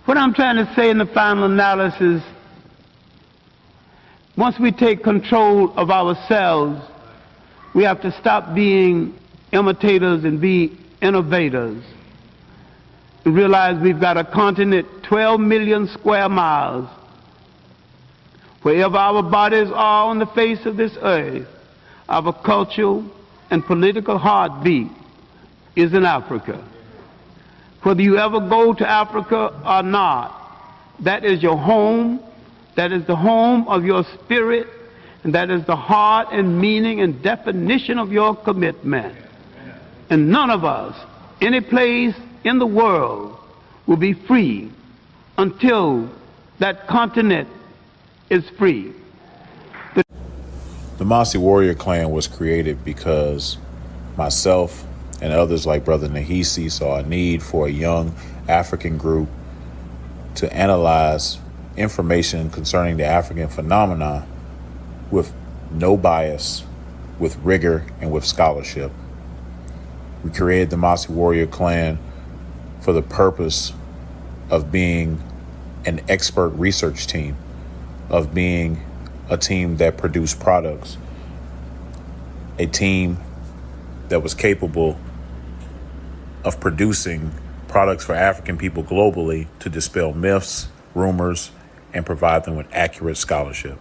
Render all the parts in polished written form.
What I'm trying to say in the final analysis, once we take control of ourselves, we have to stop being imitators and be innovators. And realize we've got a continent 12 million square miles. Wherever our bodies are on the face of this earth, our cultural and political heartbeat is in Africa. Whether you ever go to Africa or not, that is your home, that is the home of your spirit, and that is the heart and meaning and definition of your commitment. And none of us, any place in the world, will be free until that continent is free. The Mossi Warrior Clan was created because myself and others like Brother Nahisi saw a need for a young African group to analyze information concerning the African phenomena with no bias, with rigor, and with scholarship. We created the Mossi Warrior Clan for the purpose of being an expert research team, of being a team that produced products, a team that was capable of producing products for African people globally to dispel myths, rumors, and provide them with accurate scholarship.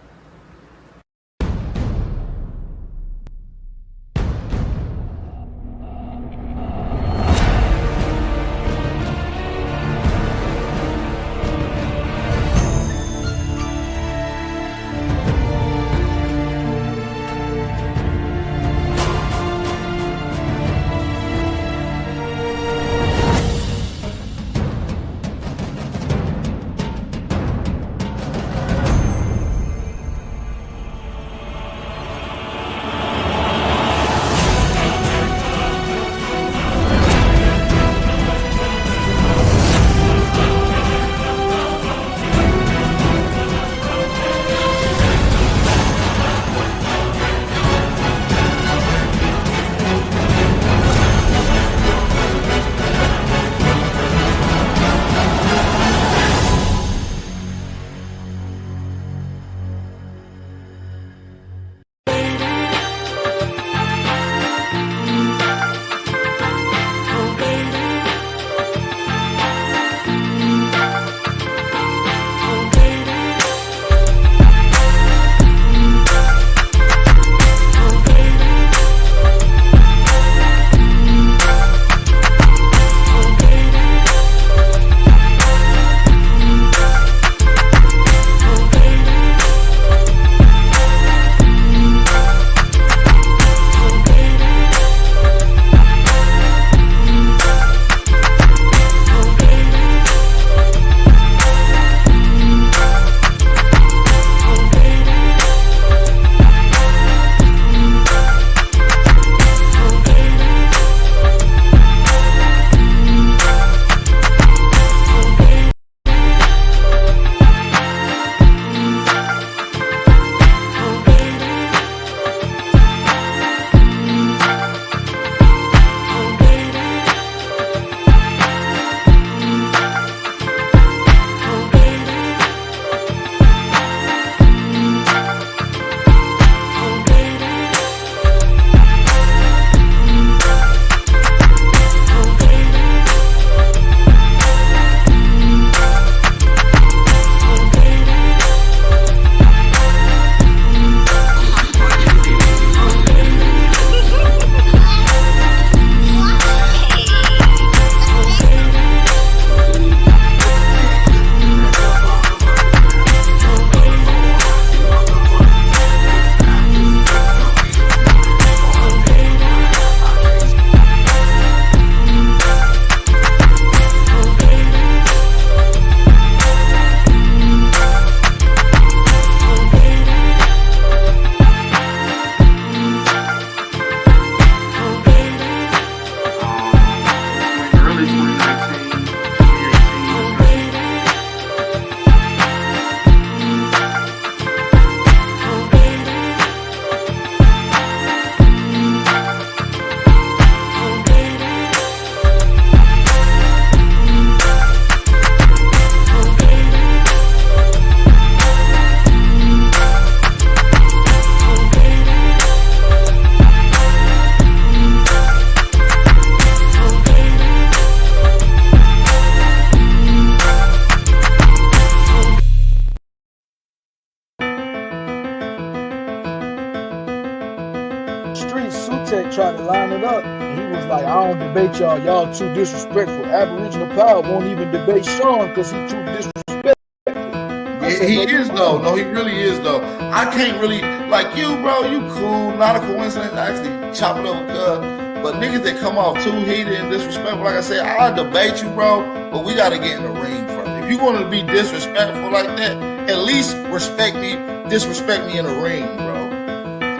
line it up. And he was like, I don't debate y'all. Y'all too disrespectful. Aboriginal power won't even debate Sean because he too disrespectful. Yeah, he is though. No, he really is though. I can't really like you, bro. You cool. Not a coincidence. I actually chop it up with but niggas that come off too heated and disrespectful, like I said, I'll debate you, bro. But we gotta get in the ring first. If you want to be disrespectful like that, at least disrespect me in the ring, bro.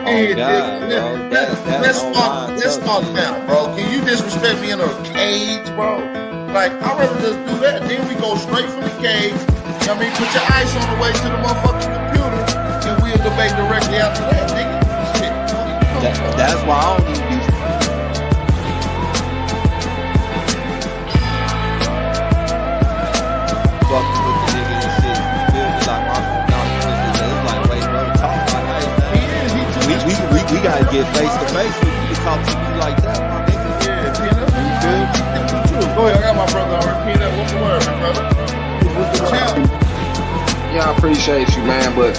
Oh, God, bro. Let's start now, bro. Can you disrespect me in a cage, bro? Like, I'd rather just do that. Then we go straight from the cage. I mean, put your ice on the way to the motherfucking computer, and we'll debate directly after that, nigga. Shit. That's why I don't even do fucking with the nigga and shit. You feel me? Like, it's like, wait, bro, talk like that, man. We gotta get face to face with you to talk to you like that, my nigga. Yeah, Peanut. You feel me? Go ahead, I got my brother on here. Peanut, what's the word, my brother? What's the champ? Yeah, I appreciate you, man, but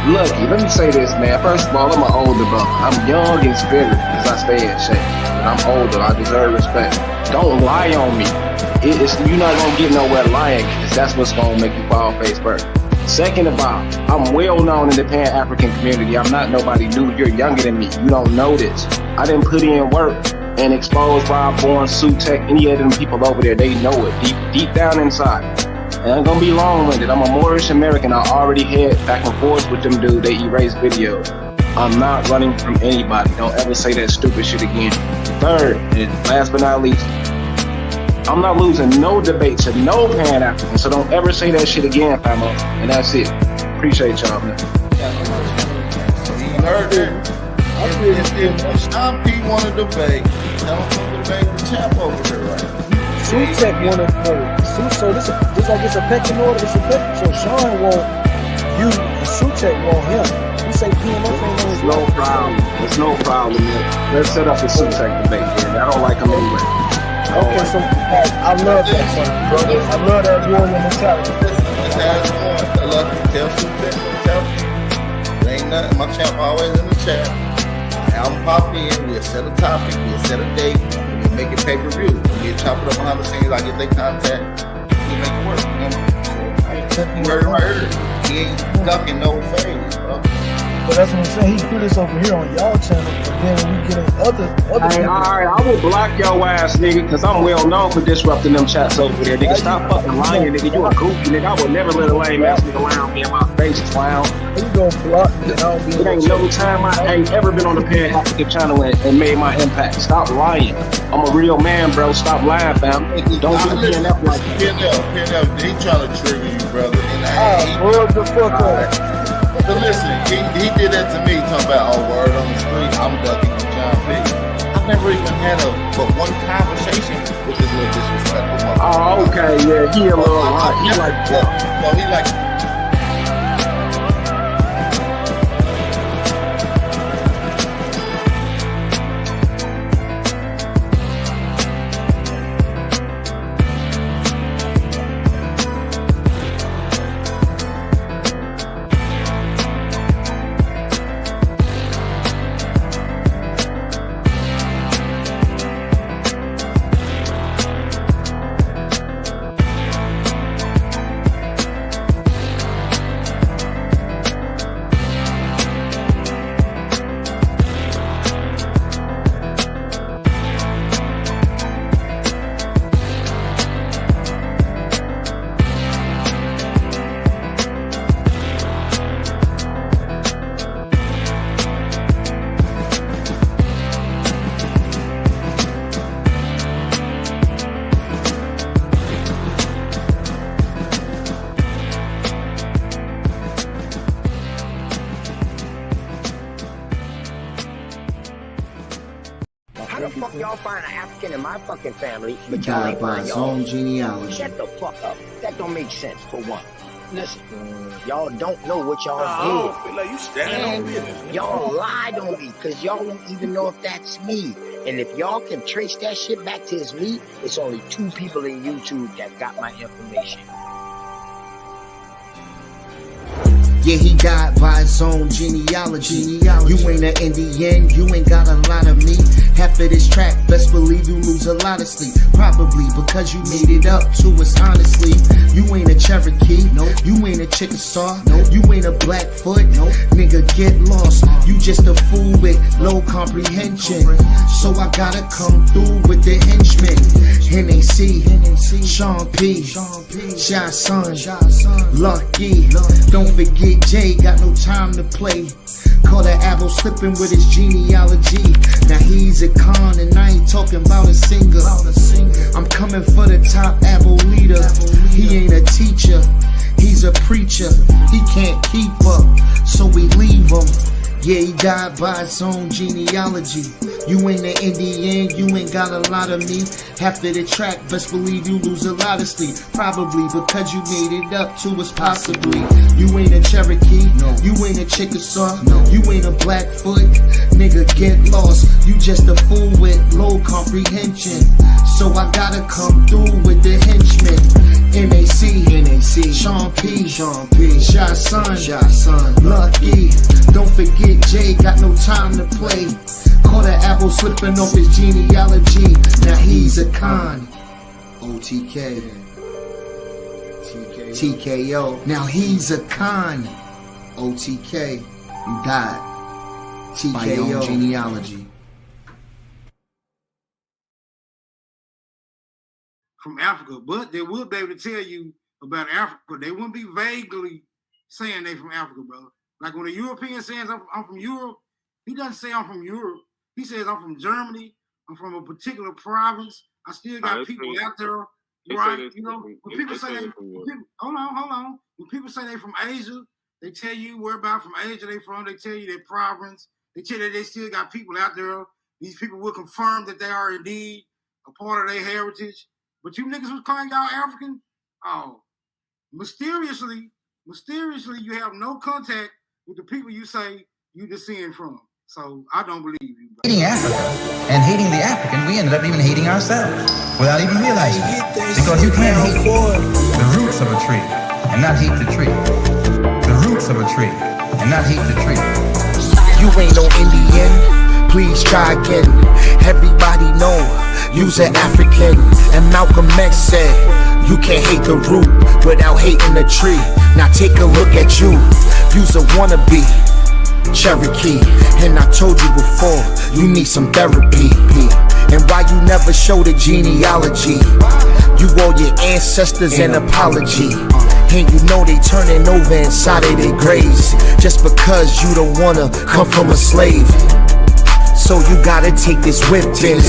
lucky, let me say this, man. First of all, I'm an older brother. I'm young in spirit because I stay in shape. But I'm older. I deserve respect. Don't lie on me. You're not going to get nowhere lying because that's what's going to make you fall face first. Second of all, I'm well known in the Pan-African community. I'm not nobody new. You're younger than me. You don't know this. I didn't put in work and expose Rob Bourne, Sutek, any of them people over there. They know it deep down inside. And I'm gonna be long-winded. I'm a Moorish American. I already had back and forth with them dudes. They erased videos. I'm not running from anybody. Don't ever say that stupid shit again. Third, and last but not least, I'm not losing no debate to no Pan-African. So don't ever say that shit again, famo. And that's it. Appreciate y'all, man. You heard that. If Sean P want to debate, tell him to debate the champ over there, right? Sutek wanted so this like it's a pecking order. It's a pecking. So Sean want you and Sutek want him. We say PMF ain't no no problem. There's no problem, man. Let's set up a Sutek debate, man. I don't like him anyway. Okay, so I love that son, brother. I love that warrior mentality. That's how it's going. I love to tell Sutek, tell me. There ain't nothing. My champ always in the chat. I'll pop in. We'll set a topic. We'll set a date. Make it pay-per-view. We chop it up behind the scenes. I get their contact. We make it work. So, right here. He ain't ducking no phase, bro. But that's what I'm saying. He put this over here on y'all channel, and then when we get in other hey, alright, I will block your ass, nigga, because I'm well known for disrupting them chats over there. Nigga, stop fucking lying, nigga. You a goofy, nigga. I would never let a lame ass nigga around me in my face, clown. You gonna block me and I don't be It ain't no time I ain't ever been on the Pan-African channel and made my impact. Stop lying. I'm a real man, bro. Stop lying, fam. Don't do PNF like that. PNF, he trying to trigger you, brother. And the fuck up. But listen, he did that to me, talking about, oh, word on the street, I'm ducking from John P. I've never even had but one conversation with this little disrespectful motherfucker. Oh, okay, yeah, he a little hot. He like that. So he like... fuck y'all find an African in my fucking family, but y'all ain't find his y'all own genealogy. Shut the fuck up. That don't make sense, for one. Listen, y'all don't know what y'all did. Feel like you standing on business. Y'all lied on me, because y'all don't even know if that's me. And if y'all can trace that shit back to it's me, it's only 2 people in YouTube that got my information. Yeah, he died by his own genealogy. You ain't an Indian, you ain't got a lot of me. Half of this track, best believe you lose a lot of sleep. Probably because you made it up to us honestly. You ain't a Cherokee, you ain't a Chickasaw, you ain't a Blackfoot, nigga get lost. You just a fool with low comprehension. So I gotta come through with the henchmen. NAC, Sean P, Shy Son, Lucky. Don't forget Jay, got no time to play. Caught an apple slipping with his genealogy. Now he's a con and I ain't talking about a singer. I'm coming for the top apple leader. He ain't a teacher, he's a preacher. He can't keep up, so we leave him. Yeah, he died by his own genealogy. You ain't an Indian, you ain't got a lot of me. Half of the track, best believe you lose a lot of sleep. Probably because you made it up to us possibly. You ain't a Cherokee, you ain't a Chickasaw, you ain't a Blackfoot. Nigga get lost, you just a fool with low comprehension. So I gotta come through with the henchmen. NAC, Sean P, Shy Son, Lucky. Don't forget Jay, got no time to play. Caught an apple slipping off his genealogy. Now he's a con. OTK, TKO. Now he's a con. OTK, you died. TKO genealogy. From Africa, but they will be able to tell you about Africa. They wouldn't be vaguely saying they from Africa, brother. Like when a European says I'm from Europe, he doesn't say I'm from Europe. He says I'm from Germany. I'm from a particular province. I still got people out there, right? You know, when people say hold on. When people say they from Asia, they tell you where about from Asia they from. They tell you their province. They tell you they still got people out there. These people will confirm that they are indeed a part of their heritage. But you niggas was calling y'all African? Oh, mysteriously, you have no contact with the people you say you descend from. So I don't believe you. Bro. Hating Africa and hating the African, we ended up even hating ourselves without even realizing it. Because you can't hate the roots of a tree and not hate the tree. The roots of a tree and not hate the tree. You ain't no Indian, please try again. Everybody know you's an African. And Malcolm X said, you can't hate the root without hating the tree. Now take a look at you, you's a wannabe Cherokee. And I told you before, you need some therapy. And why you never show the genealogy? You owe your ancestors an apology. And you know they turning over inside of their graves just because you don't wanna come from a slave. So you gotta take this whip in.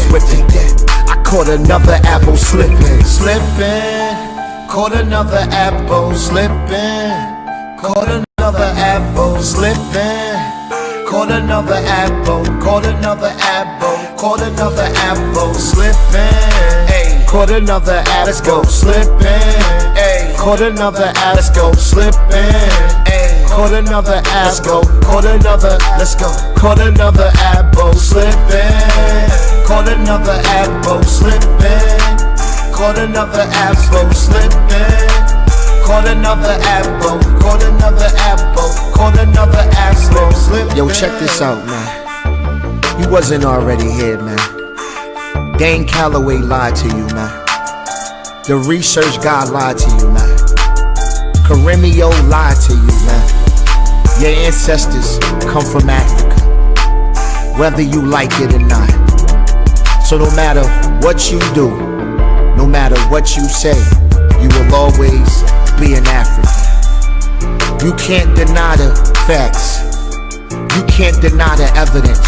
I caught another apple slipping. Caught another apple slipping. Caught another apple slipping. Caught another apple. Caught another apple. Caught another apple slipping. Hey, caught another apple. Let's go slipping. Hey, caught another apple. Let's go slipping. Hey, caught another apple. Caught another. Let's go. Caught another apple slipping. Caught another apple slipping. Caught another apple slipping. Caught another apple. Caught another apple. Caught another apple slipping. Yo, check this out, man. You wasn't already here, man. Dane Calloway lied to you, man. The research guy lied to you, man. Karimio lied to you, man. Your ancestors come from Africa, whether you like it or not. So no matter what you do, no matter what you say, you will always be an African. You can't deny the facts. You can't deny the evidence.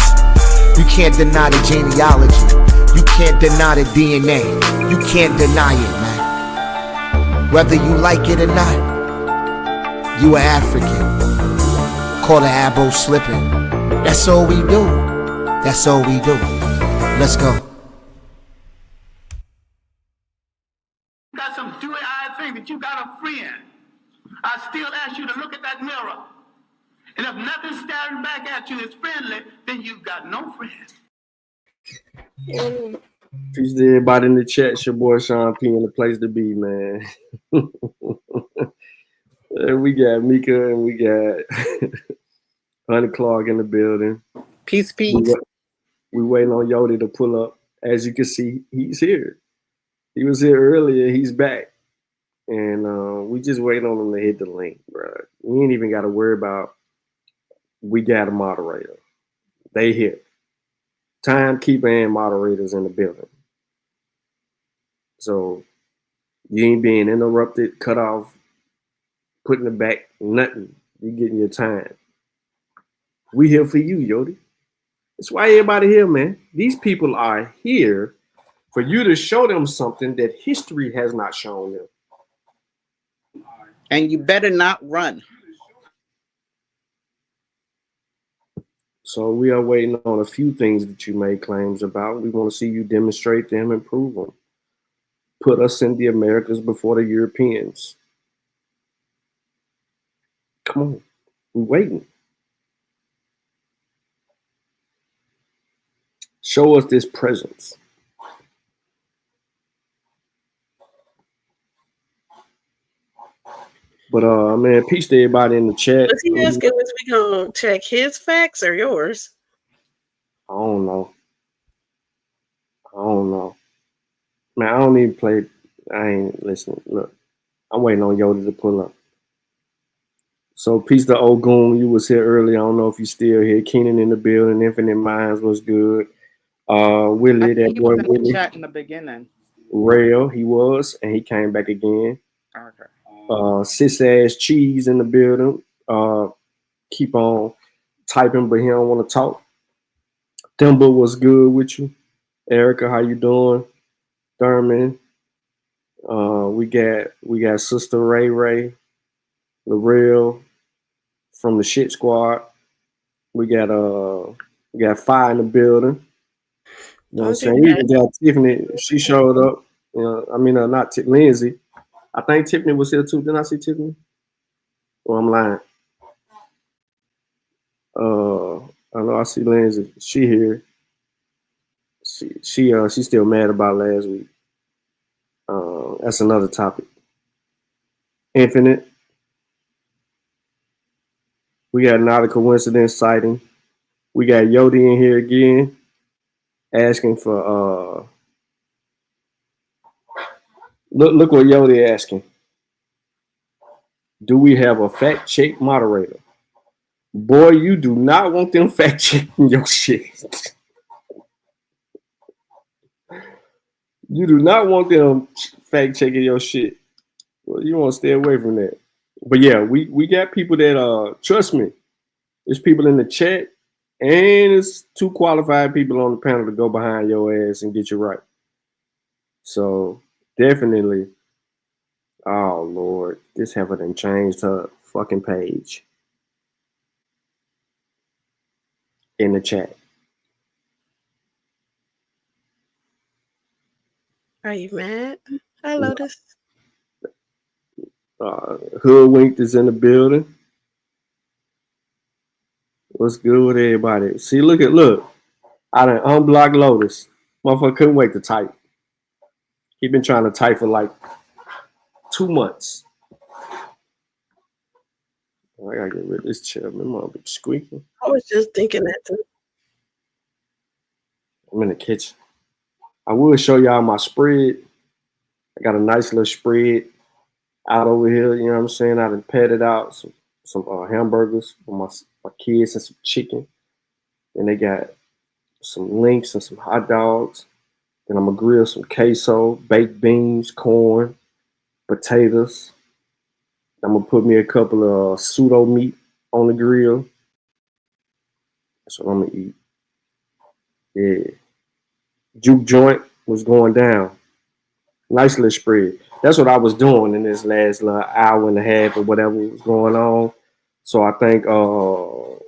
You can't deny the genealogy. You can't deny the DNA. You can't deny it, man. Whether you like it or not, you are African. Caught an apple slipping. That's all we do. That's all we do. Let's go. Got some dewy-eyed thing that you got a friend. I still ask you to look at that mirror. And if nothing staring back at you is friendly, then you've got no friend. Peace to everybody in the chat. It's your boy Sean P in the place to be, man. We got Mika and we got Honey Clark in the building. Peace. We waiting on Yodi to pull up. As you can see, he's here. He was here earlier. He's back. And we just waiting on him to hit the link, bro. We ain't even got to worry about we got a moderator. They here. Timekeeper and moderators in the building. So you ain't being interrupted, cut off, putting it back, nothing. You getting your time. We here for you, Yodi. That's why everybody here, man. These people are here for you to show them something that history has not shown them. And you better not run. So we are waiting on a few things that you made claims about. We want to see you demonstrate them and prove them. Put us in the Americas before the Europeans. Come on, we're waiting. Show us this presence. But man, peace to everybody in the chat. Was he asking us we gonna check his facts or yours? I don't know. Man, I don't even play. I ain't listening. Look, I'm waiting on Yoda to pull up. So peace to Ogun. You was here earlier. I don't know if you still here. Keenan in the building. Infinite Minds was good. Willie, that boy was in Willie. the chat in the beginning. Rail, he was, and he came back again. Okay. Sis ass cheese in the building. Keep on typing, but he don't want to talk. Thimble was good with you. Erica, how you doing? Thurman. We got Sister Ray, L'Real from the Shit Squad. We got Fire in the building. You know what I'm saying? We even got Tiffany. She showed up. Not Lindsay. I think Tiffany was here too. Didn't I see Tiffany? Or I'm lying. I know I see Lindsay. She here. She's still mad about last week. That's another topic. Infinite. We got Not a Coincidence sighting. We got Yodi in here again, asking for look what Yodi asking. Do we have a fact check moderator? Boy, you do not want them fact checking your shit. You do not want them fact checking your shit. Well, you want to stay away from that. But yeah, we got people that trust me. There's people in the chat, and it's 2 qualified people on the panel to go behind your ass and get you right. So definitely, oh Lord, this haven't changed her fucking page in the chat. Are you mad? Hi, Lotus. Hoodwinked is in the building. What's good with everybody? See, look. I done unblocked Lotus. Motherfucker couldn't wait to type. He been trying to type for like 2 months. I gotta get rid of this chair. My mom be squeaking. I was just thinking that too. I'm in the kitchen. I will show y'all my spread. I got a nice little spread out over here. You know what I'm saying? I done patted out some hamburgers for my kids and some chicken. And they got some links and some hot dogs. Then I'm gonna grill some queso, baked beans, corn, potatoes. I'm gonna put me a couple of pseudo meat on the grill. That's what I'm gonna eat. Yeah. Juke joint was going down. Nice little spread. That's what I was doing in this last hour and a half or whatever was going on. So I think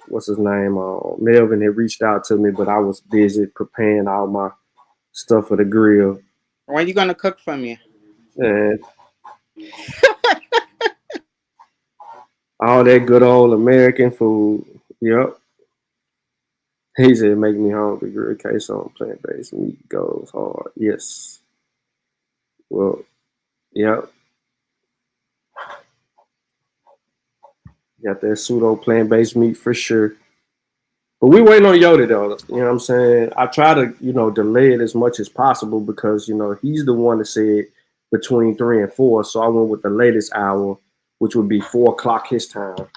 what's his name? Melvin had reached out to me, but I was busy preparing all my stuff for the grill. When are you gonna cook for me? And all that good old American food. Yep. He said, make me hungry. Grilled queso and plant-based meat goes hard. Yes. Well, yep. Got that pseudo plant-based meat for sure. But we waiting on Yoda though. You know what I'm saying? I try to, delay it as much as possible because, he's the one that said between 3 and 4. So I went with the latest hour, which would be 4 o'clock his time,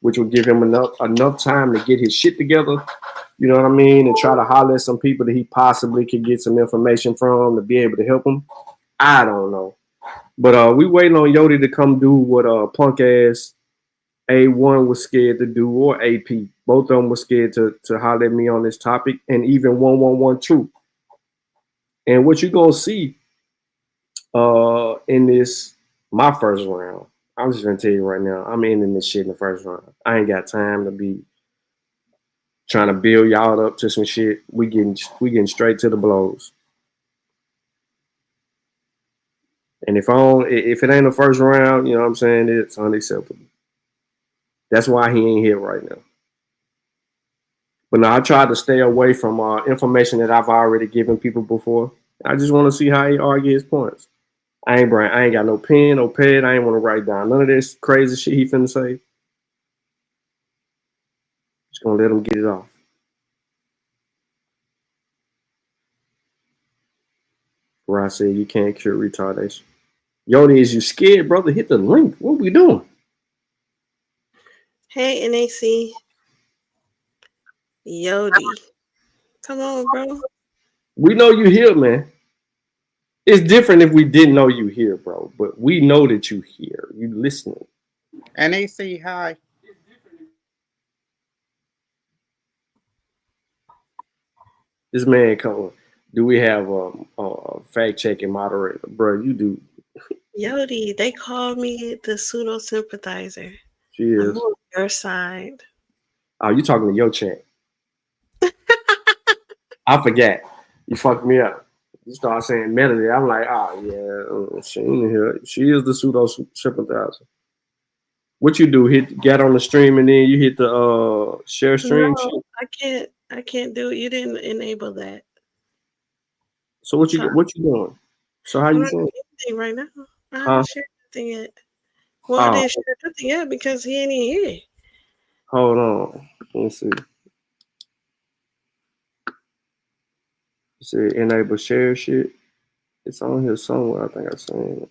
which would give him enough time to get his shit together. You know what I mean? And try to holler at some people that he possibly could get some information from to be able to help him. I don't know. But we waiting on Yoda to come do what punk ass A1 was scared to do, or AP. Both of them were scared to holler at me on this topic, and even 111 Truth. And what you gonna see in this, my first round, I'm just gonna tell you right now, I'm ending this shit in the first round. I ain't got time to be trying to build y'all up to some shit. We getting straight to the blows. And if it ain't the first round, you know what I'm saying, it's unacceptable. That's why he ain't here right now. But no, I tried to stay away from information that I've already given people before. I just want to see how he argue his points. I ain't got no pen, no pad. I ain't want to write down none of this crazy shit he finna say. Just gonna let him get it off. Where I said you can't cure retardation. Yodi, is you scared, brother? Hit the link. What we doing? Hey, NAC. Yodi. Come on, bro. We know you here, man. It's different if we didn't know you here, bro. But we know that you here. You listening. NAC, hi. This man calling. Do we have a fact-checking moderator? Bro, you do. Yodi, they call me the pseudo sympathizer. She is. I'm on your side. Oh, you talking to your chat. I forgot. You fucked me up. You start saying Melody. I'm like, yeah, she ain't here. She is the pseudo sympathizer. What you do? Get on the stream and then you hit the share stream? No, I can't do it. You didn't enable that. So what you doing? So how you doing? Right now, I haven't shared nothing yet. Well, I didn't share nothing yet because he ain't even here. Hold on. Let's see. It said enable share shit. It's on here somewhere. I think I seen it.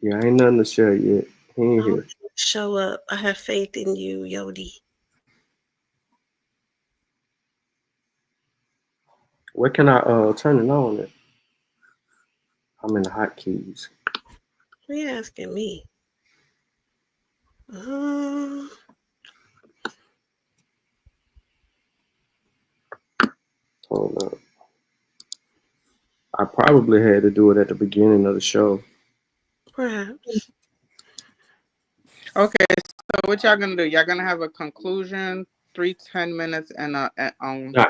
Yeah, ain't nothing to share yet. He ain't here. Show up. I have faith in you, Yodi. Where can I turn it on? I'm in the hotkeys. What are you asking me? Hold up. I probably had to do it at the beginning of the show. Perhaps. Okay, so what y'all gonna do? Y'all gonna have a conclusion, 10 minutes, and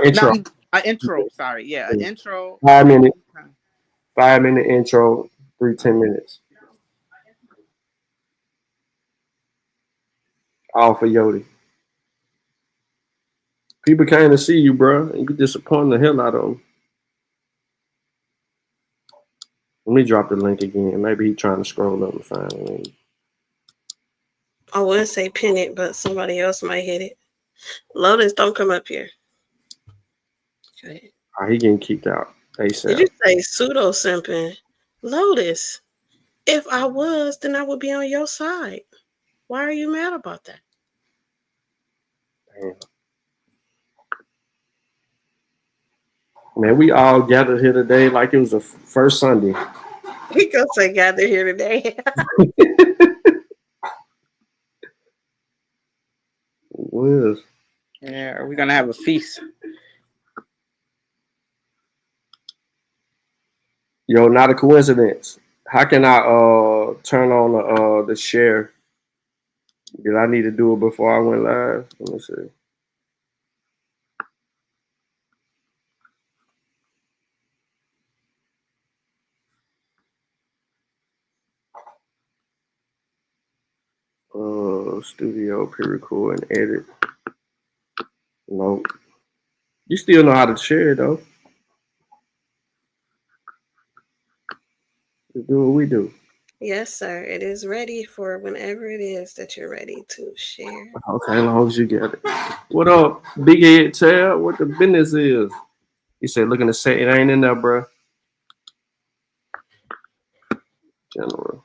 intro. Intro. Sorry, yeah, an intro. 5 minute. 5 minute intro. 10 minutes. All for Yodi. People came to see you, bro, and you disappointing the hell out of them. Let me drop the link again. Maybe he's trying to scroll up and find the link. I would say pin it, but somebody else might hit it. Lotus, don't come up here. Okay. He getting kicked out ASAP. Did you say pseudo simping? Lotus, if I was, then I would be on your side. Why are you mad about that? Damn. Man, we all gathered here today like it was the first Sunday. We gonna say gather here today. What is? Yeah, we're gonna have a feast. Yo, not a coincidence. How can I turn on the share? Did I need to do it before I went live? Let me see. Studio, pre-record, and edit. Nope. You still know how to share it though. Just do what we do. Yes, sir. It is ready for whenever it is that you're ready to share. Okay, as long as you get it. What up, Big Head Tail? What the business is? He said, looking to say it ain't in there, bro. General.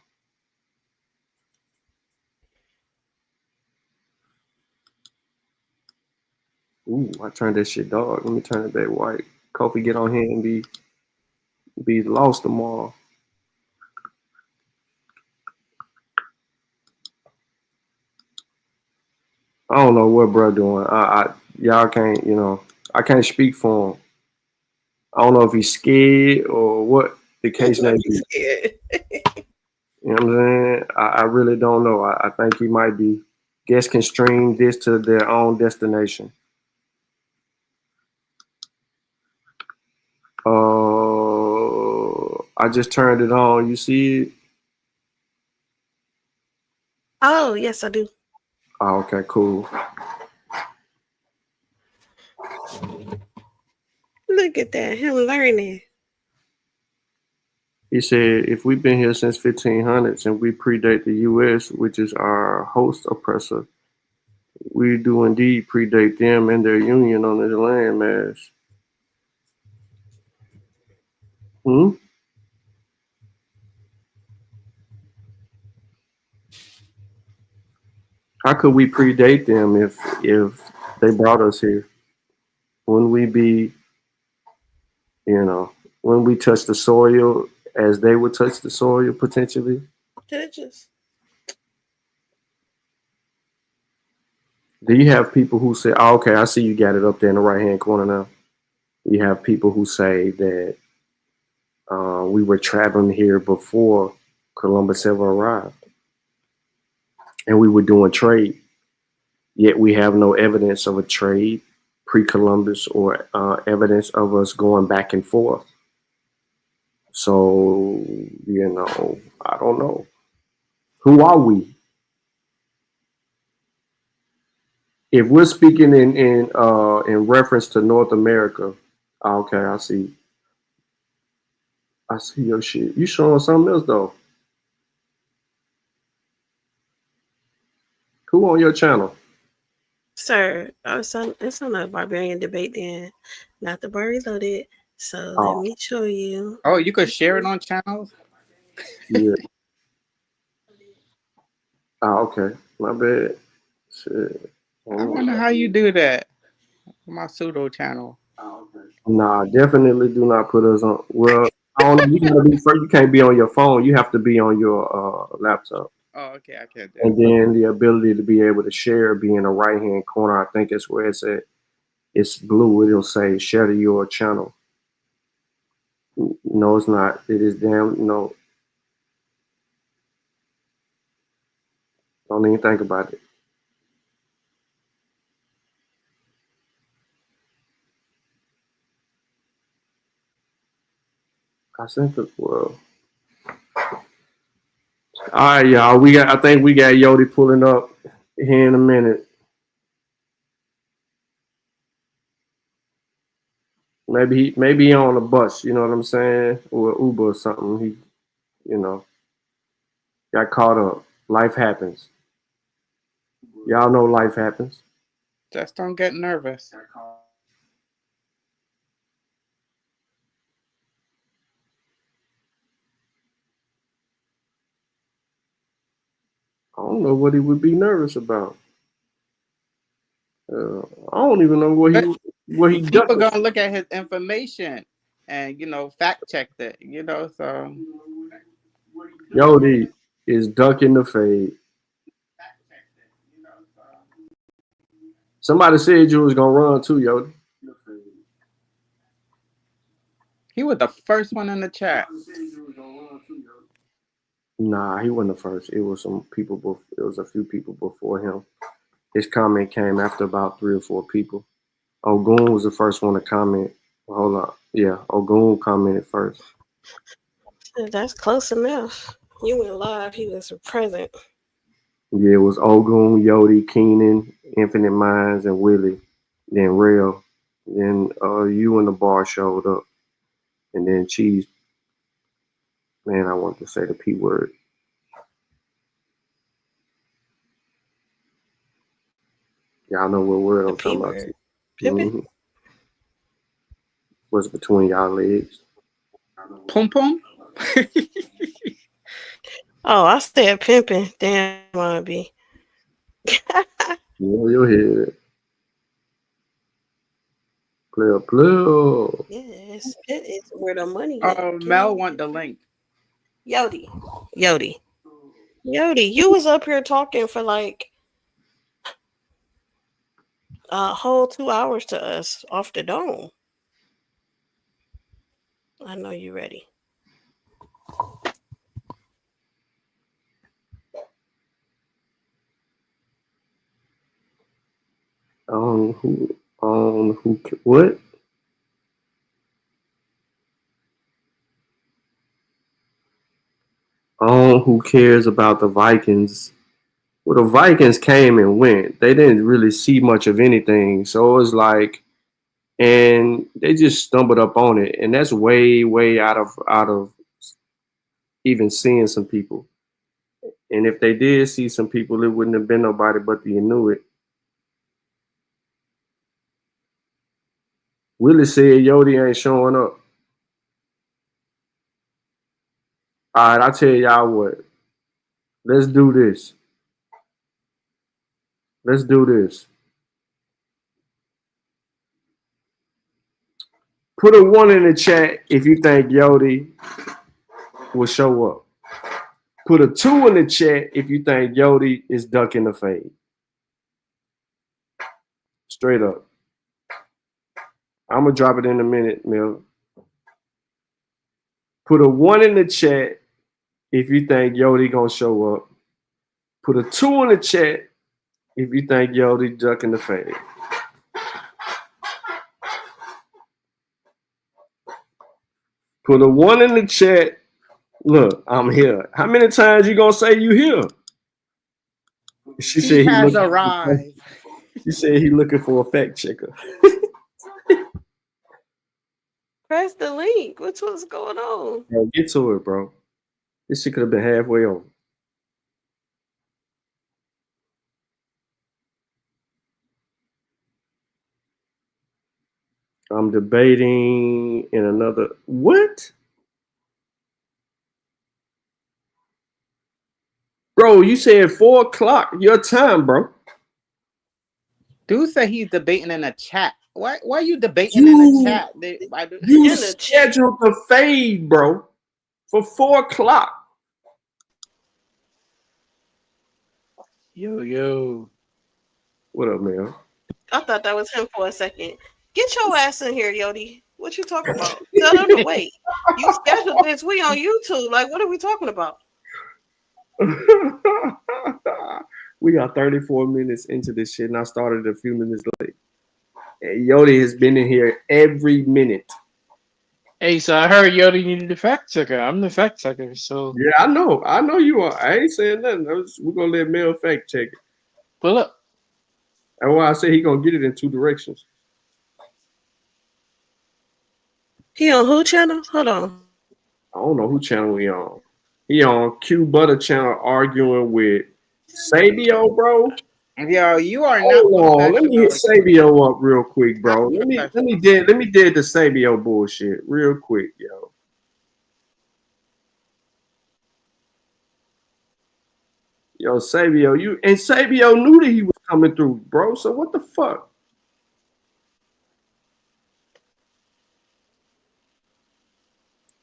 Ooh, I turned that shit dark. Let me turn it back white. Kofi get on here and be lost tomorrow. I don't know what bro doing. Y'all can't, I can't speak for him. I don't know if he's scared or what the case may be. You know what I'm saying? I really don't know. I think he might be. Guests can stream this to their own destination. I just turned it on. You see it? Oh, yes, I do. Oh, okay, cool. Look at that, him learning. He said, if we've been here since 1500s and we predate the U.S., which is our host oppressor, we do indeed predate them and their union on this landmass. How could we predate them if they brought us here? Wouldn't we be, when we touch the soil as they would touch the soil potentially? Judges. Do you have people who say, oh, okay, I see you got it up there in the right-hand corner now. You have people who say that we were traveling here before Columbus ever arrived. And we were doing trade. Yet we have no evidence of a trade pre-Columbus or evidence of us going back and forth. So, I don't know. Who are we? If we're speaking in reference to North America, okay, I see your shit. You showing something else though? Who on your channel? Sir, it's on a barbarian debate then, not the bar reloaded. So let me show you. Oh, you could share it on channels? Yeah. Okay. My bad. Shit. I wonder how you do that. My pseudo channel. Nah, definitely do not put us on. Well, I don't know. You gotta be first. You can't be on your phone. You have to be on your laptop. Oh, okay, I can't do And then the ability to be able to share, be in the right hand corner. I think it's where it's at. It's blue. It'll say share to your channel. No, it's not. It is damn no. Don't even think about it. I sent it. Well, all right, y'all. I think we got Yodi pulling up here in a minute. Maybe he on a bus. You know what I'm saying, or Uber or something. He, got caught up. Life happens. Y'all know life happens. Just don't get nervous. I don't know what he would be nervous about. I don't even know what he people does. gonna look at his information and fact check that. So Yodi is ducking the fade. Somebody said you was gonna run too, Yodi. he was the first one in the chat. Nah, he wasn't the first. It was some people. It was a few people before him. His comment came after about 3 or 4 people. Ogun was the first one to comment. Hold on. Yeah, Ogun commented first. That's close enough. You went live. He was present. Yeah, it was Ogun, Yodi, Keenan, Infinite Minds, and Willie. Then Real. Then you and the bar showed up. And then Cheese. Man, I want to say the P word. Y'all know what word I'm P talking about. word. Pimpin'? Mm-hmm. What's between y'all legs? Pum pum. Oh, I said pimping. Damn, wanna be. You'll hear it. Play. Yes, it is where the money at. Mel want the link. Yodi. You was up here talking for like a whole 2 hours to us off the dome. I know you ready. What? Who cares about the Vikings? Well, the Vikings came and went. They didn't really see much of anything. So it was like, and they just stumbled up on it. And that's way out of even seeing some people. And if they did see some people, it wouldn't have been nobody but the Inuit. Willie said Yodi ain't showing up. All right, I tell y'all what. Let's do this. Put a 1 in the chat if you think Yodi will show up. Put a 2 in the chat if you think Yodi is ducking the fade. Straight up. I'm going to drop it in a minute, Mel. Put a 1 in the chat if you think Yodi going to show up. Put a 2 in the chat if you think Yodi ducking the fade. Put a 1 in the chat. Look, I'm here. How many times you going to say you here? She said he has arrived. She said he looking for a fact checker. Press the link. What's going on? Yo, get to it, bro. This shit could have been halfway over. I'm debating in another. What? Bro, you said 4 o'clock your time, bro. Dude said he's debating in a chat. Why are you debating in a chat? You scheduled the fade, bro, for 4 o'clock. Yo. What up, man? I thought that was him for a second. Get your ass in here, Yodi. What you talking about? Tell them to wait. You scheduled this. We on YouTube. Like, what are we talking about? We got 34 minutes into this shit, and I started a few minutes late. And Yodi has been in here every minute. Hey, so I heard Yodi needed a fact checker. I'm the fact checker, so Yeah, I know you are. I ain't saying nothing. We're gonna let Mel fact check it. Pull up. That's why I say he gonna get it in 2 directions. He on who channel? Hold on. I don't know who channel he on. He on Q Butter channel arguing with Sabio, bro. Yo, you are Hold not. on, let me hit Sabio up real quick, bro. Let me dead the Sabio bullshit real quick, yo. Yo, Sabio, Sabio knew that he was coming through, bro. So what the fuck?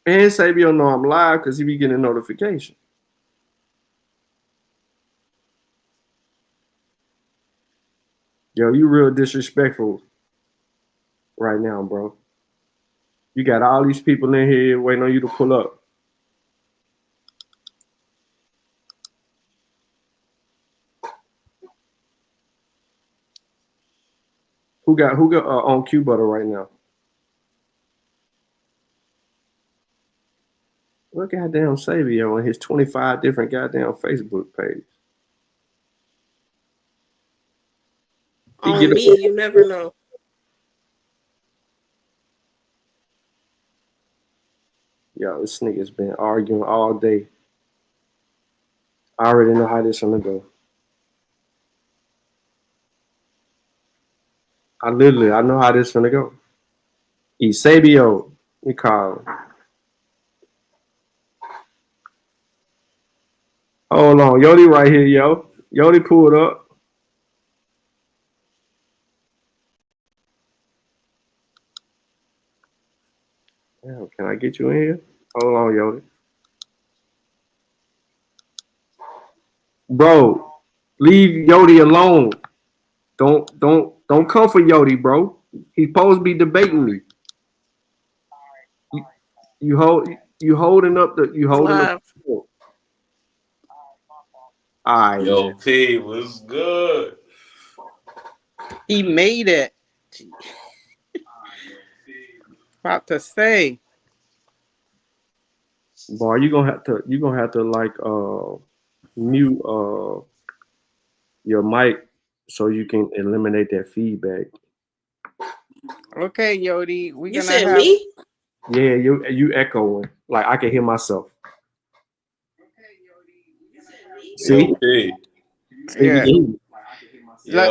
And Sabio know I'm live because he be getting a notification. Yo, you real disrespectful right now, bro. You got all these people in here waiting on you to pull up. Who got on Q Butter right now? What goddamn Sabio on his 25 different goddamn Facebook pages? On me, you never know. Yo, this nigga's been arguing all day. I already know how this gonna go. I know how this gonna go. Eusebio, we call him. Hold on, Yodi right here, yo. Yodi pulled up. Damn, can I get you in here? Hold on, Yodi. Bro, leave Yodi alone. Don't come for Yodi, bro. He's supposed to be debating me. You holding up the. All right, Yo, man. P, what's good? He made it. About to say. Boy, you gonna have to like mute your mic so you can eliminate that feedback. Okay, Yodi, we're You gonna said have me? Yeah, you echoing. Like I can hear myself. See? Yo, P. Yeah.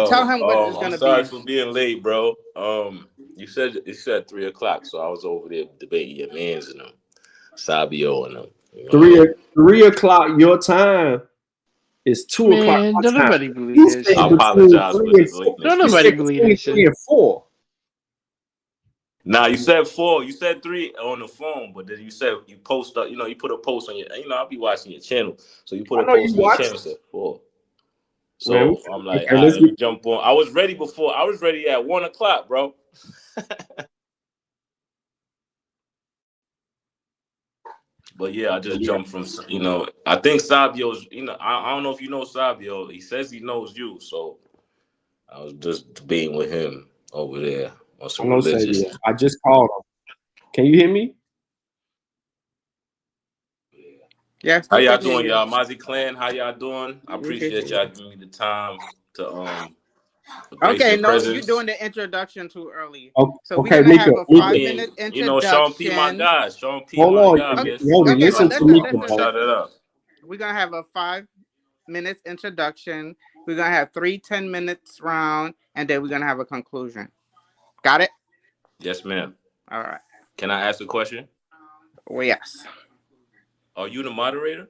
Tell him what it's I'm gonna sorry be. for being late, bro. You said 3:00, so I was over there debating your mans and them, Sabio and them. You know? 3 o'clock your time is 2 o'clock Man, my don't time. nobody believe He that said I shit. between apologize for 3 the and 4. Don't lateness, He bro. nobody said believe between that 3 shit. and 4. Nah, you said 4. You said 3 on the phone, but then you said you post up. You put a post on your. I'll be watching your channel, so you put I a know you post on your watch. channel said 4. Man, So I'm like, okay, all right, let's let me get jump on. I was ready before. I was ready at 1:00, bro. But yeah, I just jumped from. I think Sabio's. I don't know if you know Sabio. He says he knows you, so I was just debating with him over there on I some know religious. Sabia. I just called him. Can you hear me? Yes, How we y'all can hear doing, you. y'all? Mazi Clan, how y'all doing? I We can appreciate hear y'all you. giving me the time to grace Okay, your no, you're presence. doing the introduction too early. Oh, So we're okay, gonna Mika. have a I Mika. 5-minute mean, Sean P, my introduction. guy. Sean P, Hold my on, guy, Okay, Miss. Yodi. okay, You but Listen know, to listen, so Mika, I'm listen, gonna bro. shout it listen. up. We're gonna have a 5 minutes introduction. We're gonna have 3 10 minutes round, and then we're gonna have a conclusion. Got it? Yes, ma'am. All right. Can I ask a question? Well, yes. Are you the moderator?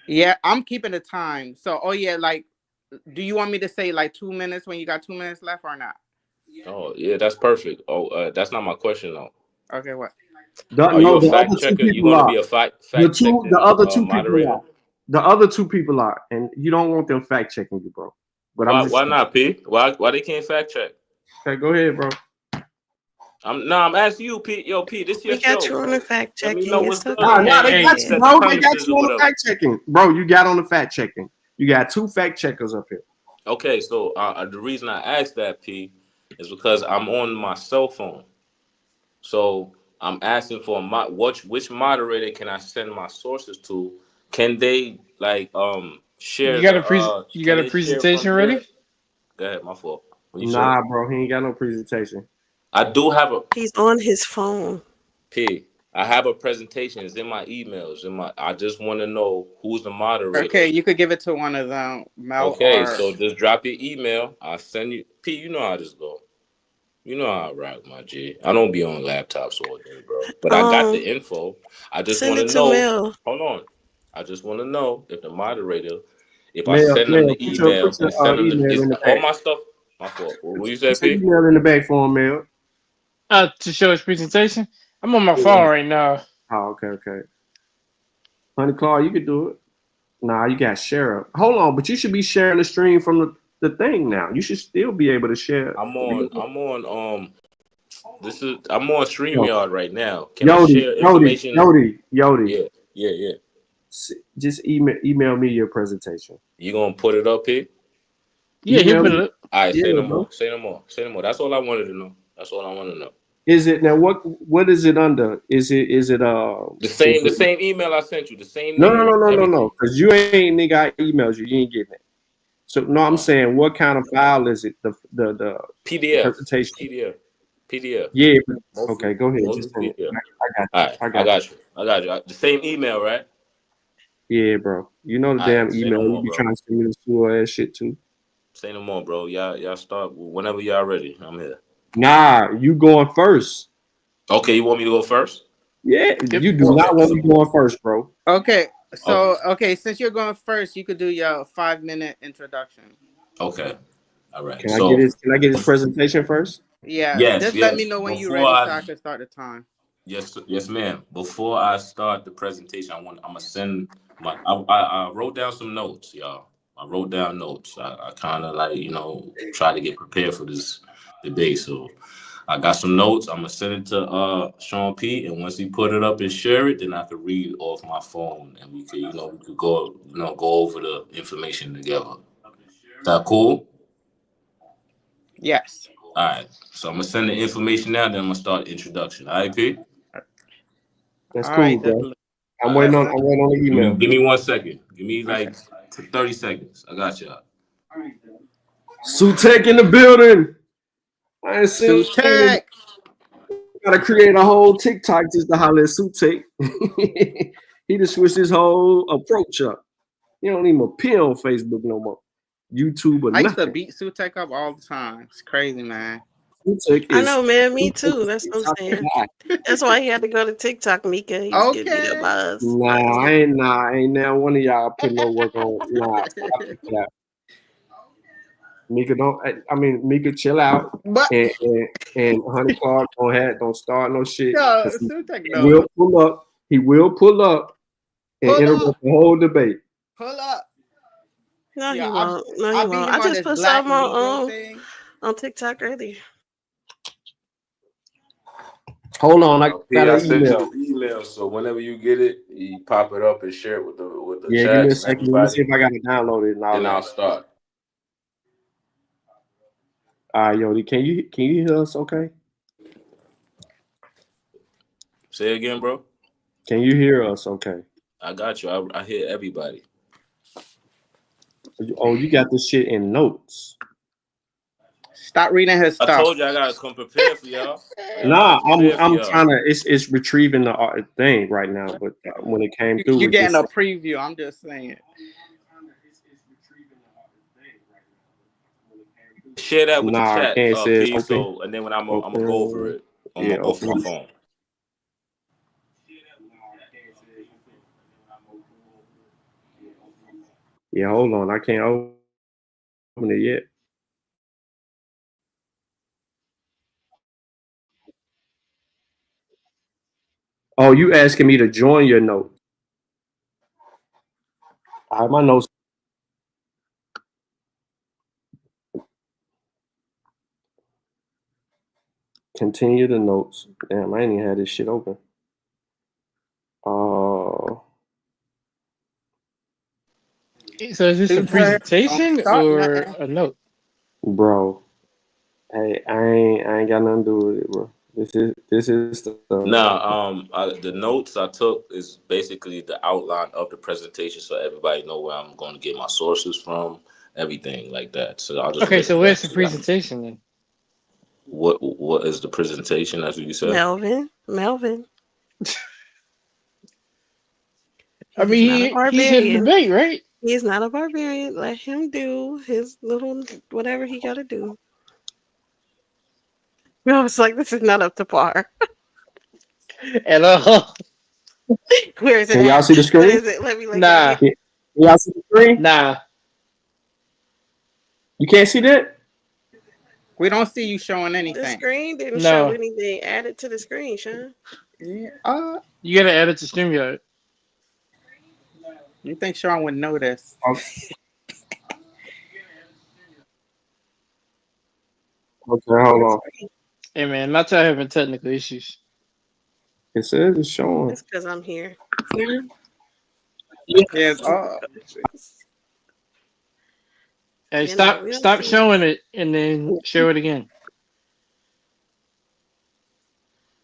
Yeah, I'm keeping the time. So, oh yeah, like, do you want me to say like 2 minutes when you got 2 minutes left or not? Oh, yeah, that's perfect. Oh, that's not my question though. Okay, what? Are you No, a the fact other two checker? You people gonna are. be a fact The checking other two people moderator? are. The other two people are, and you don't want them fact checking you, bro. But I'm just Why not, P? Why they can't fact check? okay. Go ahead, bro. I'm asking you, P. Yo, P, this your We got show, you on the so fact let me know checking. what's It's good okay. on Nah, here. they Hey, got You you, set the bro. They got premises you or on the whatever. fact checking, bro. You got on the fact checking. You got 2 fact checkers up here. Okay, so the reason I asked that, P, is because I'm on my cell phone. So I'm asking for which moderator can I send my sources to? Can they share you got the a you got can a they share from presentation there? ready? Go ahead, my fault. What you say? Nah, bro. He ain't got no presentation. I do have a He's on his phone. P. I have a presentation. It's in my emails. I just want to know who's the moderator. Okay, you could give it to one of them, Mel Okay, or. so just drop your email. I'll send you. P, you know how this go. You know how I rock, my G. I don't be on laptops all day, bro. But I got the info. I just Send want to it to know. Mel. Hold on. I just want to know if the moderator, if I Mail, send them the email put and your send them email is in the all bag. my stuff. My fault. What you Put said, your P? email in the bag for him, Mail. To show his presentation. I'm on my Yeah. phone right now. Oh, okay. Honey Claw, you could do it. Nah, you got share. Hold on, but you should be sharing the stream from the thing now. You should still be able to share. I'm on I'm on Yo, StreamYard right now. Can I Yodi, share Yodi, information? Yodi, Yodi. Yeah. Just email me your presentation. You gonna put it up here? Yeah, he'll Email put me. it up. All right, Yeah, say no bro. more. Say no more. That's all I wanted to know. Is it now? What is it under? Is it The same email I sent you, the same name, no. everything. Because you ain't nigga. I emailed you. You ain't getting it. So no, I'm saying what kind of file is it? The PDF. presentation. PDF. Yeah. Mostly Okay. Go ahead. Just send it. PDF. I got you. I got you. The same email, right? Yeah, bro. You know the All right, damn say no email. You more, be bro. trying to send me the sewer ass shit too. Say no more, bro. Y'all start whenever y'all ready. I'm here. Nah, you going first. Okay, you want me to go first? Yeah, Yep. you do not want me going first, bro. Okay, so since you're going first, you could do your 5-minute introduction. Okay. All right. Can I get his presentation first? Yeah. Yes, Just let me know when you're ready so I can start the time. Yes, ma'am. Before I start the presentation, I'm gonna send my. I wrote down some notes, y'all. I wrote down notes. I kind of try to get prepared for this debate. So I got some notes. I'm gonna send it to Sean P. And once he put it up and share it, then I could read off my phone, and we could go over the information together. Is that cool? Yes. All right. So I'm gonna send the information now. Then I'm gonna start the introduction. All right, P. That's cool, bro. I'm waiting on the email. Give me 1 second. Give me 30 seconds. I got y'all. Sutek in the building. I ain't seen Sutek. Gotta create a whole TikTok just to holler at Sutek. He just switched his whole approach up. You don't even appear on Facebook no more. YouTube or I used to nothing. beat Sutek up all the time. It's crazy, man. I know, man. Me too. That's what I'm saying. That's why he had to go to TikTok, Mika. He's getting beat up by us. Nah, ain't now one of y'all put no work on. Nah, stop that. Mika, Mika, chill out. And Honey Clark don't start no shit. No, He will pull up. He will pull up and interrupt the whole debate. Pull up. No, he won't. No, he won't. I just put something on TikTok earlier. Hold on, I got I an sent email. you the email, so whenever you get it, you pop it up and share it with the Yeah, chat. give me a second. Let me see if I got it downloaded. And I'll start. All right, Yodi, can you hear us? Okay. Say it again, bro. Can you hear us? Okay. I got you. I hear everybody. Oh, you got this shit in notes. Stop reading his stuff. I told you I gotta come prepared for y'all. Nah, I'm trying to. It's retrieving the thing right now, but when it came through, you're getting a preview. I'm just saying. Share that with the chat, I can't say please. So, and then when I'm gonna go over it on off my phone. Yeah, hold on. I can't open it yet. Oh, you asking me to join your note? I have my notes. Continue the notes. Damn, I ain't even had this shit open. So is this a presentation or a note? Bro, hey, I ain't got nothing to do with it, bro. This is the the notes I took is basically the outline of the presentation, so everybody know where I'm going to get my sources from, everything like that. So I'll just so where's the presentation then? What is the presentation? That's what you said. Melvin. I mean, he's in the debate, right? He's not a barbarian. Let him do his little whatever he got to do. I was like, this is not up to par. At all. Where is it? Can y'all see the screen? Where is it? Let me look Nah. at it. Y'all see the screen? Nah. You can't see that? We don't see you showing anything. The screen didn't show anything. Add it to the screen, Sean. Yeah. You gotta add it to StreamYard. You think Sean would know this? Okay, hold on. Hey man, not y'all having technical issues. It says it's showing. It's because I'm here. Yes. Hey, stop showing it and then show it again.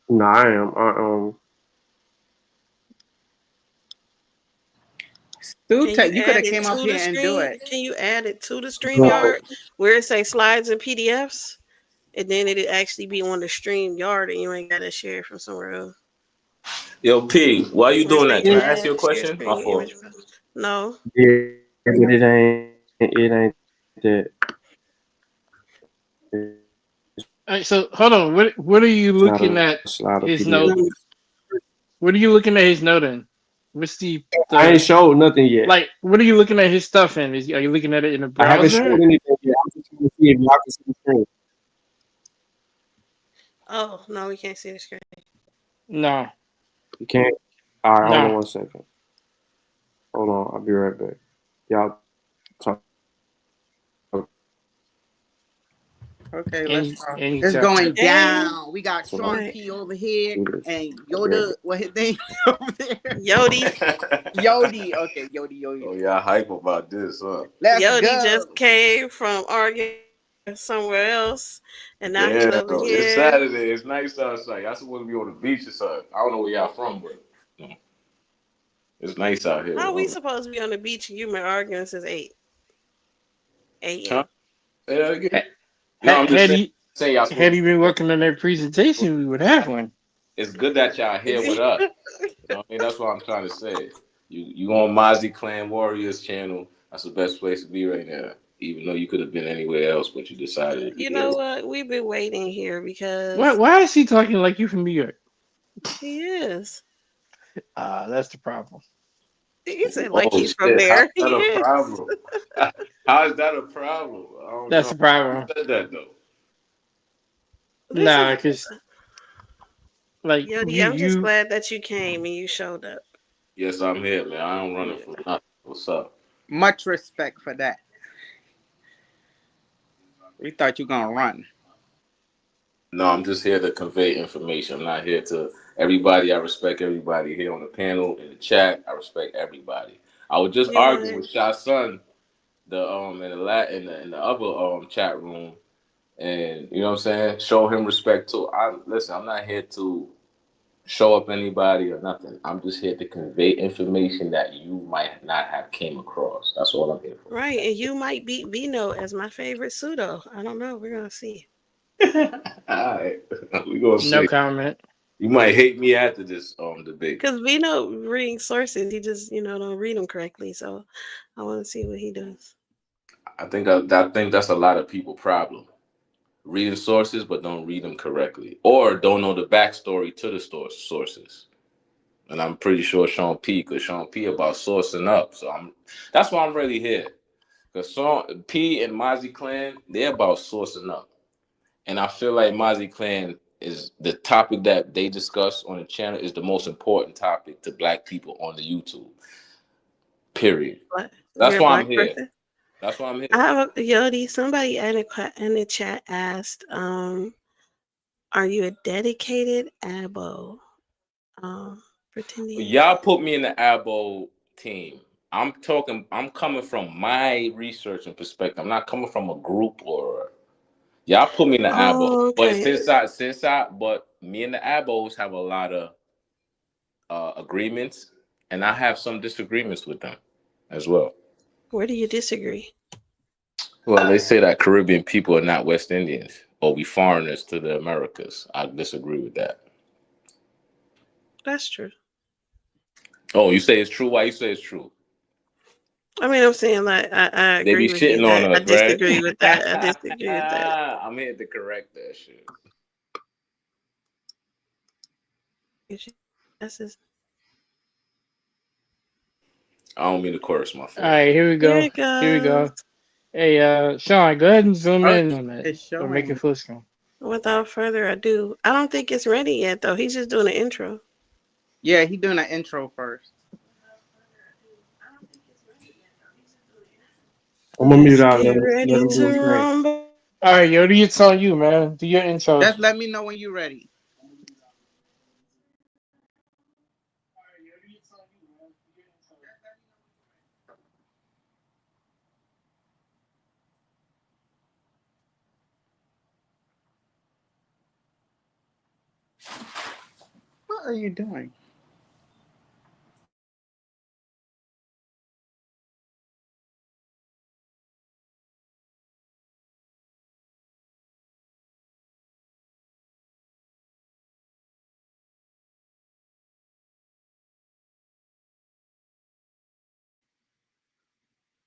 No, I am. You could have came up here and do it. Can you add it to the StreamYard where it say slides and PDFs? And then it'd actually be on the StreamYard and you ain't got to share it from somewhere else. Yo, P, why are you doing that? Can I ask you a question? My fault. No. Yeah, but it ain't that. All right, so hold on. What are you It's not looking a at slider his PDF. note? What are you looking at his note in? What's I ain't the showed nothing yet. like? What are you looking at his stuff in? Are you looking at it in a I haven't showed browser? anything yet. I'm just trying to see if y'all can see the screen. Oh no, we can't see the screen. No, You can't. All right, hold on no. 1 second. Hold on, I'll be right back. Y'all talk. Okay, let's talk. Any It's time. going Hey, down. We got So Sean I'll P over here do this. and I'll be right Yoda. back. What his name over there? Yodi. Yodi. Okay, Yodi. Oh, y'all hype about this, huh? Let's Yodi go. just came from arguing somewhere else, and now he's Yeah, over bro. It's here. Saturday. It's nice outside. Y'all supposed to be on the beach or something. I don't know where y'all from, but you know, it's nice out here. How are we Bro. supposed to be on the beach and you've been arguing since 8 Huh? a.m.? Say that again? No, I'm just Had saying. he Saying y'all had supposed he to been be. working on that presentation, we would have one. It's good that y'all here with us. You know what I mean? That's what I'm trying to say. You on Mozzie Clan Warriors channel. That's the best place to be right now. Even though you could have been anywhere else, but you decided to be You here. know what? We've been waiting here Why because why is he talking like you from New York? he is. That's the problem. He said like Oh he's from shit! How's there. He that a is. problem? How is that a problem? I don't That's know. the Who problem. said that though? This is Nah, cause like Yodi. I'm just you glad that you came and you showed up. Yes, I'm here, man. I don't run it for nothing. What's up? Much respect for that. We thought you gonna run. No, I'm just here to convey information. I'm not here to everybody. I respect everybody here on the panel in the chat. I respect everybody. I was just You arguing want with Shah's son, the in the in the other chat room, and you know what I'm saying. Show him respect too. I'm not here to show up anybody or nothing. I'm just here to convey information that you might not have came across. That's all I'm here for. right, and you might beat Vino as my favorite pseudo. I don't know. We're gonna see. All right, we gonna no see. comment. You might hate me after this debate. Because Vino reading sources, he just don't read them correctly. So I want to see what he does. I think that's a lot of people problem. Reading sources but don't read them correctly, or don't know the backstory to the sources. And I'm pretty sure Sean P, because Sean P about sourcing up. So that's why I'm really here. Because Sean P and Mozzie Clan, they're about sourcing up. And I feel like Mozzie Clan is the topic that they discuss on the channel is the most important topic to Black people on the YouTube. Period. What? That's You're a why I'm black here. person? That's why I'm here. I have a Yodi. Somebody in the chat asked, "Are you a dedicated abo?" Pretending. Y'all put me in the Abo team. I'm coming from my research and perspective. I'm not coming from a group or y'all put me in the Abo. Oh, But okay. but me and the Abos have a lot of agreements, and I have some disagreements with them as well. Where do you disagree? Well, they say that Caribbean people are not West Indians, or we foreigners to the Americas. I disagree with that. That's true. Oh, you say it's true? Why you say it's true? I mean, I'm saying like I They be agree with you shitting on that I us, right? disagree with that. I disagree with that. I'm here to correct that shit. That's just, I don't mean to chorus my All fault. right, here we there go. it Here we goes. go. Hey, Sean, go ahead and zoom Oh, in on that. it's Or make it showing. full screen. Without further ado, I don't think it's ready yet though. He's just doing an intro. Yeah, he doing an intro first. I'm gonna mute Let's out. get Let ready him do to his thing. rumble. All right, Yodi, it's on you, man. Do your intro. Just let me know when you're ready. What are you doing?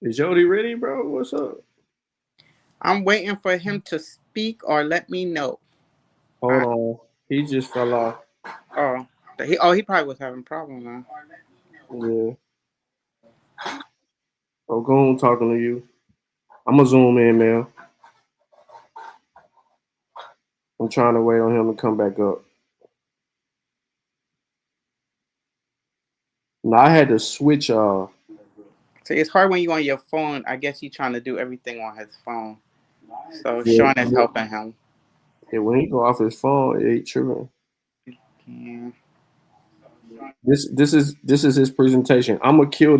Is Jody ready, bro? What's up? I'm waiting for him to speak or let me know. Hold on. He just fell off. He probably was having a problem now. Yeah. Oh, go on talking to you. I'm gonna zoom in, man. I'm trying to wait on him to come back up. Now I had to switch. So it's hard when you on your phone. I guess he's trying to do everything on his phone. So Sean is helping him. Yeah, when he go off his phone, it ain't tripping. Yeah. This is his presentation. I'm gonna kill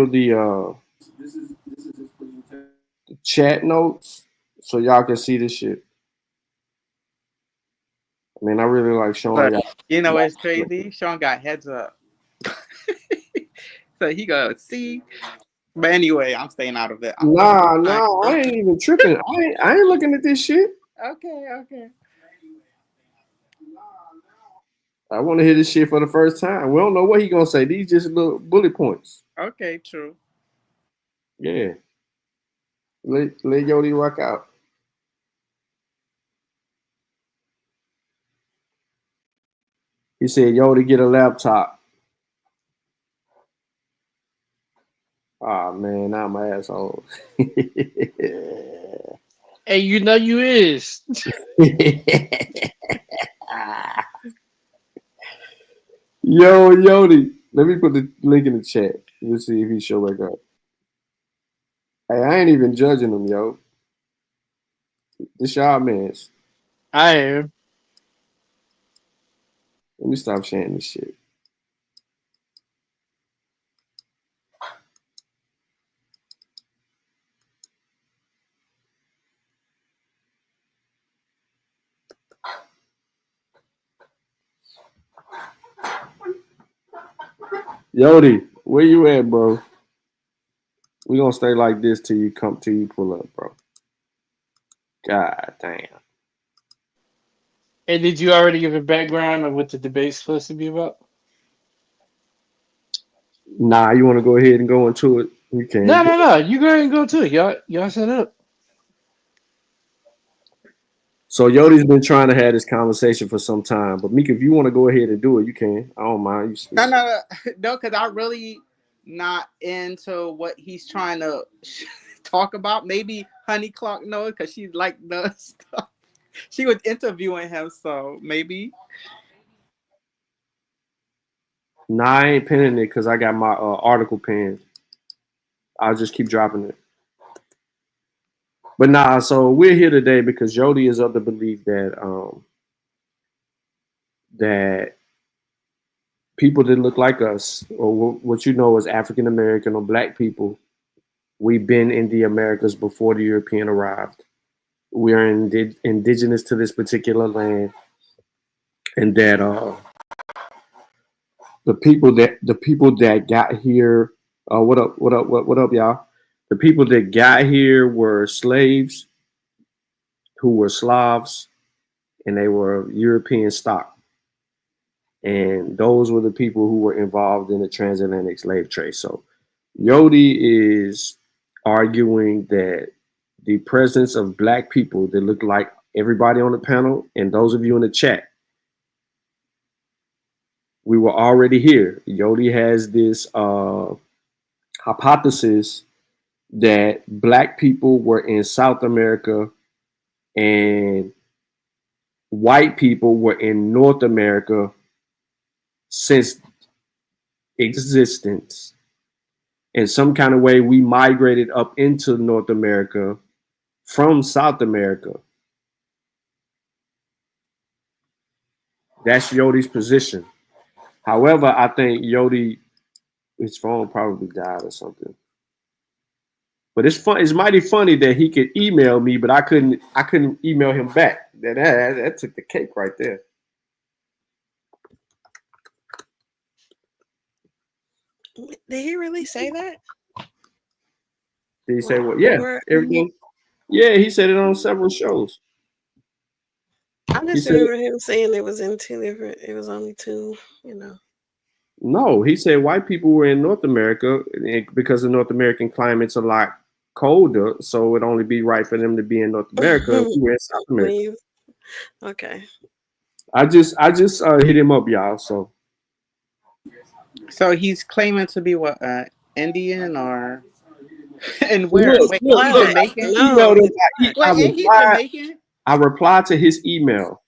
the chat notes so y'all can see this shit. I mean, I really like showing y'all. You know what's crazy? Sean got heads up. So he goes, see. But anyway, I'm staying out of it. Nah, I ain't even tripping. I ain't looking at this shit. Okay. I want to hear this shit for the first time. We don't know what he gonna say. These just little bullet points. Okay, true. Yeah. Let Yodi rock out. He said, Yodi, get a laptop. Oh man, now my asshole. Hey, you know you is. Yo, Yodi. Let me put the link in the chat. Let's see if he show back up. Hey, I ain't even judging him, yo. This y'all mans. I am. Let me stop sharing this shit. Yodi, where you at, bro? We gonna stay like this till you pull up, bro. God damn. Hey, did you already give a background of what the debate's supposed to be about? Nah, you want to go ahead and go into it? You can. No. You go ahead and go to it. Y'all set up. So Yodi's been trying to have this conversation for some time, but Mika, if you want to go ahead and do it, you can. I don't mind. You speak. No, because I really not into what he's trying to talk about. Maybe Honey Clock knows because she's like the stuff. She was interviewing him, so maybe. Nah, I ain't pinning it because I got my article pinned. I'll just keep dropping it. But nah, so we're here today because Yodi is of the belief that that people that look like us, or what you know as African American or Black people, we've been in the Americas before the European arrived. We are indigenous to this particular land, and that the people that got here, what up, y'all? The people that got here were slaves who were Slavs, and they were European stock. And those were the people who were involved in the transatlantic slave trade. So Yodi is arguing that the presence of Black people that look like everybody on the panel and those of you in the chat, we were already here. Yodi has this hypothesis that Black people were in South America and white people were in North America since existence. In some kind of way, we migrated up into North America from South America. That's Yodi's position. However, I think Yodi, his phone probably died or something. But it's fun. It's mighty funny that he could email me, but I couldn't email him back. That took the cake right there. Did he really say that? Did he say what? Yeah, everything. Yeah, he said it on several shows. I just remember him saying it was in two different. It was only two, you know. No, he said white people were in North America because the North American climate's a lot colder, so it'd only be right for them to be in North America if we were in South America. Please. Okay. I just hit him up, y'all. So he's claiming to be what, Indian or and where? Look, Wait, look, he's look. Jamaican. Emailed him. Wait, ain't he Jamaican? I replied to his email,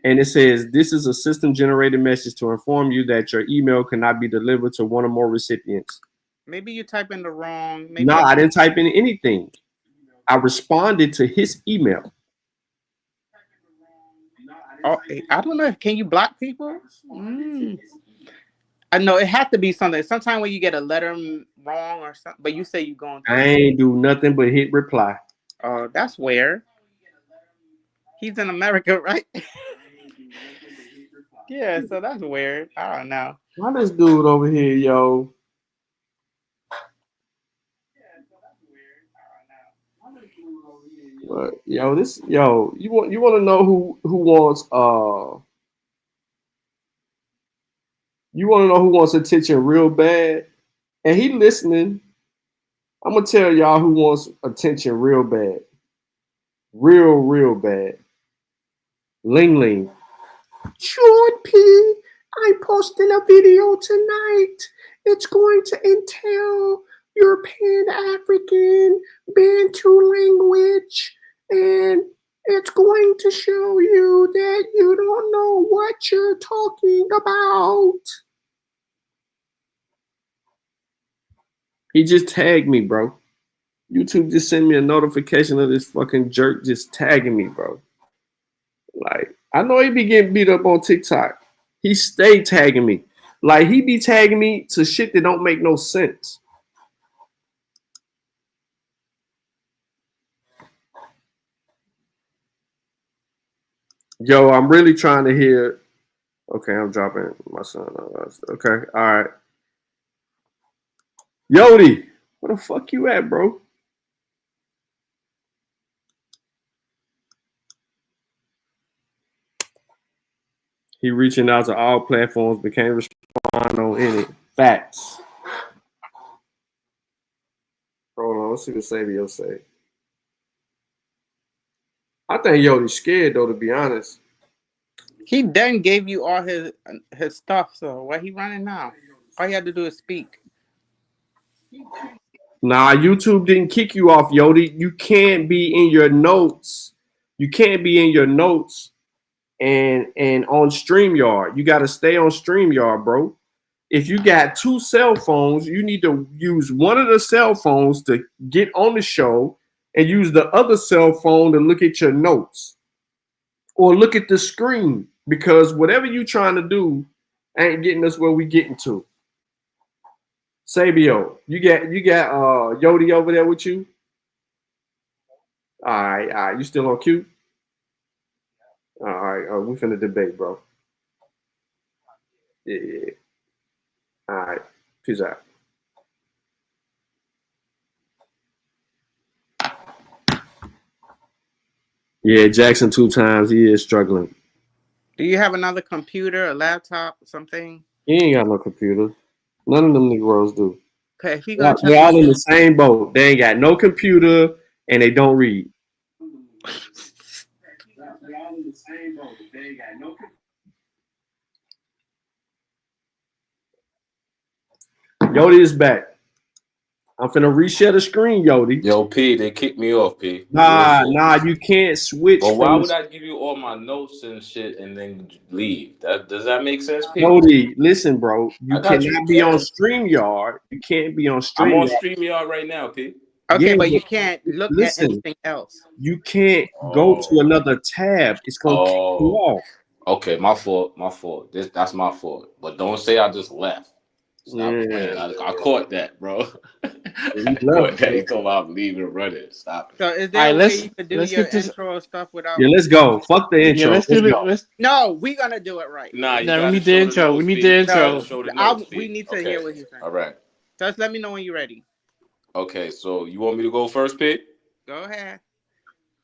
and it says, "This is a system-generated message to inform you that your email cannot be delivered to one or more recipients." Maybe you type in the wrong. Maybe No, I didn't type in anything. I responded to his email. Oh, I don't know. Can you block people? I know it had to be something. Sometimes when you get a letter wrong or something, but you say you're going to. I ain't do nothing but hit reply. Oh, that's weird. He's in America, right? Yeah, so that's weird. I don't know. Why this dude over here, yo? But you want to know who wants you want to know who wants attention real bad, and he listening. I'm gonna tell y'all who wants attention real bad, real bad. Ling Ling. Sean P, I'm posting a video tonight. It's going to entail your Pan-African Bantu language, and it's going to show you that you don't know what you're talking about. He just tagged me, bro. YouTube just sent me a notification of this fucking jerk just tagging me, bro. Like, I know he be getting beat up on TikTok. He stay tagging me. Like, he be tagging me to shit that don't make no sense. Yo, I'm really trying to hear. Okay, I'm dropping my son. Okay, all right. Yodi, where the fuck you at, bro? He reaching out to all platforms, but can't respond on any. Facts. Hold on, let's see what Savio say. I think Yodi's scared though, to be honest. He then gave you all his stuff, so why he running now? All you had to do is speak. Nah, YouTube didn't kick you off, Yodi. You can't be in your notes. You can't be in your notes and on StreamYard. You got to stay on StreamYard, bro. If you got two cell phones, you need to use one of the cell phones to get on the show and use the other cell phone to look at your notes or look at the screen, because whatever you trying to do ain't getting us where we getting to. Sabio, you got Yodi over there with you? All right. You still on cue? All right, we finna debate, bro. Yeah. All right, peace out. Yeah, Jackson 2 times. He is struggling. Do you have another computer, a laptop, something? He ain't got no computer. None of them Negroes do. Okay, if he They're all in the same boat. They ain't got no computer and they don't read. Yodi is back. I'm finna reshare the screen, Yodi. Yo, P, they kicked me off, P. Nah, you can't switch. But why would I give you all my notes and shit and then leave? Does that make sense, P? Yodi, listen, bro. You cannot be on StreamYard. You can't be on StreamYard. I'm on StreamYard right now, P. Okay, but you can't look at anything else. You can't go to another tab. It's gonna kick you off. Okay, my fault. That's my fault. But don't say I just left. Stop playing. I caught that, bro. He told me I'm leaving and running. Stop it. So is there a way you could do your intro stuff without? Yeah, let's go. Fuck the intro. No, we're gonna do it right. Nah, we need the intro. We need the intro. We need to hear what he's saying. All right. Just let me know when you're ready. Okay, so you want me to go first, Pete? Go ahead.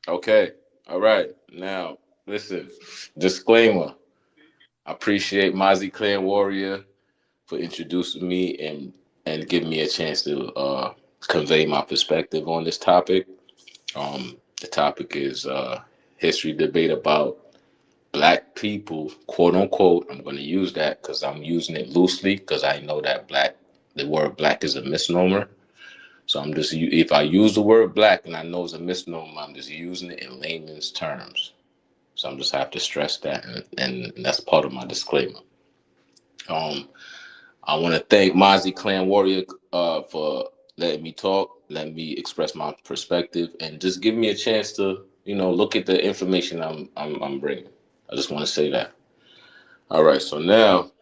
Okay. All right. Now, listen. Disclaimer. I appreciate Mozzie Clan Warrior for introducing me and giving me a chance to convey my perspective on this topic. The topic is history debate about Black people, quote unquote. I'm going to use that because I'm using it loosely because I know that the word black is a misnomer. So I'm just, if I use the word black and I know it's a misnomer, I'm just using it in layman's terms. So I'm just have to stress that, and that's part of my disclaimer. I want to thank Mozzie Clan Warrior for letting me talk, letting me express my perspective, and just give me a chance to, look at the information I'm bringing. I just want to say that. All right, so now,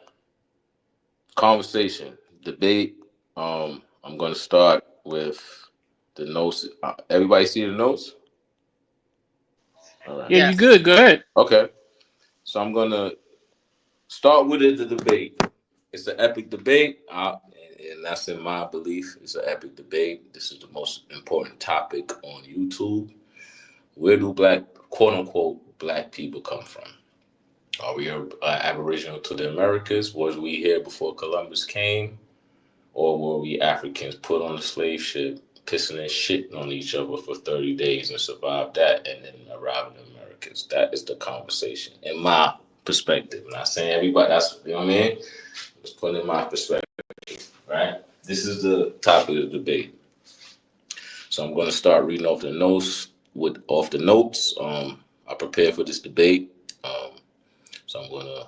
conversation, debate. I'm going to start with the notes. Everybody see the notes? All right. Yeah, you good. Go ahead. Okay. So I'm going to start with the debate. It's an epic debate, and that's in my belief. It's an epic debate. This is the most important topic on YouTube. Where do quote unquote, black people come from? Are we aboriginal to the Americas? Was we here before Columbus came? Or were we Africans put on a slave ship, pissing and shitting on each other for 30 days and survived that and then arrived in the Americas? That is the conversation, in my perspective. I'm not saying everybody, that's, you know what I mean? Just putting in my perspective, right? This is the topic of the debate. So I'm going to start reading off the notes. I prepared for this debate. So I'm going to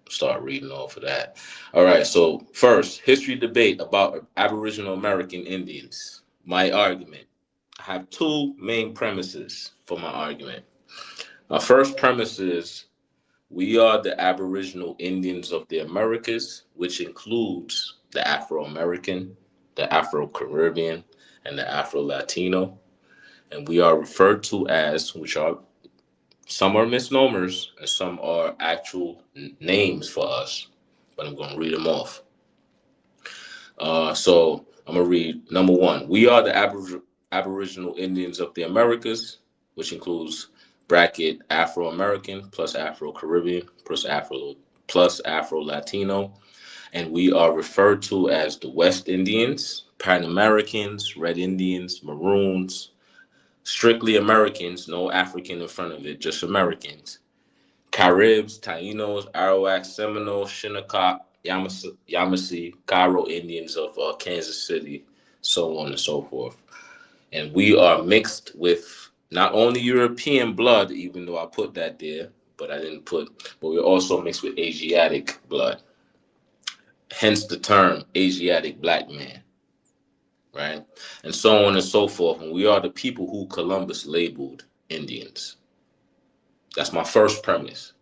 start reading off of that. All right, so first, history debate about Aboriginal American Indians. My argument. I have two main premises for my argument. My first premise is we are the Aboriginal Indians of the Americas, which includes the Afro-American, the Afro-Caribbean, and the Afro-Latino. And we are referred to as, which are some are misnomers and some are actual names for us, but I'm going to read them off. So I'm going to read number one. We are the Aboriginal Indians of the Americas, which includes bracket Afro-American plus Afro-Caribbean plus Afro-Latino. And we are referred to as the West Indians, Pan Americans, Red Indians, Maroons, strictly Americans, no African in front of it, just Americans. Caribs, Tainos, Arawaks, Seminoles, Shinnecock, Yamasee, Cairo Indians of Kansas City, so on and so forth. And we are mixed with not only European blood, even though I put that there, but we're also mixed with Asiatic blood. Hence the term Asiatic black man. Right? And so on and so forth. And we are the people who Columbus labeled Indians. That's my first premise.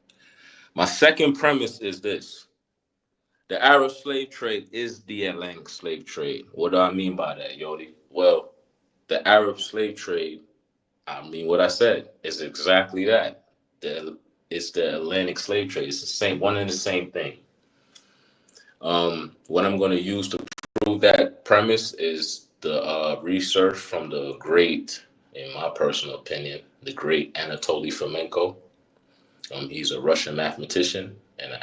My second premise is this. The Arab slave trade is the Atlantic slave trade. What do I mean by that, Yodi? Well, the Arab slave trade, I mean what I said, is exactly that. It's the Atlantic slave trade. It's the same, one and the same thing. What I'm going to use to prove that premise is the research from the great, in my personal opinion, the great Anatoly Fomenko. He's a Russian mathematician and an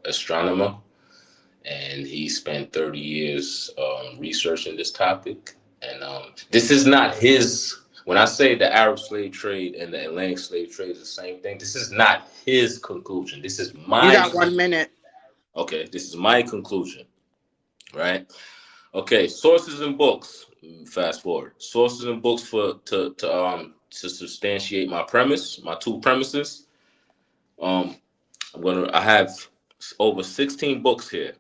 astronomer, and he spent 30 years researching this topic. And this is not his, when I say the Arab slave trade and the Atlantic slave trade is the same thing, this is not his conclusion. This is my You got 1 minute. Okay, this is my conclusion, right? Okay, sources and books. Fast forward. Sources and books to substantiate my premise, my two premises. I have over 16 books here.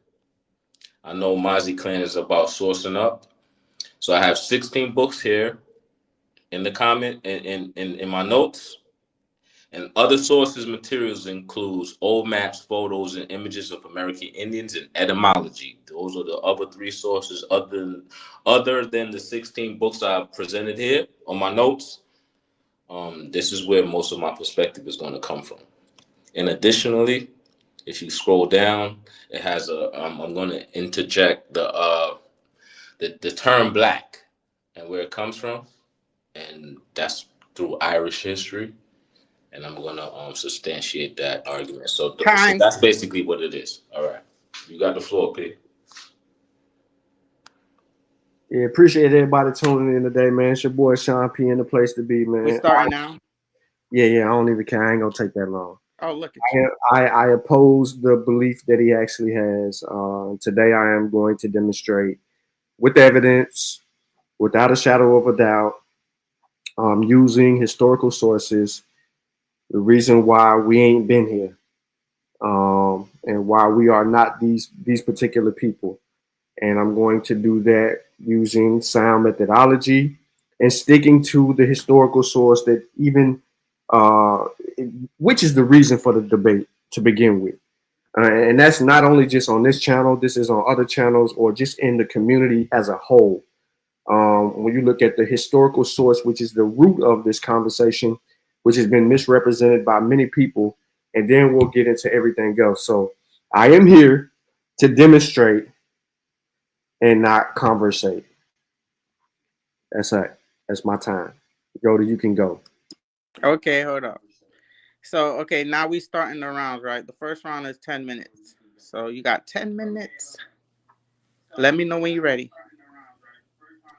I know Mozzie Clan is about sourcing up, so I have 16 books here in the comment in my notes. And other sources materials includes old maps, photos, and images of American Indians and etymology. Those are the other three sources other than the 16 books I've presented here on my notes. This is where most of my perspective is going to come from. And additionally, if you scroll down, it has I'm going to interject the term black and where it comes from. And that's through Irish history. And I'm going to substantiate that argument. So that's basically what it is. All right. You got the floor, P. Yeah, appreciate everybody tuning in today, man. It's your boy Sean P in the place to be, man. We starting now? Yeah, I don't even care. I ain't gonna take that long. Oh, look at you. I oppose the belief that he actually has. Today I am going to demonstrate with evidence, without a shadow of a doubt, using historical sources, the reason why we ain't been here, and why we are not these particular people. And I'm going to do that using sound methodology and sticking to the historical source that even, which is the reason for the debate to begin with. And that's not only just on this channel, this is on other channels or just in the community as a whole. When you look at the historical source, which is the root of this conversation, which has been misrepresented by many people, and then we'll get into everything else. So I am here to demonstrate and not conversate. That's it. That's my time. Yoda, you can go. Okay, hold up. So, okay, now we starting the rounds, right? The first round is 10 minutes. So you got 10 minutes. Let me know when you're ready.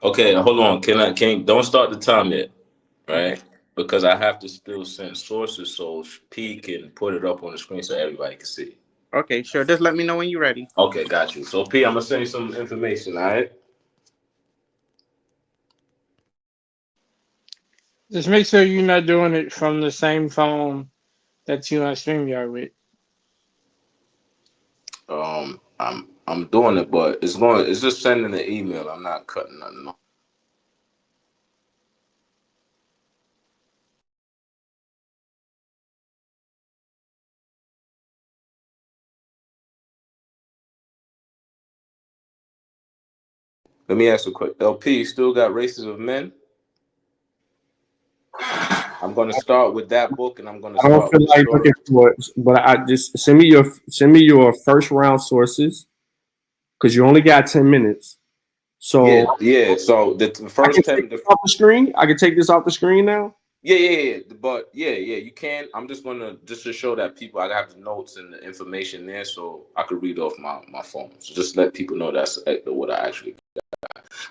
Okay, hold on. Don't start the time yet, right? Okay. Because I have to still send sources so P can put it up on the screen so everybody can see. Okay, sure. Just let me know when you're ready. Okay, got you. So P, I'm gonna send you some information, all right? Just make sure you're not doing it from the same phone that you on StreamYard with. I'm doing it, but it's just sending an email. I'm not cutting nothing off. Let me ask you a quick. LP, you still got Races of Men? I'm going to start with that book, and I'm going to I don't start feel with like looking for it, but I just send me your first round sources, because you only got 10 minutes. So yeah. So the first 10 off the screen. I can take this off the screen now. Yeah. But yeah, you can. I'm just gonna to show that people I have the notes and the information there, so I could read off my phone. So just let people know that's what I actually got.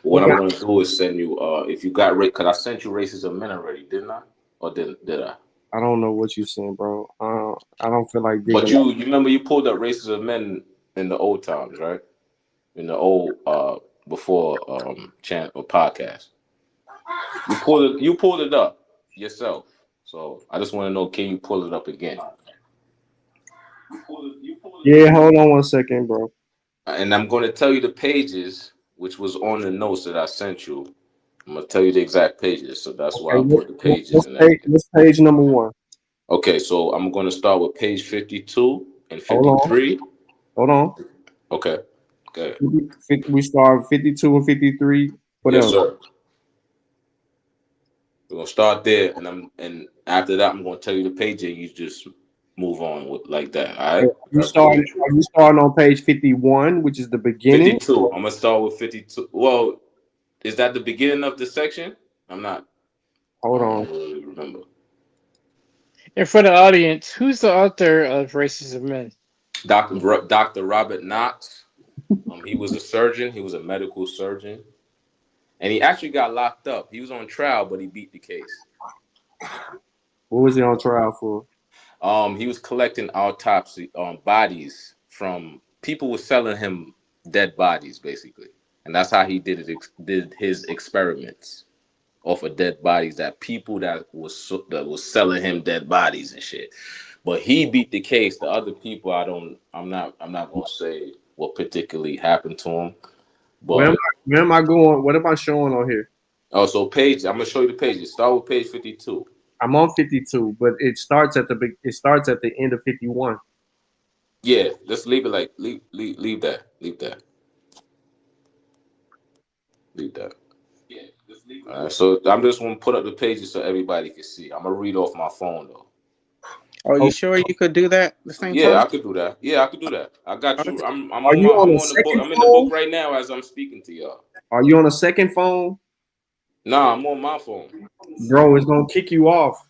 But what I'm gonna do is send you if you got because I sent you Races of Men already, didn't I? Or did I? I don't know what you're saying, bro. I don't feel like But you remember you pulled up Races of Men in the old times, right? In the old before chant or podcast. You pulled it up yourself. So I just want to know, can you pull it up again? Yeah, hold on one second, bro. And I'm going to tell you the pages, which was on the notes that I sent you. I'm going to tell you the exact pages. So that's why I put the pages in there. What's page number 1? Okay, so I'm going to start with page 52 and 53. Hold on. Okay. We start 52 and 53. What else? Sir. We're going to start there, and after that, I'm going to tell you the page, and you just move on with like that. All right. Are you starting on page 51, which is the beginning? 52. I'm gonna start with 52. Well, is that the beginning of the section? I'm not. Hold on. I don't really remember. And for the audience, who's the author of Races of Men? Dr. Robert Knox. He was a surgeon. He was a medical surgeon, and he actually got locked up. He was on trial, but he beat the case. What was he on trial for? He was collecting autopsy bodies from people who were selling him dead bodies, basically, and that's how he did his experiments off of dead bodies that people that was selling him dead bodies and shit. But he beat the case. The other people, I'm not gonna say what particularly happened to him. But where am I going? What am I showing on here? Oh, so page. I'm gonna show you the pages. Start with page 52. I'm on 52, but it starts at the end of 51. Yeah, let's leave it like leave that. Leave that. Yeah, just leave it. So I'm just gonna put up the pages so everybody can see. I'm gonna read off my phone though. Are you sure you could do that at the same time? Yeah, I could do that. I got you. I'm Are on you on the book. I'm in the book right now as I'm speaking to y'all. Are you on a second phone? Nah, I'm on my phone. Bro, it's gonna kick you off.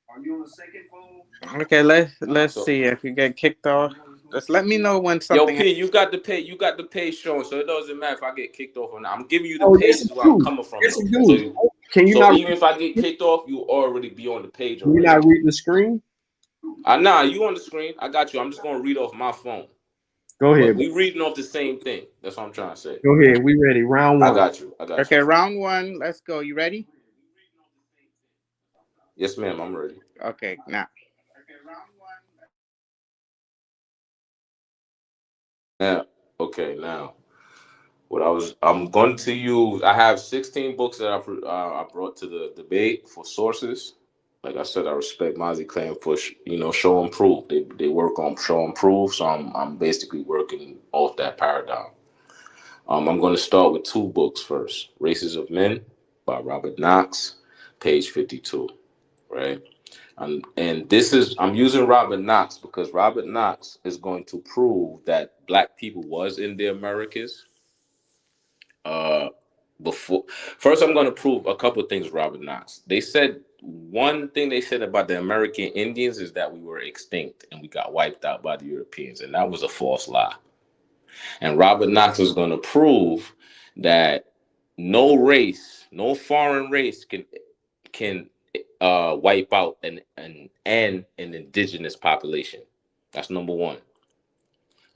Are you on a second phone? Okay, let's see if you get kicked off. Just let me know when Yo, something. P, you got the page showing, so it doesn't matter if I get kicked off or not. I'm giving you the Oh, yes, pages it where I'm do. coming from. Yes, it So, do. Can you so not? even if I get kicked off, you already be on the page Can you already. not read the screen? Nah, you on the screen. I got you. I'm just gonna read off my phone. Go ahead. But we reading off the same thing. That's what I'm trying to say. Go ahead. We ready. Round one. I got you. Okay, round one. Let's go. You ready? Yes, ma'am. I'm ready. Okay, now. Now, I'm going to use. I have 16 books that I brought to the debate for sources. Like I said, I respect Mozzie claim for show and prove. They work on show and prove, so I'm basically working off that paradigm. I'm going to start with 2 books first. Races of Men by Robert Knox, page 52, right? And this is, I'm using Robert Knox because Robert Knox is going to prove that Black people was in the Americas. Before, first I'm going to prove a couple of things. Robert Knox. One thing they said about the American Indians is that we were extinct and we got wiped out by the Europeans, and that was a false lie. And Robert Knox is going to prove that no foreign race can wipe out an indigenous population. That's number one.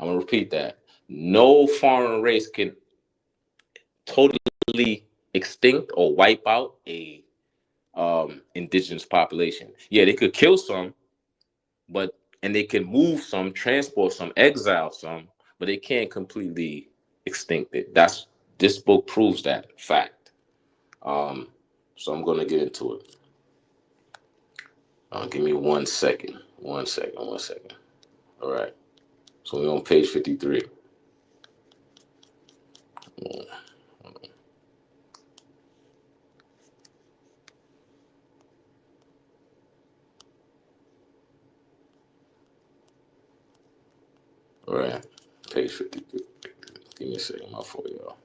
I'm gonna repeat that. No foreign race can totally extinct or wipe out a indigenous population. Yeah, they could kill some, and they can move some, transport some, exile some, but they can't completely extinct it. This book proves that fact. So I'm gonna get into it. Give me 1 second. 1 second. All right. So we're on page 53. All right. Page 53. Give me a second, my fault, y'all.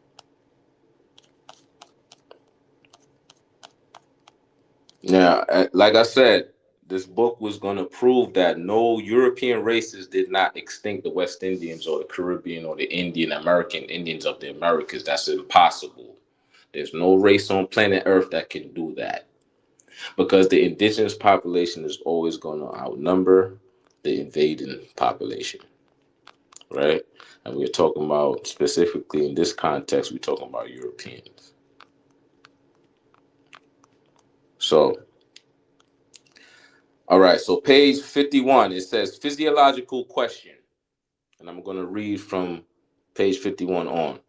Now, like I said, this book was going to prove that no European races did not extinct the West Indians or the Caribbean or the Indian American Indians of the Americas. That's impossible. There's no race on planet Earth that can do that, because the indigenous population is always going to outnumber the invading population, right? And we're talking about, specifically in this context, we're talking about Europeans. So, all right, so page 51, it says physiological question. And I'm going to read from page 51 on.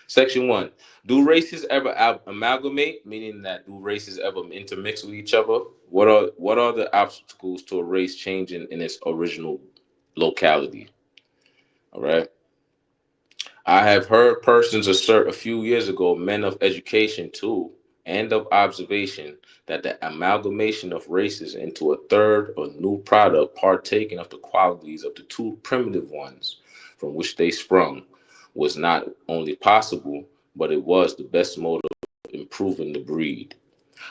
Section 1, do races ever amalgamate, meaning that do races ever intermix with each other? What are the obstacles to a race changing in its original locality? All right. I have heard persons assert a few years ago, men of education too, and of observation, that the amalgamation of races into a third or new product partaking of the qualities of the two primitive ones from which they sprung was not only possible, but it was the best mode of improving the breed.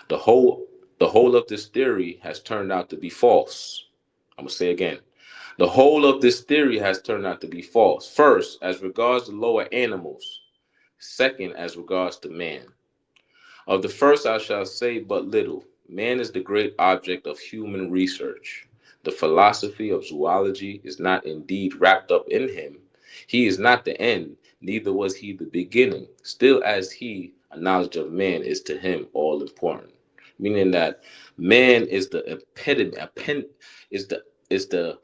The whole of this theory has turned out to be false. I'm going to say again. The whole of this theory has turned out to be false. First, as regards the lower animals. Second, as regards to man. Of the first I shall say but little. Man is the great object of human research. The philosophy of zoology is not indeed wrapped up in him. He is not the end, neither was he the beginning. Still as he, a knowledge of man is to him all important. Meaning that man is the epitome, is the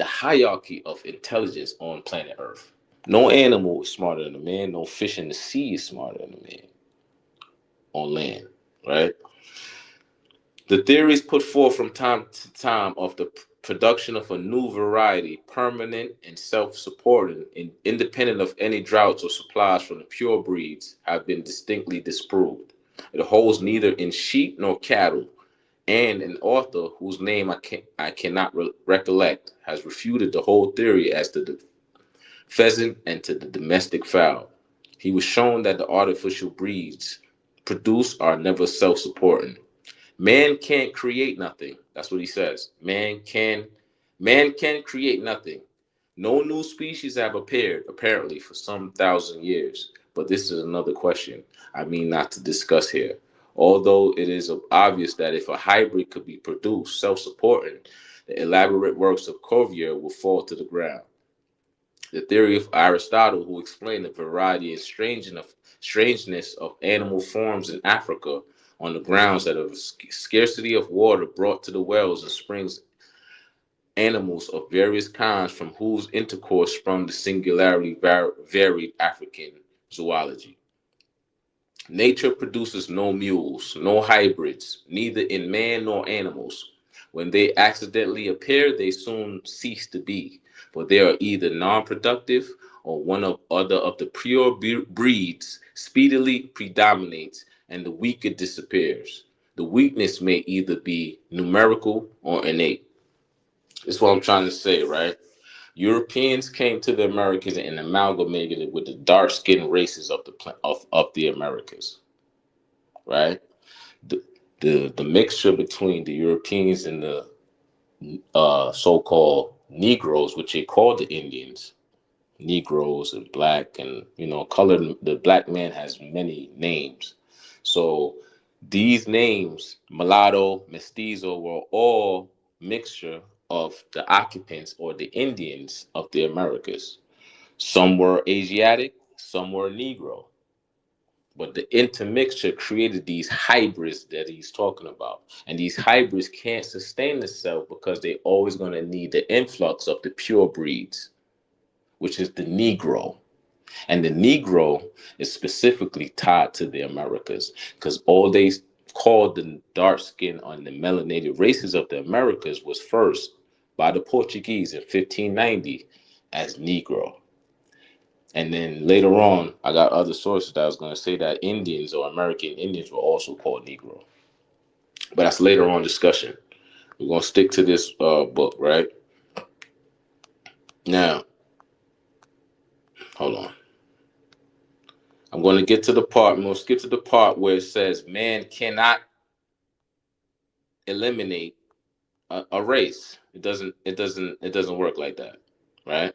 hierarchy of intelligence on planet Earth. No animal is smarter than a man. No fish in the sea is smarter than a man on land, right? The theories put forth from time to time of the production of a new variety, permanent and self-supporting, and independent of any droughts or supplies from the pure breeds, have been distinctly disproved. It holds neither in sheep nor cattle, and an author whose name I cannot recollect has refuted the whole theory as to the pheasant and to the domestic fowl. He was shown that the artificial breeds produced are never self-supporting. Man can't create nothing. That's what he says. Man can create nothing. No new species have appeared, apparently, for some thousand years. But this is another question I mean not to discuss here. Although it is obvious that if a hybrid could be produced self-supporting, the elaborate works of Cuvier will fall to the ground. The theory of Aristotle, who explained the variety and strangeness of animal forms in Africa on the grounds that of scarcity of water brought to the wells and springs animals of various kinds from whose intercourse sprung the singularly varied African zoology. Nature produces no mules, no hybrids, neither in man nor animals. When they accidentally appear, they soon cease to be, for they are either non-productive or one of other of the pure breeds speedily predominates and the weaker disappears. The weakness may either be numerical or innate. That's what I'm trying to say, right? Europeans came to the Americas and amalgamated it with the dark-skinned races of the Americas, right? The mixture between the Europeans and the so-called Negroes, which they called the Indians, Negroes and black, and color. The black man has many names, so these names, mulatto, mestizo, were all mixture of the occupants or the Indians of the Americas. Some were Asiatic, some were Negro. But the intermixture created these hybrids that he's talking about. And these hybrids can't sustain themselves because they're always going to need the influx of the pure breeds, which is the Negro. And the Negro is specifically tied to the Americas because all they called the dark skin and the melanated races of the Americas was first by the Portuguese in 1590 as Negro. And then later on, I got other sources that I was going to say that Indians or American Indians were also called Negro. But that's later on discussion. We're going to stick to this book, right? Now, hold on. I'm going to get to the part, I'm going to skip to the part where it says man cannot eliminate a race. It doesn't work like that, right?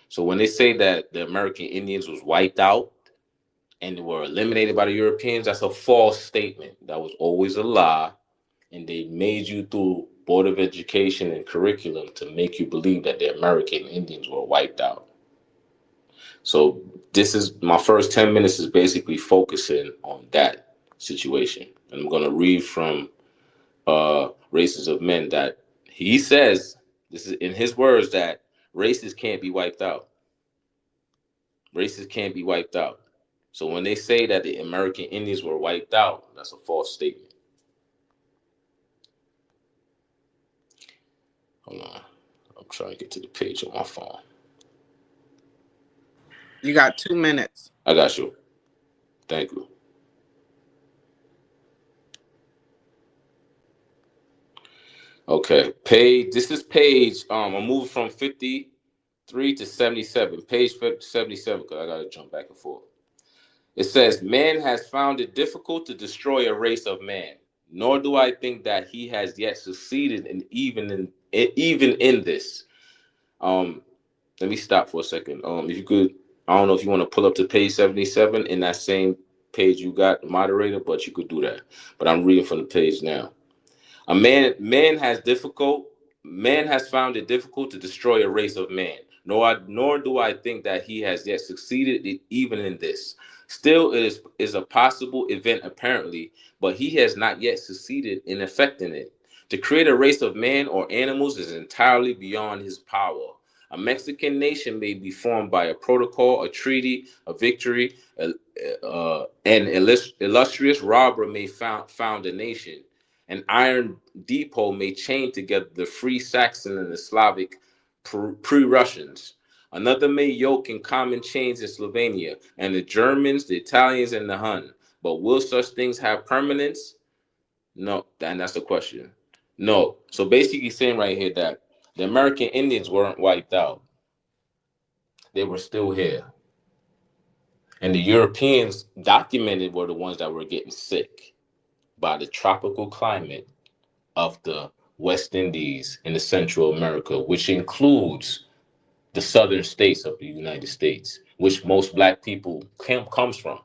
So when they say that the American Indians was wiped out and were eliminated by the Europeans, that's a false statement. That was always a lie. And they made you through Board of Education and curriculum to make you believe that the American Indians were wiped out. So this is my first 10 minutes is basically focusing on that situation. And I'm going to read from Races of Men that he says, this is in his words, that races can't be wiped out. Races can't be wiped out. So when they say that the American Indians were wiped out, that's a false statement. Hold on. I'm trying to get to the page on my phone. You got 2 minutes. I got you. Thank you. Okay. This is page, I'm moving from 53 to 77. Page 77, because I got to jump back and forth. It says, man has found it difficult to destroy a race of man, nor do I think that he has yet succeeded in even in this. Let me stop for a second. If you could, I don't know if you want to pull up to page 77 in that same page you got, moderator, but you could do that. But I'm reading from the page now. Man has found it difficult to destroy a race of man, nor do I think that he has yet succeeded even in this. Still, it is a possible event apparently, but he has not yet succeeded in effecting it. To create a race of man or animals is entirely beyond his power. A Mexican nation may be formed by a protocol, a treaty, a victory. An illustrious robber may found a nation. An iron depot may chain together the free Saxon and the Slavic pre-Russians. Another may yoke in common chains in Slovenia, and the Germans, the Italians, and the Hun. But will such things have permanence? No, and that's the question. No. So basically saying right here that the American Indians weren't wiped out. They were still here. And the Europeans documented were the ones that were getting sick. by the tropical climate of the West Indies and the Central America, which includes the southern states of the United States, which most black people comes from.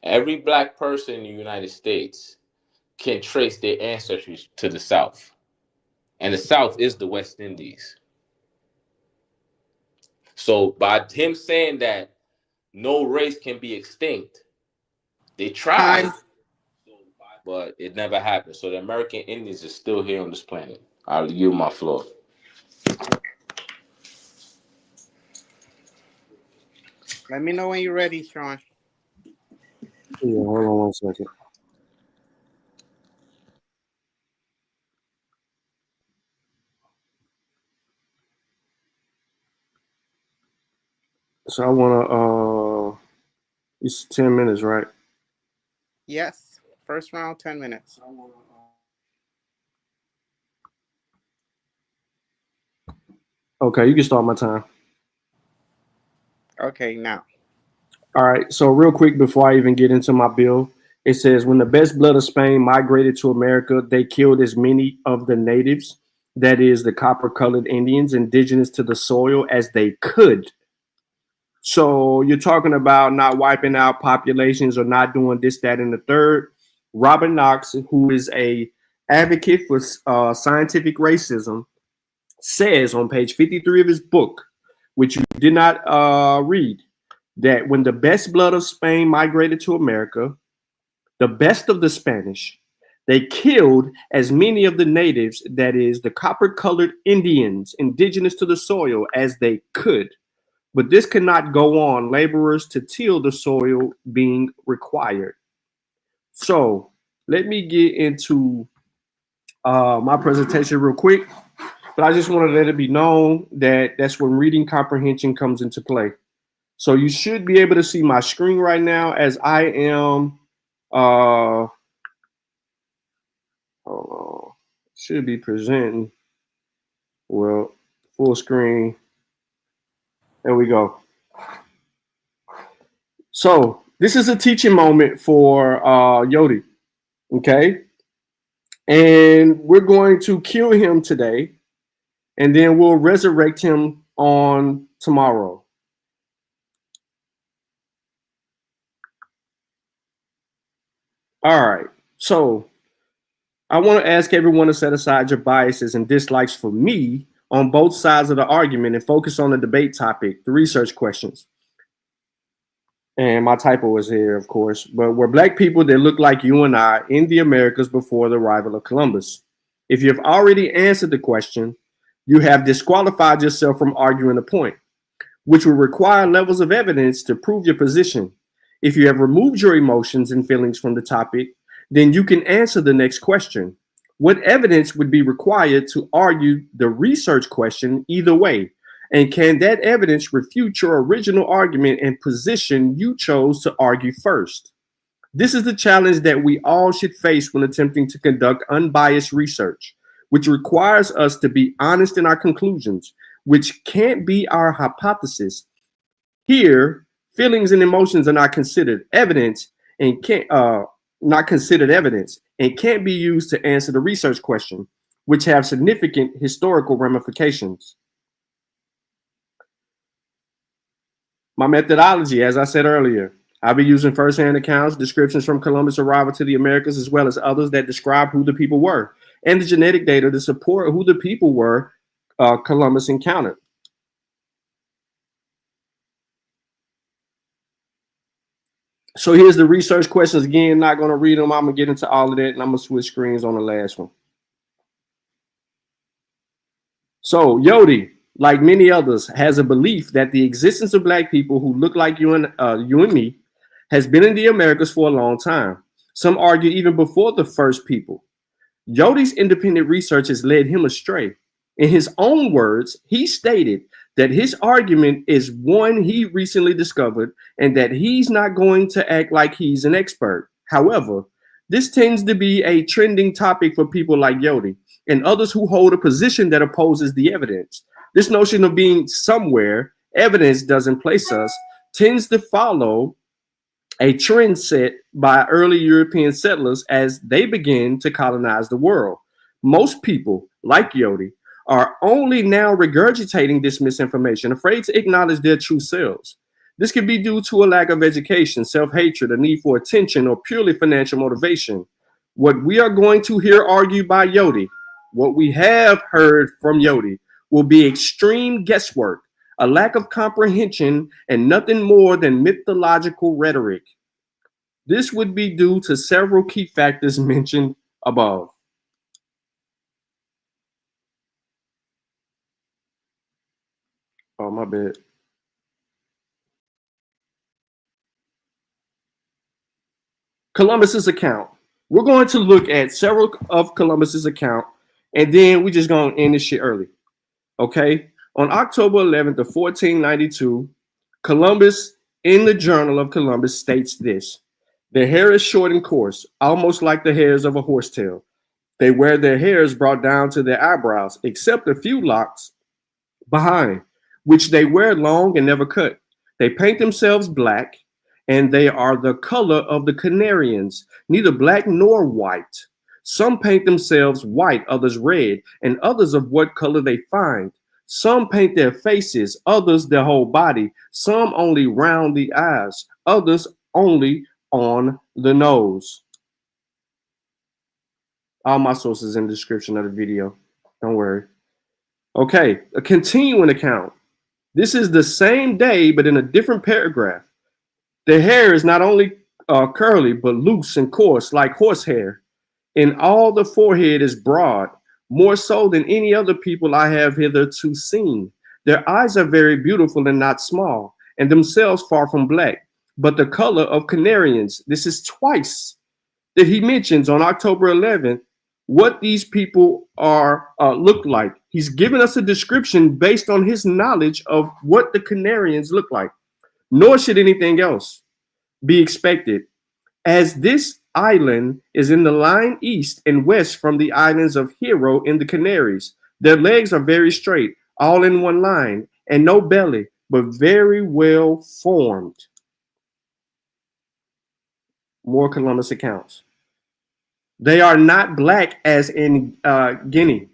Every black person in the United States can trace their ancestry to the South. And the South is the West Indies. So by him saying that no race can be extinct, they tried, but it never happened. So the American Indians is still here on this planet. I'll yield my floor. Let me know when you're ready, Sean. Yeah, hold on 1 second. So I want to, it's 10 minutes, right? Yes. First round, 10 minutes. Okay, you can start my time. Okay, now. All right, so real quick before I even get into my bill, it says, when the best blood of Spain migrated to America, they killed as many of the natives, that is the copper-colored Indians, indigenous to the soil, as they could. So you're talking about not wiping out populations or not doing this, that, and the third. Robert Knox, who is a advocate for scientific racism, says on page 53 of his book, which you did not read, that when the best blood of Spain migrated to America, the best of the Spanish, they killed as many of the natives, that is the copper-colored Indians, indigenous to the soil, as they could. But this could not go on, laborers to till the soil being required. So let me get into my presentation real quick, but I just want to let it be known that that's when reading comprehension comes into play. So you should be able to see my screen right now as I am, hold on, should be presenting, well, full screen. There we go. So this is a teaching moment for Yodi, okay? And we're going to kill him today, and then we'll resurrect him on tomorrow. All right, so I want to ask everyone to set aside your biases and dislikes for me on both sides of the argument and focus on the debate topic, the research questions. And my typo is here, of course, but we're black people that look like you and I in the Americas before the arrival of Columbus. If you've already answered the question, you have disqualified yourself from arguing the point, which will require levels of evidence to prove your position. If you have removed your emotions and feelings from the topic, then you can answer the next question. What evidence would be required to argue the research question either way? And can that evidence refute your original argument and position you chose to argue first? This is the challenge that we all should face when attempting to conduct unbiased research, which requires us to be honest in our conclusions, which can't be our hypothesis. Here, feelings and emotions are not considered evidence and can't be used to answer the research question, which have significant historical ramifications. My methodology, as I said earlier, I'll be using firsthand accounts, descriptions from Columbus' arrival to the Americas, as well as others that describe who the people were, and the genetic data to support who the people were Columbus encountered. So here's the research questions again. Not going to read them. I'm going to get into all of that, and I'm going to switch screens on the last one. So Yodi, like many others, has a belief that the existence of black people who look like you and me has been in the Americas for a long time. Some argue even before the first people. Yodi's independent research has led him astray. In his own words, he stated that his argument is one he recently discovered and that he's not going to act like he's an expert. However, this tends to be a trending topic for people like Yodi and others who hold a position that opposes the evidence. This notion of being somewhere, evidence doesn't place us, tends to follow a trend set by early European settlers as they begin to colonize the world. Most people, like Yodi, are only now regurgitating this misinformation, afraid to acknowledge their true selves. This could be due to a lack of education, self-hatred, a need for attention, or purely financial motivation. What we are going to hear argued by Yodi, what we have heard from Yodi, will be extreme guesswork, a lack of comprehension, and nothing more than mythological rhetoric. This would be due to several key factors mentioned above. Oh, my bad. Columbus's account. We're going to look at several of Columbus's account, and then we're just going to end this shit early. Okay? On October 11th of 1492, Columbus, in the Journal of Columbus, states this: their hair is short and coarse, almost like the hairs of a horsetail. They wear their hairs brought down to their eyebrows, except a few locks behind, which they wear long and never cut. They paint themselves black, and they are the color of the Canarians, neither black nor white. Some paint themselves white, others red, and others of what color they find. Some paint their faces, others their whole body. Some only round the eyes, others only on the nose. All my sources in the description of the video. Don't worry. Okay, a continuing account. This is the same day, but in a different paragraph. The hair is not only curly, but loose and coarse, like horsehair. And all the forehead is broad, more so than any other people I have hitherto seen. Their eyes are very beautiful and not small, and themselves far from black, but the color of Canarians. This is twice that he mentions on October 11th what these people are look like. He's given us a description based on his knowledge of what the Canarians look like. Nor should anything else be expected, as this island is in the line east and west from the islands of Hero in the Canaries. Their legs are very straight, all in one line, and no belly, but very well formed. More Columbus accounts. They are not black as in Guinea,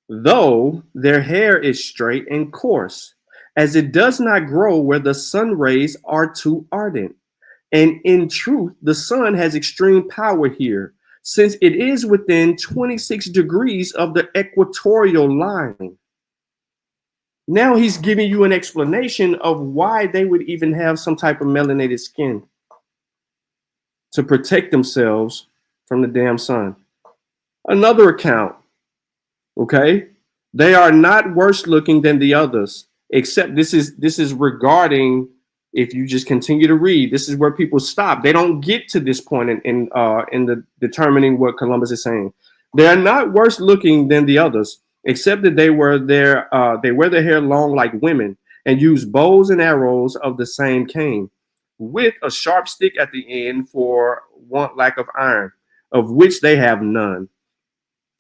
though their hair is straight and coarse, as it does not grow where the sun rays are too ardent. And in truth, the sun has extreme power here, since it is within 26 degrees of the equatorial line. Now he's giving you an explanation of why they would even have some type of melanated skin to protect themselves from the damn sun. Another account, okay? They are not worse looking than the others, except this is regarding, if you just continue to read, this is where people stop. They don't get to this point in the determining what Columbus is saying. They are not worse looking than the others, except that they wear their hair long like women and use bows and arrows of the same cane, with a sharp stick at the end for want lack of iron, of which they have none.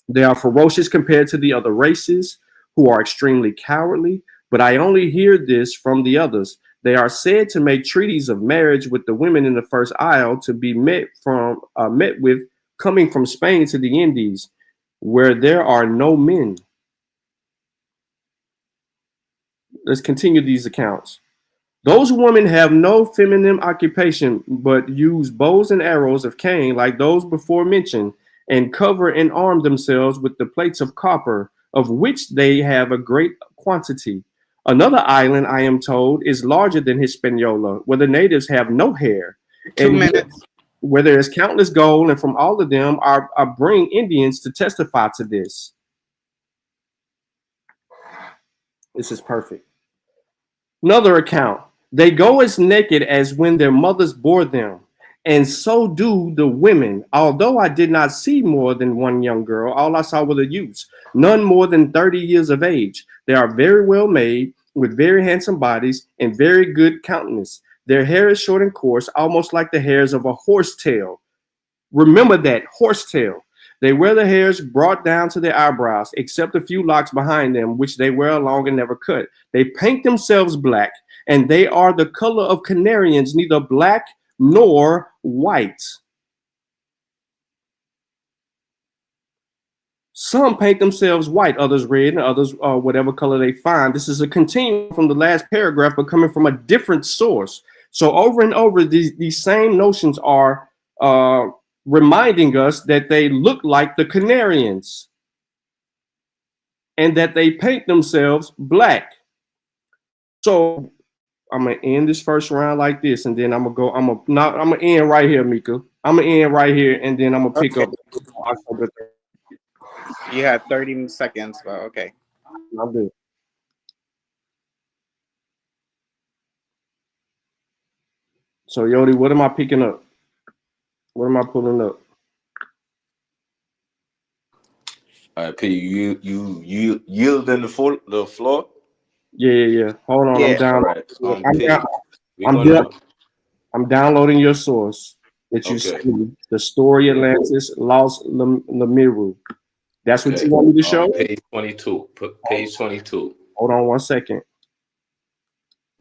They are ferocious compared to the other races, who are extremely cowardly, but I only hear this from the others. They are said to make treaties of marriage with the women in the first isle, to be met with coming from Spain to the Indies, where there are no men. Let's continue these accounts. Those women have no feminine occupation, but use bows and arrows of cane like those before mentioned, and cover and arm themselves with the plates of copper, of which they have a great quantity. Another island, I am told, is larger than Hispaniola, where the natives have no hair. 2 minutes. Where there is countless gold, and from all of them I bring Indians to testify to this. This is perfect. Another account. They go as naked as when their mothers bore them, and so do the women. Although I did not see more than one young girl, all I saw were the youths, none more than 30 years of age. They are very well made, with very handsome bodies and very good countenance. Their hair is short and coarse, almost like the hairs of a horsetail. Remember that, horsetail. They wear their hairs brought down to their eyebrows, except a few locks behind them, which they wear long and never cut. They paint themselves black, and they are the color of Canarians, neither black nor white. Some paint themselves white, others red, and others whatever color they find. This is a continuum from the last paragraph, but coming from a different source. So over and over, these same notions are reminding us that they look like the Canarians and that they paint themselves black. So I'm gonna end this first round like this, and then I'm gonna end right here, Mika. I'm gonna end right here, and then I'm gonna pick up. You had 30 seconds, but okay. I'm good. So Yodi, what am I picking up? What am I pulling up? All right, P, you yielding the floor? Yeah. Hold on, Yeah. I'm down. Right. I'm downloading your source that you see, the story Atlantis lost Lemiru. That's what you want me to show? Page 22. Page 22. Hold on 1 second.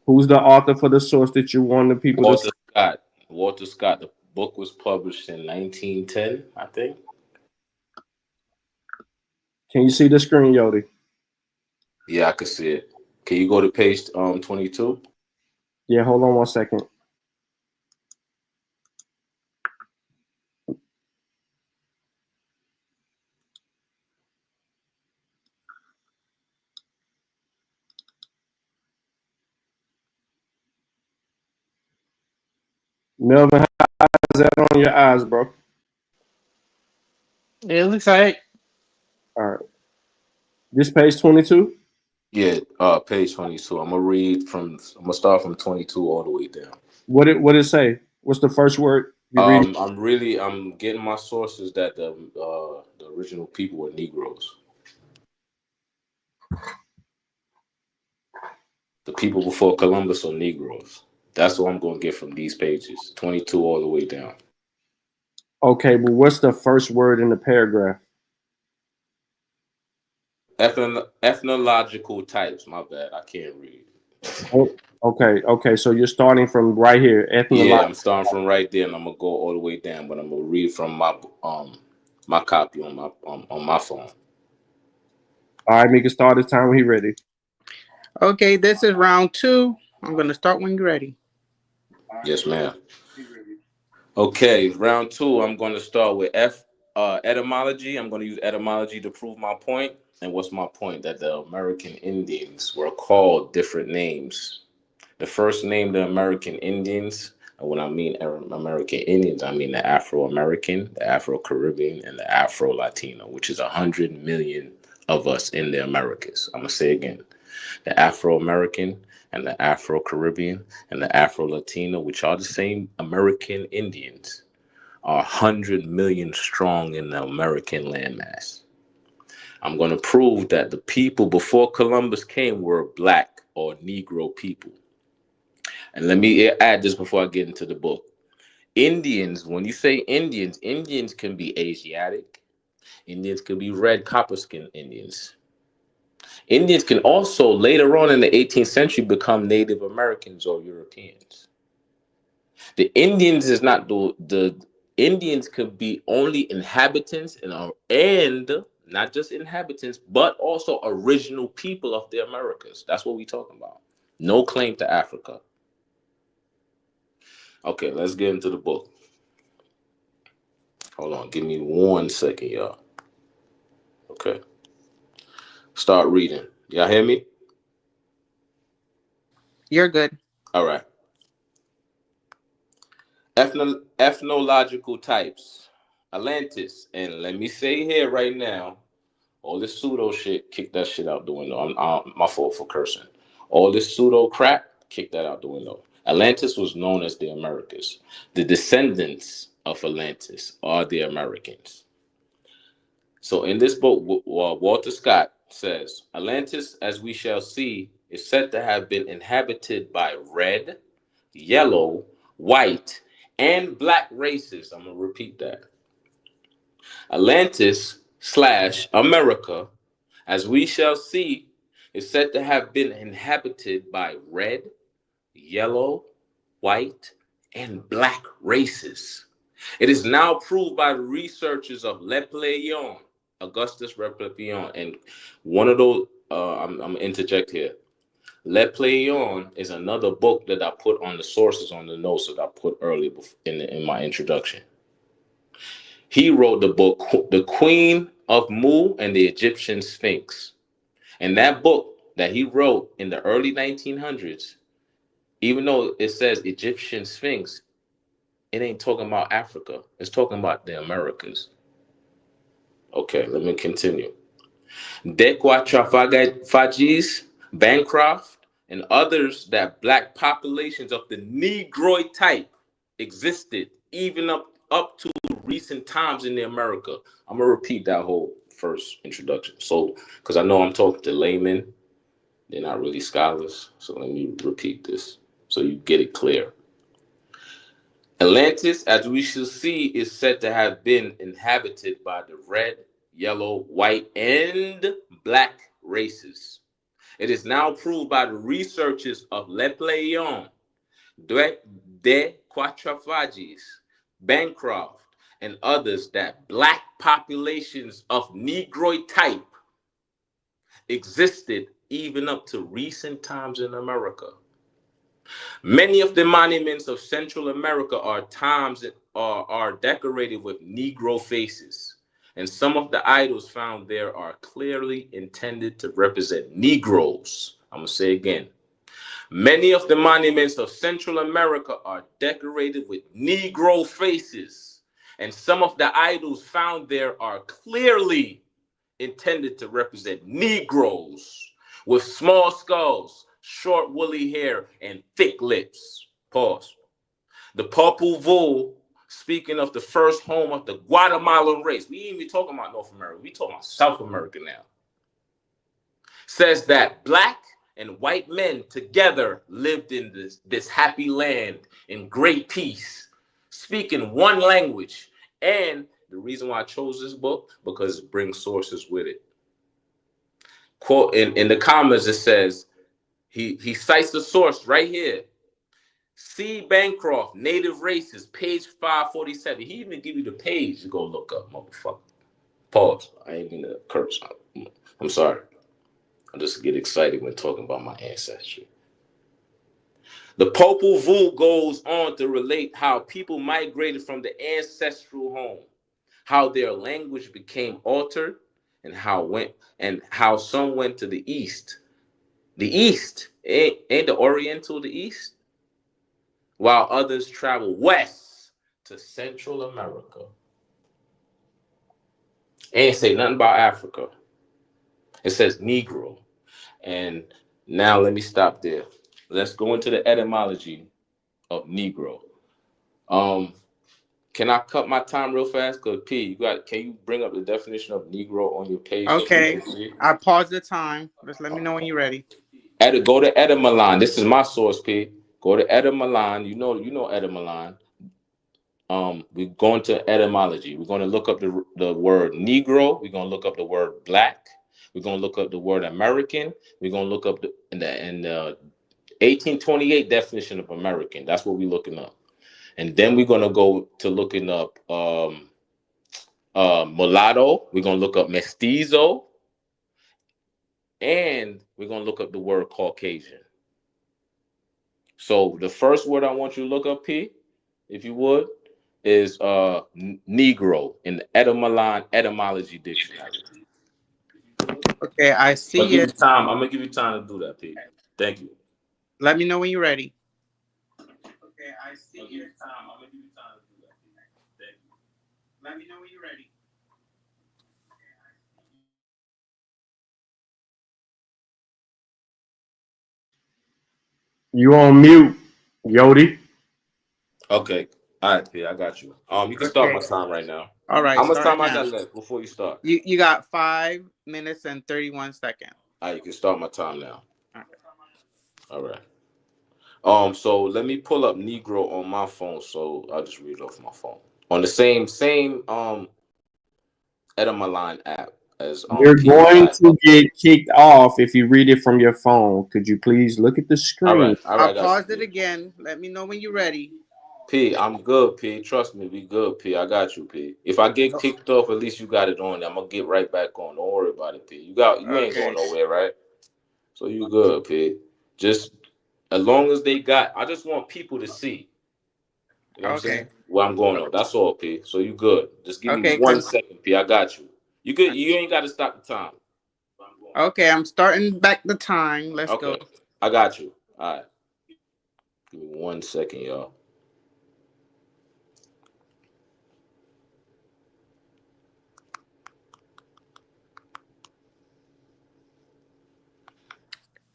Who's the author for the source that you want the people Walter to? Scott. Walter Scott. The book was published in 1910, I think. Can you see the screen, Yodi? Yeah, I can see it. Can you go to page 22? Yeah, hold on 1 second. Melvin, how's that on your eyes, bro? It looks like. All right. This page 22? Yeah, page 22. I'm gonna start from 22 all the way down. What it say? What's the first word? I'm getting my sources that the original people were Negroes. The people before Columbus are Negroes. That's what I'm going to get from these pages, 22 all the way down. Okay, but what's the first word in the paragraph? Ethnological types. My bad, I can't read. Okay. So you're starting from right here. Yeah, I'm starting from right there, and I'm gonna go all the way down. But I'm gonna read from my copy on my phone. All right, Mika, start the time when he's ready. Okay, this is round 2. I'm gonna start when you're ready. Yes, ma'am. Okay, round 2. I'm going to start with etymology. I'm going to use etymology to prove my point. And what's my point? That the American Indians were called different names. The first name, the American Indians, and when I mean American Indians, I mean the Afro-American, the Afro-Caribbean, and the Afro-Latino, which is 100 million of us in the Americas. I'm going to say again, the Afro-American and the Afro-Caribbean and the Afro-Latino, which are the same American Indians, are 100 million strong in the American landmass. I'm going to prove that the people before Columbus came were Black or Negro people. And let me add this before I get into the book. Indians, when you say Indians, Indians can be Asiatic. Indians can be red copper skin Indians. Indians can also, later on in the 18th century, become Native Americans or Europeans. The Indians is not the Indians could be only inhabitants and not just inhabitants, but also original people of the Americas. That's what we're talking about. No claim to Africa. Okay, let's get into the book. Hold on, give me 1 second, y'all. Okay. Start reading. Y'all hear me? You're good. All right. Ethnological types. Atlantis. And let me say here right now, all this pseudo shit, kick that shit out the window. I'm my fault for cursing. All this pseudo crap, kick that out the window. Atlantis was known as the Americas. The descendants of Atlantis are the Americans. So in this book, Walter Scott says, Atlantis, as we shall see, is said to have been inhabited by red, yellow, white, and black races. I'm going to repeat that. Atlantis / America, as we shall see, is said to have been inhabited by red, yellow, white, and black races. It is now proved by the researchers of Lepleyon, Augustus Lepleyon, and one of those, I'm going to interject here. Lepleyon is another book that I put on the sources on the notes that I put earlier in my introduction. He wrote the book, The Queen of Mu and the Egyptian Sphinx. And that book that he wrote in the early 1900s, even though it says Egyptian Sphinx, it ain't talking about Africa. It's talking about the Americas. Okay, let me continue. Dequatrafagis, Bancroft, and others that black populations of the Negroid type existed even up to recent times in the America. I'm going to repeat that whole first introduction. So, because I know I'm talking to laymen, they're not really scholars. So let me repeat this so you get it clear. Atlantis, as we shall see, is said to have been inhabited by the red, yellow, white, and black races. It is now proved by the researchers of Lepleyon, De Quattrafagis, Bancroft, and others that black populations of Negroid type existed even up to recent times in America. Many of the monuments of Central America are decorated with Negro faces, and some of the idols found there are clearly intended to represent Negroes. I'm going to say again. Many of the monuments of Central America are decorated with Negro faces, and some of the idols found there are clearly intended to represent Negroes with small skulls, short woolly hair, and thick lips. Pause. The Popol Vuh, speaking of the first home of the Guatemalan race, we ain't even talking about North America, we talking about South America now, says that black and white men together lived in this happy land in great peace, speaking one language. And the reason why I chose this book, because it brings sources with it. Quote, in the comments, it says, he cites the source right here. C. Bancroft, Native Races, page 547. He even give you the page to go look up, motherfucker. Pause. I ain't mean to curse. I'm sorry. I just get excited when talking about my ancestry. The Popol Vuh goes on to relate how people migrated from the ancestral home, how their language became altered, and how some went to the east. The east, ain't the Oriental the east? While others travel west to Central America. Ain't say nothing about Africa. It says Negro. And now let me stop there. Let's go into the etymology of Negro. Can I cut my time real fast? Because P, can you bring up the definition of Negro on your page? Okay. So I paused the time. Just let me know when you're ready. Go to Etymolon. This is my source, P. Go to Etymolon. You know Etymolon. We're going to etymology. We're going to look up the word Negro. We're going to look up the word black. We're going to look up the word American. We're going to look up the 1828 definition of American. That's what we're looking up. And then we're going to go to looking up mulatto. We're going to look up mestizo. And we're going to look up the word Caucasian. So the first word I want you to look up, P, if you would, is Negro in the etymology dictionary. Okay, I see it. I'm going to give you time to do that, P. Thank you. Let me know when you're ready. Okay, I see it. I'm going to give you time to do that, P. Thank you. Let me know when you're ready. You on mute, Yodi. Okay. All right, P, I got you. You can start my time right now. All right. How much time I got left before you start? You got 5 minutes and 31 seconds. All right, you can start my time now. All right. All right. So let me pull up Negro on my phone. So I'll just read it off my phone. On the same Etymolon app as You're going to get kicked off if you read it from your phone. Could you please look at the screen? All right. I'll pause it again. Let me know when you're ready. P, I'm good, P. Trust me, we good, P. I got you, P. If I get kicked off, at least you got it on. I'm gonna get right back on. Don't worry about it, P. You ain't going nowhere, right? So you good, P. Just as long as they got, I just want people to see. You know what I'm saying? Where I'm going on. That's all, P. So you good. Just give me 1 second, P. I got you. You good? You ain't got to stop the time. Okay, I'm starting back the time. Let's go. I got you. All right. Give me 1 second, y'all.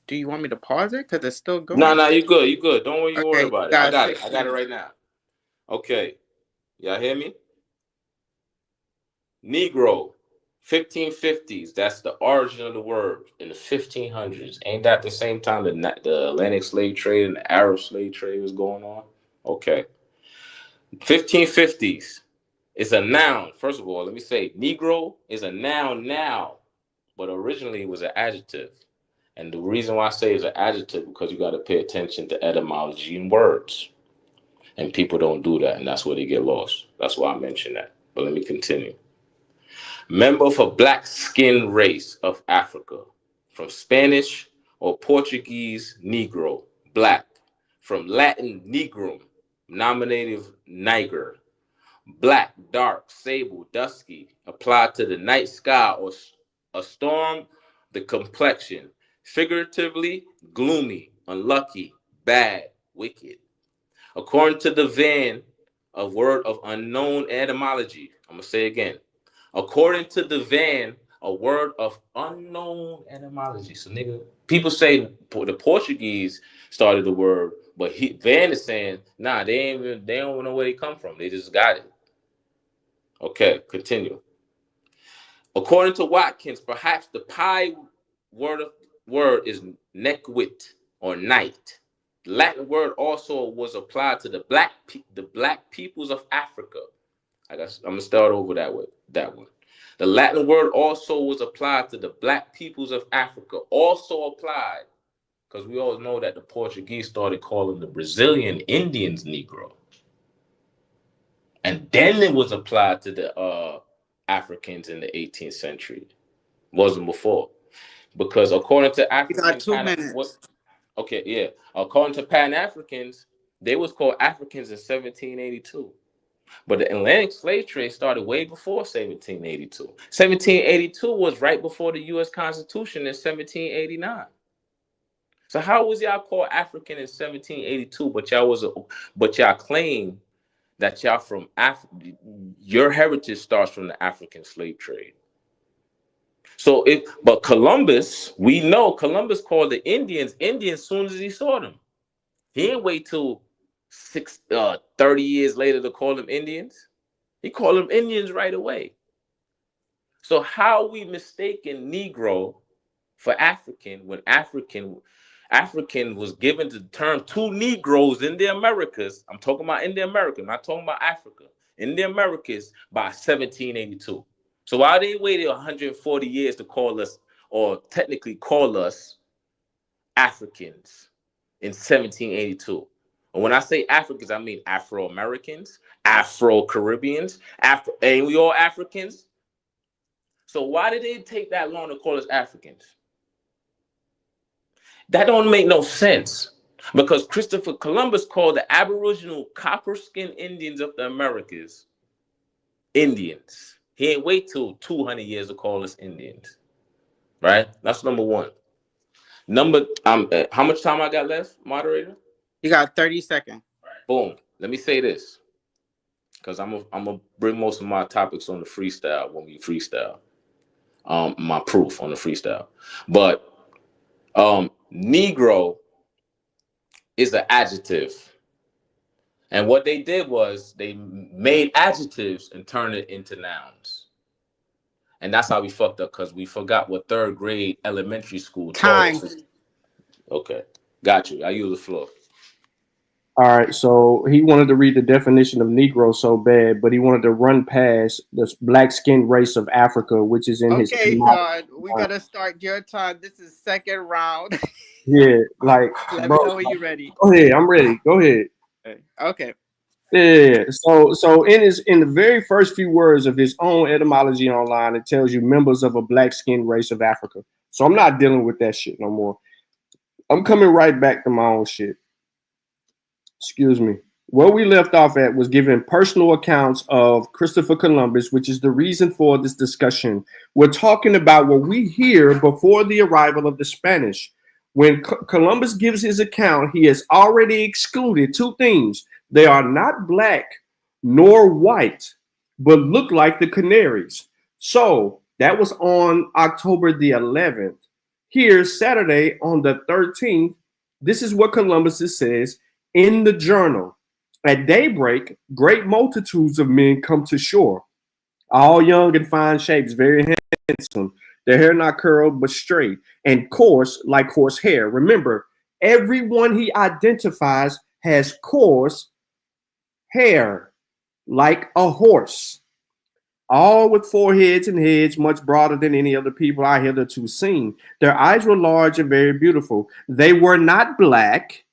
Do you want me to pause it? Because it's still going. No, you good. You good. Don't worry about it. I got it. I got it right now. Okay. Y'all hear me? Negro, 1550s. That's the origin of the word in the 1500s. Ain't that the same time the Atlantic slave trade and the Arab slave trade was going on? Okay. 1550s is a noun. First of all, let me say Negro is a noun now, but originally it was an adjective. And the reason why I say it's an adjective because you got to pay attention to etymology and words. And people don't do that, and that's where they get lost. That's why I mentioned that. But let me continue. Member of a black skin race of Africa, from Spanish or Portuguese Negro, black, from Latin negrum, nominative niger, black, dark, sable, dusky, applied to the night sky or a storm, the complexion, figuratively gloomy, unlucky, bad, wicked. According to the Van, a word of unknown etymology, I'm going to say again. According to the Van, a word of unknown etymology. So, nigga, people say the Portuguese started the word, but Van is saying, nah, they don't know where they come from. They just got it. Okay, continue. According to Watkins, perhaps the Pi word is neckwit or night. The Latin word also was applied to the black peoples of Africa. I'm gonna start over that one. The Latin word also was applied to the black peoples of Africa. Also applied, because we all know that the Portuguese started calling the Brazilian Indians Negro. And then it was applied to the Africans in the 18th century. Wasn't before. Because according to African according to Pan-Africans, they was called Africans in 1782. But the Atlantic slave trade started way before 1782. 1782 was right before the U.S. Constitution in 1789. So how was y'all called African in 1782, but y'all claim that y'all from Africa? Your heritage starts from the African slave trade. So but Columbus, we know Columbus called the Indians as soon as he saw them. He didn't wait till 30 years later to call them Indians. He called them Indians right away. So how are we mistaken Negro for African when African was given the term to Negroes in the Americas? I'm talking about in the Americas, I'm not talking about Africa. In the Americas by 1782. So why they waited 140 years to call us, or technically call us Africans in 1782? And when I say Africans, I mean Afro-Americans, Afro-Caribbeans, ain't we all Africans? So why did they take that long to call us Africans? That don't make no sense. Because Christopher Columbus called the Aboriginal copper-skinned Indians of the Americas Indians. He ain't wait till 200 years to call us Indians. Right? That's number one. How much time I got left, moderator? You got 30 seconds. Boom. Let me say this, because I'm gonna bring most of my topics on the freestyle when we freestyle. My proof on the freestyle. But Negro is an adjective. And what they did was they made adjectives and turned it into nouns. And that's how we fucked up, because we forgot what third grade elementary school taught us. Okay. Got you. I use the floor. All right, so he wanted to read the definition of Negro so bad, but he wanted to run past this black-skinned race of Africa, which is in his... Okay, Sean, we got to start your time. This is second round. Yeah, like, Let bro, me know when you're ready. Go ahead, I'm ready. Go ahead. Okay. Yeah. So in the very first few words of his own etymology online, it tells you members of a black skinned race of Africa. So I'm not dealing with that shit no more. I'm coming right back to my own shit. Excuse me. Where we left off at was giving personal accounts of Christopher Columbus, which is the reason for this discussion. We're talking about what we hear before the arrival of the Spanish. When Columbus gives his account, he has already excluded two things. They are not black nor white, but look like the Canaries. So that was on October the 11th. Here, Saturday on the 13th, this is what Columbus says in the journal. At daybreak, great multitudes of men come to shore, all young and fine shapes, very handsome. Their hair not curled but straight, and coarse like horse hair. Remember, everyone he identifies has coarse hair like a horse, all with foreheads and heads much broader than any other people I hitherto seen. Their eyes were large and very beautiful. They were not black,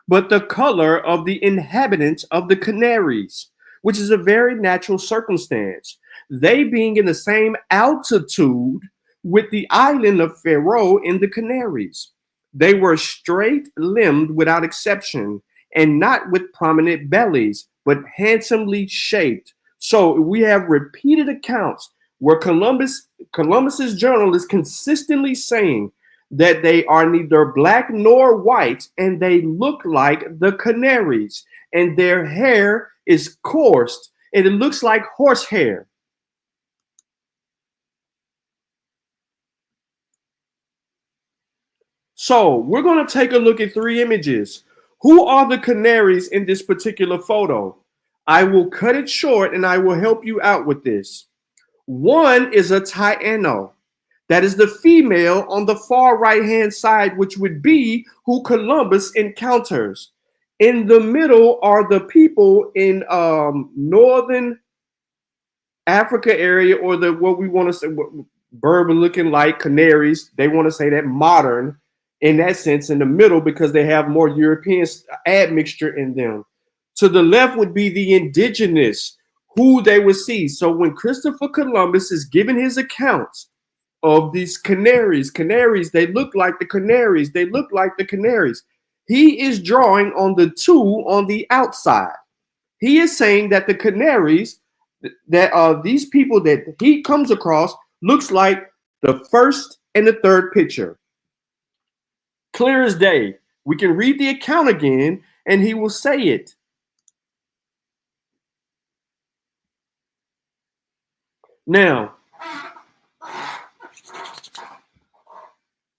but the color of the inhabitants of the Canaries, which is a very natural circumstance. They being in the same altitude with the island of Faroe in the Canaries. They were straight-limbed without exception, and not with prominent bellies, but handsomely shaped. So we have repeated accounts where Columbus's journal is consistently saying that they are neither black nor white, and they look like the Canaries, and their hair is coarse, and it looks like horse hair. So we're going to take a look at three images. Who are the Canaries in this particular photo? I will cut it short, and I will help you out with this. One is a Taino. That is the female on the far right-hand side, which would be who Columbus encounters. In the middle are the people in northern Africa area, or the what we want to say, Berber looking like Canaries. They want to say that modern in that sense in the middle because they have more European admixture in them. To the left would be the indigenous, who they would see. So when Christopher Columbus is giving his accounts of these Canaries, they look like the Canaries, they look like the Canaries. He is drawing on the two on the outside. He is saying that the Canaries, that these people that he comes across, looks like the first and the third picture. Clear as day. We can read the account again, and he will say it. Now,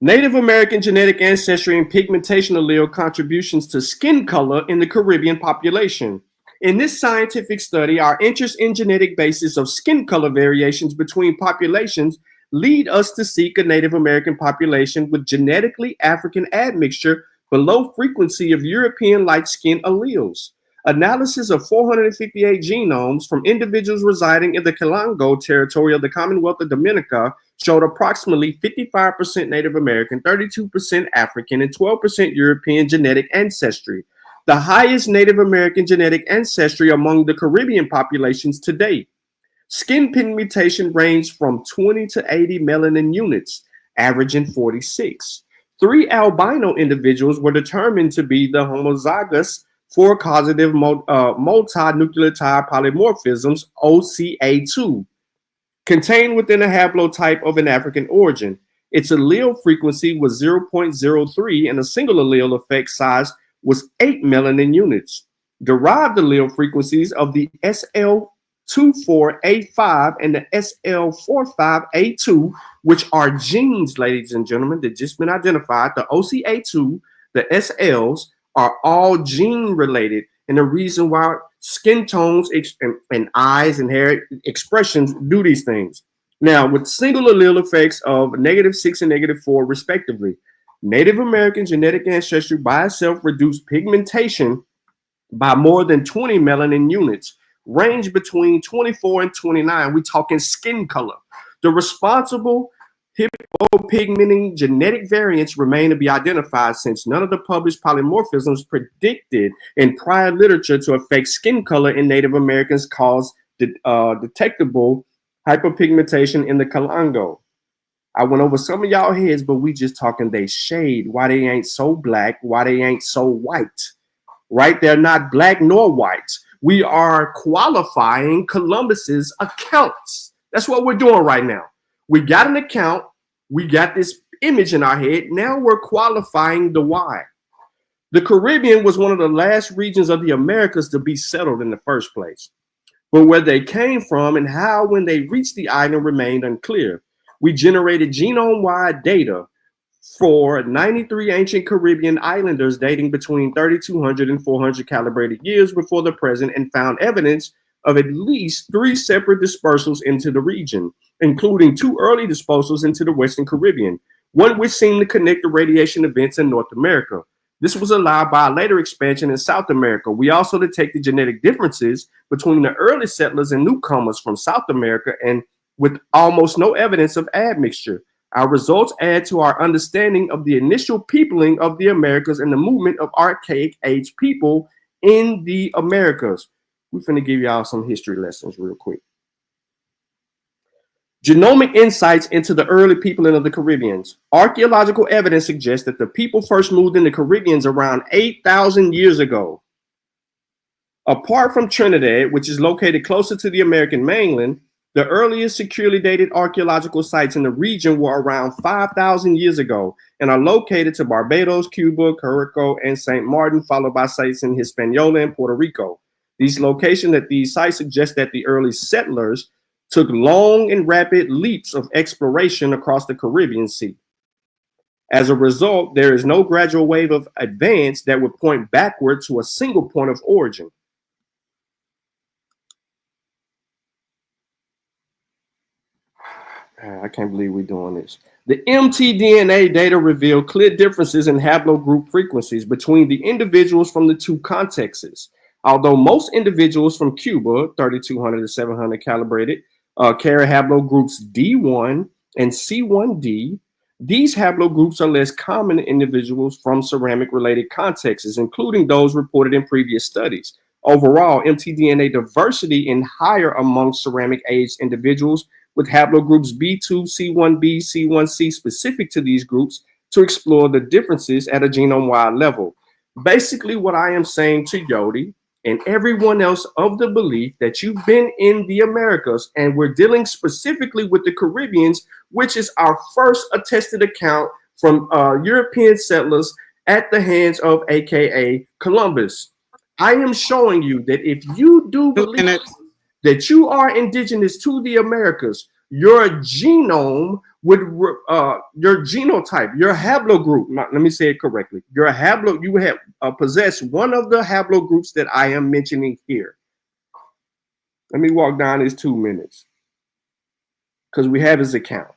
Native American genetic ancestry and pigmentation allele contributions to skin color in the Caribbean population. In this scientific study, our interest in genetic basis of skin color variations between populations lead us to seek a Native American population with genetically African admixture below frequency of European light skin alleles. Analysis of 458 genomes from individuals residing in the Calango territory of the Commonwealth of Dominica showed approximately 55% Native American, 32% African, and 12% European genetic ancestry, the highest Native American genetic ancestry among the Caribbean populations to date. Skin pigmentation ranged from 20 to 80 melanin units, averaging 46. 3 albino individuals were determined to be the homozygous for causative multinucleotide polymorphisms, OCA2, contained within a haplotype of an African origin. Its allele frequency was 0.03 and a single allele effect size was 8 melanin units. Derived allele frequencies of the SL24A5 and the SL45A2, which are genes, ladies and gentlemen, that just been identified. The OCA2, the SLs, are all gene related, and the reason why skin tones and eyes and hair expressions do these things. Now, with single allele effects of -6 and -4 respectively, Native American genetic ancestry by itself reduced pigmentation by more than 20 melanin units, range between 24 and 29. We're talking skin color. The responsible Hypopigmenting genetic variants remain to be identified since none of the published polymorphisms predicted in prior literature to affect skin color in Native Americans cause detectable hyperpigmentation in the Kalango. I went over some of y'all heads, but we just talking they shade, why they ain't so black, why they ain't so white, right? They're not black nor white. We are qualifying Columbus's accounts. That's what we're doing right now. We got an account. We got this image in our head. Now we're qualifying the why. The Caribbean was one of the last regions of the Americas to be settled in the first place. But where they came from and how when they reached the island remained unclear. We generated genome-wide data for 93 ancient Caribbean islanders dating between 3,200 and 400 calibrated years before the present and found evidence of at least 3 separate dispersals into the region, including 2 early dispersals into the Western Caribbean, one which seemed to connect the radiation events in North America. This was allowed by a later expansion in South America. We also detected genetic differences between the early settlers and newcomers from South America, and with almost no evidence of admixture. Our results add to our understanding of the initial peopling of the Americas and the movement of archaic age people in the Americas. We're finna give y'all some history lessons real quick. Genomic insights into the early peopling of the Caribbeans. Archaeological evidence suggests that the people first moved in the Caribbeans around 8,000 years ago. Apart from Trinidad, which is located closer to the American mainland, the earliest securely dated archaeological sites in the region were around 5,000 years ago and are located to Barbados, Cuba, Curaçao, and St. Martin, followed by sites in Hispaniola and Puerto Rico. These locations at these sites suggest that the early settlers took long and rapid leaps of exploration across the Caribbean Sea. As a result, there is no gradual wave of advance that would point backward to a single point of origin. I can't believe we're doing this. The mtDNA data reveal clear differences in haplogroup frequencies between the individuals from the 2 contexts. Although most individuals from Cuba, 3,200 to 700 calibrated, carry haplogroups D1 and C1d, these haplogroups are less common in individuals from ceramic-related contexts, including those reported in previous studies. Overall, mtDNA diversity is higher among ceramic-aged individuals with haplogroups B2, C1b, C1c specific to these groups to explore the differences at a genome-wide level. Basically, what I am saying to Yodi and everyone else of the belief that you've been in the Americas, and we're dealing specifically with the Caribbeans, which is our first attested account from European settlers at the hands of AKA Columbus. I am showing you that if you do believe that you are indigenous to the Americas, your genome would, your genotype, your haplogroup, let me say it correctly, you would have possess one of the haplogroups that I am mentioning here. Let me walk down these 2 minutes because we have his account.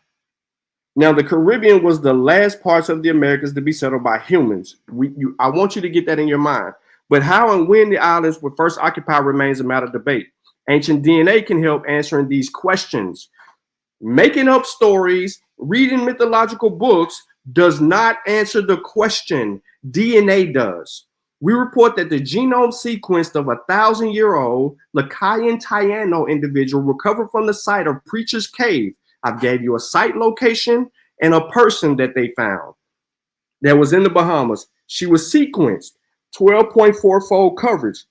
Now, the Caribbean was the last parts of the Americas to be settled by humans. I want you to get that in your mind. But how and when the islands were first occupied remains a matter of debate. Ancient DNA can help answering these questions. Making up stories, reading mythological books does not answer the question. DNA does. We report that the genome sequence of a 1,000-year-old Lakayan Taino individual recovered from the site of Preacher's Cave. I gave you a site location and a person that they found that was in the Bahamas. She was sequenced, 12.4-fold coverage,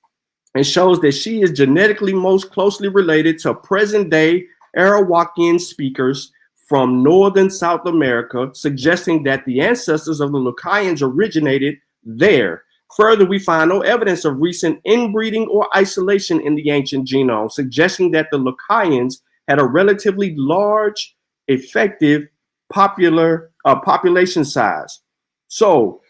and shows that she is genetically most closely related to present-day Arawakian speakers from northern South America, suggesting that the ancestors of the Lucayans originated there. Further, we find no evidence of recent inbreeding or isolation in the ancient genome, suggesting that the Lucayans had a relatively large, effective population size. So,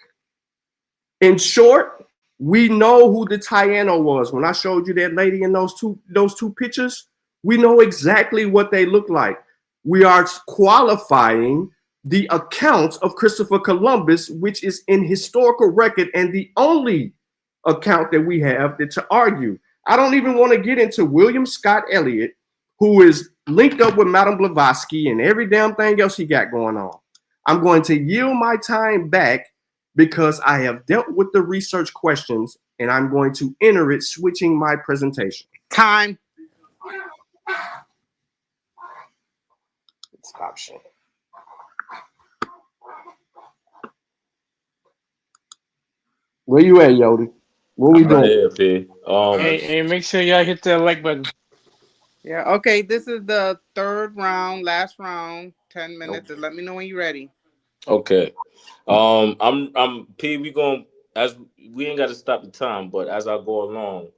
in short, we know who the Taino was. When I showed you that lady in those two pictures, we know exactly what they look like. We are qualifying the accounts of Christopher Columbus, which is in historical record and the only account that we have to argue. I don't even want to get into William Scott Elliott, who is linked up with Madame Blavatsky and every damn thing else he got going on. I'm going to yield my time back because I have dealt with the research questions and I'm going to enter it, switching my presentation. Time. Stop sharing. Where you at, Yodi? What we doing? Right here, P. Hey, make sure y'all hit the like button. Yeah, okay. This is the third round, last round. 10 minutes. Just let me know when you're ready. Okay. I'm P. We going as we ain't got to stop the time, but as I go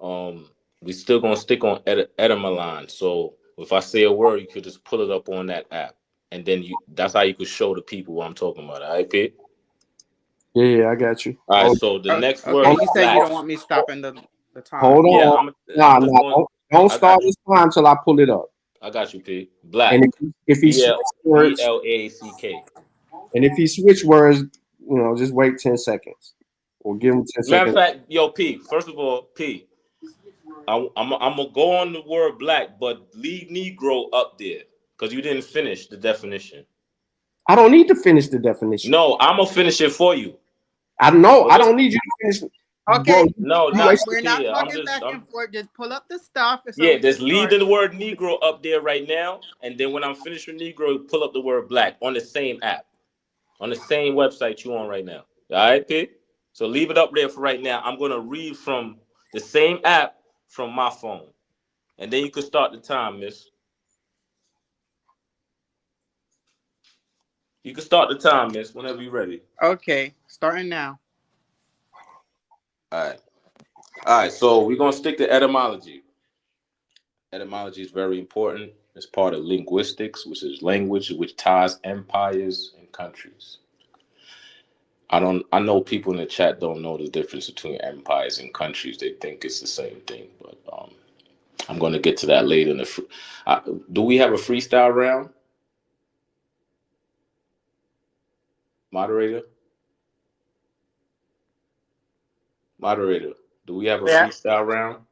along, we still gonna stick on etymology. So if I say a word, you could just pull it up on that app, and then that's how you could show the people what I'm talking about. All right, P. Yeah, I got you. All right. So the next word Okay, is you said black. you don't want me stopping the time. Hold on. Yeah, Don't start this time until I pull it up. I got you, P. Black. And if he switch words, BLACK. and if he switch words, just wait 10 seconds. We'll give him 10 Matter of seconds. fact, yo, P. First of all, P. I'm gonna go on the word black, but leave Negro up there because you didn't finish the definition. I don't need to finish the definition. No, I'm gonna finish it for you. I know. I don't need you to finish. Okay. No, we're not talking back and forth. Just pull up the stuff. Yeah, just leave the word Negro up there right now, and then when I'm finished with Negro, pull up the word black on the same app, on the same website you on right now. All right, P? So leave it up there for right now. I'm gonna read from the same app from my phone, and then you can start the time, miss. You can start the time, miss, whenever you're ready. Okay, starting now. All right. So we're gonna stick to etymology. Etymology is very important. It's part of linguistics, which is language which ties empires and countries. I know people in the chat don't know the difference between empires and countries. They think it's the same thing, but I'm going to get to that later. Do we have a freestyle round, moderator? Moderator, do we have a freestyle round?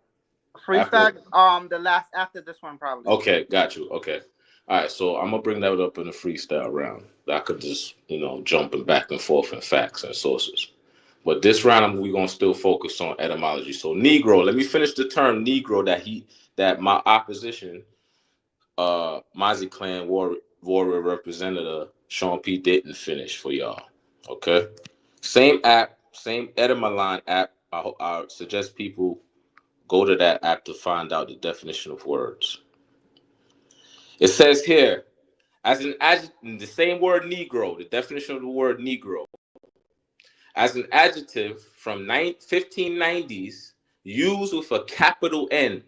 Freestyle, the last after this one probably. Okay, got you. Okay. All right, so I'm gonna bring that up in a freestyle round. I could just, jumping back and forth in facts and sources. But this round, we're gonna still focus on etymology. So Negro, let me finish the term Negro that my opposition, Mozzie Clan warrior representative Sean P didn't finish for y'all. Okay. Same app, same etymology app. I suggest people go to that app to find out the definition of words. It says here, as an adjective, the same word Negro, the definition of the word Negro, as an adjective from 1590s, used with a capital N.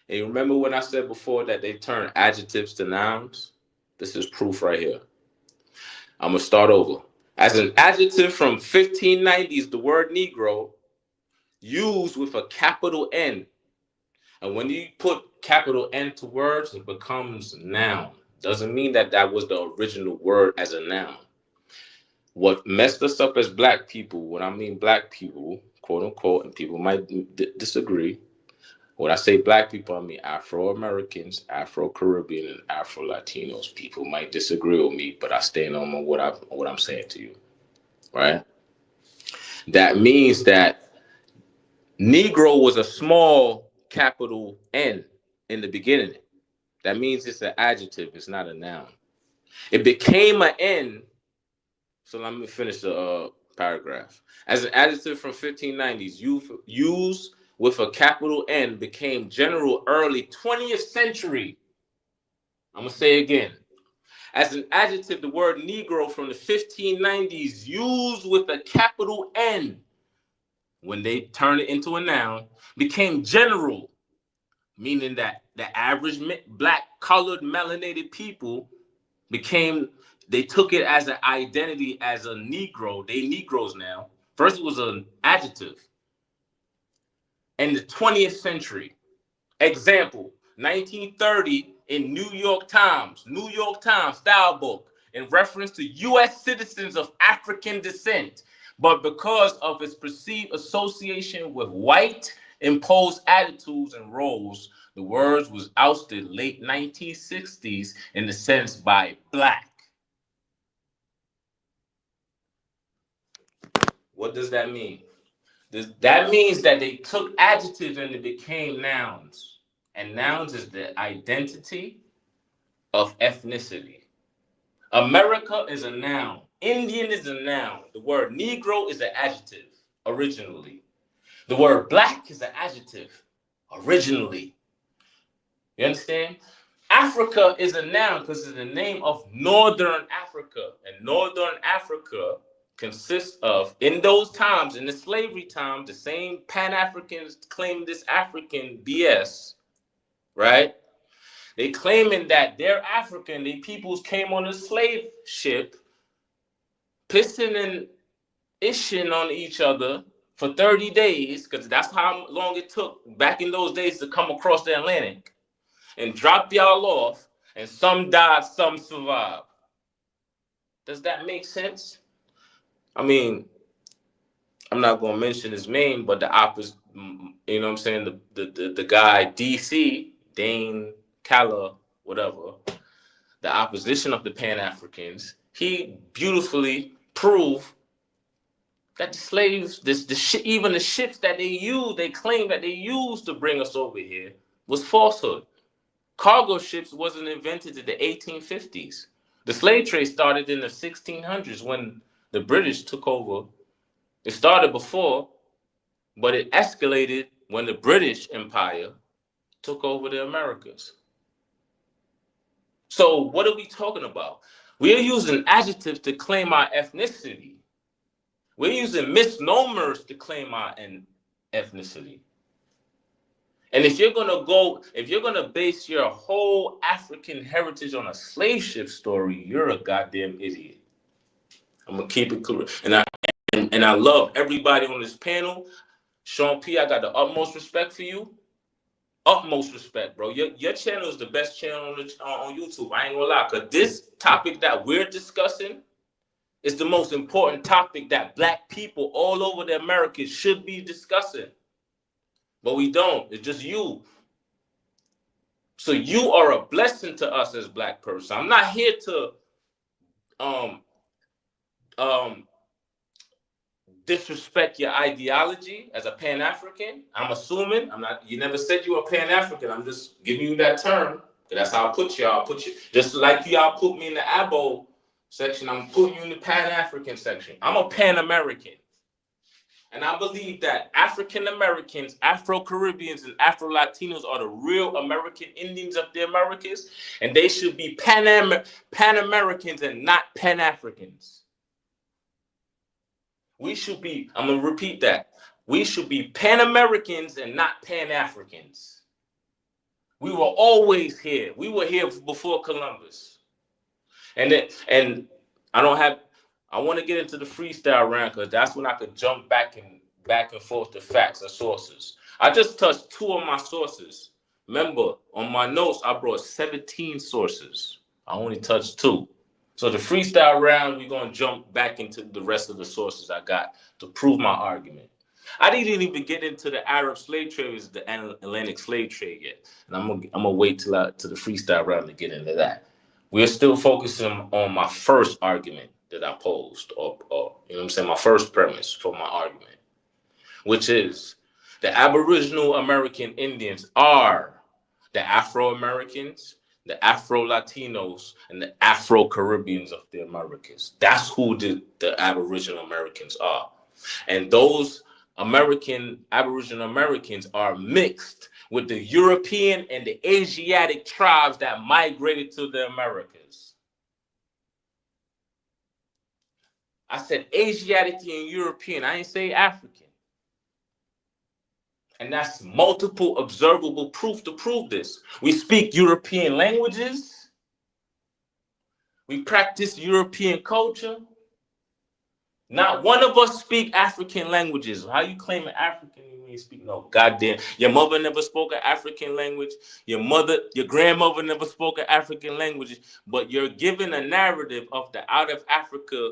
And you remember when I said before that they turn adjectives to nouns? This is proof right here. I'm going to start over. As an adjective from 1590s, the word Negro, used with a capital N. And when you put capital N to words, it becomes noun. Doesn't mean that was the original word as a noun. What messed us up as black people, when I mean black people, quote unquote, and people might disagree. When I say black people, I mean Afro-Americans, Afro-Caribbean, and Afro-Latinos. People might disagree with me, but I stand on what I'm saying to you, right? That means that Negro was a small capital N in the beginning. That means it's an adjective. It's not a noun. It became an N. So let me finish the paragraph. As an adjective from 1590s, used with a capital N became general early 20th century. I'm going to say again. As an adjective, the word Negro from the 1590s, used with a capital N, when they turned it into a noun, became general, meaning that the average black, colored, melanated people they took it as an identity as a Negro. They Negroes now. First, it was an adjective. In the 20th century, example, 1930 in New York Times style book, in reference to U.S. citizens of African descent, but because of its perceived association with white imposed attitudes and roles, The word was ousted late 1960s in the sense by black. What does that mean? That means that they took adjectives and they became nouns. And nouns is the identity of ethnicity. America is a noun. Indian is a noun. The word Negro is an adjective originally. The word black is an adjective originally. You understand? Africa is a noun because it's the name of Northern Africa. And Northern Africa consists of, in those times, in the slavery times, the same Pan-Africans claim this African BS, right? They claiming that they're African, they peoples came on a slave ship, pissing and ishing on each other for 30 days, because that's how long it took back in those days to come across the Atlantic, and drop y'all off, and some died, some survived. Does that make sense? I mean, I'm not going to mention his name, but the opposite, you know what I'm saying, the guy, DC, Dane Calla, whatever, the opposition of the Pan-Africans, he beautifully proved that the slaves, even the ships that they claim that they used to bring us over here, was falsehood. Cargo ships wasn't invented in the 1850s. The slave trade started in the 1600s when the British took over. It started before, but it escalated when the British Empire took over the Americas. So what are we talking about? We are using adjectives to claim our ethnicity. We're using misnomers to claim our ethnicity. And if you're gonna base your whole African heritage on a slave ship story, you're a goddamn idiot. I'm gonna keep it clear. And I love everybody on this panel. Sean P, I got the utmost respect for you. Utmost respect, bro. Your channel is the best channel on YouTube. I ain't gonna lie, because this topic that we're discussing is the most important topic that Black people all over the Americas should be discussing. But we don't. It's just you. So you are a blessing to us as Black person. I'm not here to disrespect your ideology as a Pan-African. I'm assuming. You never said you were Pan-African. I'm just giving you that term. That's how I put you. I'll put you just like y'all put me in the Abo section. I'm putting you in the Pan-African section. I'm a Pan-American. And I believe that African Americans, Afro-Caribbeans, and Afro-Latinos are the real American Indians of the Americas, and they should be Pan-Americans and not Pan-Africans. We should be, I'm going to repeat that. We should be Pan-Americans and not Pan-Africans. We were always here. We were here before Columbus. And I want to get into the freestyle round because that's when I could jump back and forth to facts and sources. I just touched 2 of my sources. Remember, on my notes, I brought 17 sources. I only touched 2. So the freestyle round, we're going to jump back into the rest of the sources I got to prove my argument. I didn't even get into the Arab slave trade, the Atlantic slave trade yet. And I'm gonna wait till the freestyle round to get into that. We're still focusing on my first argument that I posed, or you know what I'm saying, my first premise for my argument, which is the Aboriginal American Indians are the Afro-Americans, the Afro-Latinos, and the Afro-Caribbeans of the Americas. That's who the Aboriginal Americans are. And those Aboriginal Americans are mixed with the European and the Asiatic tribes that migrated to the Americas. I said Asiatic and European. I ain't say African. And that's multiple observable proof to prove this. We speak European languages. We practice European culture. Not one of us speak African languages. How you claiming African when you speak? No, goddamn. Your mother never spoke an African language. Your grandmother never spoke an African language. But you're given a narrative of the out of Africa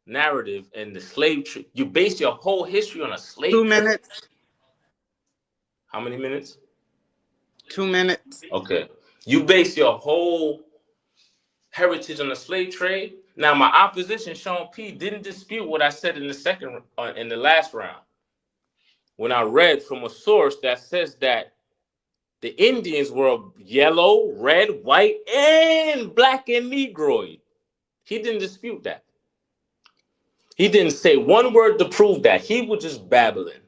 narrative and the slave trade. You base your whole history on a slave 2 trade. minutes. How many minutes? 2 minutes. Okay. You base your whole heritage on the slave trade. Now, my opposition, Sean P, didn't dispute what I said in the last round, when I read from a source that says that the Indians were yellow, red, white, and black and Negroid. He didn't dispute that. He didn't say one word to prove that. He was just babbling.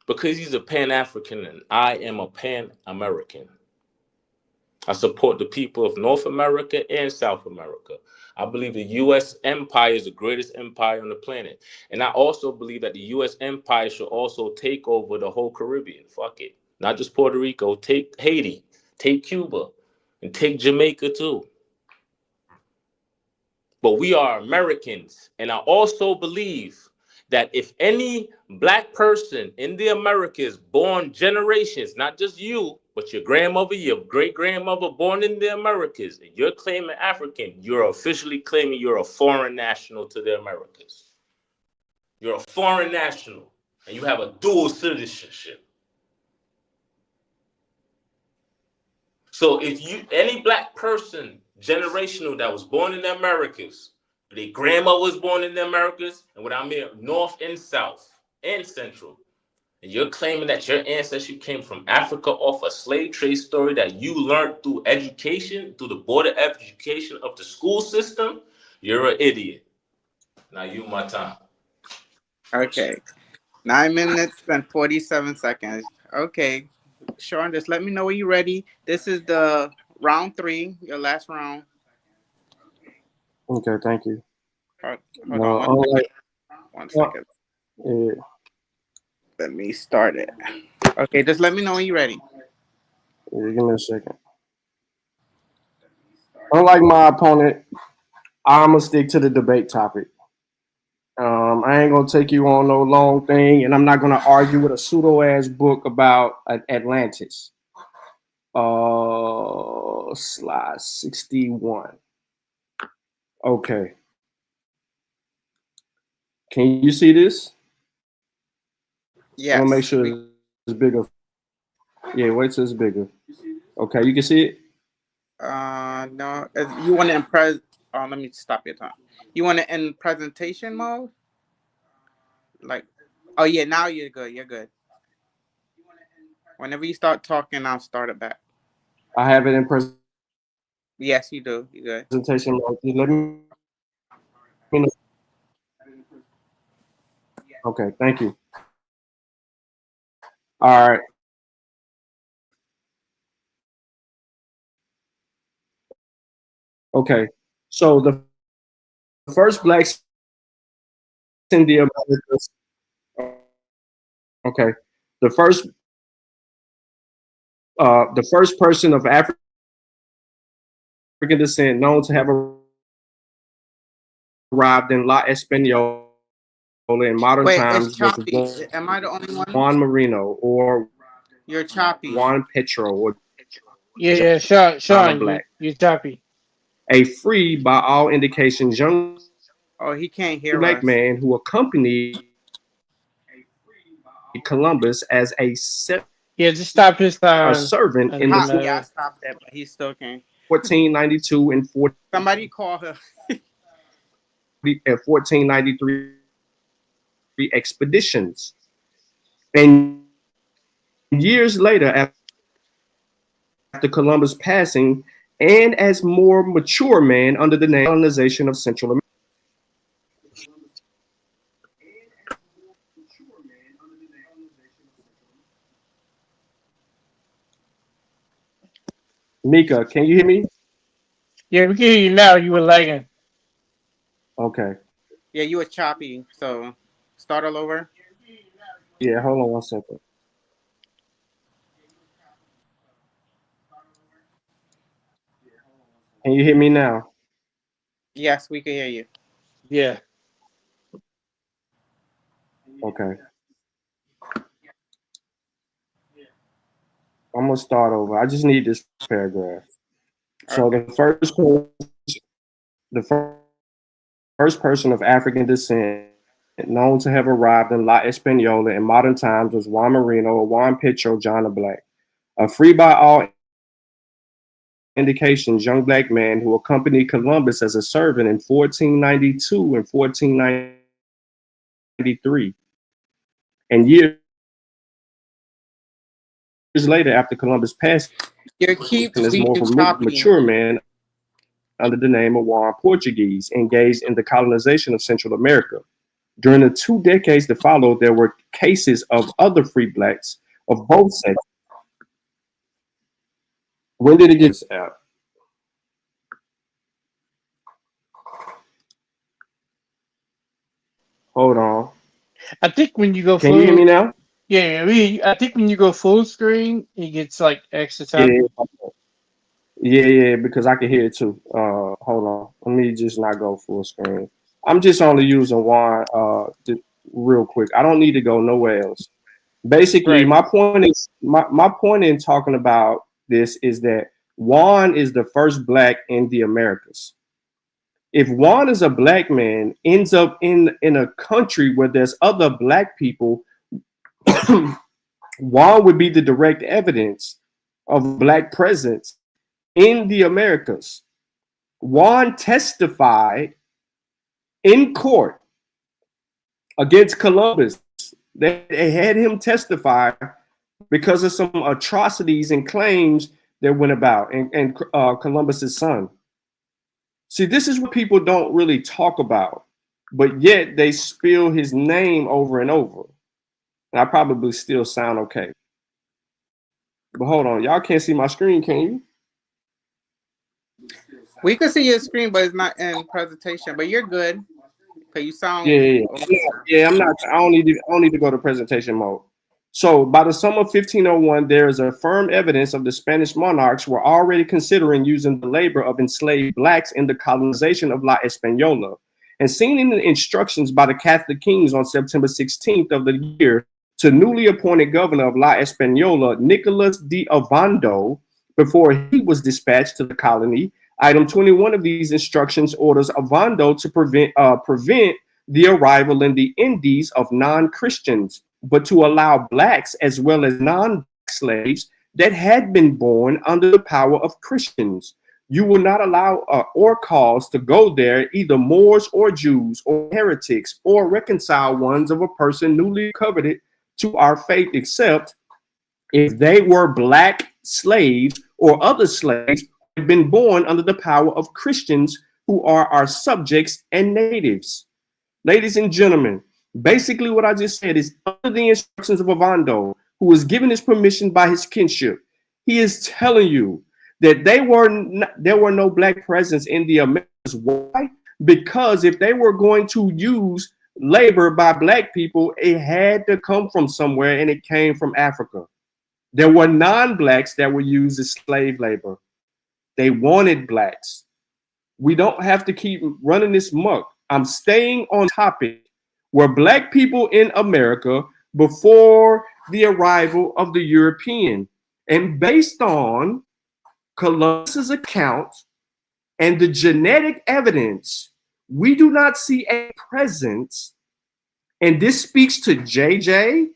Because he's a Pan-African and I am a Pan-American. I support the people of North America and South America. I believe the U.S. empire is the greatest empire on the planet. And I also believe that the U.S. empire should also take over the whole Caribbean. Fuck it. Not just Puerto Rico. Take Haiti. Take Cuba. And take Jamaica too. But we are Americans. And I also believe that if any black person in the Americas born generations, not just you, but your grandmother, your great-grandmother born in the Americas, and you're claiming African, you're officially claiming you're a foreign national to the Americas. You're a foreign national, and you have a dual citizenship. So if any black person, generational, that was born in the Americas, their grandma was born in the Americas, and what I mean, North and South and Central, and you're claiming that your ancestry came from Africa off a slave trade story that you learned through education, through the board of education of the school system, you're an idiot. Now you my time. Okay. 9 minutes and 47 seconds. Okay. Sean, just let me know when you're ready. This is the round 3, your last round. Okay, thank you. Hold on one second. Yeah. Let me start it. Okay, just let me know when you're ready. Yeah, give me a second. Unlike my opponent, I'm gonna stick to the debate topic. I ain't gonna take you on no long thing, and I'm not gonna argue with a pseudo ass book about Atlantis. Slide 61. Okay. Can you see this? Yes. I'm gonna make sure it's bigger. Yeah, wait till it's bigger. Okay, you can see it? No. You want to impress? Oh, let me stop your time. You want it in presentation mode? Like, oh yeah, now you're good. You're good. Whenever you start talking, I'll start it back. I have it in presentation. Yes, you do. You good? Presentation mode. Let me know. Okay, thank you. All right. Okay, so the first blacks in the Americas. Okay, the first person of African descent known to have arrived in La Española in modern times it's choppy. Am I the only one? Juan Marino or You're choppy. Juan Petro or Yeah, Sean, you're choppy. A free, by all indications, young he can't hear black us. man who accompanied Columbus as just stop his time. A servant in the I stopped that, but he still can't. 1492 and Somebody call her. 1493 expeditions. And years later, after Columbus' passing, and as more mature man under the name colonization of Central America. Mika, can you hear me? Yeah, we can hear you now. You were lagging. Okay. Yeah, you were choppy. So start all over. Yeah, hold on one second. Can you hear me now? Yes, we can hear you. Yeah. Okay. I'm gonna start over. I just need this paragraph. So the first person of African descent known to have arrived in La Española in modern times was Juan Marino or Juan Petro John the Black. Free by all indications, young black man who accompanied Columbus as a servant in 1492 and 1493. And years later, after Columbus passed, You keep as more speaking of a choppy. mature man under the name of Juan Portuguese, engaged in the colonization of Central America. During the 2 decades that followed, there were cases of other free blacks of both sexes. When did it get out? Hold on. I think when you go Can you hear full, me now? yeah, I think when you go full screen, it gets like extra Yeah, choppy. yeah, because I can hear it too. Hold on. Let me just not go full screen. I'm just only using one real quick. I don't need to go nowhere else. Basically, Right. my point is my point in talking about this is that Juan is the first black in the Americas. If Juan is a black man, ends up in a country where there's other black people, Juan would be the direct evidence of black presence in the Americas. Juan testified in court against Columbus. They had him testify because of some atrocities and claims that went about, and Columbus's son. See, this is what people don't really talk about, but yet they spill his name over and over. And I probably still sound okay. But hold on, y'all can't see my screen, can you? We can see your screen, but it's not in presentation. But you're good. Cause you sound I'm not. I don't need to go to presentation mode. So by the summer of 1501, there is a firm evidence of the Spanish monarchs were already considering using the labor of enslaved blacks in the colonization of La Española. And seen in the instructions by the Catholic kings on September 16th of the year to newly appointed governor of La Española, Nicolas de Ovando, before he was dispatched to the colony. Item 21 of these instructions orders Ovando to prevent the arrival in the Indies of non-Christians, but to allow blacks as well as non-black slaves that had been born under the power of Christians. You will not allow or cause to go there either Moors or Jews or heretics or reconcile ones of a person newly converted to our faith, except if they were black slaves or other slaves who had been born under the power of Christians who are our subjects and natives. Ladies and gentlemen, basically what I just said is under the instructions of Ovando, who was given his permission by his kinship, he is telling you that there were no black presence in the Americas. Why? Because if they were going to use labor by black people, it had to come from somewhere, and it came from Africa. There were non-blacks that were used as slave labor. They wanted blacks. We don't have to keep running this muck. I'm staying on topic. Were black people in America before the arrival of the European. And based on Columbus's account and the genetic evidence, we do not see a presence. And this speaks to JJ.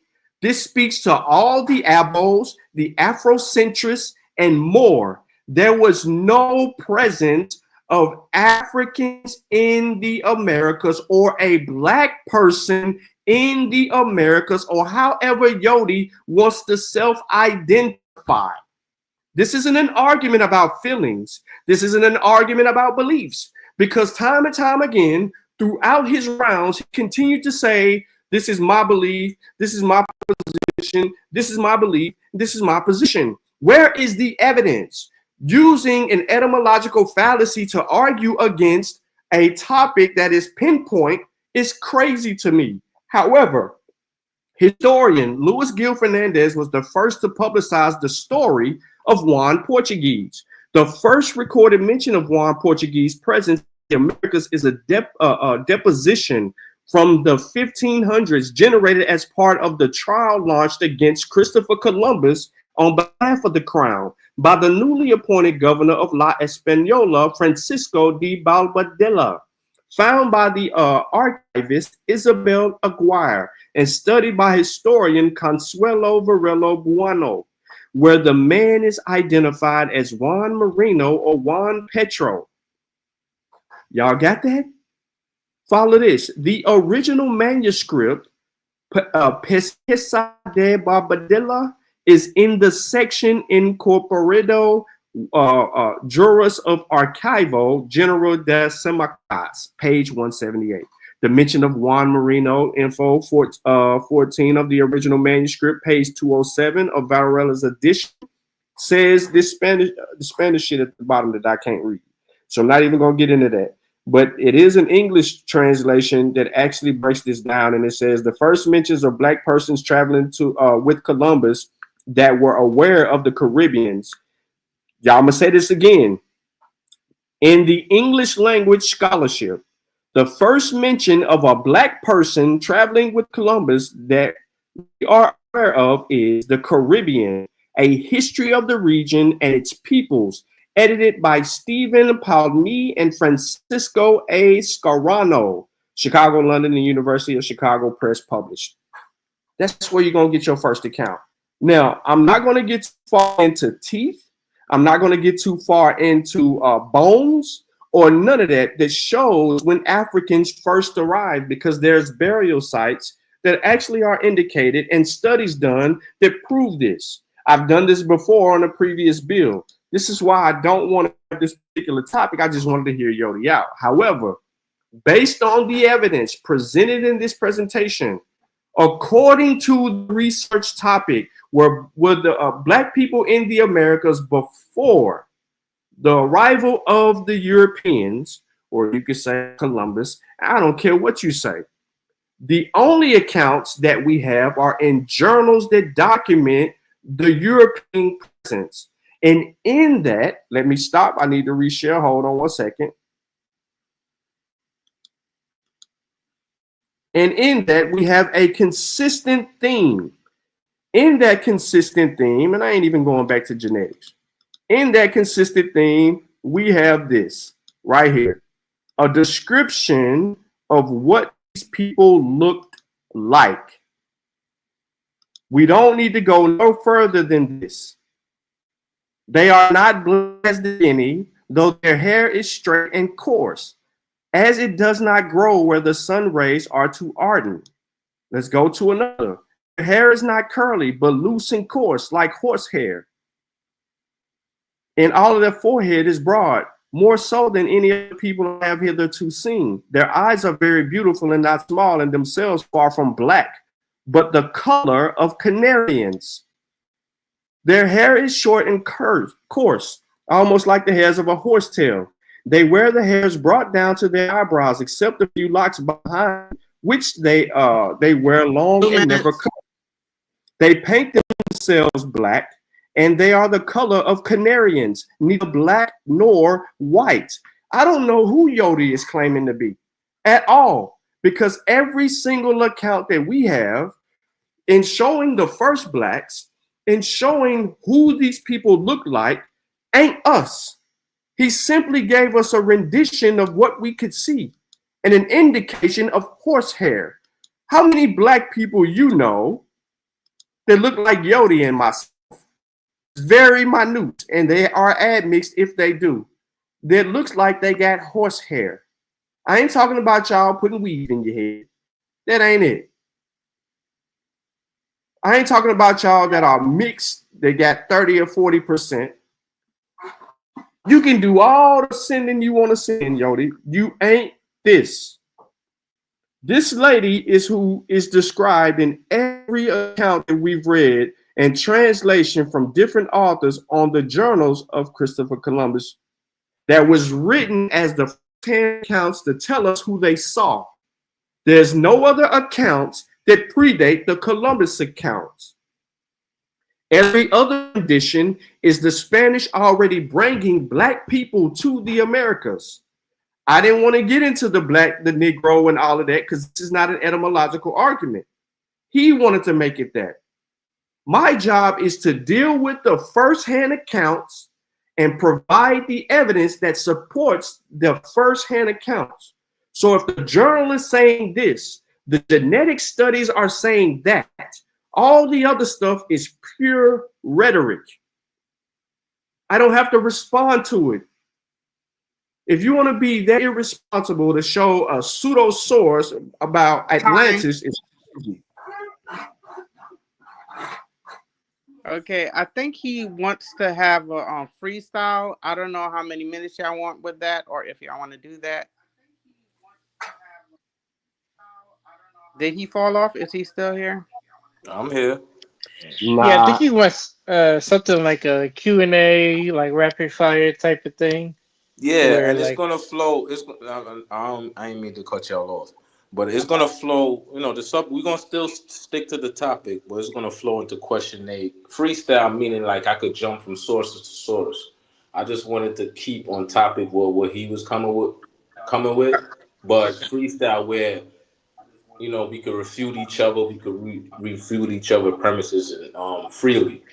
This speaks to all the abos, the Afrocentrists, and more. There was no presence of Africans in the Americas or a black person in the Americas, or however Yodi wants to self-identify. This isn't an argument about feelings. This isn't an argument about beliefs, because time and time again, throughout his rounds, he continued to say, this is my belief, this is my position, this is my belief, this is my position. Where is the evidence? Using an etymological fallacy to argue against a topic that is pinpoint is crazy to me. However, historian Luis Gil Fernandez was the first to publicize the story of Juan Portuguese. The first recorded mention of Juan Portuguese presence in the Americas is a deposition from the 1500s generated as part of the trial launched against Christopher Columbus on behalf of the crown by the newly appointed governor of La Española, Francisco de Barbadilla, found by the archivist Isabel Aguirre and studied by historian Consuelo Varela Bueno. where the man is identified as Juan Marino or Juan Petro. Y'all got that? Follow this. The original manuscript, Pesquisa de Barbadilla, is in the section Incorporado Juris of Archivo General de Semacas, page 178. The mention of Juan Marino, info 14 of the original manuscript, page 207 of Varela's edition, says this the Spanish shit at the bottom that I can't read. So I'm not even going to get into that. But it is an English translation that actually breaks this down, and it says the first mentions of black persons traveling to with Columbus that were aware of the Caribbeans. Y'all, I'm gonna say this again. In the English language scholarship, the first mention of a black person traveling with Columbus that we are aware of is The Caribbean, A History of the Region and Its Peoples, edited by Stephen Palmi and Francisco A. Scarano, Chicago, London, and University of Chicago Press published. That's where you're going to get your first account. Now, I'm not going to get too far into teeth. I'm not going to get too far into bones or none of that shows when Africans first arrived, because there's burial sites that actually are indicated and studies done that prove this. I've done this before on a previous bill. This is why I don't want to have this particular topic. I just wanted to hear Yodi out. However, based on the evidence presented in this presentation, according to the research topic, were the black people in the Americas before the arrival of the Europeans, or you could say Columbus, I don't care what you say. The only accounts that we have are in journals that document the European presence. And in that, let me stop. I need to reshare. Hold on one second. And in that, we have a consistent theme. In that consistent theme, and I ain't even going back to genetics. In that consistent theme, we have this right here. A description of what these people looked like. We don't need to go no further than this. They are not black as any, though their hair is straight and coarse, as it does not grow where the sun rays are too ardent. Let's go to another. Their hair is not curly, but loose and coarse, like horsehair. And all of their forehead is broad, more so than any other people I have hitherto seen. Their eyes are very beautiful and not small, and themselves far from black, but the color of canarians. Their hair is short and coarse, almost like the hairs of a horsetail. They wear the hairs brought down to their eyebrows, except a few locks behind, which they wear long and never cut. They paint themselves black, and they are the color of canarians, neither black nor white. I don't know who Yodi is claiming to be at all, because every single account that we have in showing the first blacks, in showing who these people look like, ain't us. He simply gave us a rendition of what we could see and an indication of horsehair. How many black people you know that look like Yodi and myself? It's very minute, and they are admixed if they do. That looks like they got horsehair. I ain't talking about y'all putting weave in your head. That ain't it. I ain't talking about y'all that are mixed. They got 30 or 40%. You can do all the sending you want to send, Yodi. You ain't this. This lady is who is described in every account that we've read and translation from different authors on the journals of Christopher Columbus that was written as the first-hand accounts to tell us who they saw. There's no other accounts that predate the Columbus accounts. Every other edition is the Spanish already bringing black people to the Americas. I didn't want to get into the black, the Negro, and all of that because this is not an etymological argument. He wanted to make it that. My job is to deal with the first-hand accounts and provide the evidence that supports the first-hand accounts. So if the journal is saying this, the genetic studies are saying that, All the other stuff is pure rhetoric. I don't have to respond to it. If you want to be that irresponsible to show a pseudo source about Atlantis, it's crazy. Okay, I think he wants to have a freestyle. I don't know how many minutes y'all want with that, or if y'all want to do that. Did he fall off? Is he still here? I'm here. Nah. Yeah, I think he wants something like a Q&A, like rapid fire type of thing. Yeah, where, and it's like, gonna flow. I ain't mean to cut y'all off, but it's gonna flow. You know, we're gonna still stick to the topic, but it's gonna flow into question 8. Freestyle meaning like I could jump from sources to source. I just wanted to keep on topic with what he was coming with, but freestyle where, you know, we could refute each other, we could refute each other premises and freely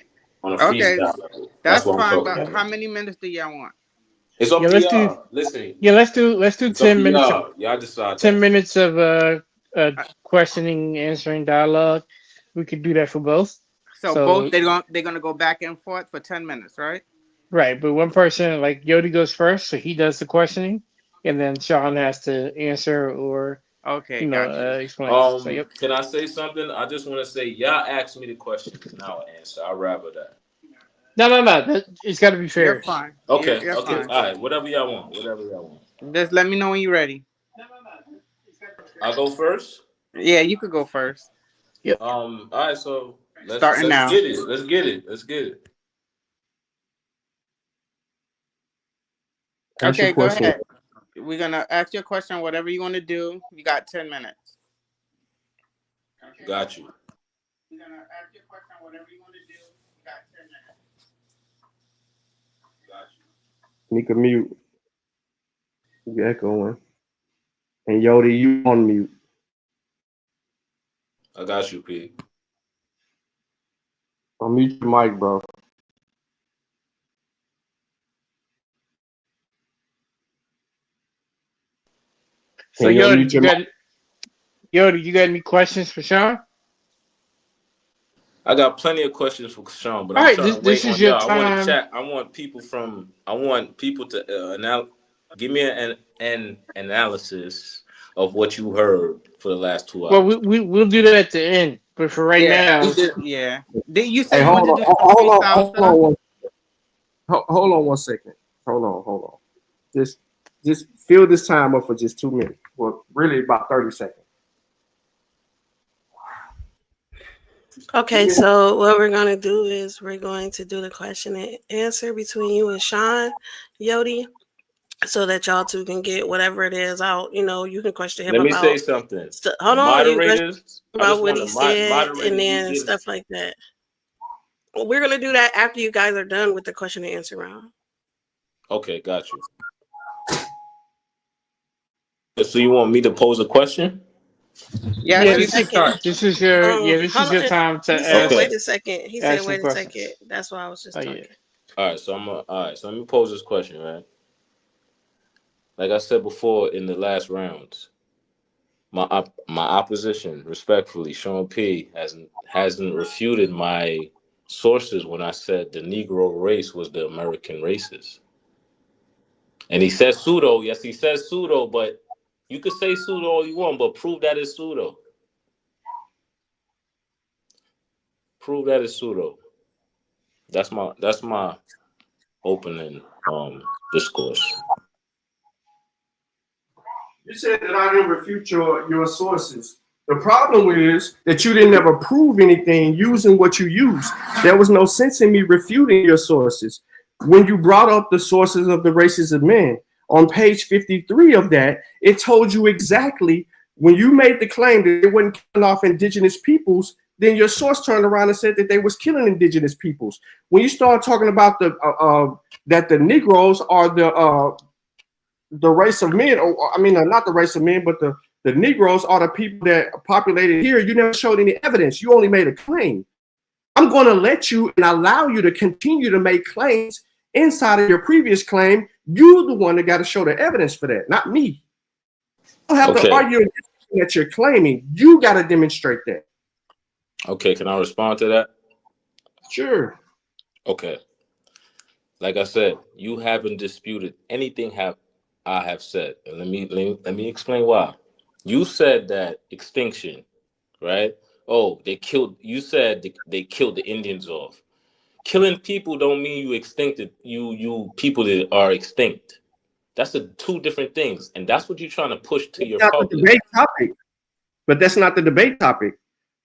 on a Okay, freestyle level. that's what I'm fine. talking But about. how many minutes do y'all want? It's up yeah, to let's y'all. do. Listen. Yeah, let's do It's up 10 to minutes. y'all. Y'all decide 10 that. minutes of questioning, answering, dialogue. We could do that for both. So both they're gonna go back and forth for 10 minutes, right? Right, but one person, like Yodi, goes first, so he does the questioning, and then Sean has to answer or explain. So, yep. Can I say something? I just want to say, y'all ask me the questions and I'll answer. I'd rather that. No. It's got to be fair. You're fine. Okay. You're Okay. fine. All right. Whatever y'all want. Just let me know when you're ready. I'll go first. Yeah, you could go first. Yep. All right. So let's now. get it. Let's get it. Okay, go ahead. We're gonna ask you a question. Whatever you want to do. You got 10 minutes. Got you. We're gonna ask you a question. Whatever you want to do. You got 10 minutes. Got you. Nika mute. You echoing. And Yodi, you on mute. I got you, P. Unmute your mic, bro. So Yodi, you got any questions for Sean? I got plenty of questions for Sean, but All I'm right, trying to this wait is on your y'all. time. I want to chat. I want people to now give me an analysis of what you heard for the last 2 hours. Well, we'll do that at the end, but for right now, yeah. Did you say you want to do freestyle stuff? Hold on 1 second. Hold on. Just fill this time up for just 2 minutes. Well, really about 30 seconds. Okay, so what we're going to do is we're going to do the question and answer between you and Sean, Yodi, so that y'all two can get whatever it is out. You know, you can question him Let me about. say something. Hold on, you can question about what he the said moderators and then stuff like that. Well, we're going to do that after you guys are done with the question and answer round. Okay, got you. So you want me to pose a question? Yeah, you can start. This is your time to ask. Wait a second. He said, wait a second. That's why I was just talking. Yeah. All right, so let me pose this question, right? Like I said before in the last rounds, my opposition, respectfully, Sean P, hasn't refuted my sources when I said the Negro race was the American races. And he says pseudo. Yes, he says pseudo, but you could say pseudo all you want, but prove that it's pseudo. Prove that it's pseudo. That's my opening discourse. You said that I didn't refute your sources. The problem is that you didn't ever prove anything using what you used. There was no sense in me refuting your sources. When you brought up the sources of the races of men, on page 53 of that, it told you exactly when you made the claim that it wasn't killing off indigenous peoples, then your source turned around and said that they was killing indigenous peoples. When you start talking about that the Negroes are the race of men, or I mean, not the race of men, but the Negroes are the people that populated here. You never showed any evidence. You only made a claim. I'm going to let you and allow you to continue to make claims inside of your previous claim. You're the one that got to show the evidence for that, not me. You don't have to argue that you're claiming. You got to demonstrate that. Okay, can I respond to that? Sure. Okay. Like I said, you haven't disputed anything I have said. And let me explain why. You said that extinction, right? Oh, you said they killed the Indians off. Killing people don't mean you extincted you people that are extinct. That's two different things. And that's what you're trying to push to your That's not the public. debate topic. But that's not the debate topic.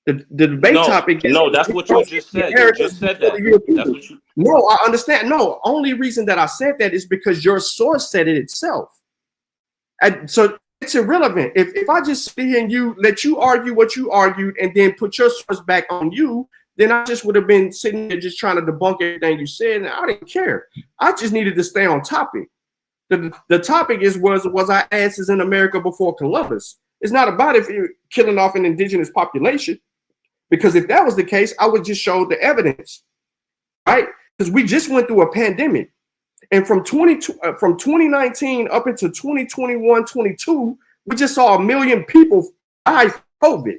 The debate topic is that's what you just said. You just said that. That's what you. No, I understand. No, only reason that I said that is because your source said it itself. And so it's irrelevant. If I just sit here and let you argue what you argued and then put your source back on you, then I just would have been sitting there just trying to debunk everything you said, and I didn't care. I just needed to stay on topic. The topic was our ancestors in America before Columbus. It's not about if you're killing off an indigenous population, because if that was the case, I would just show the evidence, right? Because we just went through a pandemic, and from 2019 up into 2021, 22, we just saw 1 million people die from COVID.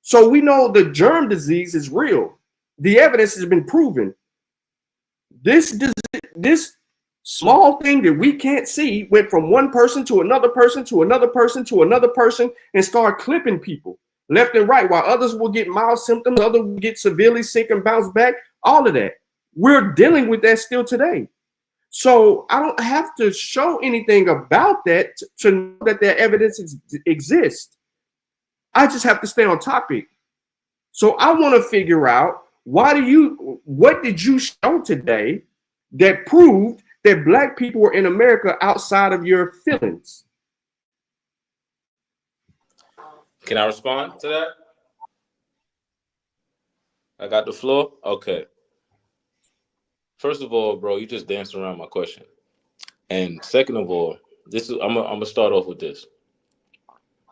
So we know the germ disease is real. The evidence has been proven. This small thing that we can't see went from one person to another person to another person to another person and start clipping people left and right, while others will get mild symptoms, others will get severely sick and bounce back, all of that. We're dealing with that still today. So I don't have to show anything about that to know that their evidence exists. I just have to stay on topic. So I want to figure out what did you show today that proved that Black people were in America outside of your feelings? Can I respond to that? I got the floor? Okay. First of all, bro, you just danced around my question. And second of all, I'm gonna start off with this.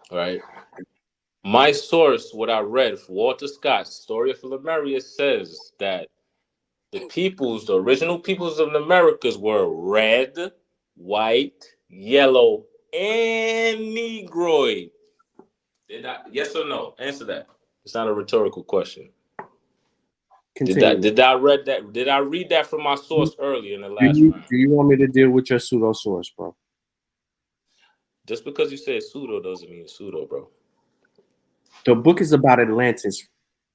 All right. My source, what I read, Walter Scott's Story of Lemuria, says that the original peoples of the Americas were red, white, yellow, and Negroid. Yes or no? Answer that. It's not a rhetorical question. Continue. Did I read that? Did I read that from my source earlier in the last round? Do you want me to deal with your pseudo source, bro? Just because you said pseudo doesn't mean pseudo, bro. The book is about Atlantis.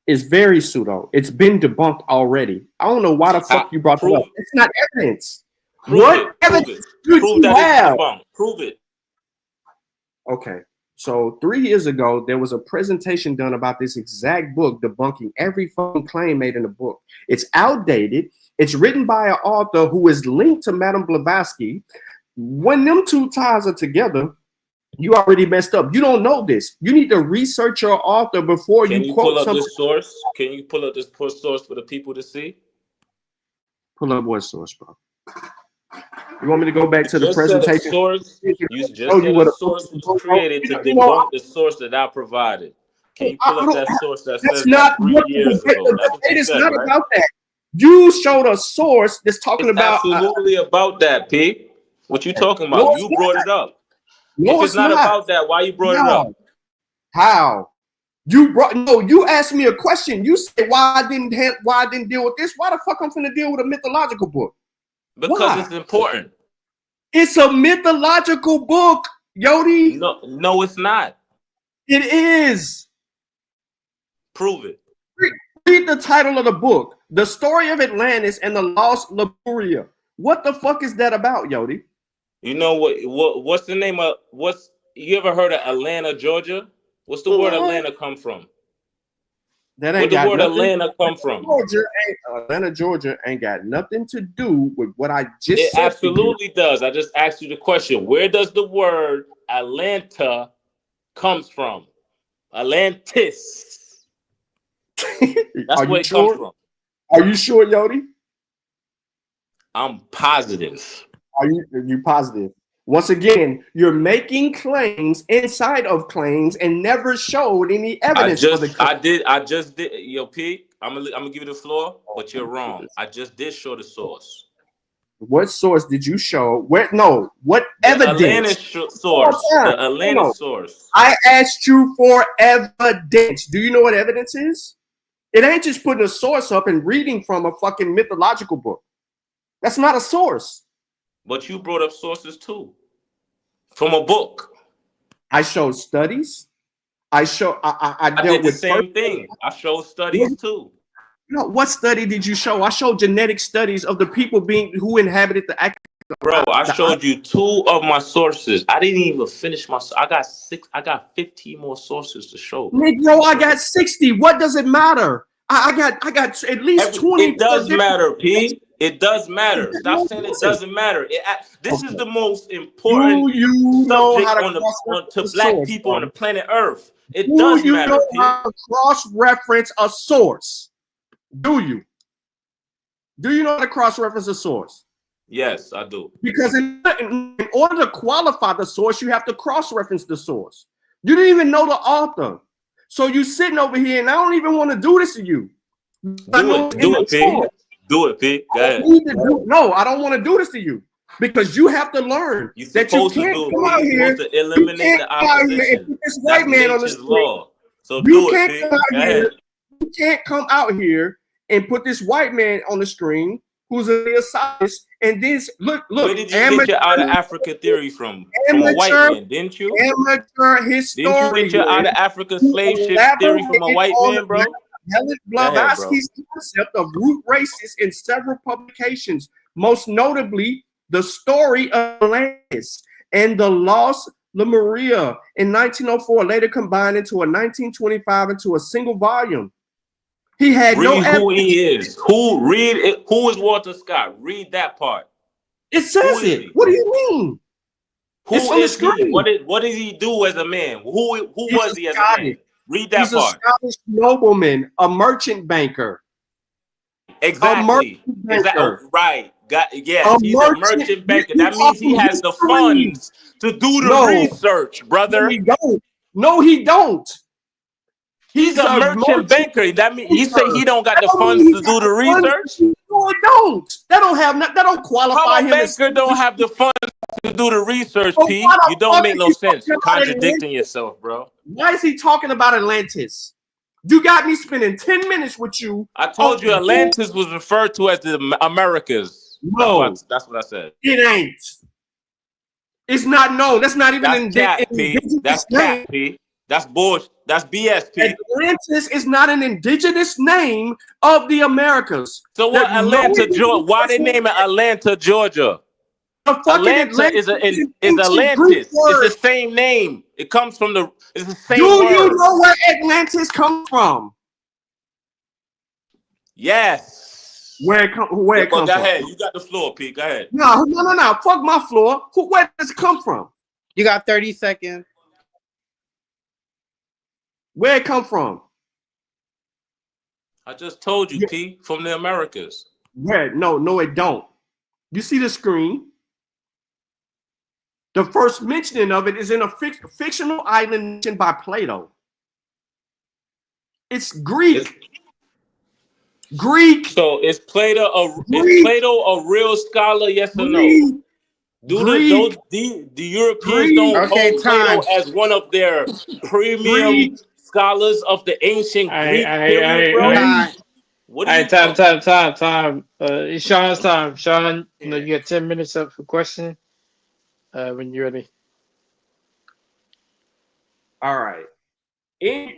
It's very pseudo. It's been debunked already. I don't know why the fuck you brought that up. It's not evidence. What evidence do you have? Prove it. Okay. So 3 years ago, there was a presentation done about this exact book debunking every fucking claim made in the book. It's outdated. It's written by an author who is linked to Madame Blavatsky. When them two ties are together, you already messed up. You don't know this. You need to research your author before you quote something. This source? Can you pull up this source for the people to see? Pull up what source, bro? You want me to go back to the presentation? You just said a source was created to debunk the source that I provided. Can you pull up that source that says that 3 years ago? It is not about that. You showed a source that's talking about. Absolutely about that, P. What you talking about? You brought it up. If it's not about that, why you brought it up? How? You asked me a question. You said why I didn't deal with this. Why the fuck I'm finna deal with a mythological book? Because it's important. It's a mythological book, Yodi. No, it's not. It is. Prove it. Read the title of the book. The Story of Atlantis and the Lost Lemuria. What the fuck is that about, Yodi? You know what's the name of you ever heard of Atlanta, Georgia? What's the word Atlanta come from? That ain't Where the got word nothing, Atlanta come from? Atlanta, Georgia ain't got nothing to do with what I just said. It absolutely does. I just asked you the question. Where does the word Atlanta comes from? Atlantis. That's where it comes from. Are you sure, Yodi? I'm positive. Are you positive? Once again, you're making claims inside of claims and never showed any evidence for the claim. I just did. Yo, P, I'm gonna give you the floor, but you're wrong. I just did show the source. What source did you show? What evidence? The Atlantis source. I asked you for evidence. Do you know what evidence is? It ain't just putting a source up and reading from a fucking mythological book. That's not a source. But you brought up sources too, from a book. I showed studies. I I dealt did the with same thing. I showed studies too. No, what study did you show? I showed genetic studies of the people who inhabited the. Bro, I showed you 2 of my sources. I didn't even finish my. I got 15 more sources to show. Negro, I got 60. What does it matter? I got at least 20. It does matter, P. It does matter. Stop saying it doesn't matter. This is the most important subject to black people on the planet Earth. It does matter, P. How to cross-reference a source? Do you? Do you know how to cross-reference a source? Yes, I do. Because in order to qualify the source, you have to cross-reference the source. You didn't even know the author. So you sitting over here, and I don't even want to do this to you. Do it, P. Do it, P. Go ahead. No, I don't want to do this to you. Because you have to learn that you can't come out here to eliminate the opposition. And this white man on the screen. So do it, P. You can't come out here and put this white man on the screen who's a theosophist, and this look. Where did you get your out of Africa theory from? From a white man, didn't you? Amateur historian. Didn't you get your out of Africa slave ship theory from a white man, bro? Blavatsky's concept of root races in several publications, most notably The Story of Atlantis and The Lost Lemuria in 1904, later combined into a 1925 into a single volume. He had read who he is. Who is Walter Scott? Read that part. It says it. What do you mean? Who is he? What did he do as a man? Who was he as a man? Read that part. He's a Scottish nobleman, a merchant banker. Exactly. Right. He's a merchant banker. That means he has the funds to do the research, brother. No, he don't. He's a merchant banker. That means you say he don't got the funds to do the research? No, it don't. That don't qualify him. How a banker don't have the funds to do the research, P? You don't make no sense. You're contradicting yourself, bro. Why is he talking about Atlantis? You got me spending 10 minutes with you. I told you Atlantis was referred to as the Americas. No. That's what I said. It ain't. It's not known. That's not even in That's cat, P. That's bullshit. That's BS, P. Atlantis is not an indigenous name of the Americas. So what? Atlanta, Georgia. Why they name it Atlanta, Georgia? Atlanta is Atlantis. It's the same name. It comes from it's the same word. Do you know where Atlantis comes from? Yes. Where it comes from? Go ahead. You got the floor, P. Go ahead. No. Fuck my floor. Where does it come from? You got 30 seconds. Where it come from? I just told you, P. From the Americas. Where? No, it don't. You see the screen? The first mentioning of it is in a fictional island mentioned by Plato. It's Greek. Greek. So is Plato a real scholar? Yes or no? The Europeans don't hold Plato as one of their premium scholars of the ancient Greek period, bro? What do you time. It's Sean's time. Sean, you got 10 minutes up for question. When you're ready. All right. In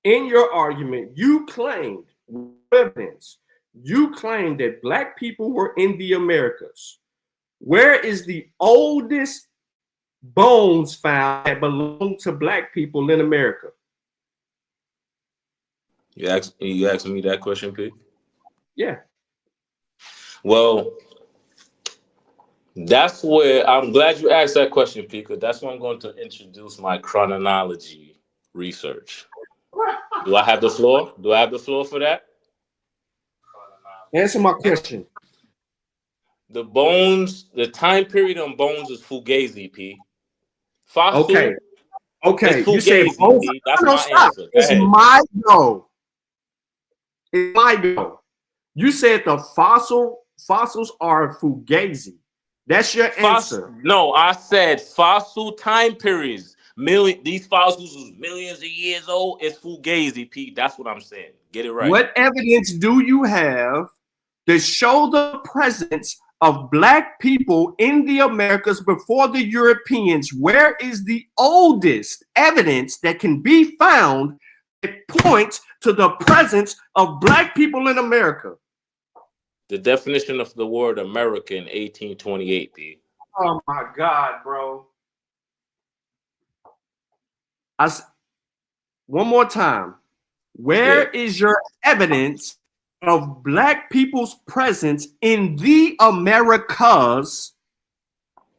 your argument, you claimed evidence. You claimed that black people were in the Americas. Where is the oldest bones found that belong to black people in America? You asking me that question, P? Yeah. Well, that's where I'm glad you asked that question, P, because that's where I'm going to introduce my chronology research. Do I have the floor? Do I have the floor for that? Answer my question. The bones, the time period on bones is Fugazi, P. Fossil. Okay. You say bones. That's my answer. It's my go. It's my go. You said the fossils are Fugazi. That's your answer. No, I said fossil time periods. these fossils was millions of years old. It's fugazi, Pete. That's what I'm saying. Get it right. What evidence do you have to show the presence of black people in the Americas before the Europeans? Where is the oldest evidence that can be found that points to the presence of black people in America? The definition of the word America in 1828, P. Oh my God, bro. One more time. Where is your evidence of black people's presence in the Americas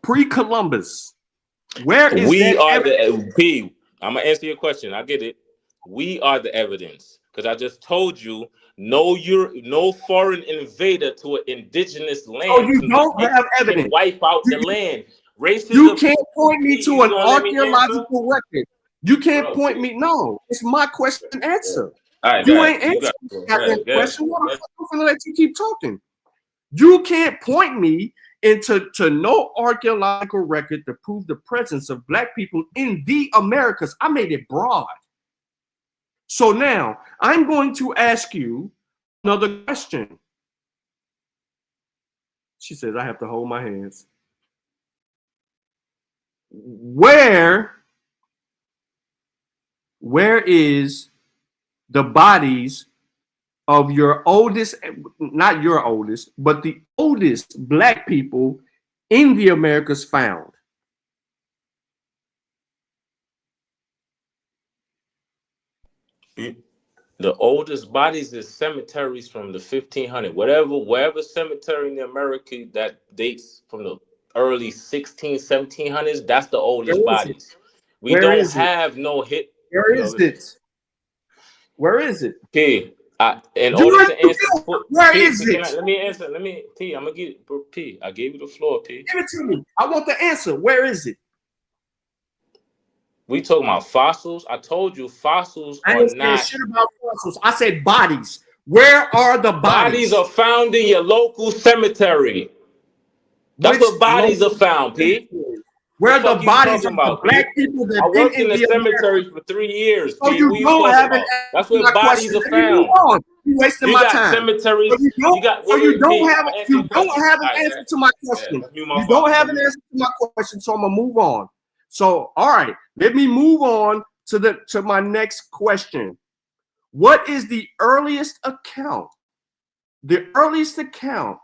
pre-Columbus? Where is We that are evidence? the P. I'm gonna answer your question. I get it. We are the evidence because I just told you no foreign invader to an indigenous land. Oh, you don't have evidence. Can wipe out the land. Racism. You can't point me to an gonna let me archaeological record. You can't point me. No, it's my question and answer. All right, You ain't answering that question. What the fuck? I'm gonna let you keep talking. You can't point me into no archaeological record to prove the presence of black people in the Americas. I made it broad. So now I'm going to ask you another question. She says I have to hold my hands. Where is the bodies of your oldest, not your oldest, but the oldest black people in the Americas found? The oldest bodies is cemeteries from the 1500s. Wherever cemetery in the America that dates from the early 1700s, that's the oldest bodies. We don't have no hit. Where is it? Where is it? P. In order to answer, where is it? Let me answer. P. I'm gonna give P. I gave you the floor, P. Give it to me. I want the answer. Where is it? We talking about fossils. I told you fossils I are didn't say not shit about fossils. I said bodies. Where are the bodies? Bodies are found in your local cemetery. That's where bodies are found, P. Where the bodies of the black people that I worked been in the cemetery for 3 years. So P. you What don't have an That's where bodies are found. You wasting You my got time. cemeteries. So you don't have an answer to my question. You don't have an answer to my question, so I'm gonna move on. So, all right, let me move on to my next question. What is the earliest account? The earliest account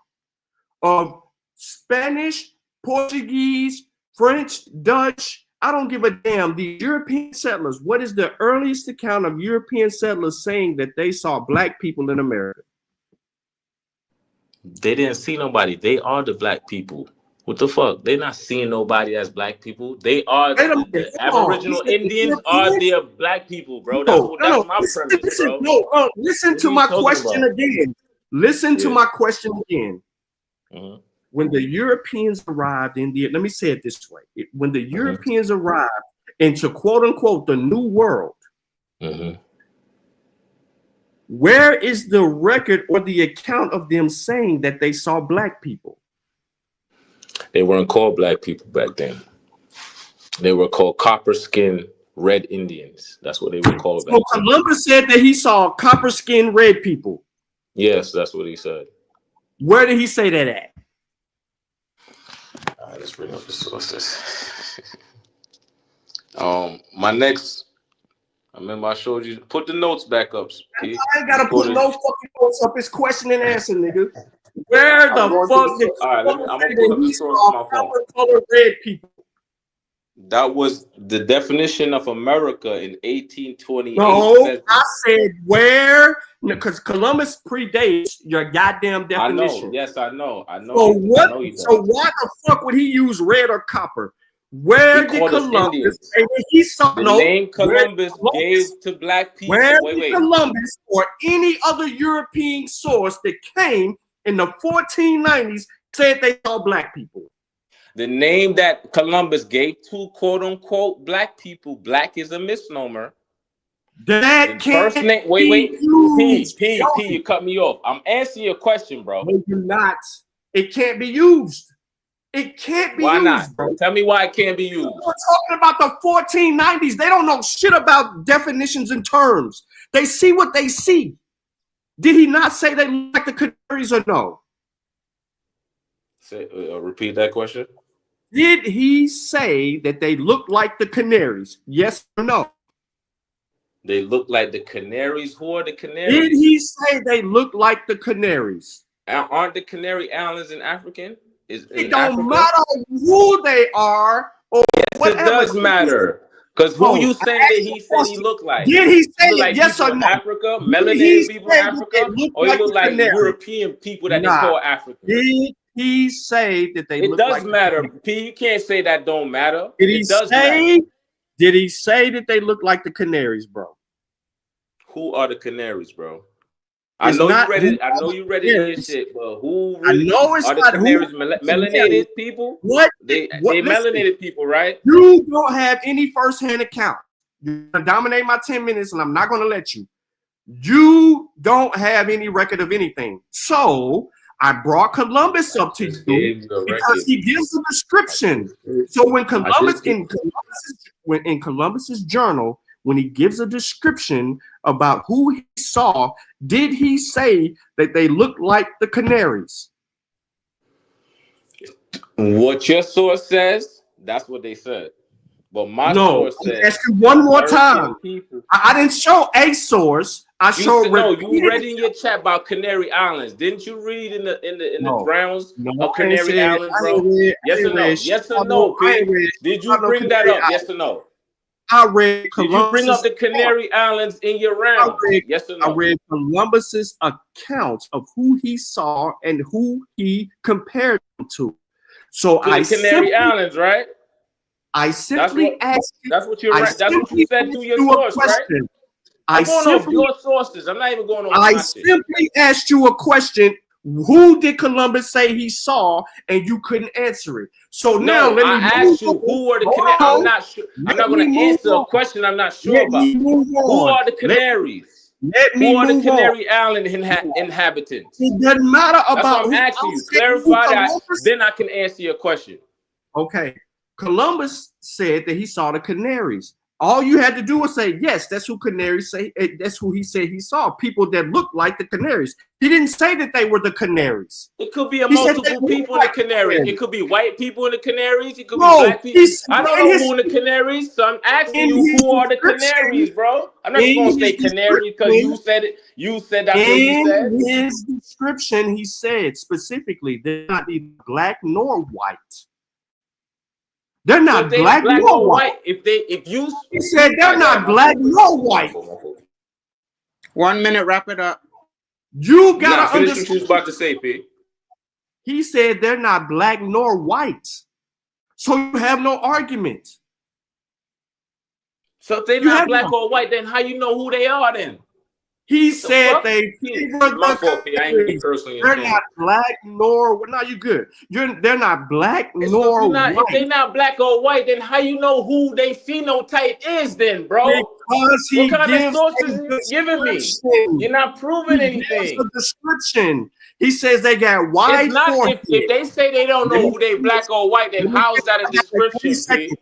of Spanish, Portuguese, French, Dutch, I don't give a damn, the European settlers. What is the earliest account of European settlers saying that they saw black people in America? They didn't see nobody. They are the black people. What the fuck? They're not seeing nobody as black people. They are the Aboriginal Indians are the black people, bro. That's my premise, bro. Listen to my question again. Listen to my question again. When the Europeans arrived in the, let me say it this way. When the Europeans arrived into quote unquote the New World, where is the record or the account of them saying that they saw black people? They weren't called black people back then. They were called copper-skinned red Indians. That's what they were called back then. So Columbus said that he saw copper-skinned red people. Yes, that's what he said. Where did he say that at? All right, let's bring up the sources. My next, I remember I showed you. Put the notes back up. Pete. I ain't gotta put no fucking notes up. It's question and answer, nigga. Where the fuck did I'm gonna put up the source on my phone. Colored red people. That was the definition of America in 1828. No, I said where, because Columbus predates your goddamn definition. I know. Yes, I know. So what? So why the fuck would he use red or copper? Where did Columbus? He saw the name Columbus gave to black people. Where did Columbus or any other European source that came in the 1490s said they saw black people? The name that Columbus gave to quote unquote black people, black is a misnomer. That can't first name, wait. P, you cut me off. I'm answering your question, bro. No, you're not. It can't be used. It can't be Why used, not? bro. Tell me why it can't be used. We're talking about the 1490s. They don't know shit about definitions and terms. They see what they see. Did he not say they look like the Canaries or no? Say, repeat that question. Did he say that they look like the Canaries? Yes or no? They look like the Canaries. Who are the Canaries? Did he say they look like the Canaries? Aren't the Canary Islands in African? It don't matter who they are or whatever. It does matter. Because who you saying that he said he looked like? Did he say it? Like Yes or no? Africa, melanated people in Africa, or he look like European people that they call African? Did he say that they look like? It does matter, P. You can't say that don't matter. Did he say? Did he say that they look like the Canaries, bro? Who are the Canaries, bro? I know you read it. I know you read it in your shit, but who really are the Canaries? Melanated people? What? They melanated people, right? You don't have any first-hand account. You're gonna dominate my 10 minutes, and I'm not gonna let you. You don't have any record of anything. So I brought Columbus up to you because he gives a description. So when Columbus in Columbus's journal, when he gives a description about who he saw, did he say that they look like the Canaries? What your source says, that's what they said. But my source says. Ask you one more time. I didn't show a source. I showed. No, you read in your chat about Canary Islands. Didn't you read in the grounds of Canary Islands, bro? Yes or no? Yes or no, Pete? Did you bring that up? Yes or no? I read Did you bring up the Canary Islands in your round? Yes or no? I read Columbus's account of who he saw and who he compared them to. So the Canary Islands, right? I simply asked you. That's what you're right. That's what you said through your source, right? I'm going off your sources. I'm not even going on. I simply asked you a question. Who did Columbus say he saw, and you couldn't answer it? So now let me ask you, who are the Canaries? I'm not sure. I'm not going to answer a question I'm not sure about. Who are the Canaries? Who are the Canary Island inhabitants? It doesn't matter about. That's what I'm asking you. Clarify that, then I can answer your question. Okay. Columbus said that he saw the Canaries. All you had to do was say, yes, that's who Canaries say. That's who he said he saw. People that looked like the Canaries. He didn't say that they were the Canaries. It could be multiple people in the Canaries. It could be white people in the Canaries. It could be black people. I don't know who in the Canaries, so I'm asking you who are the Canaries, bro. I'm not going to say Canary because you said it. You said that's what you said. In his description, he said specifically they're not neither black nor white. They're not black nor white. He said they're not black nor white. 1 minute, wrap it up. You gotta understand what you was about to say, P. He said they're not black nor white. So you have no argument. So if they're not black or white, then how you know who they are then? He said they They're not black nor no, you good. They're not black nor white. If they're not black or white, then how you know who they phenotype is then, bro? Because he what kind of gives sources you giving me? You're not proving anything. A description. He says they got wide forehead. If they say they don't know who they black or white, then how is that a description?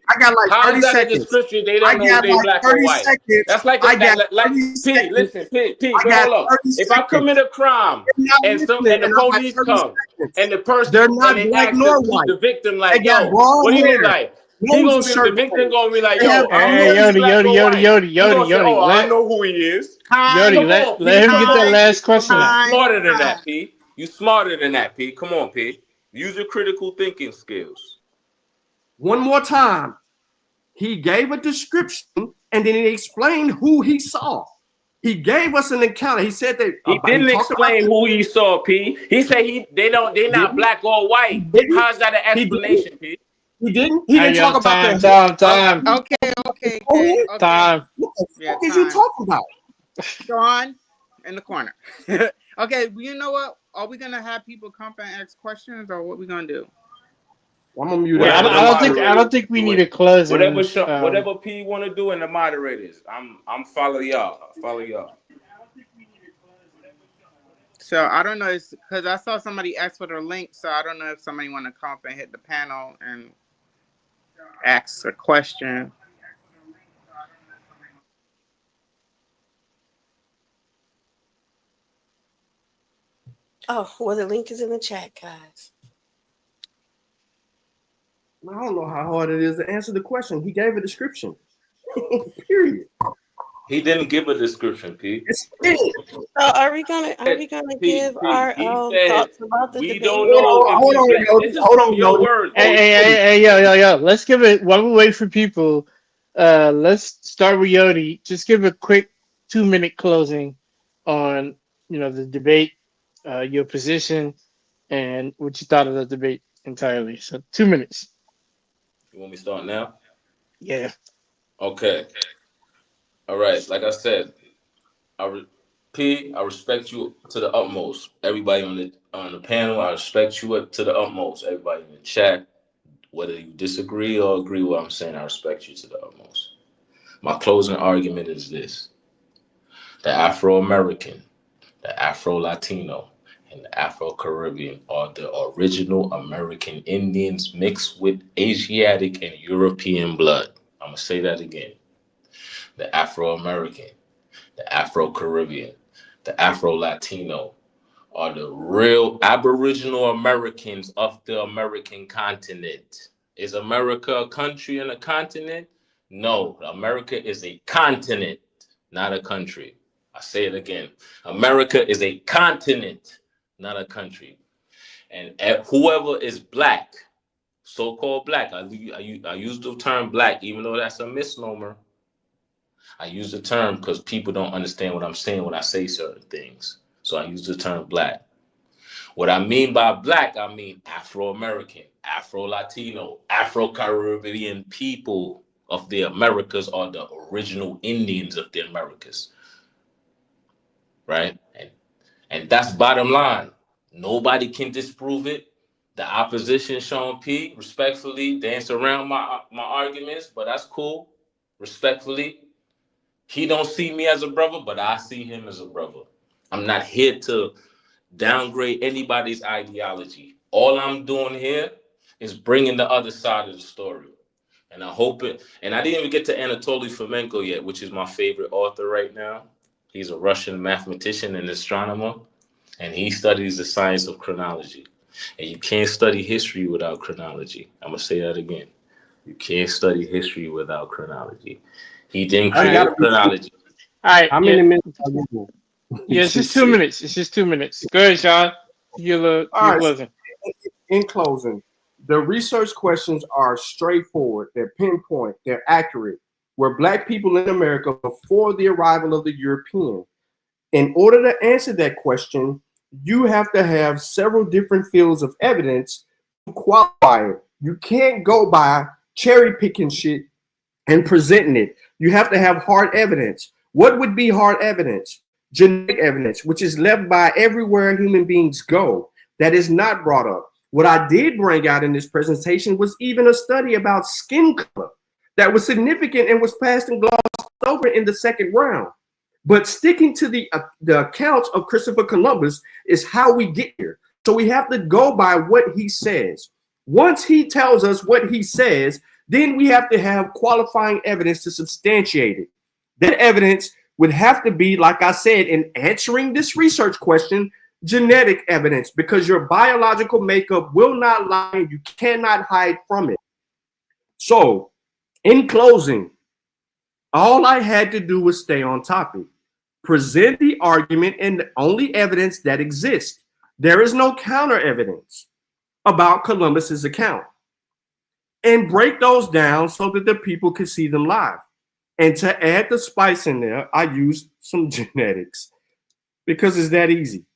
I got like 30 seconds. How is that a description? They don't know who they black or white. That's like P. Listen, P. Hold up. If I commit a crime and the police come and the person they're not black nor white. The victim like, yo, what do you mean like? He gonna be the victim gonna be like, yo, hey, Yodi. Oh, I know who he is. Yodi, let him get that last question out. Smarter than that, P. You smarter than that, P. Come on, P. Use your critical thinking skills. One more time. He gave a description and then he explained who he saw. He gave us an encounter. He said that he didn't explain who he saw, P. He said they're not black or white. How's that an explanation, P? He didn't. He didn't talk about that. Time. Okay. Time. What the fuck is you talking about? Sean in the corner. Okay, you know what? Are we gonna have people come and ask questions, or what we gonna do? I'm gonna mute. I don't think we need to close. Whatever P want to do in the moderators. I'm follow y'all. So I don't know, because I saw somebody ask for their link, so I don't know if somebody want to come up and hit the panel and ask a question. Oh, well, the link is in the chat, guys. I don't know how hard it is to answer the question. He gave a description. Period. He didn't give a description, P. So are we gonna give our He said thoughts about the we debate? don't know if he's black. This is from your words. Hey, yo. Let's give it while we wait for people. Let's start with Yodi. Just give a quick 2-minute closing on the debate, your position, and what you thought of the debate entirely. So 2 minutes. You want me to start now? Yeah. Okay. All right. Like I said, I respect you to the utmost. Everybody on the panel, I respect you to the utmost. Everybody in the chat, whether you disagree or agree with what I'm saying, I respect you to the utmost. My closing argument is this: the Afro-American, the Afro-Latino, and the Afro-Caribbean are the original American Indians mixed with Asiatic and European blood. I'm going to say that again. The Afro-American, the Afro-Caribbean, the Afro-Latino are the real Aboriginal Americans of the American continent. Is America a country and a continent? No, America is a continent, not a country. I say it again. America is a continent, not a country. And whoever is black, so-called black, I use the term black, even though that's a misnomer. I use the term because people don't understand what I'm saying when I say certain things. So I use the term black. What I mean by black, I mean Afro-American, Afro-Latino, Afro-Caribbean people of the Americas are the original Indians of the Americas. Right? And that's bottom line. Nobody can disprove it. The opposition, Sean P., respectfully, dance around my arguments, but that's cool. Respectfully. He don't see me as a brother, but I see him as a brother. I'm not here to downgrade anybody's ideology. All I'm doing here is bringing the other side of the story. And I hope it, and I didn't even get to Anatoly Fomenko yet, which is my favorite author right now. He's a Russian mathematician and astronomer, and he studies the science of chronology. And you can't study history without chronology. I'm going to say that again. You can't study history without chronology. He didn't create chronology. All right. How many minutes? Yeah, it's just 2 minutes. It's just 2 minutes. Go ahead, Sean. You're closing. In closing, the research questions are straightforward. They're pinpoint. They're accurate. Were black people in America before the arrival of the European? In order to answer that question, you have to have several different fields of evidence to qualify it. You can't go by cherry picking shit and presenting it. You have to have hard evidence. What would be hard evidence? Genetic evidence, which is left by everywhere human beings go. That is not brought up. What I did bring out in this presentation was even a study about skin color that was significant and was passed and glossed over in the second round. But sticking to the accounts of Christopher Columbus is how we get here. So we have to go by what he says. Once he tells us what he says, then we have to have qualifying evidence to substantiate it. That evidence would have to be, like I said, in answering this research question, genetic evidence, because your biological makeup will not lie and you cannot hide from it. So, in closing, all I had to do was stay on topic, present the argument and the only evidence that exists. There is no counter evidence about Columbus's account, and break those down so that the people can see them live. And to add the spice in there, I used some genetics because it's that easy.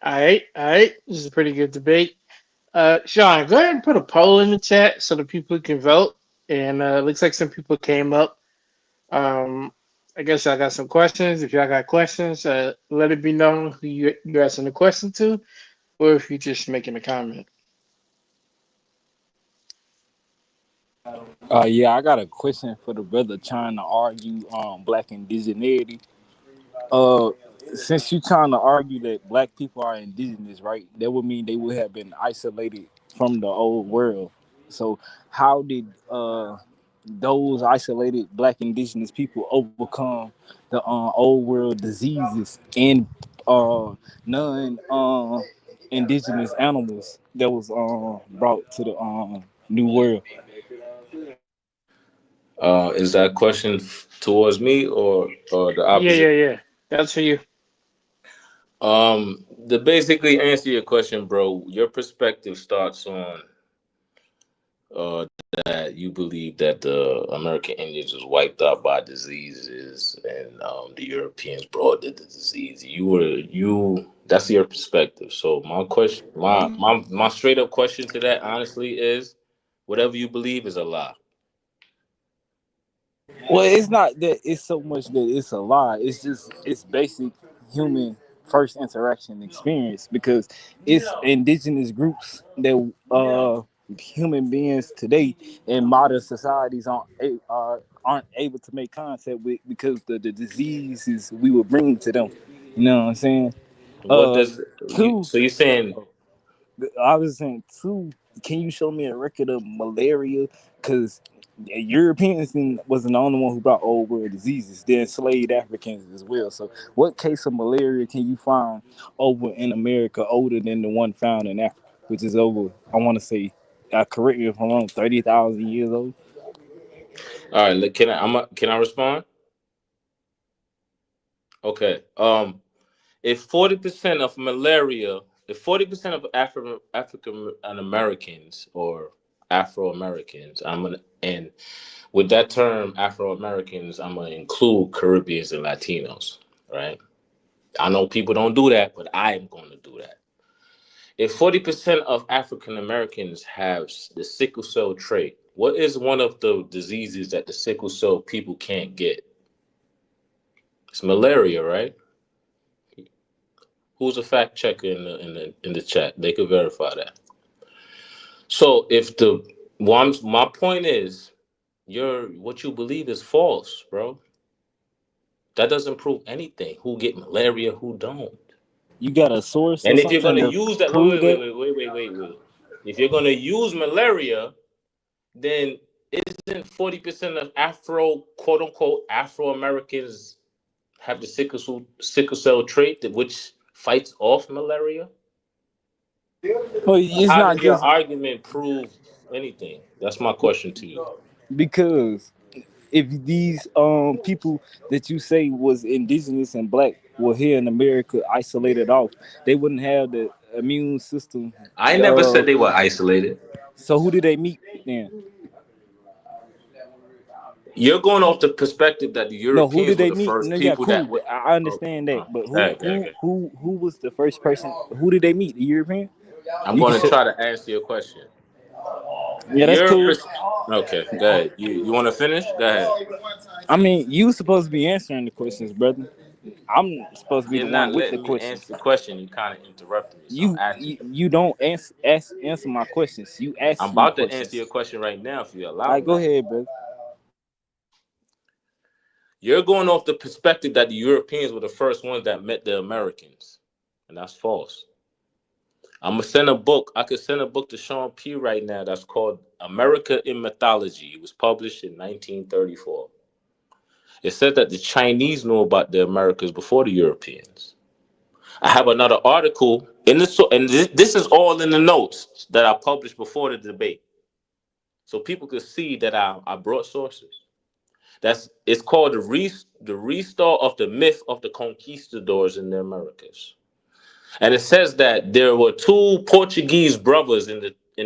All right. This is a pretty good debate. Sean, go ahead and put a poll in the chat so the people can vote. And it looks like some people came up. I guess I got some questions. If y'all got questions, let it be known who you're asking the question to, or if you're just making a comment. Yeah, I got a question for the brother trying to argue black indigeneity. Uh, since you trying to argue that black people are indigenous, right? That would mean they would have been isolated from the old world. So how did those isolated black indigenous people overcome the old world diseases and non indigenous animals that was brought to the new world? Is that question towards me or the Yeah, opposite? yeah, yeah. That's for you. To basically answer your question, bro, your perspective starts on uh, that you believe that the American Indians was wiped out by diseases and the Europeans brought the disease. You that's your perspective. So my question, my straight up question to that, honestly, is whatever you believe is a lie. Well, it's not that it's so much that it's a lie. It's just it's basic human first interaction experience because it's indigenous groups that human beings today in modern societies aren't able to make contact with because the diseases we would bring to them. You know what I'm saying? What Uh, does you? two. So you're saying I was saying too. Can you show me a record of malaria? Because Europeans wasn't the only one who brought old world diseases. They enslaved Africans as well. So, what case of malaria can you find over in America older than the one found in Africa, which is over? I want to say, correct me if I'm wrong, 30,000 years old. all right? Can I respond? Okay. If 40% of malaria, if 40% of African Americans or Afro Americans, and with that term Afro Americans, I'm gonna include Caribbeans and Latinos, right? I know people don't do that, but I am going to do that. If 40% of African Americans have the sickle cell trait, what is one of the diseases that the sickle cell people can't get? It's malaria, right? Who's a fact checker in the chat? They could verify that. So if the my point is what you believe is false, bro. That doesn't prove anything. Who get malaria, who don't. You got a source or And if you're something gonna to use that, prove that? wait. If you're gonna use malaria, then isn't 40% of Afro, quote unquote, Afro Americans have the sickle cell trait that which fights off malaria? Well, it's How not does your just argument prove anything? That's my question to you. because if these people that you say was indigenous and black were here in America isolated off, they wouldn't have the immune system. I never Uh, said they were isolated. so who did they meet then? You're going off the perspective that the No, who Europeans did were they the meet? first No, yeah, people that cool. went. I Okay, understand that, but okay, okay. who was the first person? Who did they meet? The European? I'm You can going to show. try to answer your question. Yeah, that's Your cool. pers- okay, go ahead. You want to finish? Go ahead. I mean, you supposed to be answering the questions, brother. I'm supposed to be You're the not one with the letting me questions. answer the question. You kind of interrupted me, so I'm asking. You don't answer my questions. You I'm ask me about to answer questions. your question right now if you All allow right, go me. ahead, brother. You're going off the perspective that the Europeans were the first ones that met the Americans, and that's false. I'm gonna send a book. I could send a book to Sean P. right now. That's called America in Mythology. It was published in 1934. It said that the Chinese knew about the Americas before the Europeans. I have another article in and this is all in the notes that I published before the debate, so people could see that I brought sources. It's called the restart of the myth of the conquistadors in the Americas. And it says that there were two Portuguese brothers in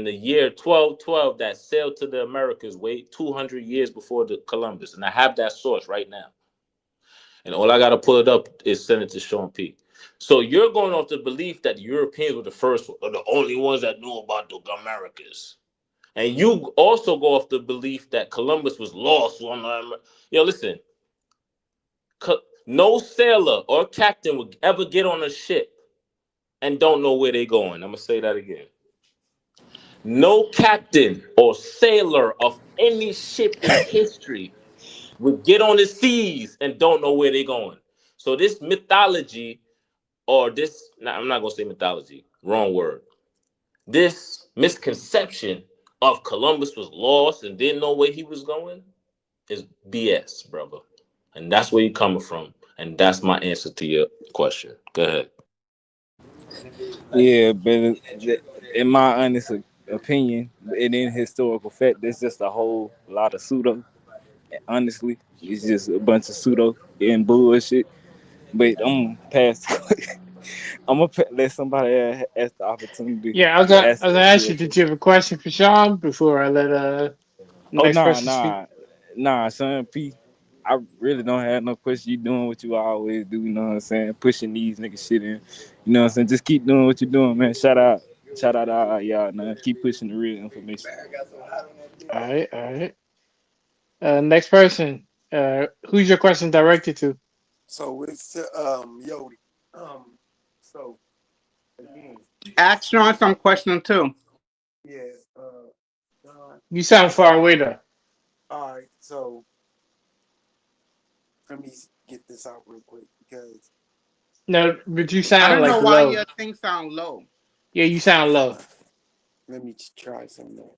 the year 1212 that sailed to the Americas way 200 years before the Columbus. And I have that source right now. And all I got to pull it up is send it to Sean P. So you're going off the belief that Europeans were the first or the only ones that knew about the Americas. And you also go off the belief that Columbus was lost on the listen, no sailor or captain would ever get on a ship and don't know where they're going. I'm gonna say that again. No captain or sailor of any ship in history would get on the seas and don't know where they're going. So this mythology, or this, I'm not gonna say mythology, wrong word. This misconception of Columbus was lost and didn't know where he was going is BS, brother. And that's where you're coming from. And that's my answer to your question. Go ahead. Yeah, but in my honest opinion, and in historical fact, there's just a whole lot of pseudo. Honestly, it's just a bunch of pseudo and bullshit. But I'm past. I'm gonna let somebody ask the opportunity Yeah, I was to gonna, ask I was the gonna ask you, question. did you have a question for Sean before I let Oh next person speak? nah, son P. I really don't have no question. You doing what you always do, you know what I'm saying? Pushing these niggas shit in. You know what I'm saying? Just keep doing what you're doing, man. Shout out to all y'all, man. Keep pushing the real information. All right, all right. Next person. Who's your question directed to? So it's Yodi. So again, Ask Sean some question too. yeah. John, You sound far away though. all right. So let me get this out real quick because No, but you I sound don't know like why low. your thing sound low. Yeah, you sound low. let me try something else.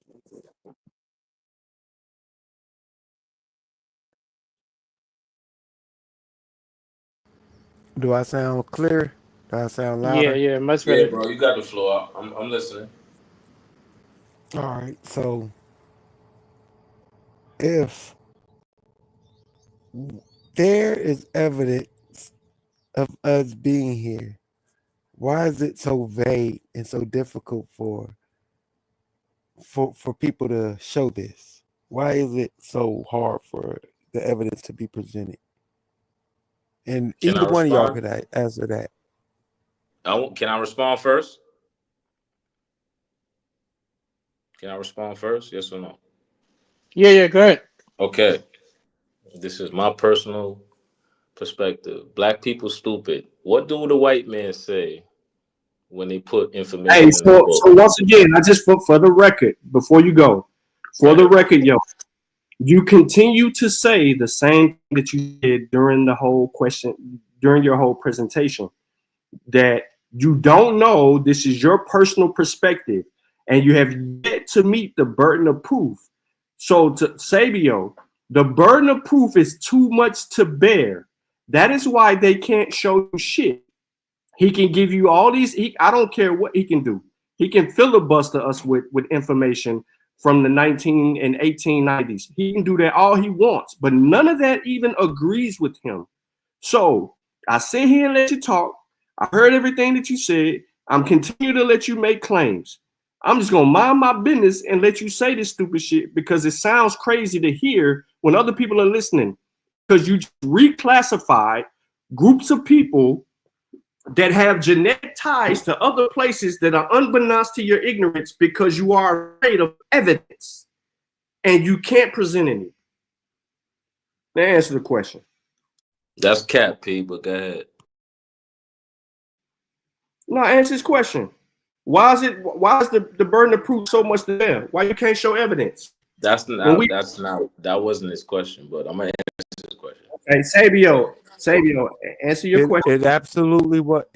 Do I sound clear? Do I sound Yeah, louder? yeah, much Yeah, better. bro, you got the floor. I'm listening. All right. So if there is evidence of us being here, why is it so vague and so difficult for people to show this? Why is it so hard for the evidence to be presented? And Can I either one of y'all respond? could answer that. Can I respond first? Can I respond first? Yes or no? Yeah, go ahead. Okay. This is my personal perspective. Black people stupid. What do the white men say when they put Hey, information in the so book? once again, I just for the record, before you go, for the record, yo, you continue to say the same thing that you did during the whole question, during your whole presentation, that you don't know, this is your personal perspective, and you have yet to meet the burden of proof. So to Sabio, the burden of proof is too much to bear. That is why they can't show you shit. He can give you all these. I don't care what he can do. He can filibuster us with information from the 19 and 1890s. He can do that all he wants, but none of that even agrees with him. So I sit here and let you talk. I heard everything that you said. I'm continuing to let you make claims. I'm just gonna mind my business and let you say this stupid shit because it sounds crazy to hear when other people are listening. Because you reclassified groups of people that have genetic ties to other places that are unbeknownst to your ignorance because you are afraid of evidence and you can't present any. Now answer the question. That's cap, P, but go ahead. No, answer this question. Why is the burden of proof so much to them? Why you can't show evidence? That wasn't his question, but I'm gonna answer his question. Hey, Sabio, answer your question. It absolutely why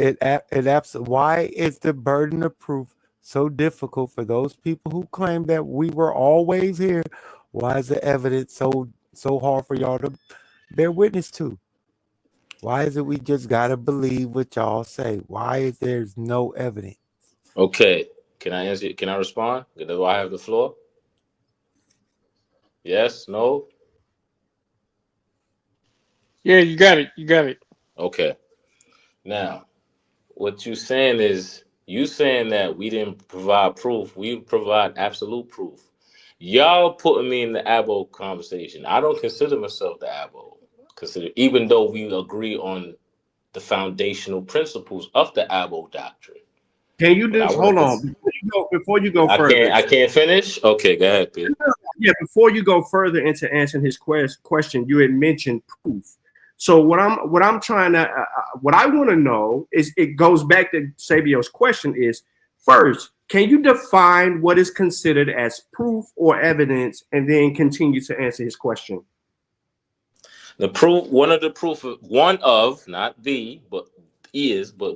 is the burden of proof so difficult for those people who claim that we were always here? Why is the evidence so hard for y'all to bear witness to? Why is it we just gotta believe what y'all say? Why is there's no evidence? Okay. Can I answer? Can I respond? Do I have the floor? Yes, no? Yeah, you got it. Okay. Now, what you saying is you saying that we didn't provide proof. We provide absolute proof. Y'all putting me in the Abo conversation. I don't consider myself the Abo. Even though we agree on the foundational principles of the Abo doctrine. Can you just hold on before you go further? I can't finish. Okay, go ahead, Pete. Yeah, before you go further into answering his question, you had mentioned proof. So what I'm trying to what I want to know is, it goes back to Sabio's question, is first, Can you define what is considered as proof or evidence, and then continue to answer his question? The proof, one of, not the, but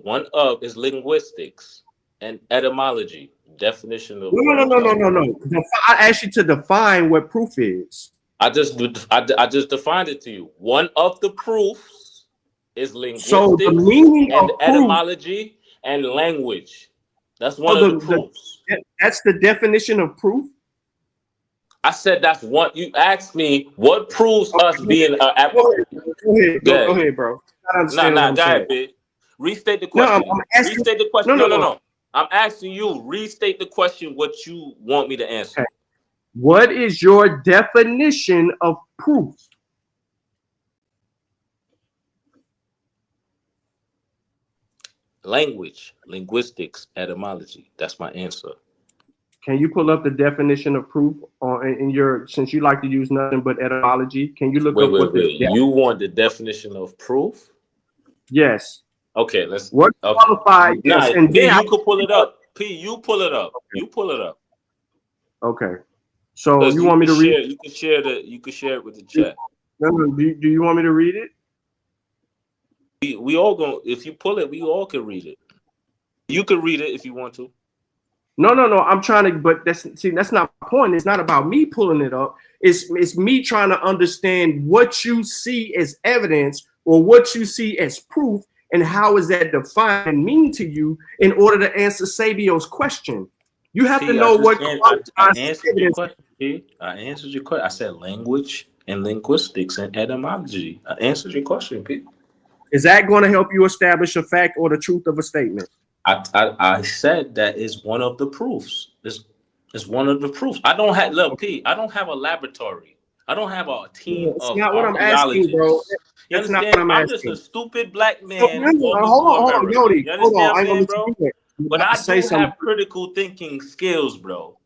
one of is linguistics and etymology. Definition of No. I asked you to define what proof is. I just defined it to you. One of the proofs is linguistics So the meaning and of etymology and language. That's one of the proofs. That's the definition of proof. I said that's what you asked me. What proves us being Go ahead, bro. Nah, go ahead, bitch. Restate the question. No, I'm asking. Restate the question. No. I'm asking you. Restate the question. What you want me to answer? Okay. What is your definition of proof? Language, linguistics, etymology. That's my answer. Can you pull up the definition of proof in your, since you like to use nothing but etymology? Can you look up what you want the definition of proof? Yes. Okay, let's. What qualified? Nah, and P, then you could pull it up. P, you pull it up. Okay. You pull it up. Okay. So you want me to read? You can share it with the chat. No. Do you want me to read it? We all go. If you pull it, we all can read it. You can read it if you want to. No. I'm trying to, but that's not my point. It's not about me pulling it up. It's me trying to understand what you see as evidence or what you see as proof, and how is that defined and mean to you in order to answer Sabio's question. You have to know what. I answered your question. I answered your question. I said language and linguistics and etymology. I answered your question, P. Is that going to help you establish a fact or the truth of a statement? I said that is one of the proofs. It's one of the proofs. I don't have I don't have a laboratory. I don't have a team of not what I'm asking, bro. You That's understand? not what I'm I'm asking. just a stupid black man. Hold on, Yodi. You Hold on. understand what I'm saying, bro? bro? But I do have critical thinking skills, bro.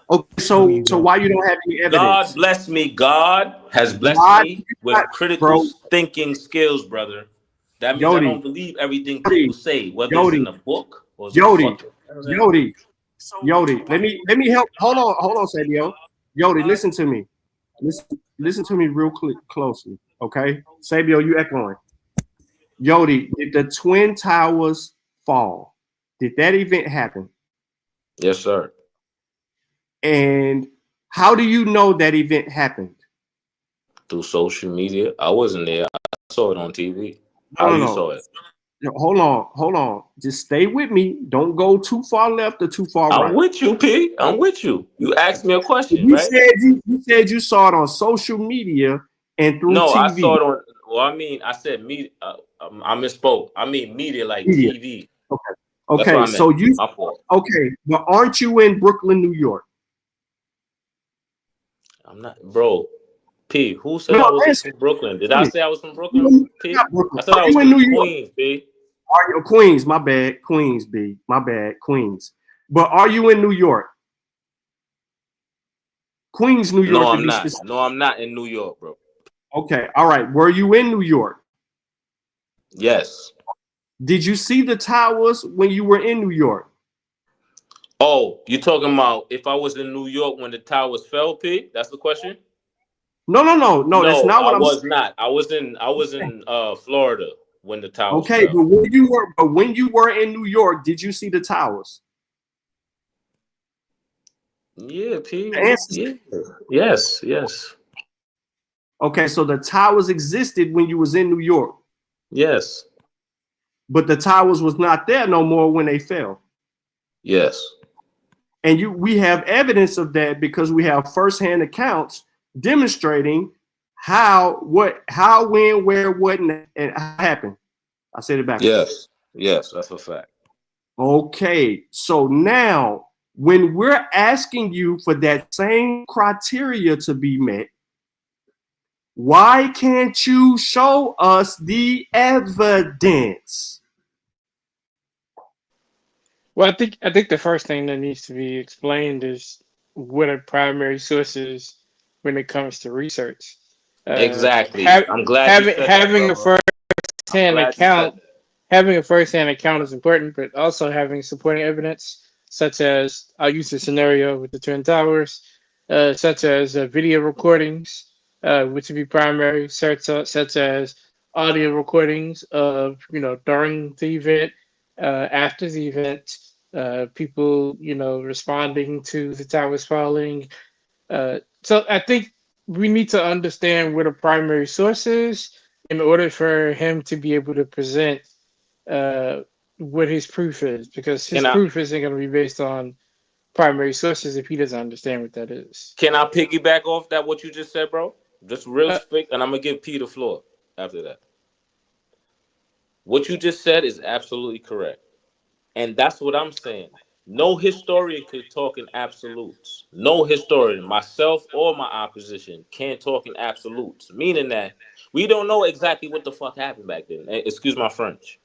Okay, so why you don't have any evidence? God bless me. God has blessed me with critical thinking skills, brother. That means I don't believe everything people say, whether it's in a book or Yodi. Let me help. Hold on, Sabio. Yodi, listen to me. Listen to me real closely, okay? Sabio, you echoing. Yodi, did the Twin Towers fall? Did that event happen? Yes, sir. And how do you know that event happened? Through social media. I wasn't there. I saw it on TV. How you saw it? Hold on. Just stay with me. Don't go too far left or too far right. I'm with you, P. I'm with you. You asked me a question, you right? You said you saw it on social media and through TV. I saw it on. Well, I said media. I misspoke. I mean media, like media. TV. Okay. So you. Okay, but aren't you in Brooklyn, New York? I'm not, bro. P. Who said I was from Brooklyn? Did I say I was from Brooklyn? P. I said I was from Queens, B. Are you Queens? My bad, Queens, B. My bad, Queens. But are you in New York? Queens, New York. No, I'm not. No, I'm not in New York, bro. Okay, all right. Were you in New York? Yes. Did you see the towers when you were in New York? Oh, you talking about if I was in New York when the towers fell, P? That's the question? No. That's not what I'm saying. I was not. I was in Florida when the towers fell. But when you were in New York, did you see the towers? Yeah, P. Yeah. Yes. Okay, so the towers existed when you was in New York. Yes. But the towers was not there no more when they fell. Yes. And we have evidence of that because we have firsthand accounts demonstrating how, when, where, what, and how happened. I said it back. Yes, that's a fact. Okay, so now when we're asking you for that same criteria to be met, why can't you show us the evidence? Well, I think the first thing that needs to be explained is what are primary sources when it comes to research. Exactly. I'm glad having a first-hand account. Having a first-hand account is important, but also having supporting evidence such as, I'll use the scenario with the Twin Towers, such as video recordings, which would be primary, such as audio recordings of, during the event, after the event, people, responding to the towers falling. So I think we need to understand what a primary source is in order for him to be able to present what his proof is, because his Can I proof isn't going to be based on primary sources if he doesn't understand what that is. can I piggyback off that what you just said, bro? Just real Uh, quick, and I'm gonna give P the floor after that. What you just said is absolutely correct. And that's what I'm saying. No historian could talk in absolutes. No historian, myself or my opposition, can't talk in absolutes. Meaning that we don't know exactly what the fuck happened back then. Excuse my French.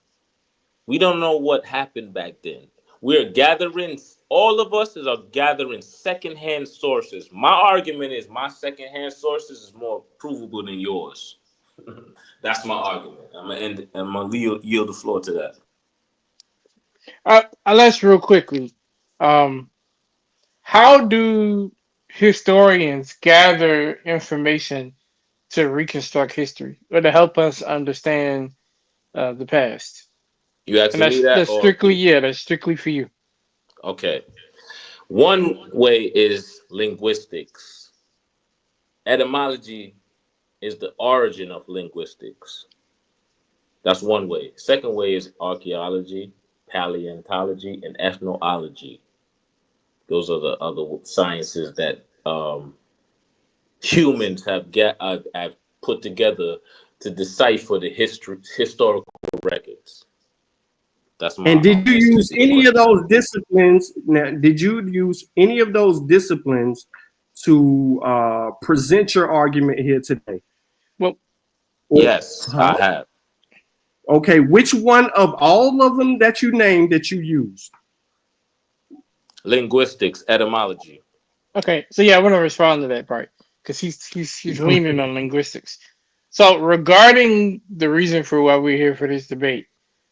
We don't know what happened back then. We're gathering, all of us are gathering secondhand sources. My argument is my secondhand sources is more provable than yours. That's my argument. I'm gonna yield the floor to that. I'll ask real quickly. Um, how do historians gather information to reconstruct history or to help us understand the past? You And asking me that's that that's or strictly P? yeah, that's strictly for you. Okay. One way is linguistics. Etymology is the origin of linguistics. That's one way. Second way is archaeology, paleontology, and ethnology. Those are the other sciences that humans have put together to decipher the historical records. That's my And did you answer use to your any of question. those disciplines? Now, did you use any of those disciplines to present your argument here today? Well, Yes, Huh? I have. Okay, which one of all of them that you named that you used? Linguistics, etymology. Okay, so yeah, I want to respond to that part because he's Go leaning ahead. on linguistics. So regarding the reason for why we're here for this debate,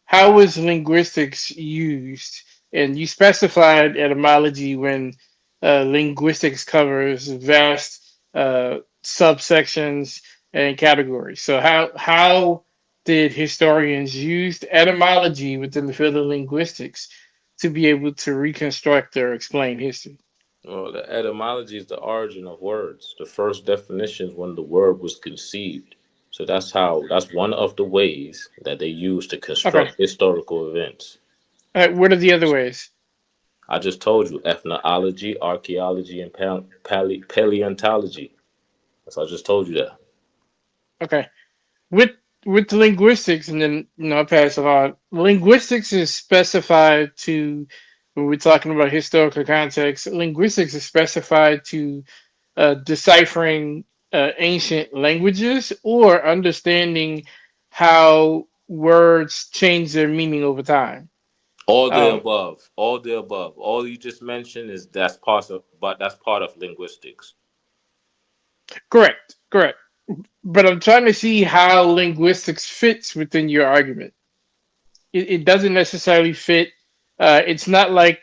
how was linguistics used? And you specified etymology when linguistics covers vast subsections and categories. So how did historians use etymology within the field of linguistics to be able to reconstruct or explain history? Well, the etymology is the origin of words. The first definition is when the word was conceived. So that's one of the ways that they use to Okay. construct historical events. All right, what are the other ways? I just told you ethnology, archaeology, and paleontology. So I just told you that. Okay. With with linguistics, and then I'll pass it on. Linguistics is specified to when we're talking about historical context. Linguistics is specified to deciphering ancient languages or understanding how words change their meaning over time. All the Um, above. All the above. All you just mentioned is that's part of linguistics. correct, correct. But I'm trying to see how linguistics fits within your argument. It doesn't necessarily fit. It's not like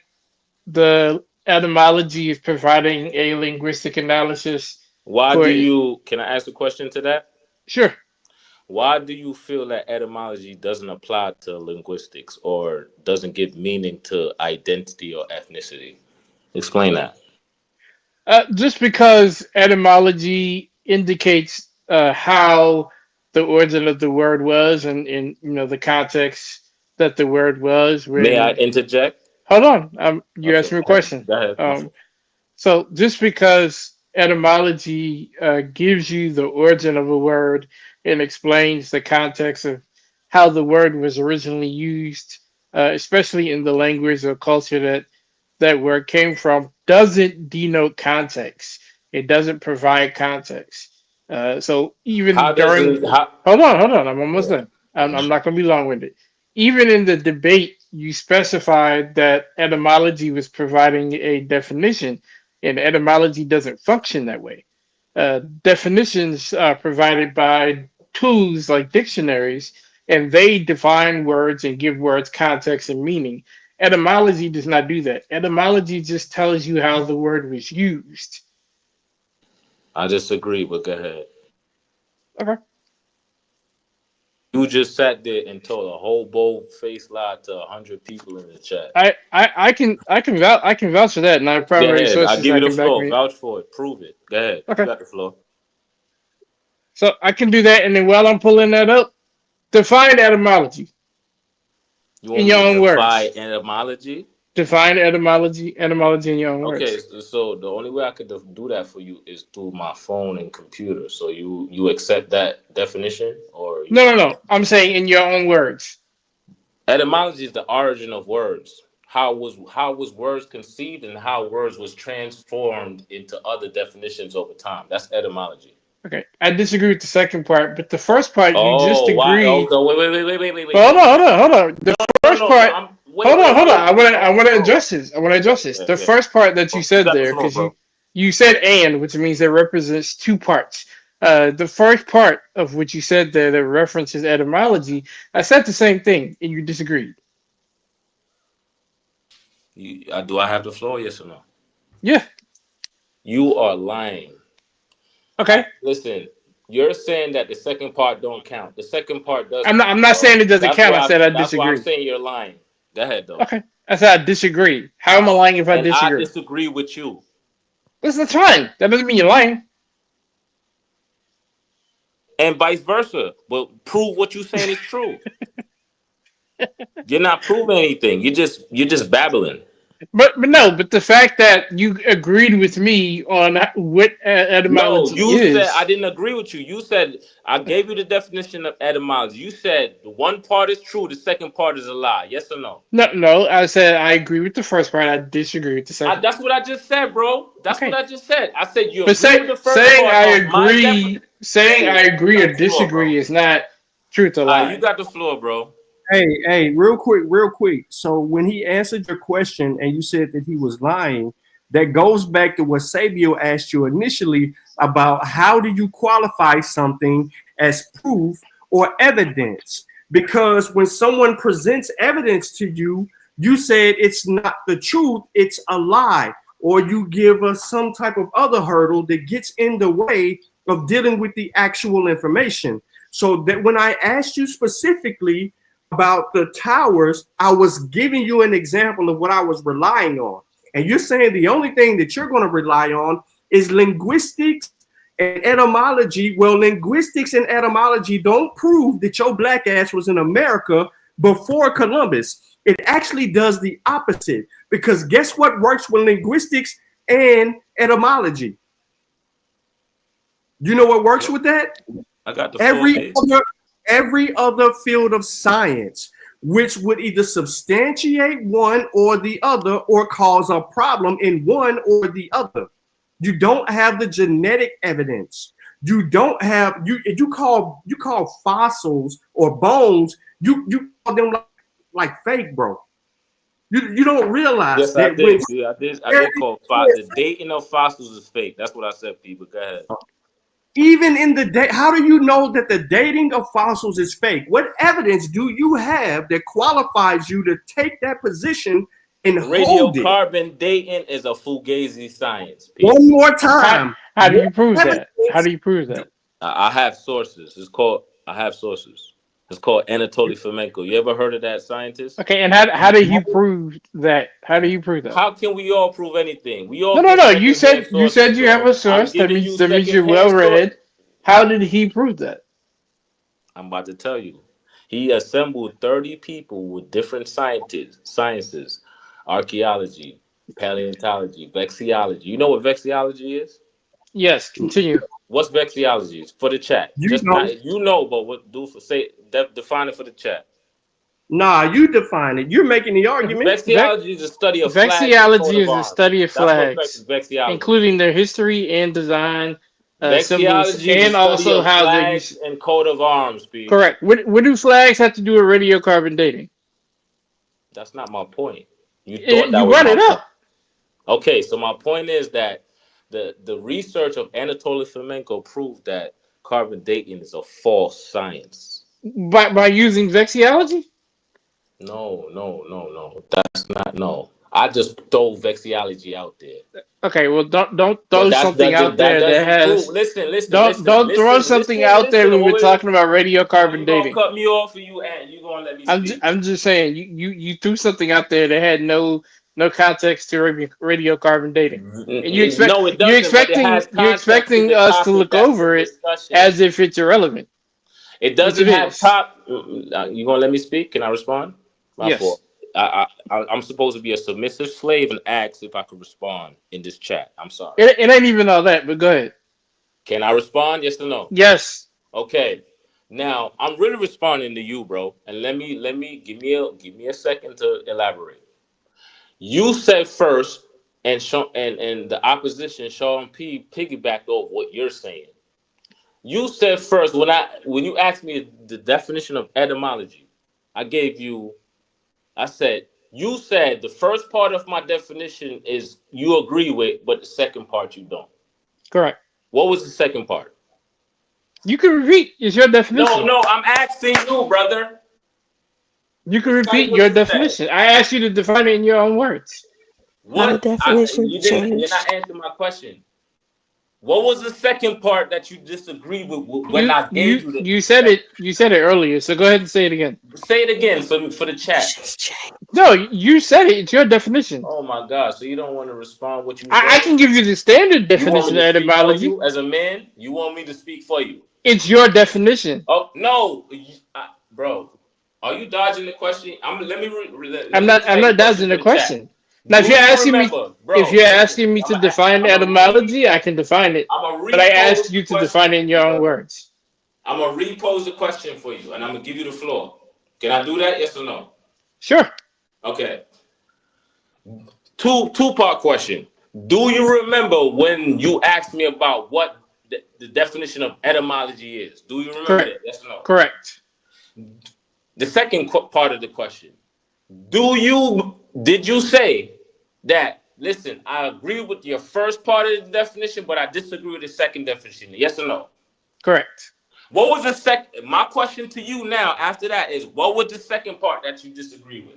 the etymology is providing a linguistic analysis Why for do it. you can I ask a question to that? Sure. Why do you feel that etymology doesn't apply to linguistics or doesn't give meaning to identity or ethnicity? Explain that. Just because etymology indicates how the origin of the word was and in the context that the word was May I when. interject? Hold on, you Okay, asked me a go ahead. question. Go ahead. My fault. So just because etymology gives you the origin of a word and explains the context of how the word was originally used, especially in the language or culture that word came from, doesn't denote context. It doesn't provide context. So How even does during, it how hold on, I'm almost done. I'm not going to be long winded. Even in the debate, you specified that etymology was providing a definition, and etymology doesn't function that way. Definitions are provided by tools like dictionaries, and they define words and give words context and meaning. Etymology does not do that. Etymology just tells you how the word was used. I disagree, but go ahead. Okay. You just sat there and told a whole bold-faced lie to 100 people in the chat. I can vouch for that, and I have Go primary ahead. I'll sources give you that the can back floor. me. Vouch for it. Prove it. Go ahead. Okay. You got the floor. So I can do that, and then while I'm pulling that up, define etymology You in want your me to own defy words. etymology? Define etymology in your own Okay, words. so the only way I could do that for you is through my phone and computer. So you accept that definition, or you No. I'm saying in your own words. etymology is the origin of words. How was words conceived and how words was transformed into other definitions over time. That's etymology. Okay, I disagree with the second part, but the first part you just Oh, why? agreed. Okay, wait. Well, hold on. The first No. part. Hold on. I want to Bro. address this. The Yeah. first part that you You said got the there, floor, because bro. you said "and," which means it represents two parts. The first part of what you said there that references etymology, I said the same thing, and you disagreed. Do I have the floor? Yes or no? Yeah. You are lying. Okay. Listen, you're saying that the second part don't count. The second part does I'm count, not bro. saying it doesn't count. I said I That's why I'm disagree. saying you're lying. Go ahead, though. Okay. I said I disagree. How am I lying if I And I disagree? disagree with you. That's fine. That doesn't mean you're lying. And vice versa. But prove what you're saying is true. You're not proving anything. You're just babbling. But the fact that you agreed with me on what No, etymology you said I is. didn't agree with you. You said I gave you the definition of etymology. You said the one part is true, the second part is a lie. Yes or no? No. I said I agree with the first part. I disagree with the second. That's what I just said, bro. That's what I just said. I said you But agree with the first saying part I of my agree, definition. saying I You agree got or the floor, bro. disagree is not truth or All right, you lie. got the floor, bro. Hey, real quick. So when he answered your question and you said that he was lying, that goes back to what Sabio asked you initially about how do you qualify something as proof or evidence? Because when someone presents evidence to you, you said it's not the truth, it's a lie, or you give us some type of other hurdle that gets in the way of dealing with the actual information. So that when I asked you specifically about the towers, I was giving you an example of what I was relying on. And you're saying the only thing that you're going to rely on is linguistics and etymology. Well, linguistics and etymology don't prove that your black ass was in America before Columbus. It actually does the opposite, because guess what works with linguistics and etymology? You know what works with that? I got the Every other field of science, which would either substantiate one or the other or cause a problem in one or the other. You don't have the genetic evidence. You don't have you call fossils or bones, you call them like fake, bro. You don't realize Yes, I that did. Yeah, I did call the dating of fossils is fake. That's what I said, people. Go ahead. Even in the day, how do you know that the dating of fossils is fake? What evidence do you have that qualifies you to take that position and hold it? Radiocarbon dating is a fugazi science. People. One more time. How do you prove that? How do you prove that? I have sources. I have sources. It's called Anatoly Fomenko. You ever heard of that scientist? Okay, and how do you prove that? How do you prove that? How can we all prove anything? We all No. You said you have a source. That means you're well read. How did he prove that? I'm about to tell you. He assembled 30 people with different sciences, archaeology, paleontology, vexiology. You know what vexiology is? Yes, continue. What's vexiology? For the chat. But what do for say define it for the chat. Nah, you define it. You're making the argument. Vexiology is the study of flags. Vexiology is the study of flags, That's what vexiology, including their history and design, symbols, vexiology is and the also study of how they're flags used. and coat of arms. P. Correct. What do flags have to do with radiocarbon dating? That's not my point. You thought that you was brought my it point. up. Okay, so my point is that the research of Anatoly Fomenko proved that carbon dating is a false science. By using vexiology? No. That's not no. I just throw vexillology out there. Okay, well, don't But throw something out that there that doesn't prove. has. Don't throw something out there. We were talking about radiocarbon You gonna dating. cut me off, or you gonna let me speak? I'm just saying you threw something out there that had no context to radiocarbon dating, and No, it doesn't. But it has you're context to expecting the us to topic look that's in over it discussion. as if it's irrelevant, It which doesn't it have is. You gonna let me speak? Can I respond? My Yes. fault. I'm supposed to be a submissive slave and ask if I could respond in this chat. I'm sorry. It ain't even all that, but go ahead. Can I respond? Yes or no? Yes. Okay. Now I'm really responding to you, bro. And let me give me a second to elaborate. You said first, and the opposition, Sean P, piggybacked off what you're saying. You said first when you asked me the definition of etymology, you said the first part of my definition is you agree with, but the second part you don't. Correct. What was the second part? You can repeat. It's your definition. No, I'm asking you, brother. You can repeat your definition. I asked you to define it in your own words. What? You're not answering my question. What was the second part that you disagreed with when I gave you the? You said it. You said it earlier. So go ahead and say it again. Say it again for the chat. No, you said it. It's your definition. Oh my God! So you don't want to respond what you? I can give you the standard definition of etymology. As a man, you want me to speak for you? It's your definition. Oh no, bro. Are you dodging the question? I'm not dodging the question. Now, if you're asking me to define etymology, I can define it. But I asked you to define it in your own words. I'm gonna repose the question for you, and I'm gonna give you the floor. Can I do that? Yes or no? Sure. Okay. Two-part question. Do you remember when you asked me about what the definition of etymology is? Do you remember that? Yes or no? Correct. The second part of the question. Did you say that, listen, I agree with your first part of the definition, but I disagree with the second definition? Yes or no? Correct. What was the second? My question to you now after that is, what was the second part that you disagree with?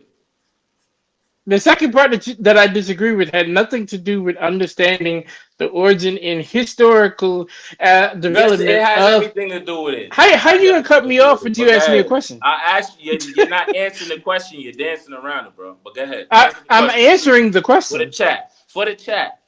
The second part that I disagree with had nothing to do with understanding the origin and historical development. Yes, it has everything to do with it. How you gonna cut me off when you ask me a question? I asked you. You're not answering the question. You're dancing around it, bro. But go ahead. I'm answering the question. For the chat.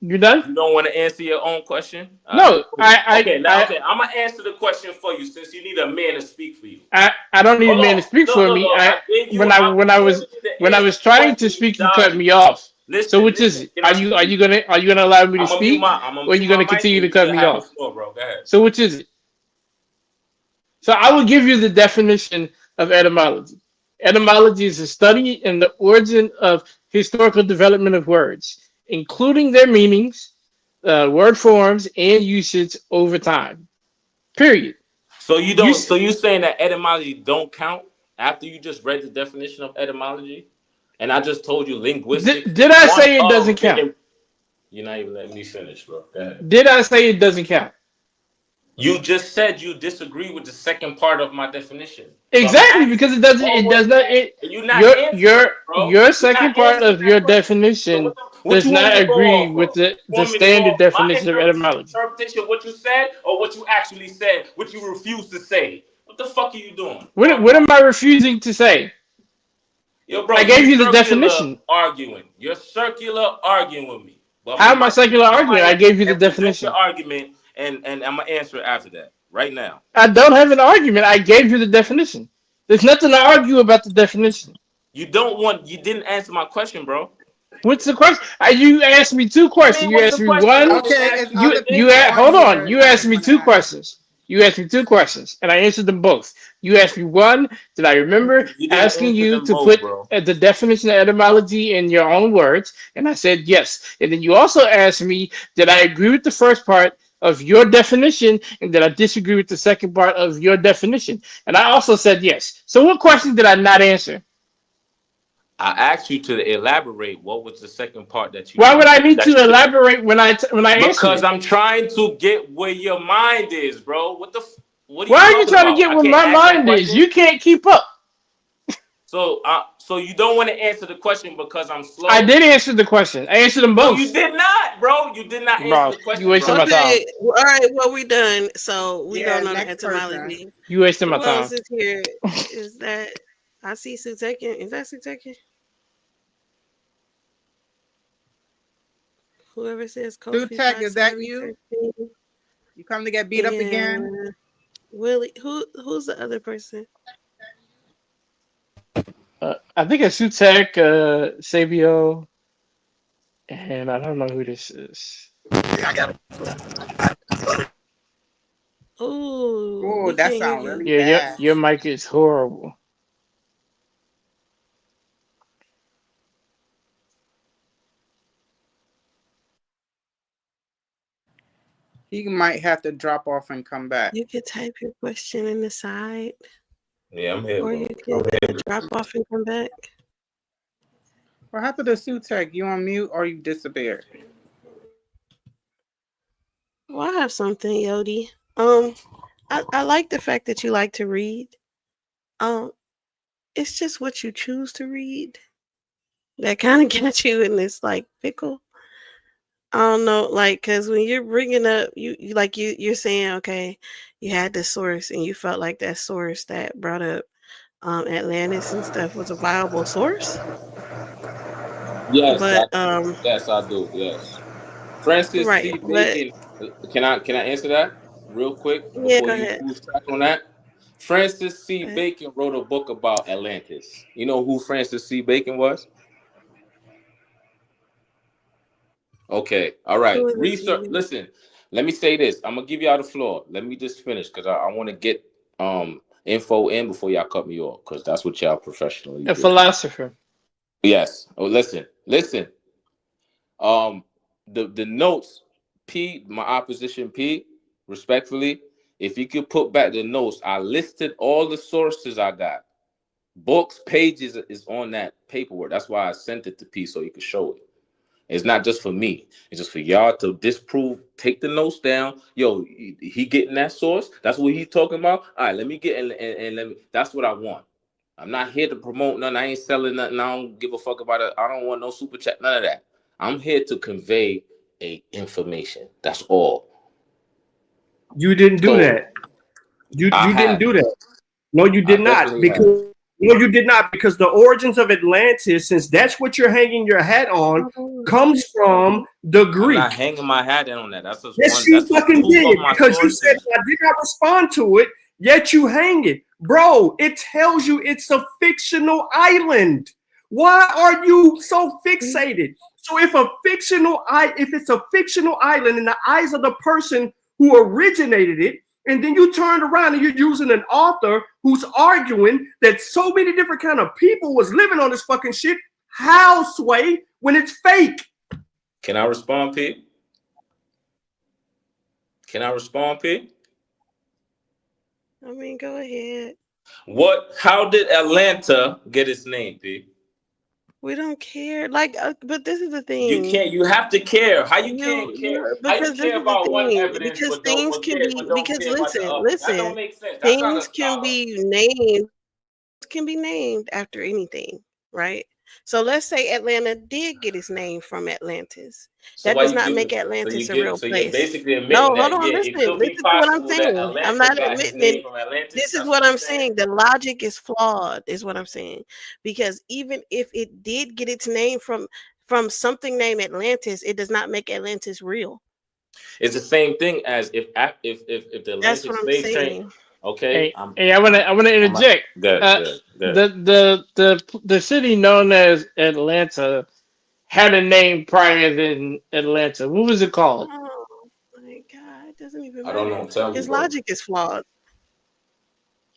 You done? You don't want to answer your own question? No, Okay, I'm gonna answer the question for you since you need a man to speak for you. I don't need a man to speak for me. When I was trying to speak, you cut me off. So which is it? Are you gonna allow me to speak, or are you gonna continue to cut me off? So which is it? So I will give you the definition of etymology. Etymology is a study in the origin of historical development of words, including their meanings, word forms, and usage over time. Period. So you don't. So you saying that etymology don't count after you just read the definition of etymology, and I just told you linguistics. Did I say it doesn't count? You're not even letting me finish, bro. Go ahead. Did I say it doesn't count? You just said you disagree with the second part of my definition. Exactly, because it does not. Your second part of your definition does not agree with the standard definition of etymology. Interpretation of what you said or what you actually said, what you refuse to say. What the fuck are you doing? What am I refusing to say? Yo, bro, I gave you the definition. You're circular arguing with me. But how am I circular arguing? I gave you the definition. Your argument, and I'm gonna answer it after that. Right now. I don't have an argument. I gave you the definition. There's nothing to argue about the definition. You didn't answer my question, bro. What's the question? You asked me two questions. You asked me one. Okay, hold on. You asked me two questions. And I answered them both. You asked me one. Did I remember asking you to put the definition of etymology in your own words? And I said yes. And then you also asked me, did I agree with the first part of your definition, and that I disagree with the second part of your definition? And I also said yes. So what question did I not answer? I asked you to elaborate. What was the second part that you? Why would I need that to you- elaborate when I answer Because it? I'm trying to get where your mind is, bro. What are Why you are you talking trying to about? get I where can't my ask that mind is? question. You can't keep up. So you don't want to answer the question because I'm slow? I did answer the question. I answered them No, both. you did not, bro. You did not answer Bro, the question, you wasting my bro. time. Okay, all right, well, we done. So we Yeah, going on the next person. etymology. You wasting my Who else time. is here? Is that I see Sutekin? Is that Sutekin? Whoever says Kofi Sutek, is that 5713. you? You come to get beat up again? And Willie, who's the other person? I think it's Sutek, Sabio, and I don't know who this is. Oh, Oh, that sounds really Yeah, bad. your mic is horrible. He might have to drop off and come back. You could type your question in the side, Yeah, I'm here, or bro. you can drop off and come back. What happened to Sutek? You on mute or you disappeared? Well, I have something, Yodi. I like the fact that you like to read. It's just what you choose to read that kind of gets you in this like pickle. I don't know, like, because when you're bringing up, you're saying, okay, you had this source and you felt like that source that brought up Atlantis and stuff was a viable source. Yes, But yes, I do. Yes, Francis right, C. but Bacon. Can I answer that real quick yeah, before go you ahead. lose track on that? Francis C. Go ahead. Bacon wrote a book about Atlantis. You know who Francis C. Bacon was? Okay, all right. Who is Research. it? Listen, let me say this. I'm gonna give y'all the floor. Let me just finish because I want to get info in before y'all cut me off because that's what y'all professionally A do. philosopher. Yes. Oh, listen. The notes, P, my opposition P, respectfully, if you could put back the notes, I listed all the sources I got. Books, pages is on that paperwork. That's why I sent it to P so you could show it. It's not just for me. It's just for y'all to disprove. Take the notes down. Yo, he getting that source. That's what he's talking about. All right, let me get and let me. That's what I want. I'm not here to promote nothing. I ain't selling nothing. I don't give a fuck about it. I don't want no super chat. None of that. I'm here to convey a information. That's all. You didn't do that. You didn't do that. No, you did not. Because no, you did not. Because the origins of Atlantis, since that's what you're hanging your hat on, comes from the Greek. I'm not hanging my hat on that. That's just yes, one. you That's just fucking two did. of my Because sources. you said I did not respond to it, yet you hang it. Bro, it tells you it's a fictional island. Why are you so fixated? So if it's a fictional island in the eyes of the person who originated it, and then you turned around and you're using an author who's arguing that so many different kind of people was living on this fucking shit, how, Sway, when it's fake? Can I respond, P? Can I respond, P? I mean, go ahead. How did Atlanta get its name, P? We don't care. Like, but this is the thing. You have to care. How you can't care? How you Because this care is the about one thing. evidence Because but things don't can care be. about Because the other? That listen. don't make sense. That's not a Things can scholar. be named. Can be named after anything, right? So let's say Atlanta did get its name from Atlantis. So That why does you not give make it? Atlantis a real So you're place. basically No, admitting hold that on. it Listen could be to what I'm possible that saying. I'm Atlanta not got his name admitting. from Atlantis. This is That's what I'm you're saying. The logic is flawed, is what I'm saying. Because even if it did get its name from something named Atlantis, it does not make Atlantis real. It's the same thing as if the That's Atlantic what I'm slave train. saying. Okay. Hey, I want to interject. Good. The city known as Atlanta had a name prior than Atlanta. What was it called? Oh my God, it doesn't even I don't matter. know. Tell me, His bro. logic is flawed.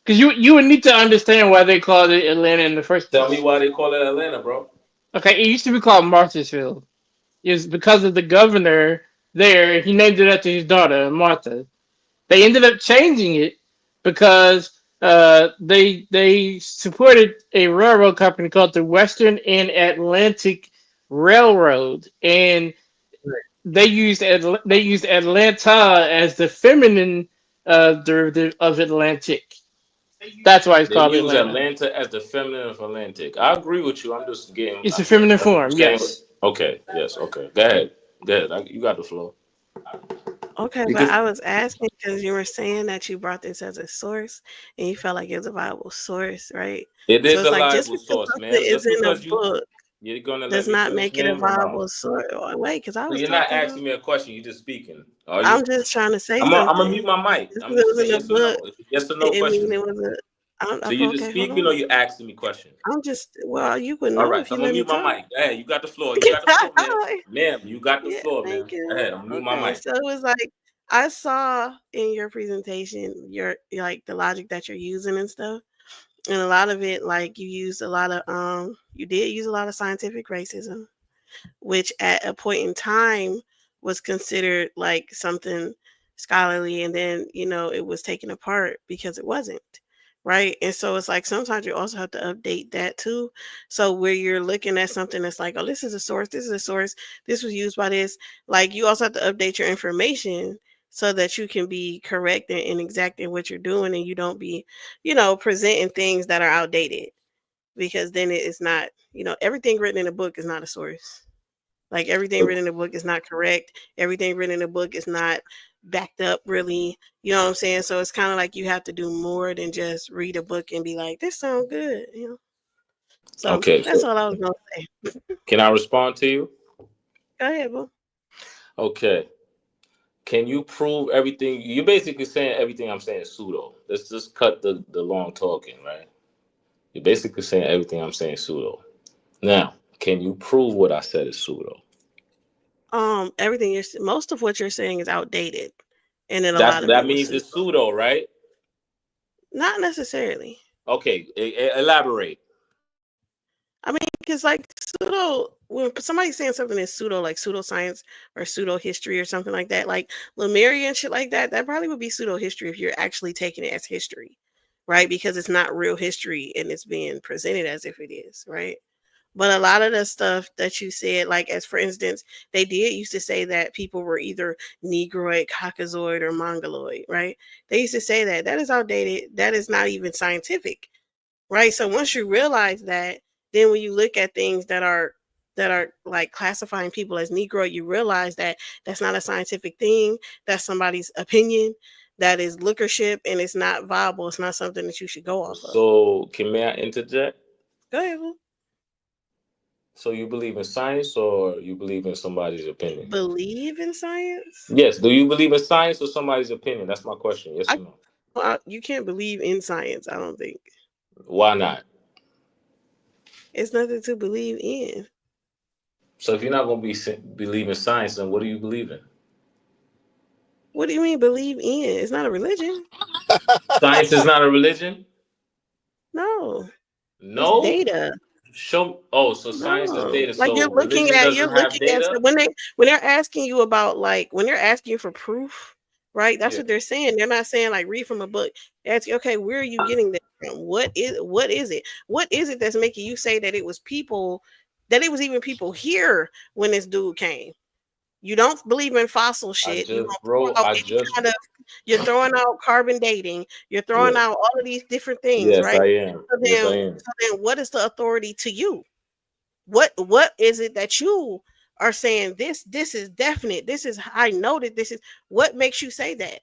Because you would need to understand why they called it Atlanta in the first place. Tell me why they call it Atlanta, bro. Okay, it used to be called Marthasville. It was because of the governor there. He named it after his daughter, Martha. They ended up changing it because They supported a railroad company called the Western and Atlantic Railroad, and they used Atlanta as the feminine derivative of Atlantic. That's why it's They called use Atlanta. Atlanta as the feminine of Atlantic. I agree with you. I'm just getting. It's a feminine I'm form, saying. yes. Okay. Yes. Okay. Go ahead. Go ahead. You got the floor. Okay, but Because I was asking because you were saying that you brought this as a source and you felt like it was a viable source, right? it So is it's a like just liable because source, something ma'am. is Just in a because book you're gonna let does me not finish, make it a ma'am, or no? viable source. Oh, wait, because I So was you're not talking asking though. me a question. You're just speaking. Are you? I'm just trying to say I'm gonna mute something. my mic. Just I'm because it just was saying in a yes or book, no. It's a yes or it, no it mean question. it was a. So you're just Okay, hold speaking or on. you're asking me question. I'm just well, you would All know right, if so you I'm gonna let me mute my talk. mic. Hey, you got the floor. You got the floor, ma'am. Ma'am, you got the Yeah, floor, ma'am. thank Go you. ahead. I'm gonna mute my Okay, mic. so it was like I saw in your presentation your like the logic that you're using and stuff. And a lot of it, like you used a lot of you did use a lot of scientific racism, which at a point in time was considered like something scholarly, and then it was taken apart because it wasn't, right? And so it's like sometimes you also have to update that too. So where you're looking at something that's like, oh, this is a source, this is a source, this was used by this, like you also have to update your information so that you can be correct and exact in what you're doing, and you don't be presenting things that are outdated, because then it is not, everything written in a book is not a source. Like everything written in a book is not correct. Everything written in a book is not backed up really. You know what I'm saying? So it's kind of like you have to do more than just read a book and be like, this sounds good. So Okay, that's so all I was gonna say. can I respond to you? Go ahead, boo. Okay. Can you prove everything? You're basically saying everything I'm saying is pseudo. Let's just cut the long talking, right? You're basically saying everything I'm saying is pseudo. Now, can you prove what I said is pseudo? Everything most of what you're saying is outdated, and then a lot of That it was means pseudo. it's pseudo, right? Not necessarily. Okay, elaborate. I mean, because like pseudo, when somebody's saying something is pseudo, like pseudoscience or pseudo history or something like that, like Lemuria and shit like that, that probably would be pseudo history if you're actually taking it as history, right? Because it's not real history and it's being presented as if it is, right? But a lot of the stuff that you said, like as for instance, they did used to say that people were either Negroid, Caucasoid, or Mongoloid, right? They used to say that. That is outdated. That is not even scientific, right? So once you realize that, then when you look at things that are like classifying people as Negro, you realize that that's not a scientific thing. That's somebody's opinion. That is lookership, and it's not viable. It's not something that you should go off of. So, may I interject? Go ahead, boo. So, you believe in science or you believe in somebody's opinion? Believe in science? Yes. Do you believe in science or somebody's opinion? That's my question. Yes or no? You can't believe in science, I don't think. Why not? It's nothing to believe in. So, if you're not going to believe in science, then what do you believe in? What do you mean believe in? It's not a religion. Science is not a religion? No. It's No? data. Show. Oh, so science is No. data. Like So religion you're doesn't have looking at data? so when they're asking you about like when they're asking you for proof, right? That's Yeah. what they're saying. They're not saying like read from a book. They're asking, okay, where are you getting that from? What is it? What is it that's making you say that it was people, that it was even people here when this dude came? You don't believe in fossil I shit. You just, don't bro, throw out I any just, kind of. You're throwing out carbon dating. You're throwing yeah. out all of these different things, Yes, right? I am. So Yes, then, I am. what is the authority to you? What is it that you are saying? This is definite. This is I know that this is. What makes you say that?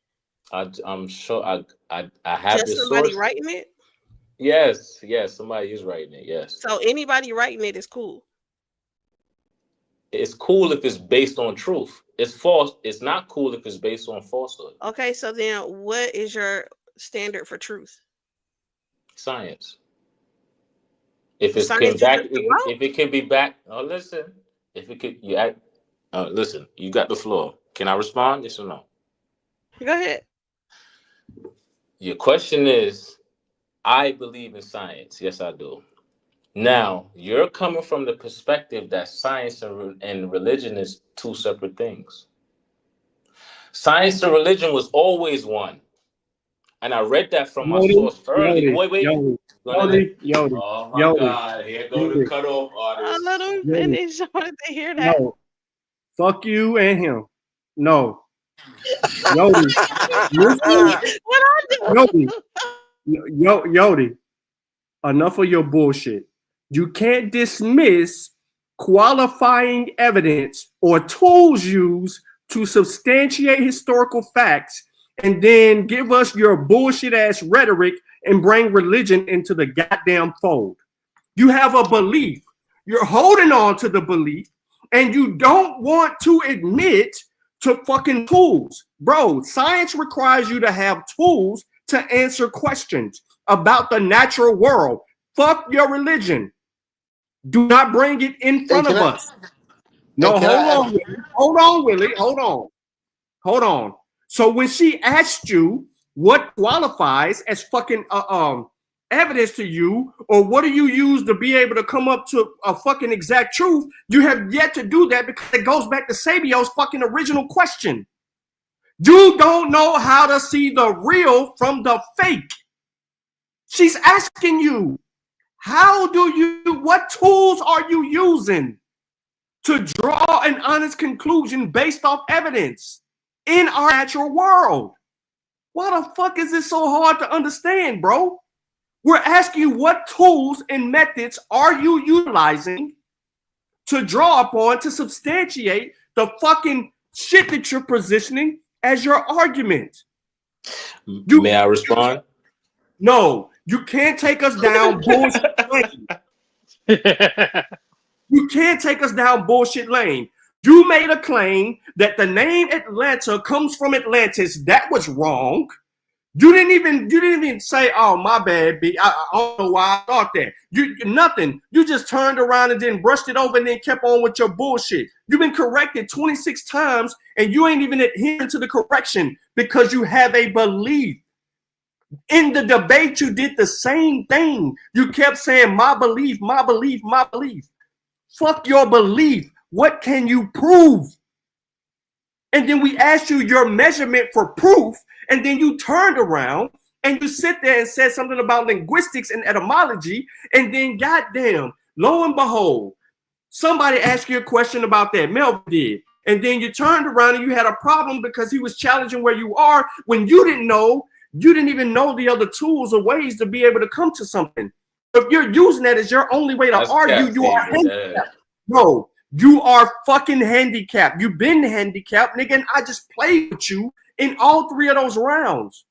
I'm sure I have Just the somebody source. writing it. Yes, yes, somebody is writing it. Yes. So anybody writing it is cool. It's cool if it's based on truth. It's false. It's not cool if it's based on falsehood. Okay, so then what is your standard for truth? Science. If it can Science you back, just threw out? if it can be back. Oh, listen. If it could, you act. Listen. You got the floor. Can I respond? Yes or no? Go ahead. Your question is, I believe in science. Yes, I do. Now, you're coming from the perspective that science and religion is two separate things. Science and religion was always one. And I read that from my source early. Wait. Gonna let. Oh my God! Here go the cutoff artist. Let him finish. I wanted to hear that. No, fuck you and him. No, Yodi, What I do? Yodi, enough of your bullshit. You can't dismiss qualifying evidence or tools used to substantiate historical facts and then give us your bullshit ass rhetoric and bring religion into the goddamn fold. You have a belief. You're holding on to the belief and you don't want to admit to fucking tools. Bro, science requires you to have tools to answer questions about the natural world. Fuck your religion. Do not bring it in front of us. No, hold on, Willie. Hold on. So when she asked you what qualifies as fucking evidence to you, or what do you use to be able to come up to a fucking exact truth, you have yet to do that because it goes back to Sabio's fucking original question. You don't know how to see the real from the fake. She's asking you, what tools are you using to draw an honest conclusion based off evidence in our natural world? Why the fuck is this so hard to understand, bro? We're asking you what tools and methods are you utilizing to draw upon to substantiate the fucking shit that you're positioning as your argument. May I respond? No, you can't take us down bullshit lane. You can't take us down bullshit lane. You made a claim that the name Atlanta comes from Atlantis. That was wrong. You didn't even say, "Oh, my bad, B. I don't know why I thought that." Nothing. You just turned around and then brushed it over and then kept on with your bullshit. You've been corrected 26 times and you ain't even adhering to the correction because you have a belief. In the debate, you did the same thing. You kept saying, "My belief, my belief, my belief." Fuck your belief. What can you prove? And then we asked you your measurement for proof, and then you turned around and you sit there and said something about linguistics and etymology, and then goddamn, lo and behold, somebody asked you a question about that. Melvin did. And then you turned around and you had a problem because he was challenging where you are when you didn't even know the other tools or ways to be able to come to something. If you're using that as your only way to argue, you are handicapped. No, you are fucking handicapped. You've been handicapped, nigga, and I just played with you in all three of those rounds.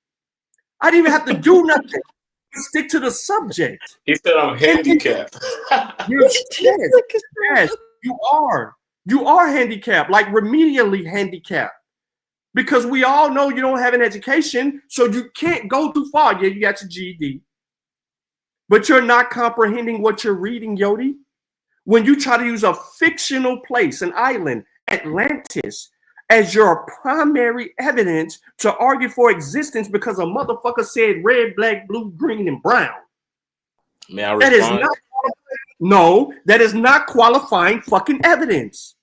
I didn't even have to do nothing. Stick to the subject. He said I'm handicapped. Yes, you are. You are handicapped, like remedially handicapped. Because we all know you don't have an education, so you can't go too far. Yeah, you got your GED. But you're not comprehending what you're reading, Yodi. When you try to use a fictional place, an island, Atlantis, as your primary evidence to argue for existence because a motherfucker said red, black, blue, green, and brown. May I respond? That is not qualifying fucking evidence.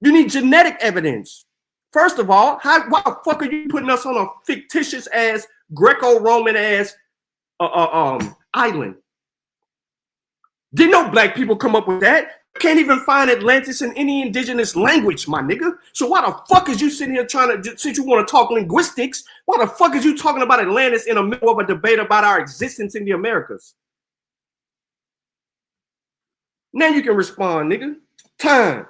You need genetic evidence. First of all, why the fuck are you putting us on a fictitious ass Greco-Roman ass island? Didn't no black people come up with that. You can't even find Atlantis in any indigenous language, my nigga. So why the fuck is you sitting here since you want to talk linguistics, why the fuck is you talking about Atlantis in the middle of a debate about our existence in the Americas? Now you can respond, nigga. Time.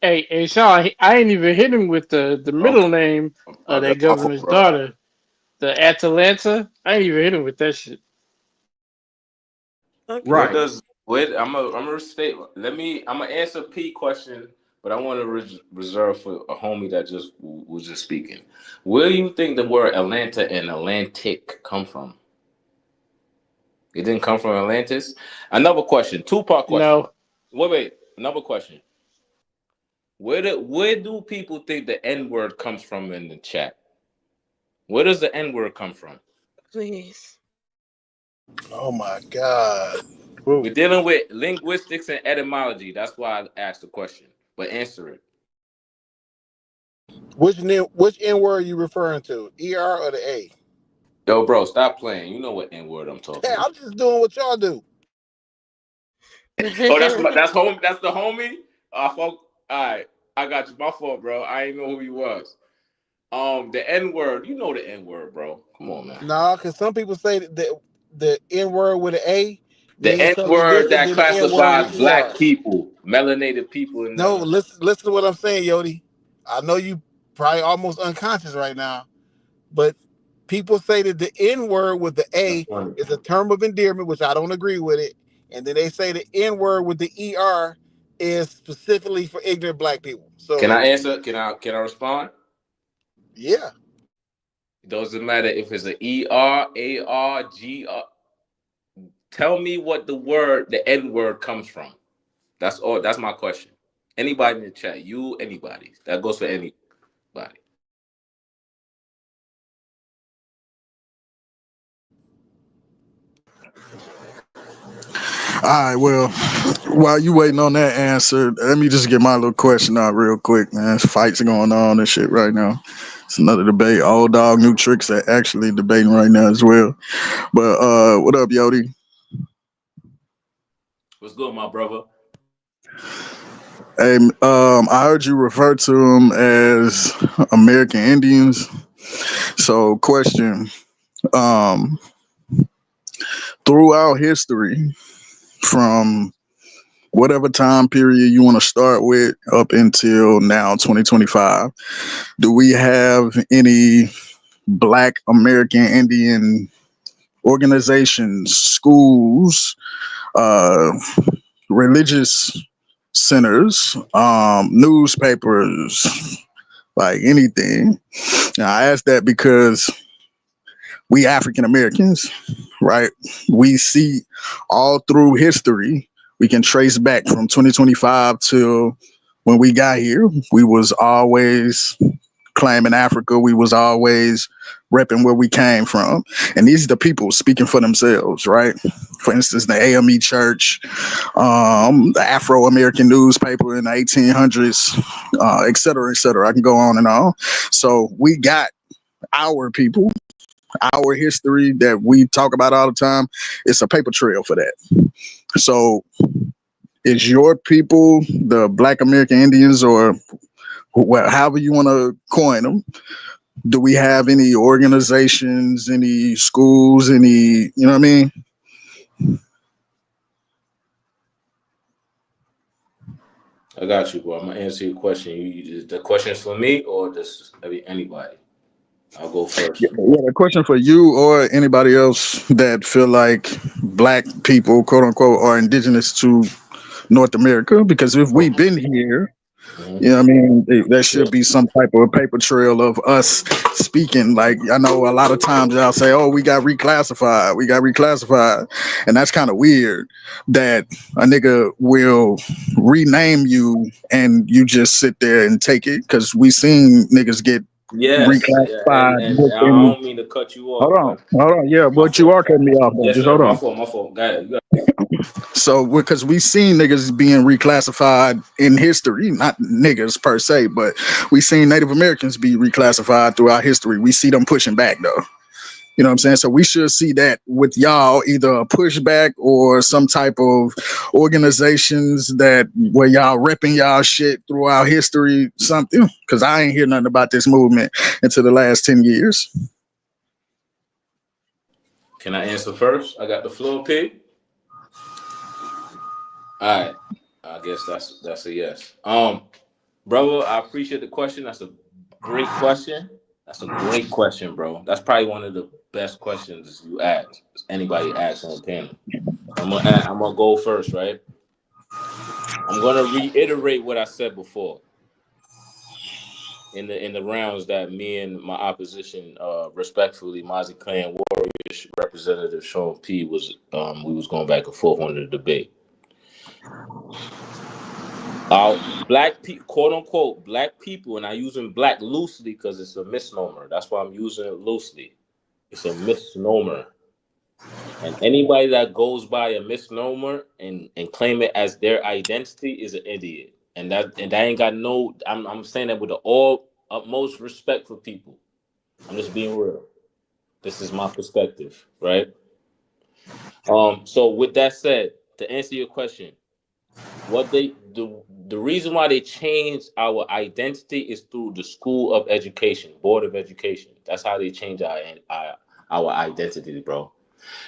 Hey, Sean, I ain't even hit him with the middle name of that governor's daughter, the Atalanta. I ain't even hit him with that shit. Okay. Right. I'm gonna answer P question, but I want to reserve for a homie that was just speaking. Where do you think the word Atlanta and Atlantic come from? It didn't come from Atlantis. Another question, two-part question. No. Wait. Another question. Where do people think the N-word comes from in the chat? Where does the N-word come from? Please. Oh my God. We're dealing with linguistics and etymology. That's why I asked the question. But answer it. Which N word are you referring to? ER or the A? Yo, bro, stop playing. You know what N-word I'm talking Hey, about. I'm just doing what y'all do. Oh, that's home. That's the homie. All right, I got you. My fault, bro. I ain't know who he was. The N-word. You know the N-word, bro. Come on, man. No, because some people say that the N word with an A The means something N-word different that than the N word classifies with black ER. people, melanated people, and No, none of that. listen to what I'm saying, Yodi. I know you probably almost unconscious right now, but people say that the N word with the That's A funny. is a term of endearment, which I don't agree with it. And then they say the N word with the ER is specifically for ignorant black people. Can So I answer? Can I respond? yeah. It doesn't matter if it's an ER, AR, GR. Tell me what the N-word comes from. That's all. That's my question. Anybody in the chat, you, anybody. That goes for anybody. All right, well, while you waiting on that answer, let me just get my little question out real quick, man. Fights going on and shit right now. It's another debate. Old dog, new tricks are actually debating right now as well. But what up, Yodi? What's good, my brother? Hey, I heard you refer to them as American Indians. So, question: um, throughout history, from whatever time period you want to start with up until now, 2025, do we have any Black American Indian organizations, schools, uh, religious centers, newspapers, like anything? Now, I ask that because we African Americans, right? We see all through history, we can trace back from 2025 till when we got here. We was always claiming Africa. We was always repping where we came from. And these are the people speaking for themselves, right? For instance, the AME Church, the Afro-American newspaper in the 1800s, et cetera, et cetera. I can go on and on. So we got our people, our history that we talk about all the time. It's a paper trail for that. So is your people the Black American Indians, or however you want to coin them? Do we have any organizations, any schools, any, you know what I mean? I got you, bro. I'm gonna answer your question. The question is for me or just anybody? I'll go first. Yeah, a question for you or anybody else that feel like Black people, quote unquote, are indigenous to North America. Because if we've been here, you know what I mean, there should be some type of paper trail of us speaking. Like, I know a lot of times y'all say, oh, we got reclassified. And that's kind of weird that a nigga will rename you and you just sit there and take it, because we seen niggas get Yes, reclassified and I within. don't mean to cut you Hold off, on, but yeah, my but you fault. are cutting me off though. Yes, Just sir. hold My on. fault. My fault. Got it. So, because we seen niggas being reclassified in history, not niggas per se, but we seen Native Americans be reclassified throughout history. We see them pushing back though. You know what I'm saying? So we should see that with y'all, either a pushback or some type of organizations that where y'all repping y'all shit throughout history, something. Because I ain't hear nothing about this movement until the last 10 years. Can I answer first? I got the floor, P. All right. I guess that's a yes. Brother, I appreciate the question. That's a great question. That's a great question, bro. That's probably one of the best questions you ask. Anybody asks on the panel. I'm gonna go first, right? I'm gonna reiterate what I said before in the rounds that me and my opposition, respectfully, Mozzie Clan Warriors Representative Sean P was we was going back and forth on the debate. Black people, quote unquote, black people, and I using black loosely because it's a misnomer. That's why I'm using it loosely. It's a misnomer. And anybody that goes by a misnomer and claim it as their identity is an idiot. And that ain't got no. I'm saying that with the all utmost respect for people. I'm just being real. This is my perspective, right? So with that said, to answer your question, what the reason why they changed our identity is through the School of Education, Board of Education. That's how they change our identity, bro.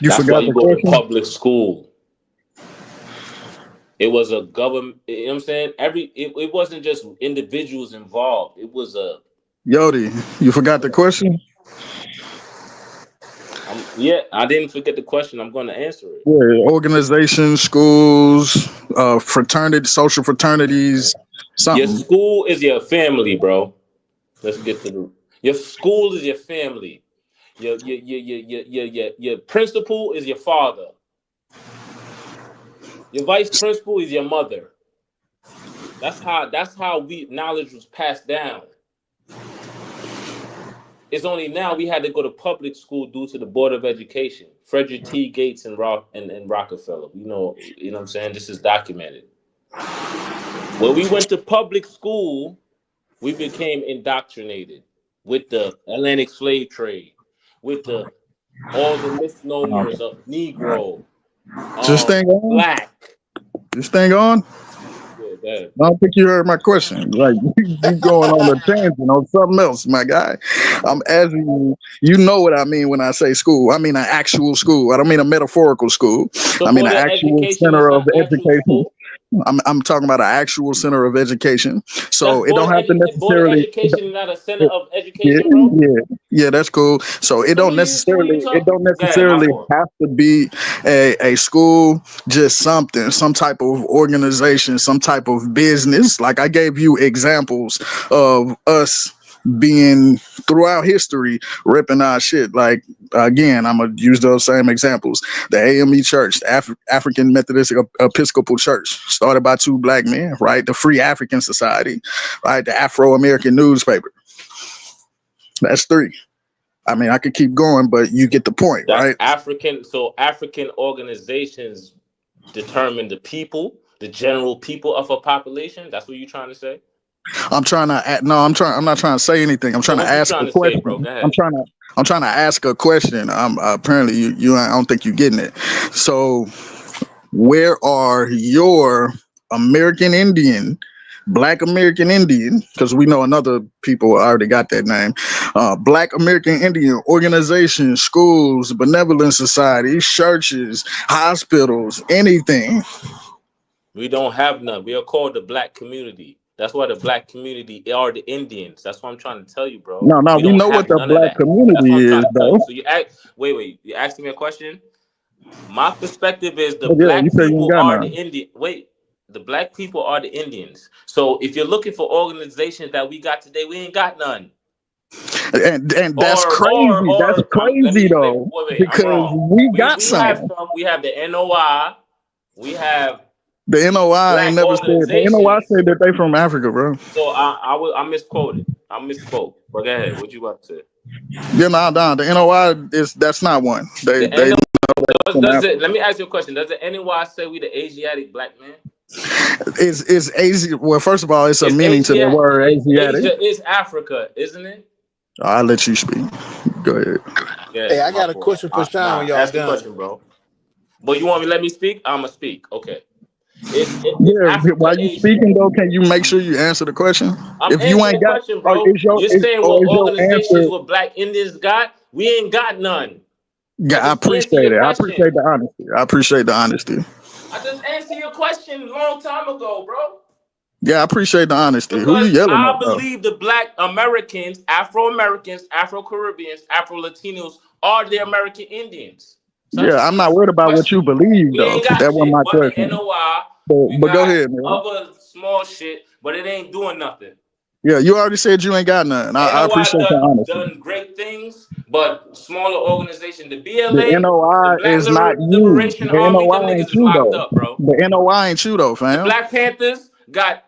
You That's why forgot you the go to question? public school. It was a government, you know what I'm saying? It wasn't just individuals involved. It was a Yodi, you forgot the question? yeah, I didn't forget the question. I'm going to answer it. Yeah, organizations, schools, fraternity, social fraternities, Your something. school is your family, bro. Let's get to your school is your family. Your principal is your father. Your vice principal is your mother. That's how knowledge was passed down. It's only now we had to go to public school due to the Board of Education, Frederick T. Gates and Rockefeller. You know what I'm saying? This is documented. When we went to public school, we became indoctrinated with the Atlantic slave trade, with all the misnomers of Negro, This thing on? black. This thing on? Yeah, that. I don't think you heard my question. Like you going on a tangent on something else, my guy. I'm asking you. You know what I mean when I say school. I mean an actual school. I don't mean a metaphorical school. So I mean an Board of actual Education is center of not actual education. school. I'm talking about an actual center of education. That's So it don't have to Board of necessarily. Education is not a center Yeah, of education, bro. yeah, that's cool. So it So don't what you necessarily talking? Go ahead, my fault. have to be a school, just something, some type of organization, some type of business. Like I gave you examples of us being throughout history ripping our shit. Like again, I'm gonna use those same examples. The AME Church, the African Methodist Episcopal Church, started by two black men, right? The Free African Society, right? The Afro American newspaper. That's three. I mean, I could keep going, but you get the point, That's right? African. So African organizations determine the people, the general people of a population. That's what you're trying to say. I'm trying to no, I'm not trying to say anything. I'm So trying to what you ask trying a to say, bro? question. Go ahead. I'm trying to ask a question. Apparently you I don't think you're getting it. So where are your American Indian, Black American Indian, because we know another people already got that name, Black American Indian organizations, schools, benevolent societies, churches, hospitals, anything? We don't have none. We are called the black community. That's why the black community are the Indians. That's what I'm trying to tell you, bro. No, We we don't know what have the none of Black that. That's what I'm community trying is, to tell you. though. So wait. You asking me a question? My perspective is the But yeah, you black say you ain't people got are the none. Indian. Wait, the black people are the Indians. So if you're looking for organizations that we got today, we ain't got none. And that's crazy. That's crazy though, Wait, I'm because wrong. we got We have some. some. We have the NOI. We have The NOI ain't black never said. The NOI organizations. said that they from Africa, bro. So I misquoted. I misspoke. But go ahead. What you about to say? Yeah, nah. The NOI that's not one. The They NOI know they from does Africa. it? Let me ask you a question. Does the NOI say we the Asiatic black man? It's Asia. Well, first of all, it's a It's meaning to that Asia. word Asiatic. Asia is Africa, isn't it? I'll let you speak. Go ahead. Yeah, Hey, I my got a fault. question for Sean when y'all Ask the done. question, bro. But you want me to let me speak? I'ma speak. Okay. Is Yeah, Africa while you Asian? speaking though, can you make sure you answer the question? I'm If you answering the ain't got, question, or bro. You're saying what is your organizations answer? what black Indians got? We ain't got none. I Yeah, I just answer appreciate your it. I question. appreciate the honesty. I appreciate the honesty. I just answered your question a long time ago, bro. Yeah, I appreciate the honesty. Who you Because yelling I at though? believe the black Americans, Afro-Americans, Afro-Caribbeans, Afro-Latinos are the American Indians. So I Yeah, just I'm not answered worried the about what you question. believe We though. ain't got That wasn't shit my but the question. NOI. We But go got ahead, man. other small shit, but it ain't doing nothing. Yeah, you already said you ain't got none. I NOI appreciate the honesty. done great things, but smaller organization, the The BLA, the NOI Black is not you. Liberation The Army, them NOI ain't niggas is you locked though. up, bro. The NOI ain't you though, The fam. Black Panthers got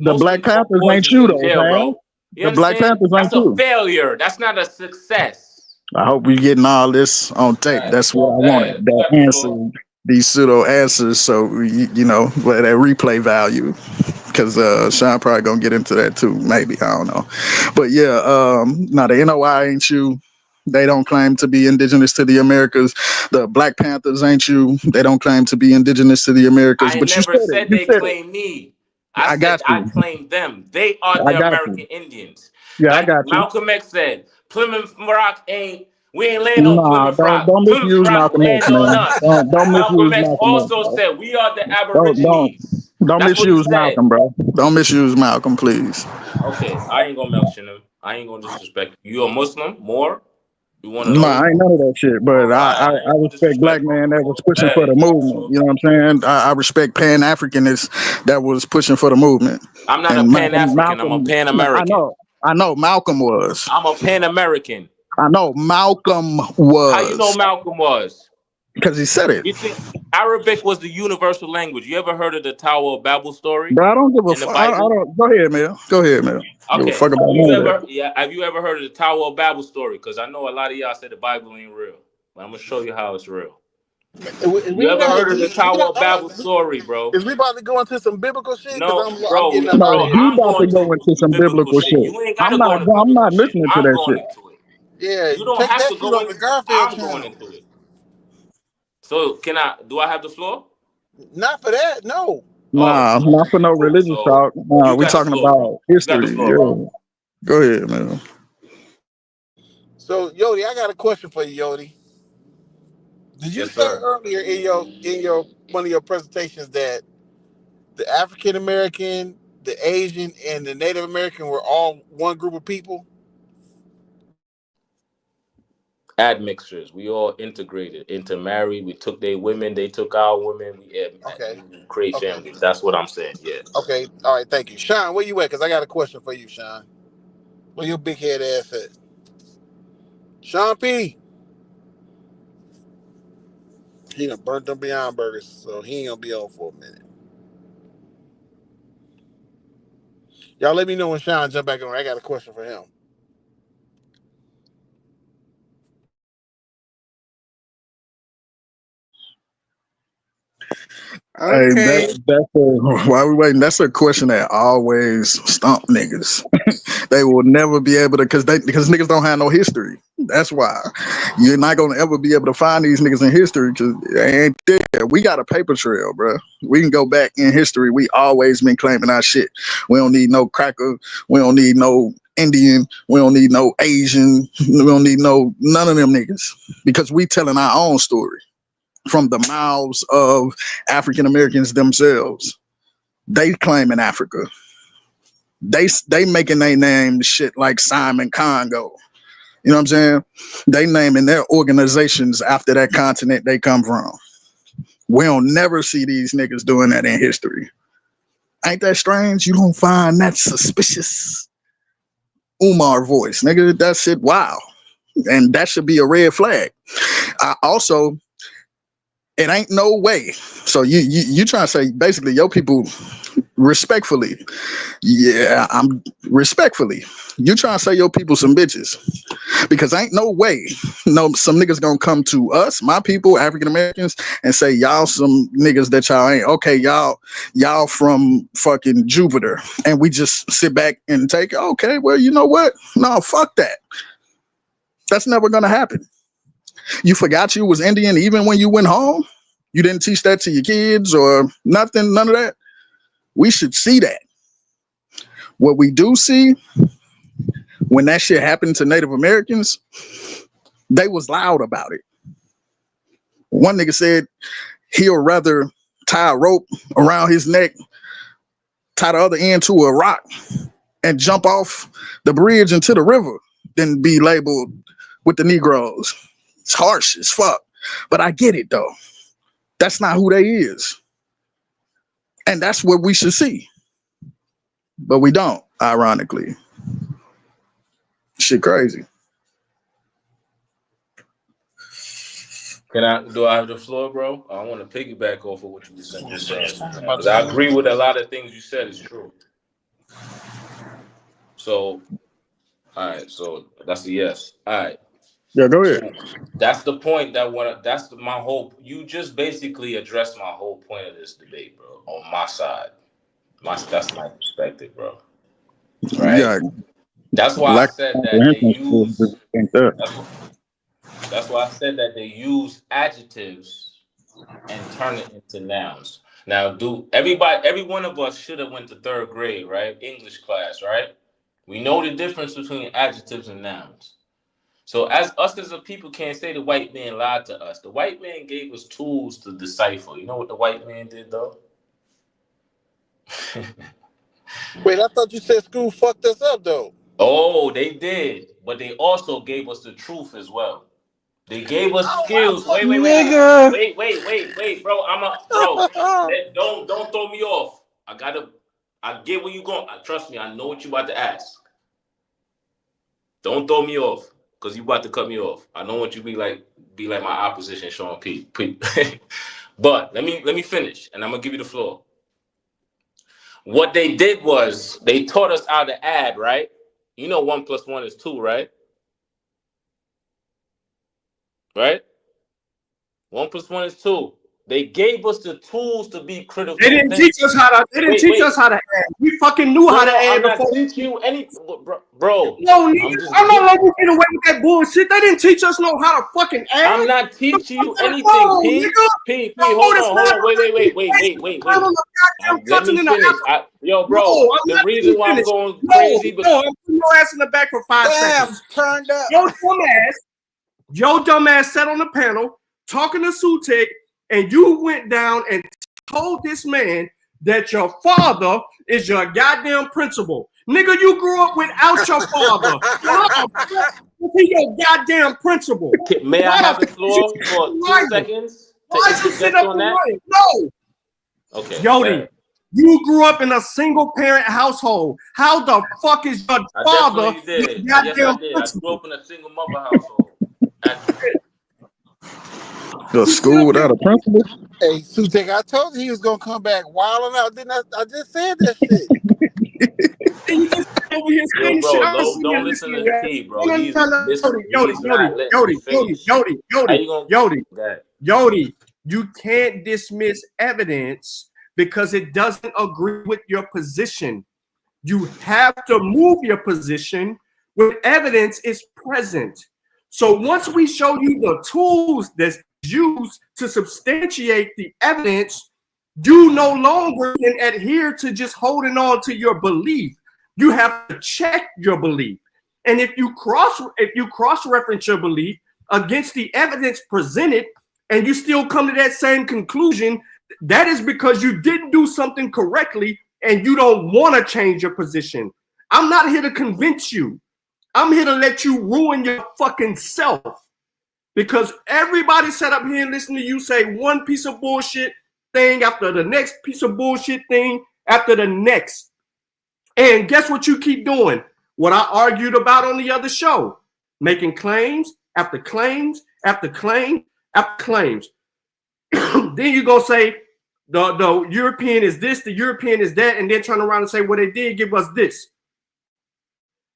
The most of Black them Panthers boys ain't is you in though, jail, fam. bro. You The Black understand? Panthers That's ain't a you. failure. That's not a success. I hope we getting all this on tape. Right. That's what I Go wanted. ahead. You That got the answer, floor. these pseudo answers, so you know, that replay value. Because Sean probably gonna get into that too. Maybe I don't know, but yeah. Now the NOI ain't you. They don't claim to be indigenous to the Americas. The Black Panthers ain't you. They don't claim to be indigenous to the Americas. I But you never said it. said You they said it. claim me. I I got said I you. claim them. They are I the got you. American Indians. Yeah, I Like got you. Malcolm X said, Plymouth Rock we ain't land on Nah, Plymouth Rock. don't Plymouth misuse Rock Malcolm X, land on man. us. Don't Malcolm misuse X Malcolm X, also bro. said we are the Don't don't Aborigines. don't That's what he misuse said. Malcolm, bro. Don't misuse Malcolm, please. Okay, I ain't gonna mention him. I ain't gonna disrespect you. You a Muslim? More? You want to Nah, know? I ain't none of that shit. But I I ain't gonna respect black disrespect, man bro. that was So, pushing for hey, the movement. You know what I'm saying? I respect Pan Africanists that was pushing for the movement. I'm not a And Pan African. I'm a Pan American. I know Malcolm was. I'm a Pan American. I know Malcolm How you know was Malcolm was? because he said it. You think Arabic was the universal language? You ever heard of the Tower of Babel story But I don't give a in the fuck. I Bible? don't. Go ahead, man. Go ahead, man. Give a Okay. fuck about none of that. Have you ever heard of the Tower of Babel story? Because I know a lot of y'all said the Bible ain't real, but I'm gonna show you how it's real. You ever heard of the Tower of Babel story, bro? Is we about to go into some biblical shit? Because No, I'm bro, getting up out of No, here. you I'm about to going go to into some biblical biblical shit. shit. You ain't gotta go into I'm biblical not shit. listening to I'm that going shit. into it. Yeah, You don't take have that to shit go off in. the Garfield I'm going channel. into it. So do I have the floor? Not for that, no. Oh, Nah, so not for no cool. religious So talk. Nah, you we got the talking floor, bro. about You got the history. floor, bro. Yeah. Go ahead, man. So Yodi, I got a question for you, Yodi. Did you Yes, say sir. earlier in your one of your presentations that the African American, the Asian, and the Native American were all one group of people? Admixtures. We all integrated, intermarried. We took their women. They took our women. Okay. We create Okay. families. That's what I'm saying. Yeah. Okay. All right. Thank you, Sean. Where you at? Because I got a question for you, Sean. Where your big head ass at? Sean P. He done burnt them Beyond Burgers, so he ain't gonna be on for a minute. Y'all let me know when Sean jump back on. I got a question for him. Hey, Okay. while we waiting, that's a question that always stump niggas. They will never be able to because niggas don't have no history. That's why you're not gonna ever be able to find these niggas in history because they ain't there. We got a paper trail, bro. We can go back in history. We always been claiming our shit. We don't need no cracker. We don't need no Indian. We don't need no Asian. We don't need none of them niggas because we telling our own story from the mouths of African Americans themselves. They claiming Africa. They making their name shit like Simon Congo. You know what I'm saying? They naming their organizations after that continent they come from. We don't never see these niggas doing that in history. Ain't that strange? You don't find that suspicious Umar voice, nigga. That shit wow. And that should be a red flag. Also, it ain't no way. So you trying to say basically your people respectfully. Yeah, I'm respectfully. You trying to say your people some bitches. Because ain't no way some niggas gonna come to us, my people, African Americans, and say y'all some niggas that y'all ain't. Okay, y'all from fucking Jupiter. And we just sit back and take, okay, well, you know what? No, fuck that. That's never gonna happen. You forgot you was Indian even when you went home? You didn't teach that to your kids or nothing, none of that? We should see that. What we do see when that shit happened to Native Americans, they was loud about it. One nigga said he'll rather tie a rope around his neck, tie the other end to a rock, and jump off the bridge into the river than be labeled with the Negroes. It's harsh as fuck. But I get it though. That's not who they is. And that's what we should see. But we don't, ironically. Shit crazy. Do I have the floor, bro? I want to piggyback off of what you were saying. About Because to I do agree with a lot of things you said is true. So, all right. So that's a yes. All right. Yeah, go ahead. So that's the point that's my whole. You just basically addressed my whole point of this debate, bro. On my side, that's my perspective, bro. Right? Yeah. That's why I Lack said of that they comprehension skills use. just think that. That's why I said that they use adjectives and turn it into nouns. Now, every one of us should have went to third grade, right? English class, right? We know the difference between adjectives and nouns. So as a people can't say the white man lied to us. The white man gave us tools to decipher. You know what the white man did though? Wait, I thought you said school fucked us up though. Oh, they did, but they also gave us the truth as well. They gave us skills. Wait, Nigga. bro. Don't throw me off. I get where you going. Trust me, I know what you about to ask. Don't throw me off, because you about to cut me off. I don't want you to be like my opposition, Sean P. But let me finish, and I'm gonna give you the floor. What they did was they taught us how to add, right? You know 1 + 1 is 2, right? Right? 1 + 1 is 2. They gave us the tools to be critical. They didn't teach us how to. They didn't teach us how to add. We fucking knew how to add before. I'm not teaching you any, bro. No, I'm not letting you get away with that bullshit. They didn't teach us how to fucking add. I'm not teaching you anything, P. Hold on. Wait. Let me finish. Yo, bro. The reason why I'm going crazy, I'm putting your ass in the back for 5 seconds. Turned up. Your dumb ass sat on the panel talking to Sutek, and you went down and told this man that your father is your goddamn principal. Nigga, you grew up without your father. He's your goddamn principal. May I have the floor for 2 seconds? Why you sit up and write? No. Okay. Yodi, you grew up in a single parent household. How the fuck is your father? Yes, I did. I grew up in a single mother household. The school without a principal? Hey, Sutek, I told you he was gonna come back wilding out. Didn't I just said that shit. You just over here saying shit. Don't listen to P, bro. Yodi, you can't dismiss evidence because it doesn't agree with your position. You have to move your position when evidence is present. So once we show you the tools that's used to substantiate the evidence, you no longer can adhere to just holding on to your belief. You have to check your belief. And if you cross-reference your belief against the evidence presented and you still come to that same conclusion, that is because you didn't do something correctly and you don't want to change your position. I'm not here to convince you. I'm here to let you ruin your fucking self. Because everybody sat up here and listened to you say one piece of bullshit thing after the next piece of bullshit thing after the next. And guess what you keep doing? What I argued about on the other show. Making claims after claims after claim after claims. Then you're going to say the European is this, the European is that, and then turn around and say, well, they did give us this.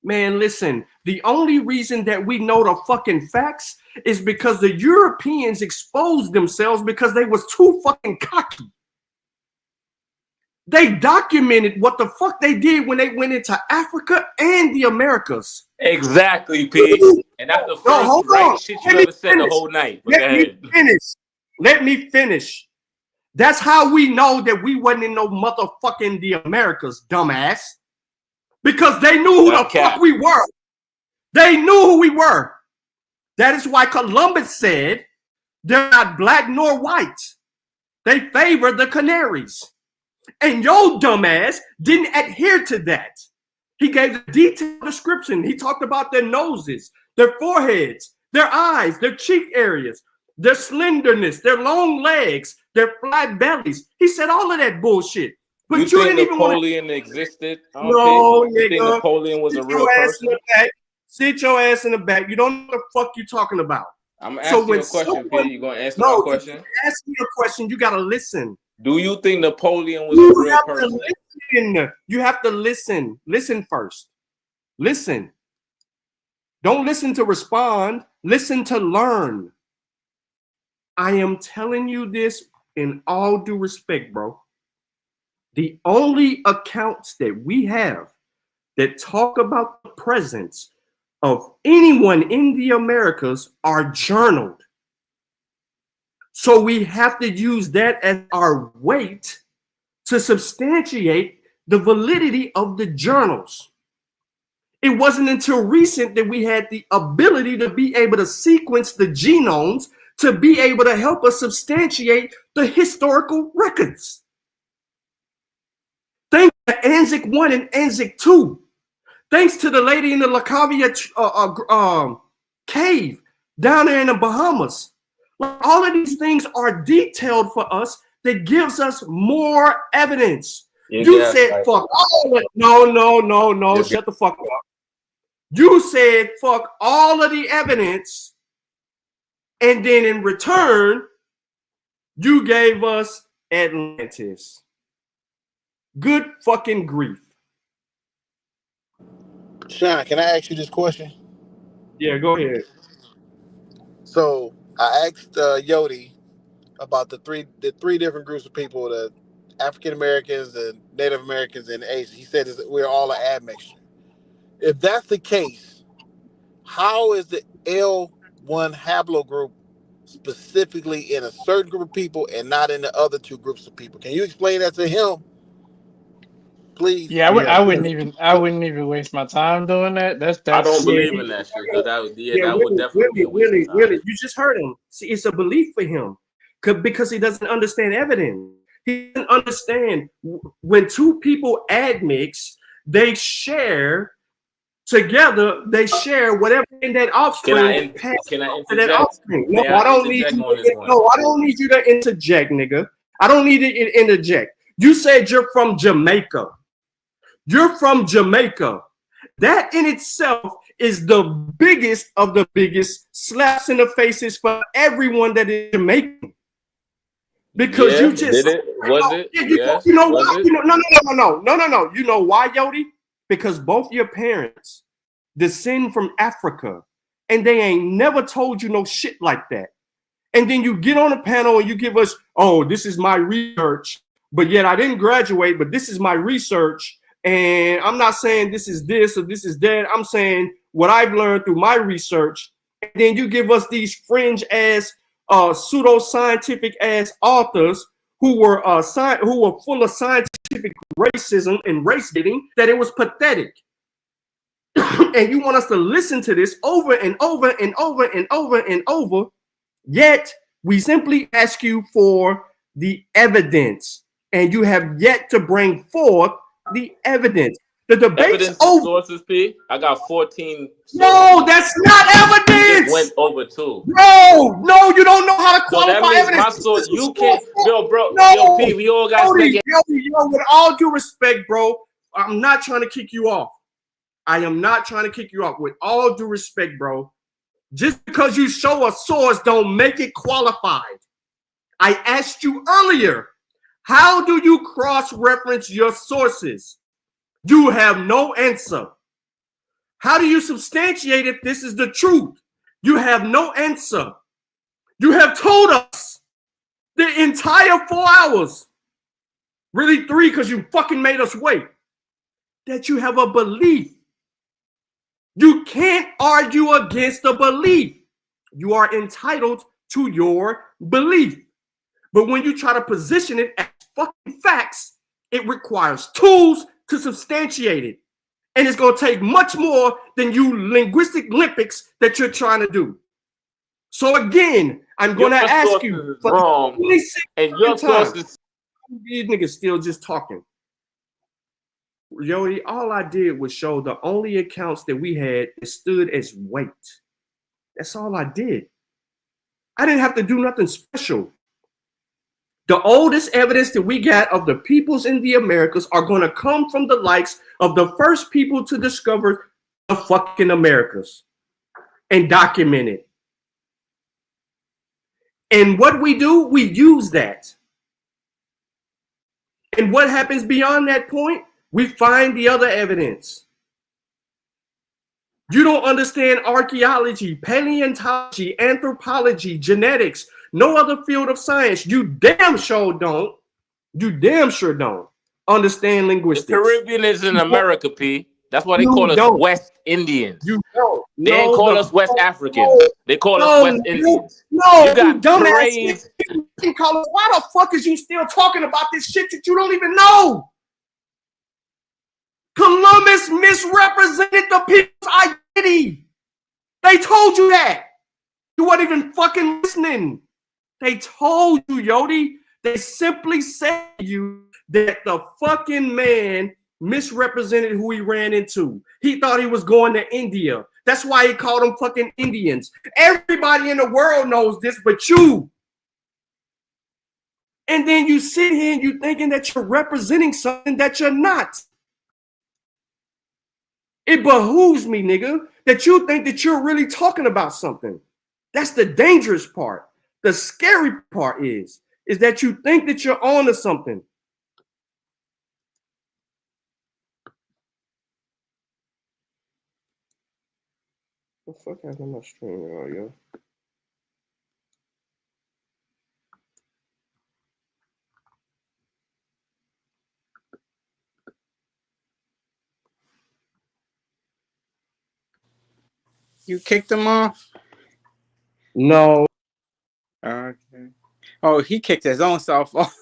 Man, listen, the only reason that we know the fucking facts is because the Europeans exposed themselves because they was too fucking cocky. They documented what the fuck they did when they went into Africa and the Americas. Exactly, P. And that's the first right shit you ever said the whole night. Let me finish. That's how we know that we wasn't in no motherfucking the Americas, dumbass. Because they knew who the fuck we were. They knew who we were. That is why Columbus said they're not black nor white. They favor the Canaries. And your dumbass didn't adhere to that. He gave a detailed description. He talked about their noses, their foreheads, their eyes, their cheek areas, their slenderness, their long legs, their flat bellies. He said all of that bullshit. But you think didn't even Napoleon existed? No, you think Napoleon was a real person? Sit your ass in the back. You don't know what the fuck you're talking about. I'm asking you a question, P. You gonna answer my question? Ask me a question. You gotta listen. Do you think Napoleon was a real person? You have to listen. Listen first. Listen. Don't listen to respond. Listen to learn. I am telling you this in all due respect, bro. The only accounts that we have that talk about the presence of anyone in the Americas are journaled. So we have to use that as our weight to substantiate the validity of the journals. It wasn't until recent that we had the ability to be able to sequence the genomes to be able to help us substantiate the historical records. Thanks to ANZIC 1 and ANZIC 2. Thanks to the lady in the Lacavia cave down there in the Bahamas. Like, all of these things are detailed for us that gives us more evidence. You said fuck all of it. No, shut the fuck up. You said fuck all of the evidence, and then in return, you gave us Atlantis. Good fucking grief. Sean, can I ask you this question? Yeah, go ahead. So I asked Yodi about the three different groups of people: the African Americans, the Native Americans, and the Asians. He said we're all an admixture. If that's the case, how is the L1 haplogroup specifically in a certain group of people and not in the other two groups of people? Can you explain that to him, please? Yeah, I wouldn't even waste my time doing that. That's I don't believe in that shit, because that would definitely be a waste of time. Really, you just heard him. See, it's a belief for him because he doesn't understand evidence. He doesn't understand when two people admix, they share together. They share whatever in that offspring. Can I to that offspring. No, I don't need you. No, I don't need you to interject, nigga. I don't need you to interject. You said you're from Jamaica. You're from Jamaica. That in itself is the biggest of the biggest slaps in the faces for everyone that is Jamaican. Because you just did it? Was it? Yes. You know Was why? it? No. You know why, Yodi? Because both your parents descend from Africa, and they ain't never told you no shit like that. And then you get on a panel and you give us, oh, this is my research, but yet I didn't graduate, but this is my research. And I'm not saying this is this or this is that. I'm saying what I've learned through my research. And then you give us these fringe ass, pseudo-scientific ass authors who were full of scientific racism and race baiting, that it was pathetic. And you want us to listen to this over and over and over and over and over. Yet we simply ask you for the evidence, and you have yet to bring forth the evidence. The debate's over. Sources, P. I got 14. No, that's not evidence. Went over 2. No, you don't know how to qualify so that means evidence. My source, you can't, yo, P. We all got to with all due respect, bro. I'm not trying to kick you off. I am not trying to kick you off. With all due respect, bro. Just because you show a source don't make it qualified. I asked you earlier, how do you cross-reference your sources? You have no answer. How do you substantiate if this is the truth? You have no answer. You have told us the entire 4 hours, really 3 because you fucking made us wait, that you have a belief. You can't argue against a belief. You are entitled to your belief. But when you try to position it as fucking facts, it requires tools to substantiate it. And it's going to take much more than you linguistic Olympics that you're trying to do. So again, I'm going to ask you for wrong. And your sources. These niggas still just talking. Yodi, all I did was show the only accounts that we had that stood as weight. That's all I did. I didn't have to do nothing special. The oldest evidence that we got of the peoples in the Americas are going to come from the likes of the first people to discover the fucking Americas and document it. And what we do, we use that. And what happens beyond that point? We find the other evidence. You don't understand archaeology, paleontology, anthropology, genetics, no other field of science. You damn sure don't understand linguistics. The Caribbean is in America, P. That's why they You call us don't. West Indians. You don't. They ain't No, call the us West fuck Africans. no. They call us No, West Indians. no, You got you dumbass crazy. nigga. You call us. Why the fuck is you still talking about this shit that you don't even know? Columbus misrepresented the people's identity. They told you that. You weren't even fucking listening. They told you, Yodi. They simply said to you that the fucking man misrepresented who he ran into. He thought he was going to India. That's why he called them fucking Indians. Everybody in the world knows this, but you. And then you sit here and you thinking that you're representing something that you're not. It behooves me, nigga, that you think that you're really talking about something. That's the dangerous part. The scary part is that you think that you're on to something. What the fuck happened to my stream, yo? You kicked him off? No. Okay. Oh, he kicked his own self off.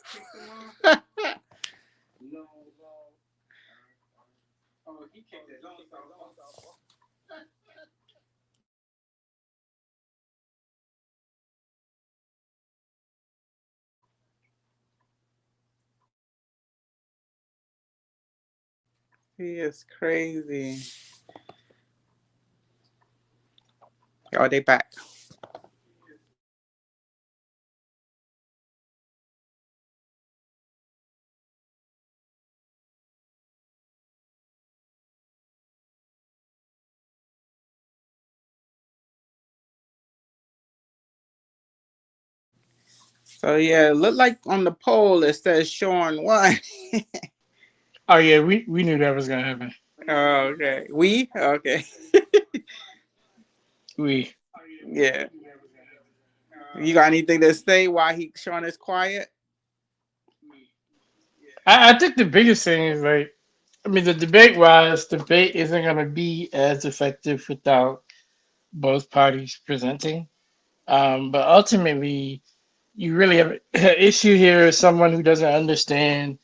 He is crazy. Oh, they back. So yeah, it looked like on the poll it says Sean won. Oh yeah, we knew that was gonna happen. Oh, okay. We? Okay. We. Yeah. You got anything to say why Sean is quiet? I think the biggest thing is like, I mean, the debate isn't gonna be as effective without both parties presenting. But ultimately, you really have an issue here is someone who doesn't understand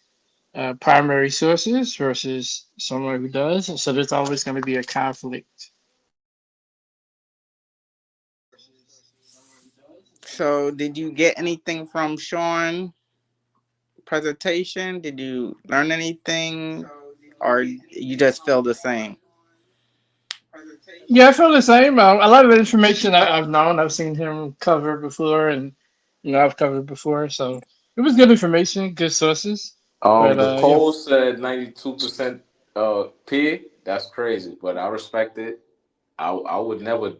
primary sources versus someone who does. And so there's always going to be a conflict. So did you get anything from Sean's presentation? Did you learn anything? Or you just feel the same? Yeah, I feel the same. A lot of the information I've known, I've seen him cover before, and I've covered before. So it was good information, good sources. But The yeah. poll said 92% P. That's crazy, but I respect it. I would never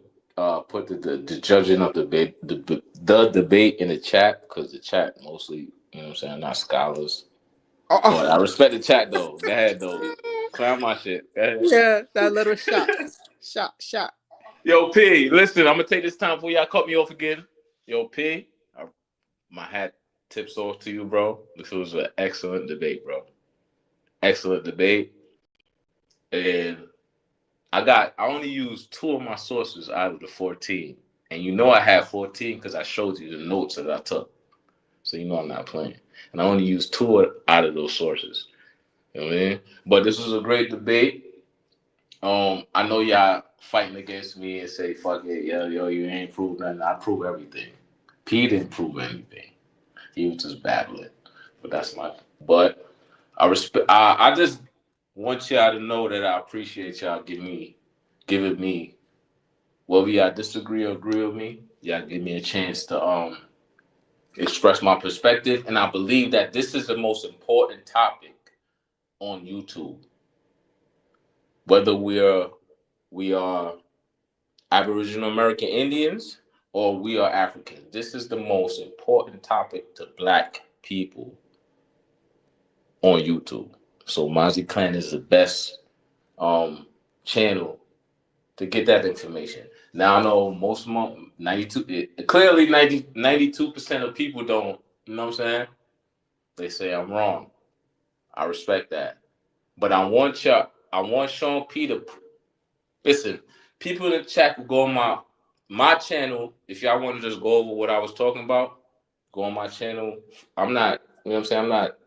put the judging of the debate in the chat, because the chat mostly, you know what I'm saying, not scholars. Oh. But I respect the chat though. Go ahead though. Clown my shit. Go ahead. Yeah, that little shot. Yo, P, listen, I'm gonna take this time before y'all cut me off again. Yo, P, my hat tips off to you, bro. This was an excellent debate, bro. Excellent debate. And I only used 2 of my sources out of the 14. And you know I had 14 because I showed you the notes that I took. So you know I'm not playing. And I only used 2 out of those sources. You know what I mean? But this was a great debate. I know y'all fighting against me and say, fuck it, yo, you ain't proved nothing. I prove everything. P didn't prove anything. He was just babbling. But I respect. I just want y'all to know that I appreciate y'all giving me, whether y'all disagree or agree with me, y'all give me a chance to express my perspective, and I believe that this is the most important topic on YouTube. Whether we are Aboriginal American Indians or we are Africans, this is the most important topic to Black people on YouTube. So Mozzie Clan is the best channel to get that information. Now I know most of my 92% of people don't, you know what I'm saying? They say I'm wrong. I respect that. But I want y'all, I want Sean P to listen. People in the chat can go on my channel. If y'all want to just go over what I was talking about, go on my channel. I'm not, you know what I'm saying? I'm not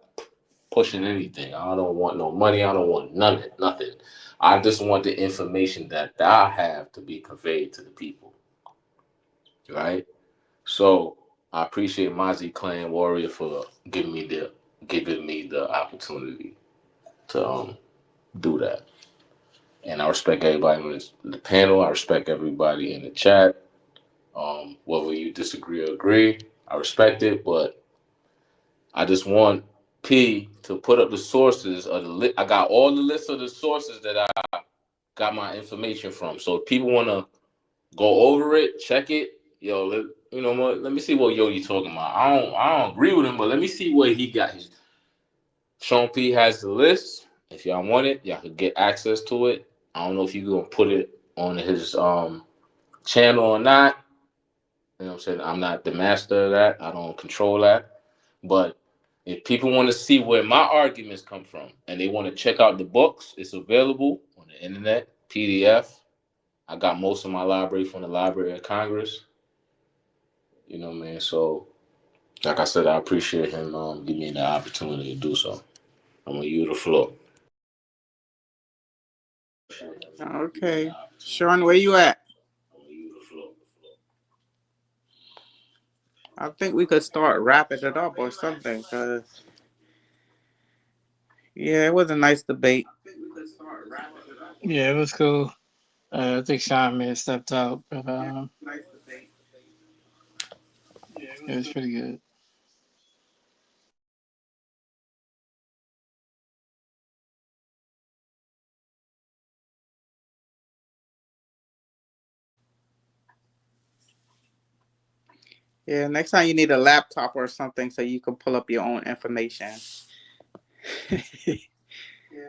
pushing anything. I don't want no money. I don't want nothing. I just want the information that I have to be conveyed to the people. Right? So I appreciate Mozzie Clan Warrior for giving me the opportunity to do that. And I respect everybody on the panel. I respect everybody in the chat. Whether you disagree or agree, I respect it, but I just want P to put up the sources of the I got all the lists of the sources that I got my information from. So if people want to go over it, check it. Yo, let me see what Yodi talking about. I don't agree with him, but let me see what he got. Sean P has the list. If y'all want it, y'all can get access to it. I don't know if you're gonna put it on his channel or not. You know what I'm saying? I'm not the master of that. I don't control that. But if people want to see where my arguments come from and they want to check out the books, it's available on the internet, PDF. I got most of my library from the Library of Congress. You know what I mean? So, like I said, I appreciate him giving me the opportunity to do so. I'm gonna use the floor. Okay. Sean, where you at? I think we could start wrapping it up or something, because yeah, it was a nice debate. Yeah, it was cool. I think Sean may have stepped out, but it was pretty good. Yeah, next time you need a laptop or something so you can pull up your own information. Yeah,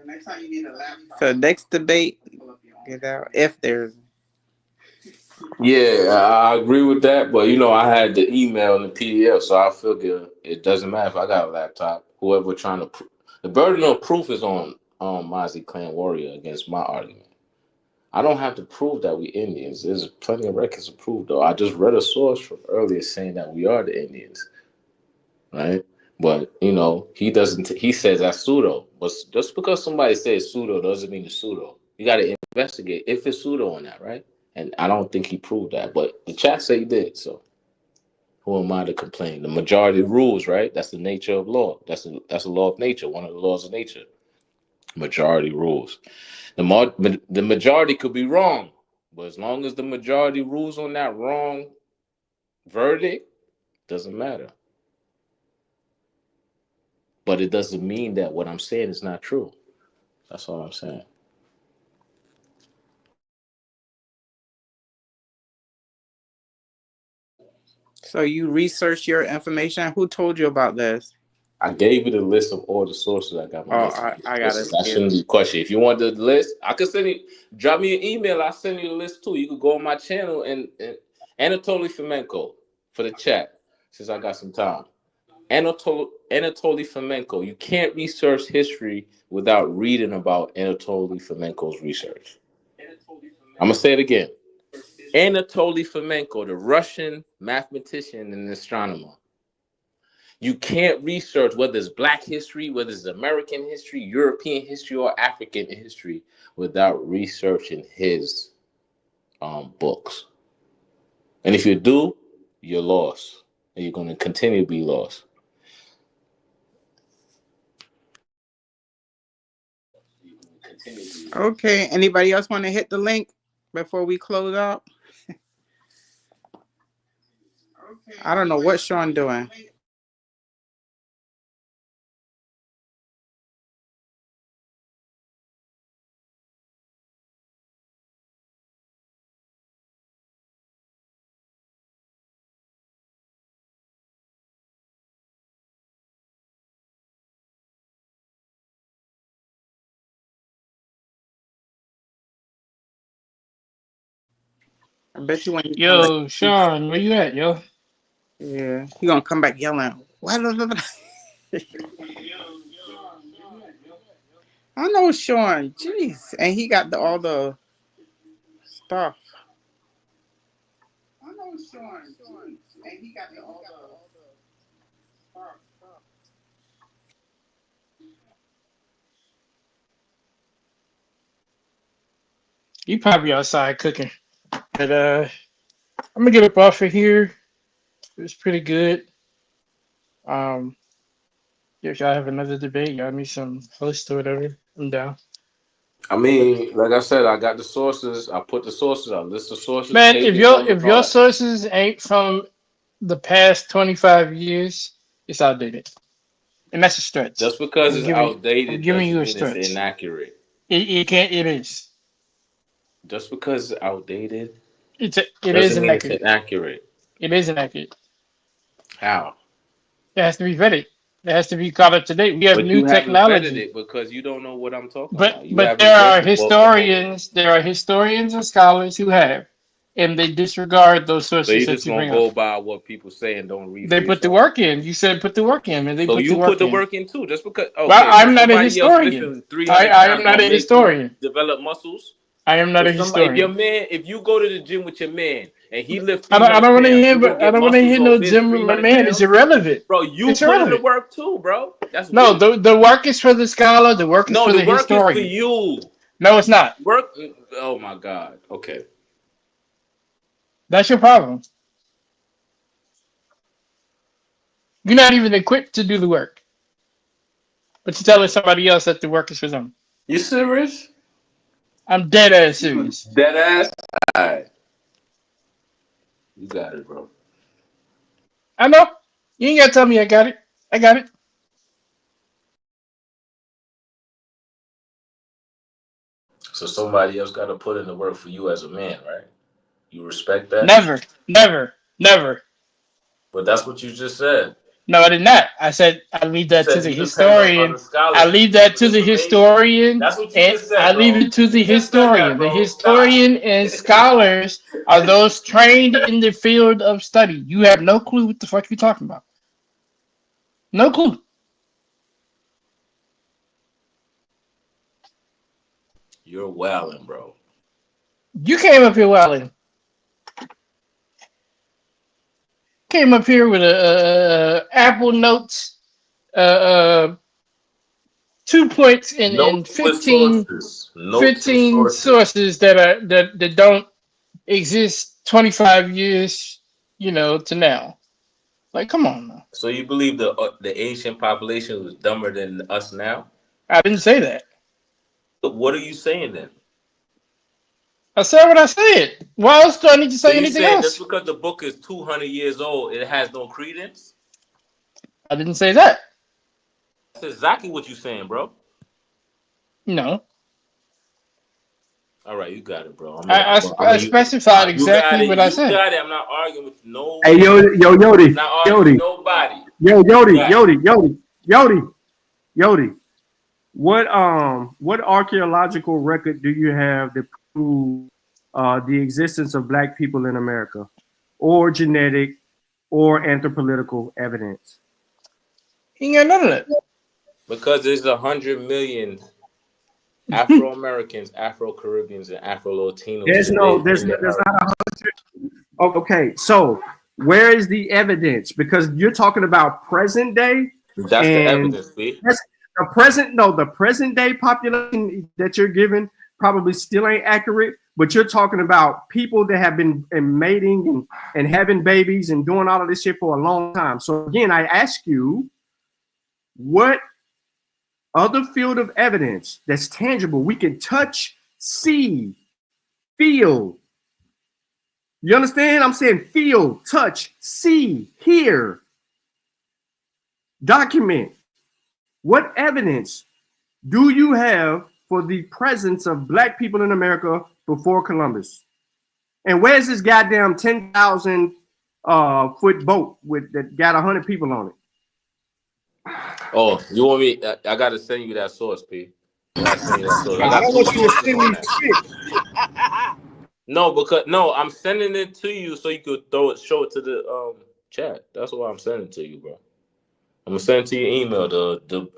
next time you need a laptop. So next debate, if there's. Yeah, I agree with that, but I had the email and the PDF, so I figure it doesn't matter if I got a laptop. Whoever trying to the burden of proof is on Mozzie Clan Warrior against my argument. I don't have to prove that we Indians. There's plenty of records to prove, though. I just read a source from earlier saying that we are the Indians, right? But he doesn't. He says that's pseudo. But just because somebody says pseudo doesn't mean it's pseudo. You got to investigate if it's pseudo on that, right? And I don't think he proved that, but the chat say he did. So who am I to complain? The majority rules, right? That's the nature of law. That's a law of nature. One of the laws of nature. Majority rules. The majority could be wrong, but as long as the majority rules on that wrong verdict, doesn't matter. But it doesn't mean that what I'm saying is not true. That's all I'm saying. So you research your information. Who told you about this? I gave you the list of all the sources I got my information. I got it. That shouldn't be a question. If you want the list, I could send you. Drop me an email. I'll send you the list too. You could go on my channel and Anatoly Fomenko for the chat. Since I got some time, Anatoly Fomenko. You can't research history without reading about Anatoly Fomenko's research. I'm gonna say it again. Anatoly Fomenko, the Russian mathematician and astronomer. You can't research whether it's Black history, whether it's American history, European history, or African history without researching his books. And if you do, you're lost. And you're going to continue to be lost. Okay. Anybody else want to hit the link before we close out? I don't know what Sean doing. I bet you when you come Yo, back. Sean, where you at, yo? Yeah, he gonna come back yelling. What? I know Sean. Jeez, and he got all the stuff. I know Sean. And he got all the stuff. You probably outside cooking. But I'm gonna get up off of here. It was pretty good. If y'all have another debate, y'all need some host or whatever, I'm down. I mean, like I said, I got the sources. I put the sources. I list the sources. Man, Pages if and all your that. sources ain't from the past 25 years, it's outdated. And that's a stretch. Just because I'm it's giving outdated you doesn't a mean it's stretch. inaccurate. It is. Just because it's outdated It is doesn't mean it's inaccurate. inaccurate. It is inaccurate. How? It has to be vetted. It has to be caught up to date. We have But new you haven't vetted technology. it because you don't know what I'm talking But about. You but there haven't read are the book. The whole book. historians, and scholars who have, and they disregard those So sources you that just you gonna bring up. go by what people say and don't read They for put the yourself? work in. You said put the work in, and they So put the you put work the in. work in too. Just because Well, okay, so I'm not a somebody else historian. lifting 300 I am pounds not a gonna make you historian. develop muscles. I am not a If your historian. man, if you go to the gym with your man and he lift I 300 don't want to pounds, hear. you gonna I get don't want to muscles hear off no his gym with my 300 man. It's pounds, irrelevant. bro. You It's put in the irrelevant. work too, bro. That's No, weird. the work is for the scholar. The work is No, for the the work is for historian. you. No, it's not. Work. Oh my God. Okay. That's your problem. You're not even equipped to do the work, but you're telling somebody else that the work is for them. You serious? I'm dead ass serious. Dead ass. All right. You got it, bro. I know. You ain't gotta tell me I got it. I got it. So somebody else got to put in the work for you as a man, right? You respect that? Never, never, never. But that's what you just said. No, I did not. I said I leave You that to said the you depend on historian. other I scholars to leave give that you to the information. historian, That's what you and just said, I leave bro. it to the You just said that, historian. The bro. Stop. historian and scholars are those trained in the field of study. You have no clue what the fuck you're talking about. No clue. You're wilding, bro. You came up here wilding. Came up here with a Apple Notes, 2 points and Notes with 15 sources. Notes with sources. sources that don't exist 25 years, to now. Like, come on now. So you believe the ancient population was dumber than us now? I didn't say that. But what are you saying then? I said what I said. Why else do I need to So say you anything saying just else? because the book is 200 years old, it has no credence? I didn't say that. That's exactly what you're saying, bro. No. All right, you got it, bro. I specified You got exactly it. what I You said. got it. I'm not arguing with no Hey, one. Yodi, I'm not arguing with nobody. Yodi. What archaeological record do you have that proves the existence of Black people in America, or genetic, or anthropological evidence? He ain't got none of that. Because there's 100 million Afro Americans, Afro Caribbeans, and Afro Latinos. There's not 100. Okay, so where is the evidence? Because you're talking about present day. That's the evidence, B. The present day population that you're giving probably still ain't accurate, but you're talking about people that have been mating and having babies and doing all of this shit for a long time. So again, I ask you, what other field of evidence that's tangible, we can touch, see, feel? You understand? I'm saying feel, touch, see, hear, document. What evidence do you have for the presence of Black people in America before Columbus? And where's this goddamn 10,000 foot boat that got 100 people on it? Oh, you want me? I gotta send you that source, P. I gotta send you that source. I I got don't two want you to sources send on me that. shit. No, I'm sending it to you so you could show it to the chat. That's why I'm sending it to you, bro. I'm gonna send it to your email. The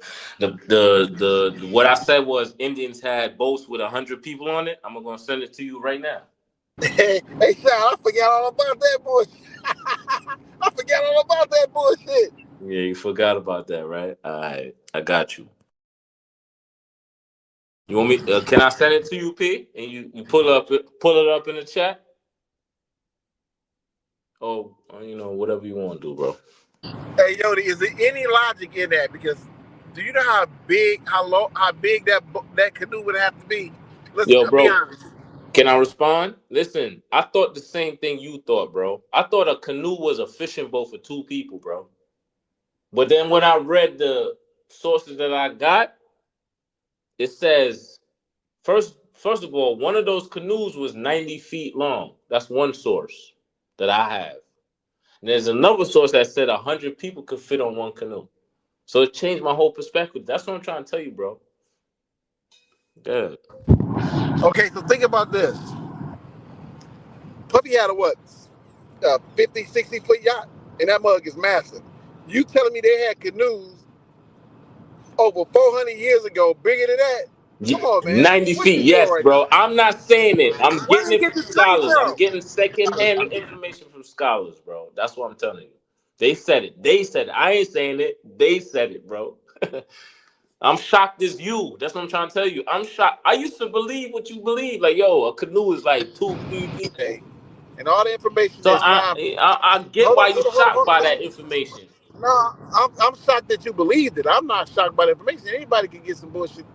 what I said was Indians had boats with 100 people on it. I'm gonna send it to you right now. Hey, Sean, I forgot all about that bullshit. I forgot all about that bullshit. Yeah, you forgot about that, right? All right, I got you. You want me? Can I send it to you, P? And you pull it up in the chat. Oh, whatever you want to do, bro. Hey, Yodi, is there any logic in that? Because do you know how big that canoe would have to be? Let's Yo, be bro, honest. can I respond? Listen, I thought the same thing you thought, bro. I thought a canoe was a fishing boat for 2 people, bro. But then when I read the sources that I got, it says first of all, one of those canoes was 90 feet long. That's one source that I have. And there's another source that said 100 people could fit on one canoe. So it changed my whole perspective. That's what I'm trying to tell you, bro. Good. Okay, so think about this. Puppy had a 50, 60-foot yacht, and that mug is massive. You telling me they had canoes over 400 years ago bigger than that? Come on, man. 90 What feet, you doing yes, right bro. now? I'm not saying it. I'm Where getting you it get from this money scholars. I'm from? getting secondhand information from scholars, bro. That's what I'm telling you. They said it. They said it. I ain't saying it. They said it, bro. I'm shocked as you. That's what I'm trying to tell you. I'm shocked. I used to believe what you believe. Like, yo, a canoe is like 2, 3 people. And all the information So that's not. I get Hold why on, you hold on, hold on, shocked hold on. by Hold that on. information. No, I'm shocked that you believed it. I'm not shocked by the information. Anybody can get some bullshit.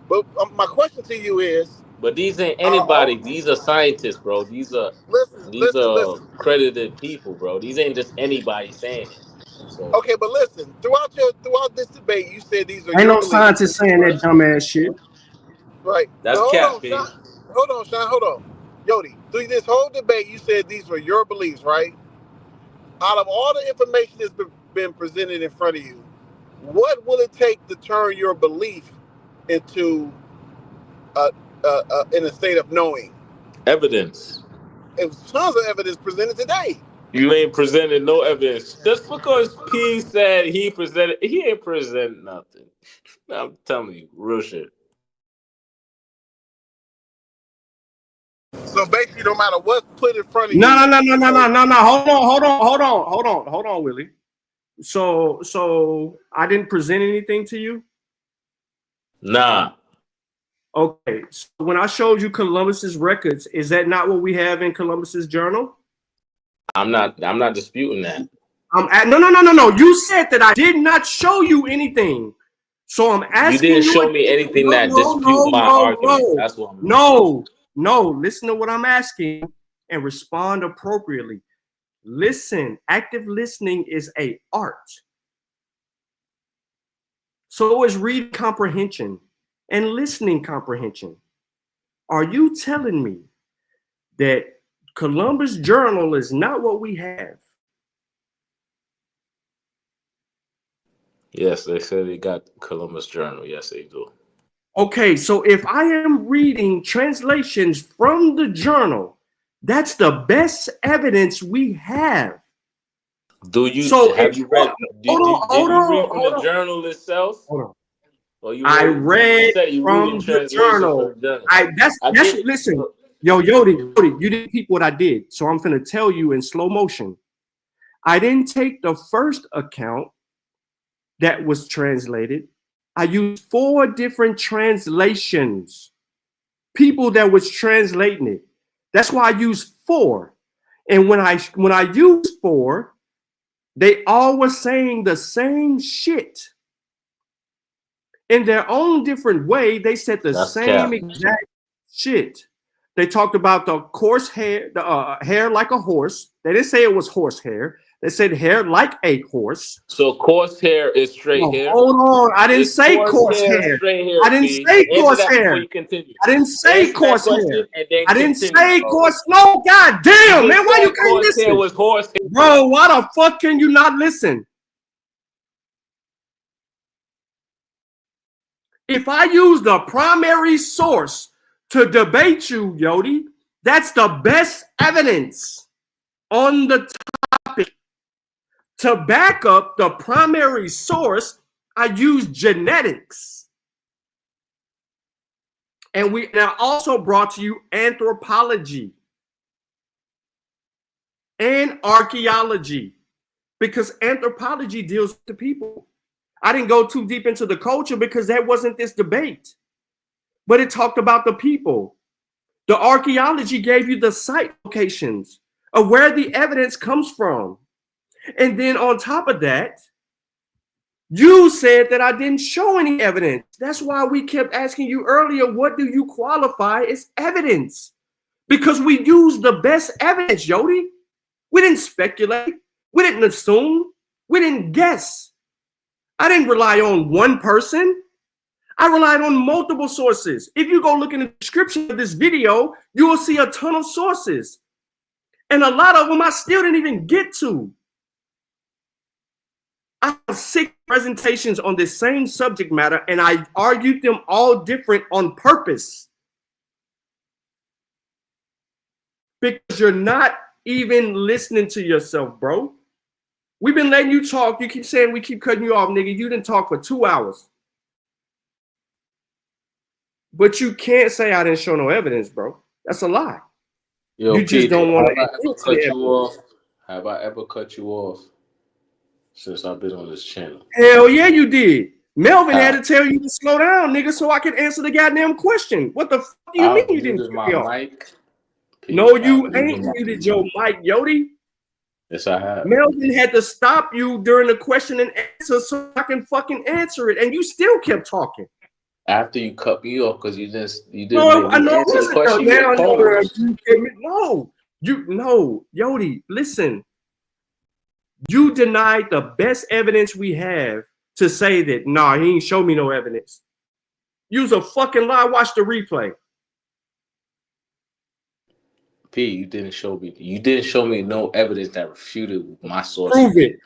But my question to you is, But these ain't anybody. These are scientists, bro. These are listen. credited people, bro. These ain't just anybody saying it. So Okay, but listen. Throughout this debate, you said these are Ain't your no beliefs, scientist saying right? that dumbass shit. Right. But that's hold cap, on, P. Sean. Hold on. Yodi, through this whole debate, you said these were your beliefs, right? Out of all the information that's been presented in front of you, what will it take to turn your belief into in a state of knowing? Evidence. There's tons of evidence presented today. You ain't presented no evidence. Just because P said he ain't present nothing. I'm telling you, real shit. So basically, no matter what's put in front of No, you, no. Hold on, Willie. So I didn't present anything to you? Nah. Okay. So when I showed you Columbus's records, is that not what we have in Columbus's journal? I'm not disputing that. No. You said that I did not show you anything. So I'm asking You didn't show again. me anything that dispute my argument. That's what I'm No. Listen to what I'm asking and respond appropriately. Listen, active listening is an art. So is reading comprehension and listening comprehension. Are you telling me that Columbus Journal is not what we have? Yes, they said they got Columbus Journal. Yes, they do. Okay, so if I am reading translations from the journal, that's the best evidence we have. Do you So have you read? Did you read from the hold on. journal itself? Hold on. Or you I read you said you reading from the translations journal. from the journal. That's listen, Yodi, you didn't peep what I did. So I'm gonna tell you in slow motion. I didn't take the first account that was translated. I used 4 different translations. People that was translating it. That's why I used 4. And when I used 4, they all were saying the same shit. In their own different way, they said the That's same cap. exact shit. They talked about the coarse hair, the hair like a horse. They didn't say it was horse hair. They said hair like a horse. So coarse hair is straight hair. Hold on, I didn't Is say coarse hair. straight hair. I didn't P? say Answer coarse that before hair. you continue. I didn't say Answer coarse that question hair. and then I didn't continue, say bro. coarse. No, god damn, You man, why you said can't coarse hair listen? was horse hair. Bro, why the fuck can you not listen? If I use the primary source to debate you, Yodi, that's the best evidence on the topic. To back up the primary source, I use genetics. And I also brought to you anthropology and archaeology, because anthropology deals with the people. I didn't go too deep into the culture because that wasn't this debate, but it talked about the people. The archaeology gave you the site locations of where the evidence comes from. And then on top of that, you said that I didn't show any evidence. That's why we kept asking you earlier, what do you qualify as evidence? Because we used the best evidence, Yodi. We didn't speculate. We didn't assume. We didn't guess. I didn't rely on one person. I relied on multiple sources. If you go look in the description of this video, you will see a ton of sources. And a lot of them I still didn't even get to. I have 6 presentations on this same subject matter, and I argued them all different on purpose. Because you're not even listening to yourself, bro. We've been letting you talk. You keep saying we keep cutting you off, nigga. You didn't talk for 2 hours. But you can't say I didn't show no evidence, bro. That's a lie. Yo, you just don't want to cut you off. Have I ever cut you off since I've been on this channel? Hell yeah, you did. Melvin had to tell you to slow down, nigga, so I could answer the goddamn question. What the fuck do you mean you didn't cut me off? Mic. No, you ain't muted your mic, Yodi. Yes, I have. Melvin had to stop you during the question and answer so I can fucking answer it, and you still kept talking. After you cut me off because you didn't No, I know. answer the question. No, Yodi, listen. You denied the best evidence we have to say that, nah, he ain't show me no evidence. Use a fucking lie. Watch the replay. P, you didn't show me no evidence that refuted my source. Prove it.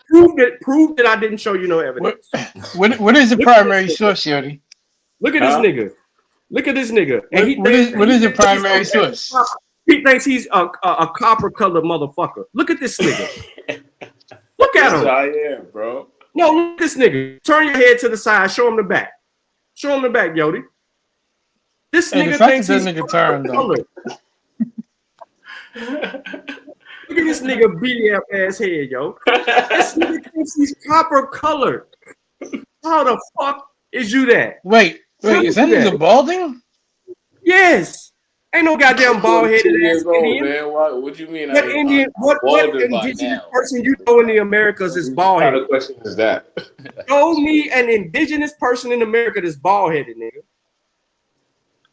Prove that I didn't show you no evidence. What is the primary source, Yodi? Look at this nigga. Look at this nigga. And what is the primary source? He thinks he's a copper colored motherfucker. Look at this nigga. Look at him. I am, bro. No, look at this nigga. Turn your head to the side. Show him the back. Show him the back, Yodi. This nigga thinks he's copper colored. Look at this nigga beady up ass head, yo. This nigga thinks he's copper colored. How the fuck is you that? Wait, is that nigga balding? Yes. Ain't no goddamn bald headed ass Indian. Man. What you mean? What Indian? What indigenous person you know in the Americas is bald headed? What kind of question is that? Show me an indigenous person in America that's bald headed, nigga.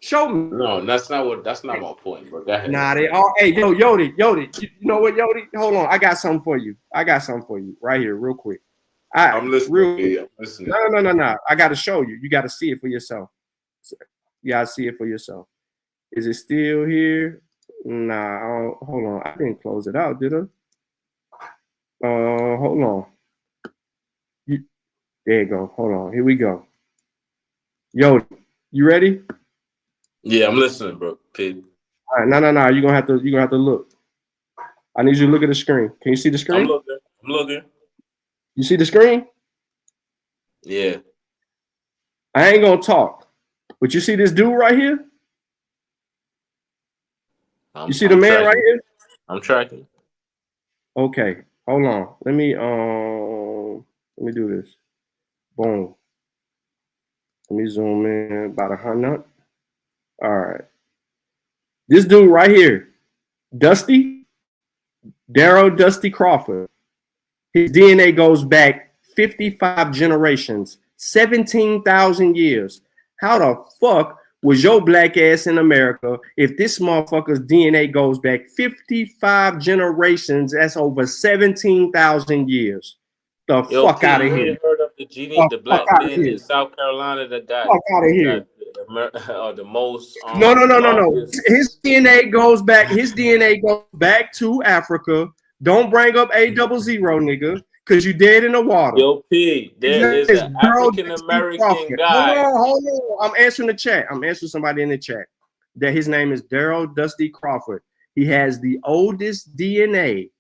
Show me. No, that's not my point, bro. Go ahead. Nah, they all. Hey, Yodi. You know what, Yodi? Hold on, I got something for you. Right here, real quick. I'm listening. I'm listening. No. I got to show you. You got to see it for yourself. You got to see it for yourself. Is it still here? Nah. Hold on. I didn't close it out, did I? Hold on. There you go. Hold on. Here we go. Yodi, you ready? Yeah, I'm listening, bro. Pig. All right, no. You're gonna have to look. I need you to look at the screen. Can you see the screen? I'm looking. You see the screen? Yeah. I ain't gonna talk. But you see this dude right here? You see the man right here? I'm tracking. Okay. Hold on. Let me do this. Boom. Let me zoom in about 100. All right. This dude right here, Dusty Crawford. His DNA goes back 55 generations, 17,000 years. How the fuck was your black ass in America if this motherfucker's DNA goes back 55 generations? That's over 17,000 years. The fuck out of here. You heard of the black man in South Carolina that got fuck out of here. The most No. His DNA goes back to Africa. Don't bring up A00, nigga, because you dead in the water. Yo, P, there is an African American guy. Hold on. I'm answering the chat. I'm answering somebody in the chat. That his name is Daryl Dusty Crawford. He has the oldest DNA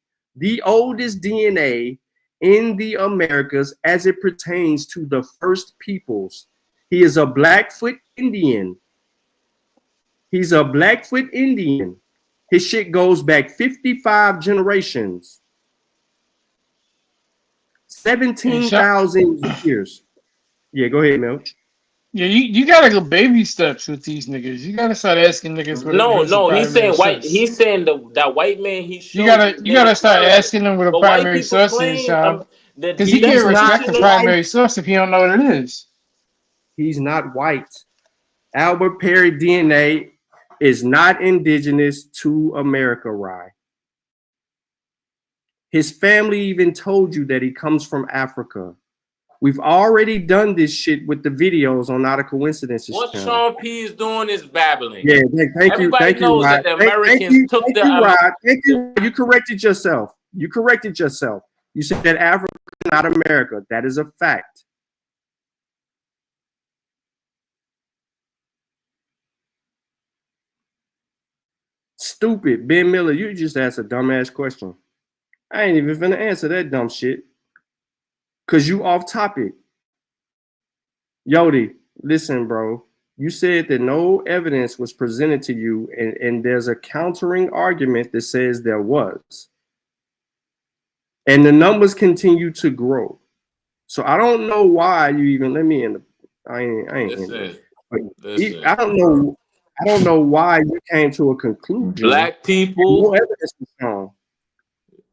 in the Americas as it pertains to the first peoples. He is a Blackfoot Indian. He's a Blackfoot Indian. His shit goes back 55 generations. 17,000 years. Yeah, go ahead, Mel. Yeah, you gotta go baby steps with these niggas. You gotta start asking niggas who's the No, he's primary saying white. source. He's saying that white man he showed You gotta start asking them what a But white primary people source is, claim Sean. that Because the he can't respect definition the of primary source if he don't know what it is. He's not white. Albert Perry DNA is not indigenous to America, Rye. His family even told you that he comes from Africa. We've already done this shit with the videos on Not a Coincidences what channel. Sean P is doing is babbling. Yeah, thank you, Everybody knows Rod. that the Americans took the. Rod. Thank you. You corrected yourself. You corrected yourself. You said that Africa, not America. That is a fact. Stupid. Ben Miller, you just asked a dumbass question. I ain't even finna answer that dumb shit. Cause you off topic. Yodi, listen, bro. You said that no evidence was presented to you, and there's a countering argument that says there was. And the numbers continue to grow. So I don't know why you even let me in the I ain't Listen. I don't know why you came to a conclusion. Black people. No evidence was shown.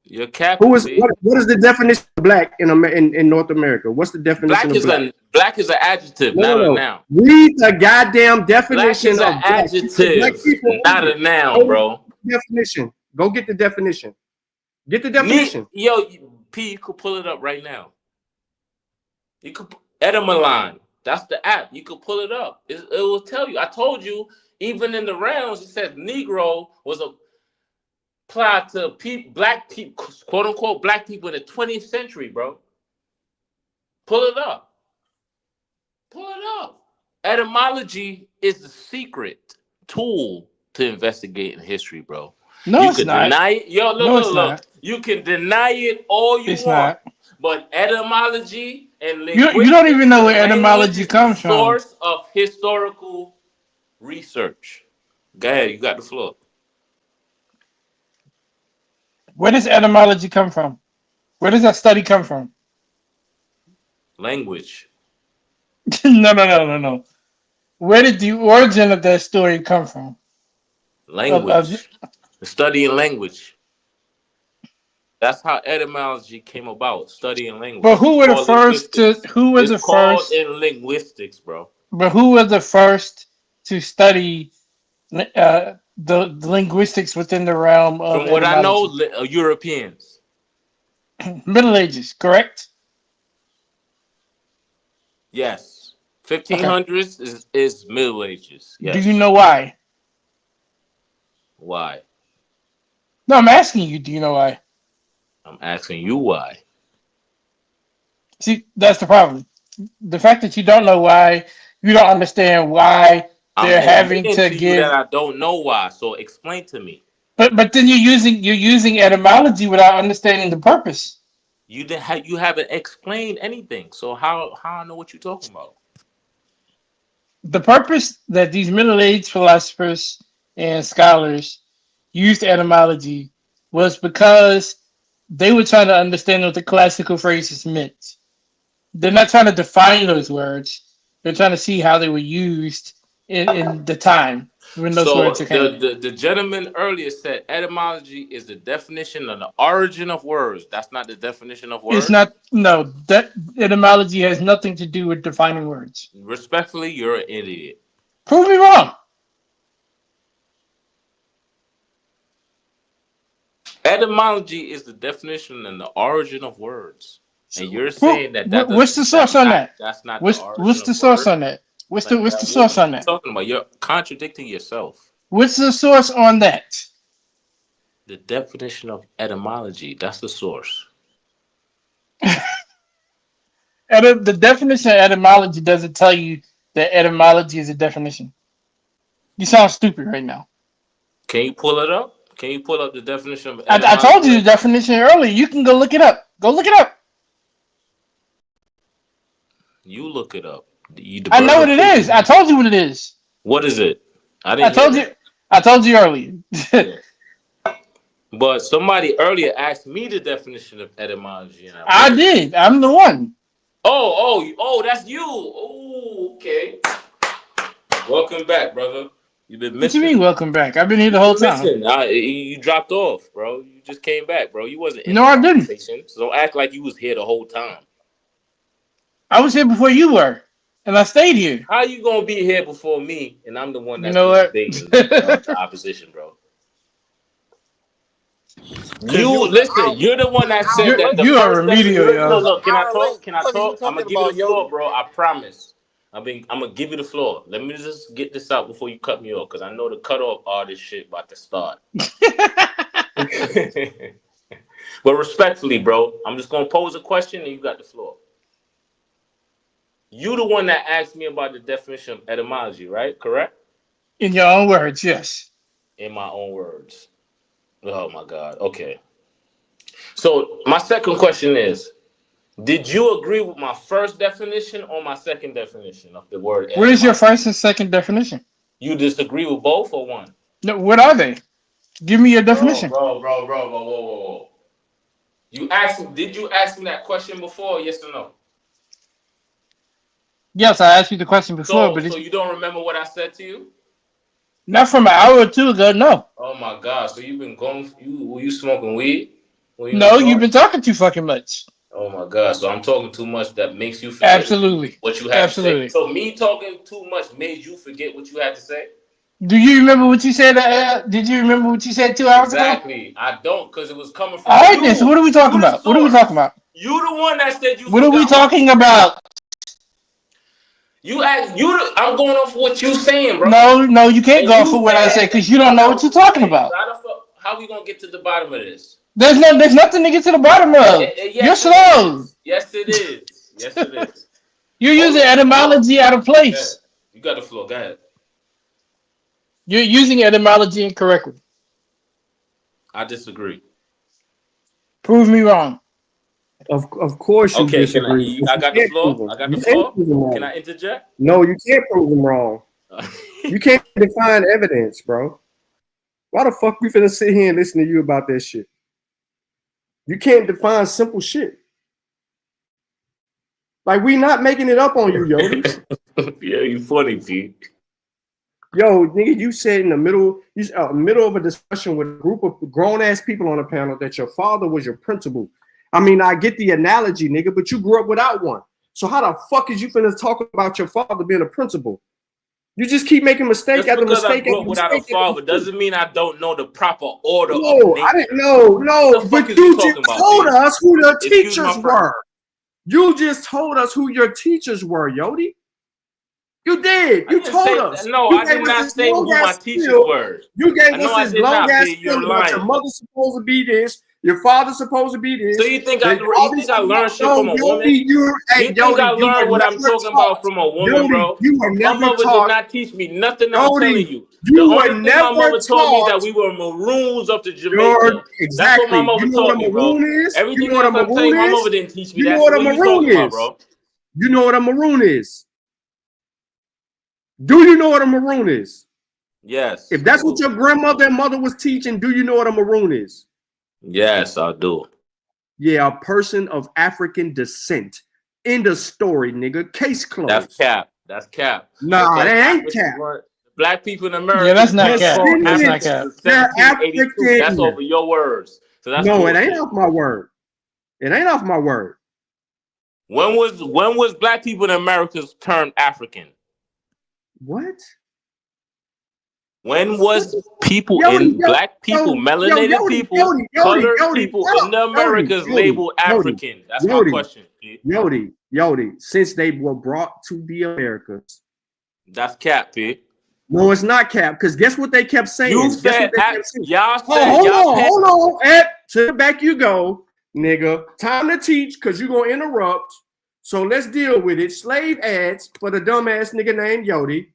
You're capping. What is the definition of black in North America? What's the definition of black? Black is an adjective, not a noun. Read the goddamn definition Black is an adjective, not a noun, bro. Definition. Go get the definition. Get the definition. Yo, P, you could pull it up right now. You could Etymology. That's the app. You could pull it up. It will tell you. I told you, even in the rounds, it said Negro was applied to black people, quote unquote, black people in the 20th century, bro. Pull it up. Pull it up. Etymology is the secret tool to investigate in history, bro. No, you it's can not. deny it. Yo, look. You can deny it all you want. But etymology and linguistics, you don't even know where etymology comes from. Source of historical research. Go ahead, you got the floor. Where does etymology come from? Where does that study come from? Language. No. Where did the origin of that story come from? Language. Studying language. That's how etymology came about. Studying language. But who were the first to? Who was the first in linguistics, bro? But who was the first to study the linguistics within the realm of? From what I know, Europeans. Middle Ages, correct? Yes. 1500s is Middle Ages. Yes. Do you know why? Why? No, I'm asking you. Do you know why? I'm asking you why. See, that's the problem. The fact that you don't know why, you don't understand why they're having to give. That I don't know why. So explain to me. But then you're using etymology without understanding the purpose. You haven't explained anything. So how I know what you're talking about? The purpose that these middle-aged philosophers and scholars used etymology was because they were trying to understand what the classical phrases meant. They're not trying to define those words. They're trying to see how they were used in the time when those words are coming. The gentleman earlier said etymology is the definition of the origin of words. That's not the definition of words. It's not. No, that etymology has nothing to do with defining words. Respectfully, you're an idiot. Prove me wrong. Etymology is the definition and the origin of words. And you're saying that what's the source on that? That's not what's the source on that? What's the source on that? Talking about, you're contradicting yourself. What's the source on that? The definition of etymology. That's the source. The definition of etymology doesn't tell you that etymology is a definition. You sound stupid right now. Can you pull it up? Can you pull up the definition of etymology? I told you the definition earlier. You can go look it up. Go look it up. You look it up. I know what it is. I told you what it is. What is it? I I didn't told hear you. I told you earlier. that. But somebody earlier asked me the definition of etymology. And I did. I'm the one. Oh, that's you. Oh, okay. Welcome back, brother. You've been What missing. you mean, welcome back? I've been here the whole time. You dropped off, bro. You just came back, bro. You wasn't in No, the I didn't. conversation, so don't act like you was here the whole time. I was here before you were, and I stayed here. How you gonna be here before me, and I'm the one that's debating the opposition, bro? You're the one that said that the you are first remedial, yo. Look, can I talk? Can I talk? I'm gonna give you the floor, bro. I promise. I'm gonna give you the floor. Let me just get this out before you cut me off, because I know the cutoff artist shit about to start. But respectfully, bro, I'm just gonna pose a question and you got the floor. You the one that asked me about the definition of etymology, right? Correct? In your own words, yes. In my own words. Oh my God. Okay. So my second question is, did you agree with my first definition or my second definition of the word etymology? What is your first and second definition? You disagree with both or one? No, what are they? Give me your definition. Whoa. Did you ask me that question before, yes or no? Yes, I asked you the question before, So you don't remember what I said to you? Not from an hour or two ago, no. Oh my God! So you've been going? Were you smoking weed? No, you've been talking too fucking much. Oh my God! So I'm talking too much that makes you forget what you had to say. So me talking too much made you forget what you had to say? Do you remember what you said? Did you remember what you said 2 hours ago? Exactly. I don't, because it was coming from All right, you. then. So what are we talking about? What are we talking about? You the one that said you. What are we talking about? You asked you. I'm going off what you saying, bro. No, you can't go off of what I say because you don't know what you're talking about. How we gonna get to the bottom of this? There's nothing to get to the bottom of. You're slow. Yes, it is. Yes, it is. You're using etymology out of place. You got the floor. Go ahead. You're using etymology incorrectly. I disagree. Prove me wrong. Of course you disagree. I got the floor. I got the floor. Can I interject? No, you can't prove them wrong. You can't define evidence, bro. Why the fuck we finna sit here and listen to you about that shit? You can't define simple shit. Like, we not making it up on you, yo. Yeah, you funny, Pete. Yo, nigga, you said in the middle of a discussion with a group of grown-ass people on a panel that your father was your principal. I mean, I get the analogy, nigga, but you grew up without one. So how the fuck is you finna talk about your father being a principal? You just keep making mistake after mistake. I grew up without a father doesn't mean I don't know the proper order of nature. I didn't know. No, but you just told us who your teachers were. You just told us who your teachers were, Yodi. You did. You told us. No, I did not say who my teachers were. You gave us this long ass spiel about your mother's supposed to be this, your father's supposed to be this. So you think I learned shit from a woman? You think I learned what I'm talking about from a woman, bro? You were never my mother taught. did not teach me nothing. I'm telling you. You the were only thing never my mother taught. told me that we were maroons up to Jamaica. Exactly. That's what my mother told me, bro. Everything else I'm saying, my mother didn't teach me. That's what you talking about, bro. You know what a maroon is? Do you know what a maroon is? Yes. If that's what your grandmother and mother was teaching, do you know what a maroon is? Yes, I do. Yeah, a person of African descent. End of story, nigga. Case closed. That's cap. That's cap. Nah, that ain't cap. Black people in America. Yeah, that's not cap. That's not cap. They're African. That's over your words. So that's no, it ain't off my word. It ain't off my word. When was black people in America termed African? What? When was black people, melanated people, colored people in the Americas labeled African? That's my question. Yodi, since they were brought to the Americas. That's cap, P. No, it's not cap, because guess what they kept saying? You said, y'all said, hold on. To the back you go, nigga. Time to teach, because you're going to interrupt. So let's deal with it. Slave ads for the dumbass nigga named Yodi.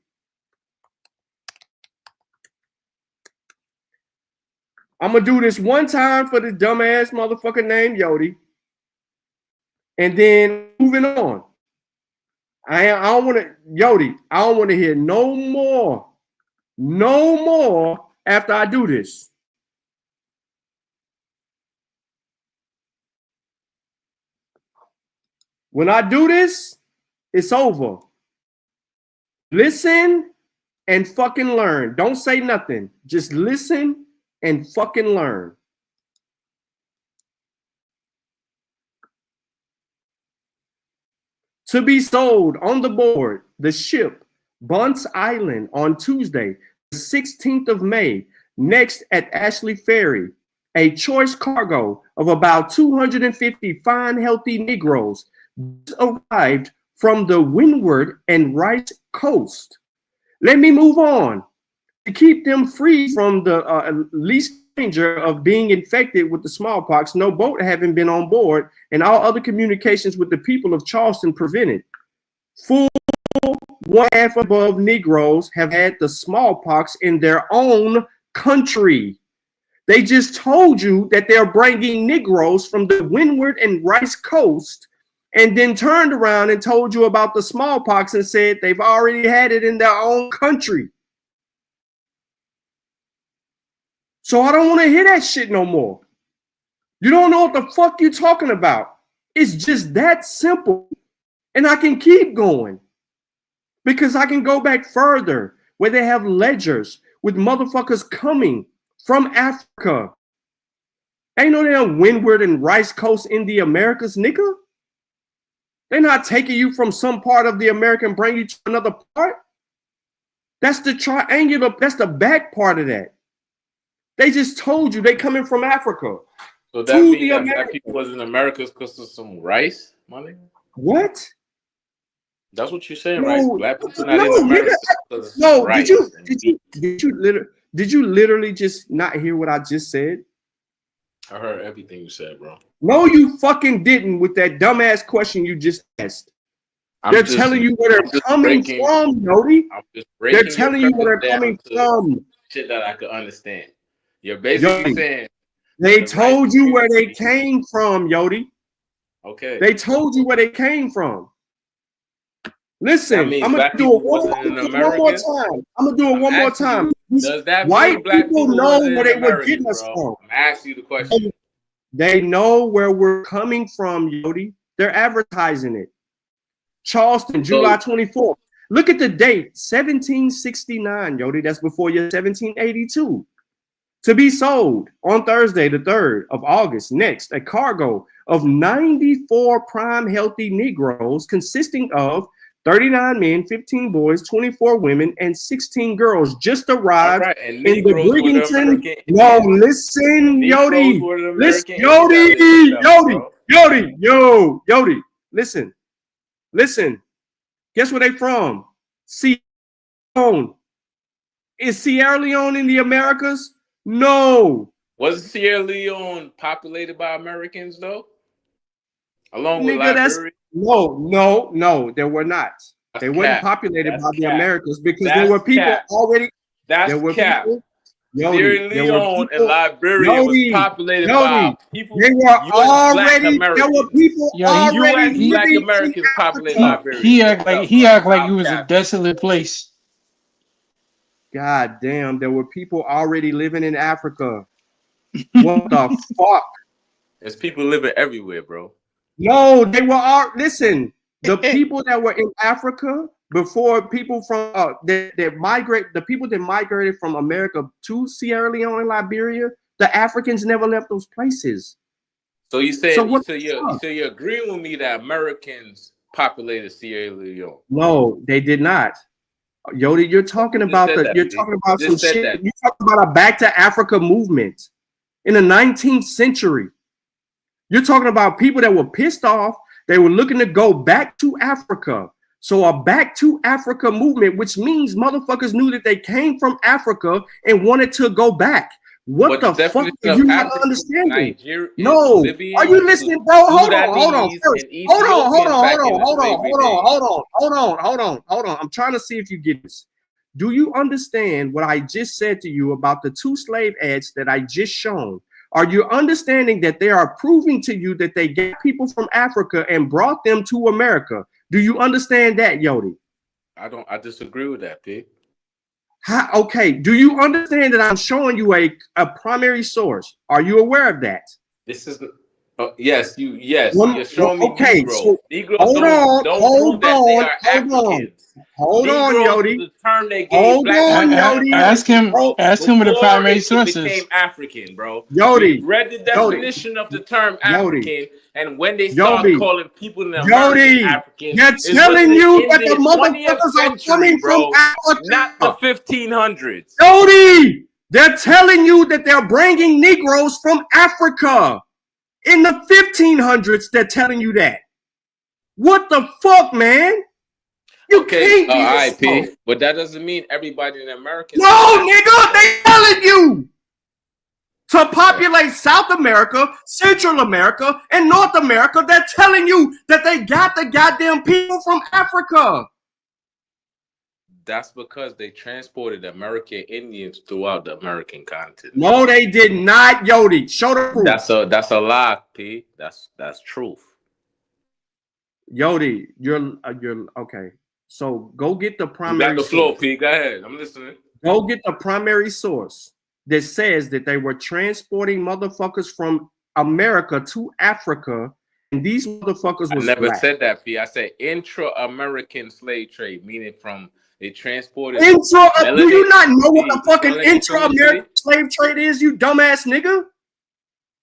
I'm going to do this one time for the dumbass motherfucker named Yodi. And then moving on. I don't want to, Yodi, I don't want to hear no more after I do this. When I do this, it's over. Listen and fucking learn. Don't say nothing. Just listen and fucking learn. To be sold on the board, the ship Bunce Island on Tuesday, the 16th of May, next at Ashley Ferry, a choice cargo of about 250 fine, healthy Negroes arrived from the Windward and Rice Coast. Let me move on. To keep them free from the least danger of being infected with the smallpox, no boat having been on board, and all other communications with the people of Charleston prevented. Full 1/2 above Negroes have had the smallpox in their own country. They just told you that they're bringing Negroes from the Windward and Rice Coast, and then turned around and told you about the smallpox and said they've already had it in their own country. So I don't want to hear that shit no more. You don't know what the fuck you're talking about. It's just that simple. And I can keep going because I can go back further where they have ledgers with motherfuckers coming from Africa. Ain't no damn Windward and Rice Coast in the Americas, nigga. They're not taking you from some part of the America and bring you to another part. That's the triangular, that's the back part of that. They just told you they coming from Africa. So that means that black people was in America because of some rice, money? What? That's what you're saying, No, right? Black people not in America because of no, rice. did you literally just not hear what I just said? I heard everything you said, bro. No, you fucking didn't with that dumbass question you just asked. They're telling you where they're coming from, Nody. They're telling you where they're coming from. Shit that I could understand. You're basically saying they told you where they came from, Yodi. Okay. They told you where they came from. Listen, I'm gonna do it one more time. I'm gonna do it one more time. Does that white mean black people know where they were getting us from? I'm asking you the question. They know where we're coming from, Yodi. They're advertising it. Charleston, July 24th. Look at the date, 1769, Yodi. That's before your 1782. To be sold on Thursday, the 3rd of August. Next, a cargo of 94 prime healthy Negroes consisting of 39 men, 15 boys, 24 women, and 16 girls just arrived in the Brigington. No, listen, Yodi. Listen, Yodi. Listen. Guess where they from? Sierra Leone. Is Sierra Leone in the Americas? No. Wasn't Sierra Leone populated by Americans though? Along with Liberia? No, they were not. They weren't populated by the Americans because there were people already. That's cap. Sierra Leone and Liberia was populated by people. They were already. There were people already. Black Americans populated Liberia. He act like it was a desolate place. God damn, there were people already living in Africa. What the fuck? There's people living everywhere, bro. No, they were all listen. The people that were in Africa before people from the people that migrated from America to Sierra Leone and Liberia, the Africans never left those places. So you say you're agreeing with me that Americans populated Sierra Leone? No, they did not. Yodi, you're talking about some shit. You're talking about a back to Africa movement in the 19th century. You're talking about people that were pissed off. They were looking to go back to Africa. So a back to Africa movement, which means motherfuckers knew that they came from Africa and wanted to go back. What the fuck are you not understanding? No, are you listening, bro? Hold on. I'm trying to see if you get this. Do you understand what I just said to you about the 2 slave ads that I just shown? Are you understanding that they are proving to you that they got people from Africa and brought them to America? Do you understand that, Yodi? I disagree with that, P. Okay, do you understand that I'm showing you a primary source? Are you aware of that? This is yes, you're Well, showing me okay, Negroes. so Negroes hold don't prove that they are Africans. Hold on, Negroes Yodi. was the term they gave Hold black on, people, Yodi. bro, Ask him what the before primary it source became is. African, bro. Yodi. We read the definition of the term African, and when they started calling people in America African, they're it was telling you in that the the 20th motherfuckers are century, coming from bro, Africa. not the 1500s. Yodi, they're telling you that they're bringing Negroes from Africa. In the 1500s, they're telling you that. What the fuck, man? You can't be all right, slow. P. But that doesn't mean everybody in America. No, nigga, they telling you to populate South America, Central America, and North America. They're telling you that they got the goddamn people from Africa. That's because they transported American Indians throughout the American continent. No, they did not, Yodi. Show the proof. That's a lie, P. That's truth. Yodi, you're okay. So go get the primary. You got the floor, P. Go ahead. I'm listening. Go get the primary source that says that they were transporting motherfuckers from America to Africa, and these motherfuckers was I never black. said that, P. I said intra-American slave trade, meaning from they transported. Do you not know what the fucking intra-American slave trade is, you dumbass nigga?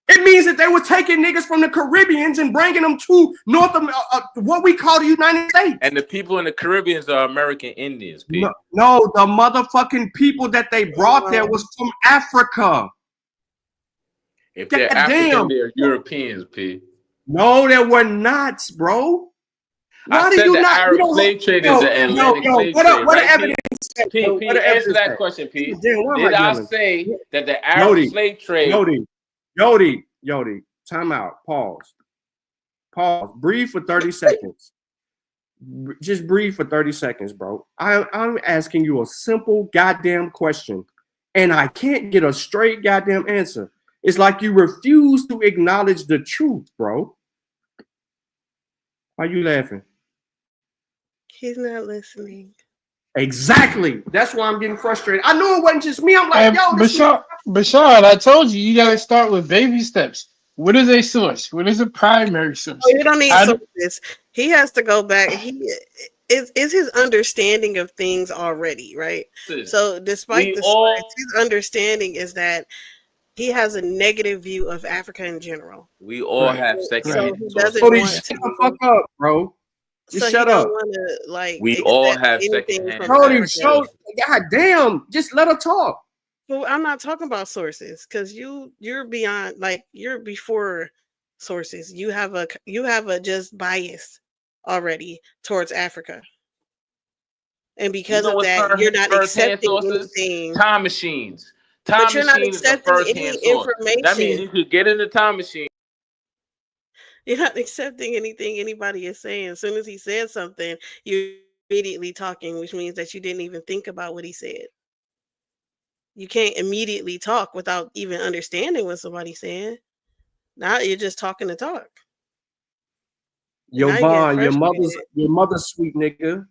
It means that they were taking niggas from the Caribbeans and bringing them to North America, what we call the United States. And the people in the Caribbean are American Indians, P. No, the motherfucking people that they brought there was from Africa. If they're African, they're Europeans, P. No, they were not, bro. I said the Arab slave trade is the Atlantic slave trade. What evidence? P, answer that question, P. Did I say that the Arab slave trade? Yodi, time out. Pause. Breathe for 30 seconds. Just breathe for 30 seconds, bro. I'm asking you a simple goddamn question, and I can't get a straight goddamn answer. It's like you refuse to acknowledge the truth, bro. Why are you laughing? He's not listening. Exactly. That's why I'm getting frustrated. I knew it wasn't just me. I'm like, yo, Bashar, I told you, you got to start with baby steps. What is a source? What is a primary source? Oh, you don't need sources. He has to go back. Is his understanding of things already, right? So despite the source, his understanding is that he has a negative view of Africa in general. We all have secondhand sources. Shut the fuck up, bro. Just shut up. We all have secondhand sources. God damn, just let her talk. Well, I'm not talking about sources because you're beyond, like, you're before sources. You have a just bias already towards Africa, and because of that, you're not accepting anything. Time machines. Time machine is the first-hand source. That means you could get in the time machine. You're not accepting anything anybody is saying. As soon as he said something, you're immediately talking, which means that you didn't even think about what he said. You can't immediately talk without even understanding what somebody's saying. Now you're just talking to talk. Yo, Vaughn, your mother's sweet, nigga.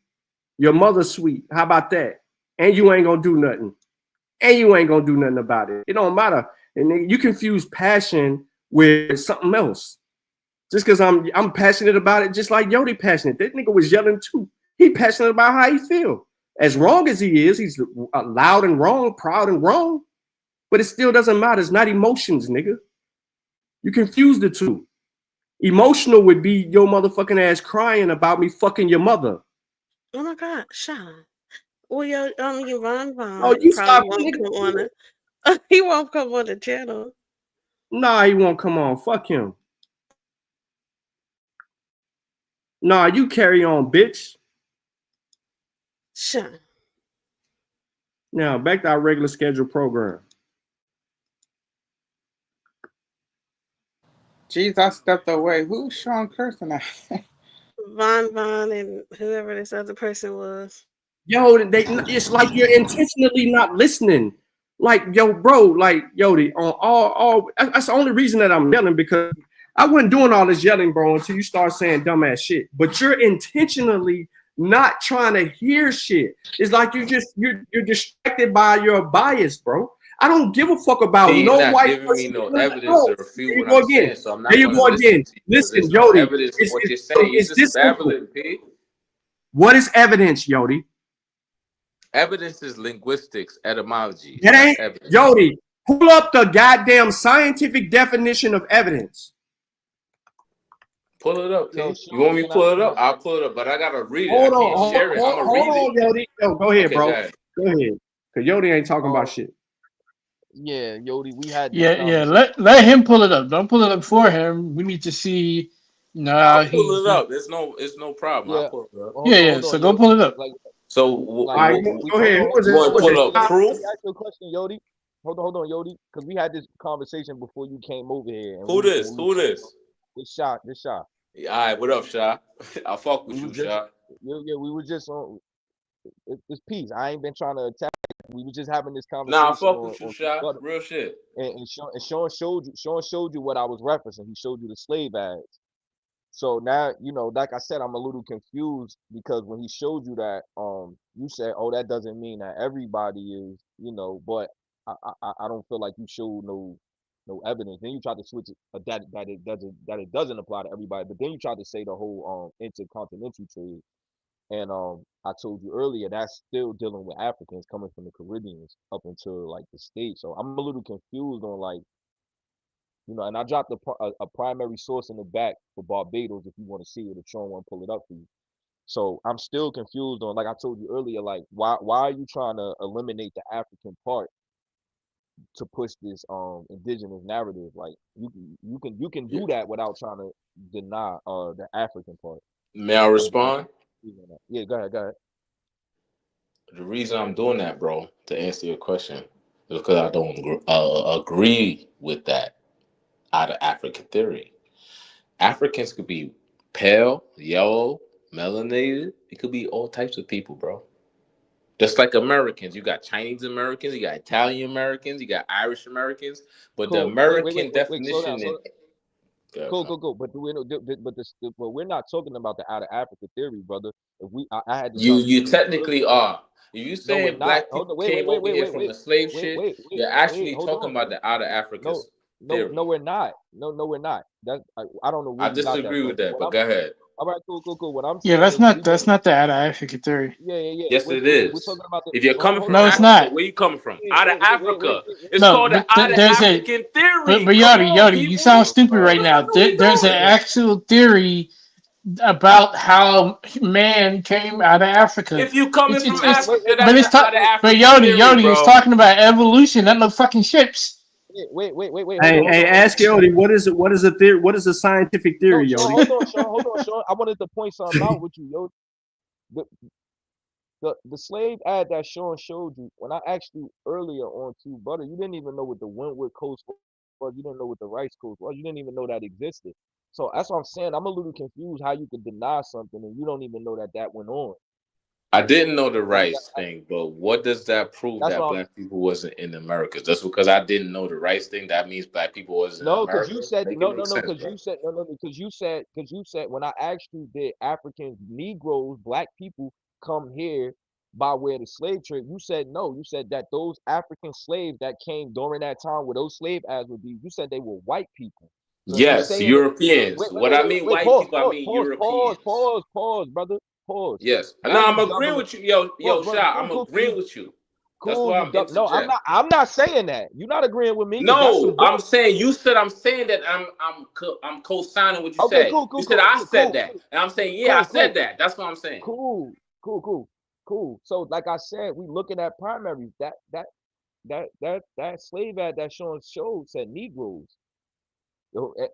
Your mother's sweet. How about that? And you ain't gonna do nothing. About it. It don't matter. And you confuse passion with something else. Just because I'm passionate about it, just like Yodi passionate. That nigga was yelling too. He passionate about how he feel. As wrong as he is, he's loud and wrong, proud and wrong. But it still doesn't matter. It's not emotions, nigga. You confuse the two. Emotional would be your motherfucking ass crying about me fucking your mother. Oh my God, Sean. Well, your Von Oh, you stop. He won't come on the channel. Nah, he won't come on. Fuck him. Nah, you carry on, bitch. Sean. Now, back to our regular scheduled program. Jeez, I stepped away. Who's Sean cursing at? Von and whoever this other person was. Yo, it's like you're intentionally not listening. Like, yo, bro, like, Yodi, on all that's the only reason that I'm yelling, because I wasn't doing all this yelling, bro, until you start saying dumbass shit. But you're intentionally not trying to hear shit. It's like you're distracted by your bias, bro. I don't give a fuck about He's no not white giving me person. no evidence to refute There you what go I'm again. saying, so I'm There not you going go to listen again. to you. Listen, There's no Jody. evidence of what you're saying. You're just babbling, P. What is evidence, Jody? Evidence is linguistics, etymology. That That's ain't evidence. Jody. Pull up the goddamn scientific definition of evidence. Pull it up, P. You want me to pull it up? I'll pull it up, but I gotta read it. I Hold can't on, share it. I'm gonna read hold it. on, Jody. Yo, go ahead, Okay, bro. go ahead. Go ahead. Cause Jody ain't talking about shit. Yeah, Yodi, we had this Yeah, conversation. let him pull it up. Don't pull it up for him. We need to see. I'll Nah, pull it up. It's no problem. I'll Yeah, pull it up. yeah. So go pull it up. Like, So, like, go ahead. Who was you it? want to pull up Let proof? me ask you a question, Yodi. Hold on, Yodi, because we had this conversation before you came over here. And Who this? Who this? This shot. Yeah, all right, what up, Sha? I fuck with We you, was just, Sha. yeah, we were just on this piece. I ain't been trying to attack. We were just having this Nah, I conversation fuck with you, on Sha. Twitter. Real shit. And Sean showed you what I was referencing. He showed you the slave ads. So now, like I said, I'm a little confused because when he showed you that, you said, "Oh, that doesn't mean that everybody is," But I don't feel like you showed no evidence. Then you tried to switch it that it doesn't apply to everybody. But then you tried to say the whole intercontinental trade, and I told you earlier that's still dealing with Africans coming from the Caribbeans up into like the States. So I'm a little confused on like. And I dropped a primary source in the back for Barbados if you want to see it, if Sean want to pull it up for you. So I'm still confused on, like I told you earlier, like why are you trying to eliminate the African part to push this indigenous narrative? Like you can do that without trying to deny the African part. May I respond? Yeah, go ahead. The reason I'm doing that, bro, to answer your question, is because I don't agree with that out of African theory. Africans could be pale, yellow, melanated. It could be all types of people, bro. Just like Americans, you got Chinese Americans, you got Italian Americans, you got Irish Americans, but the American definition. Cool. But we're not talking about the out of Africa theory, brother. If I had this you technically are. If you say black people came over here from the slave shit, you're actually talking about the out of Africa theory. No, we're not. No, we're not. I don't know where I you got that disagree from. with that, but go ahead. All right, cool. What I'm Yeah, saying that's not the out of Africa theory. Yeah. Yes, it is. We're talking about if you're coming from No, it's Africa, not. where you coming from? Out of Africa. It's No, called the but out of there's African theory. But Yodi, you sound stupid right now. There's an actual theory about how man came out of Africa. If you coming from Africa, but that's it's the out of Africa but Yodi, theory, bro. it's talking about evolution, not no fucking ships. Wait. Hey, ask Yodi, what is a theory? What is a scientific theory, Yodi? Hold on, Sean. I wanted to point something out with you, Yodi. The slave ad that Sean showed you, when I asked you earlier on to brother, you didn't even know what the Windward Coast was. You didn't know what the Rice Coast was. You didn't even know that existed. So that's what I'm saying. I'm a little confused how you could deny something and you don't even know that went on. I didn't know the rice thing, but what does that prove that black people wasn't in America? Just because I didn't know the rice thing, that means black people wasn't in America? No, because you said when I asked you, did Africans, Negroes, black people come here by way of the slave trade? You said no. You said that those African slaves that came during that time where those slave ads would be, you said they were white people. So yes, Europeans. What I mean white people, I mean Europeans. Pause, brother. Pause. Yes. Now No, I'm agreeing with you. Yo, Sha, I'm agreeing with you. That's why I'm interjecting. No, I'm not saying that. You're not agreeing with me. No, I'm saying you said I'm saying that I'm co-signing what you said. Cool. You said I said that. And I'm saying, I said that. That's what I'm saying. Cool. So like I said, we looking at primaries. That slave ad that Sean showed said Negroes. If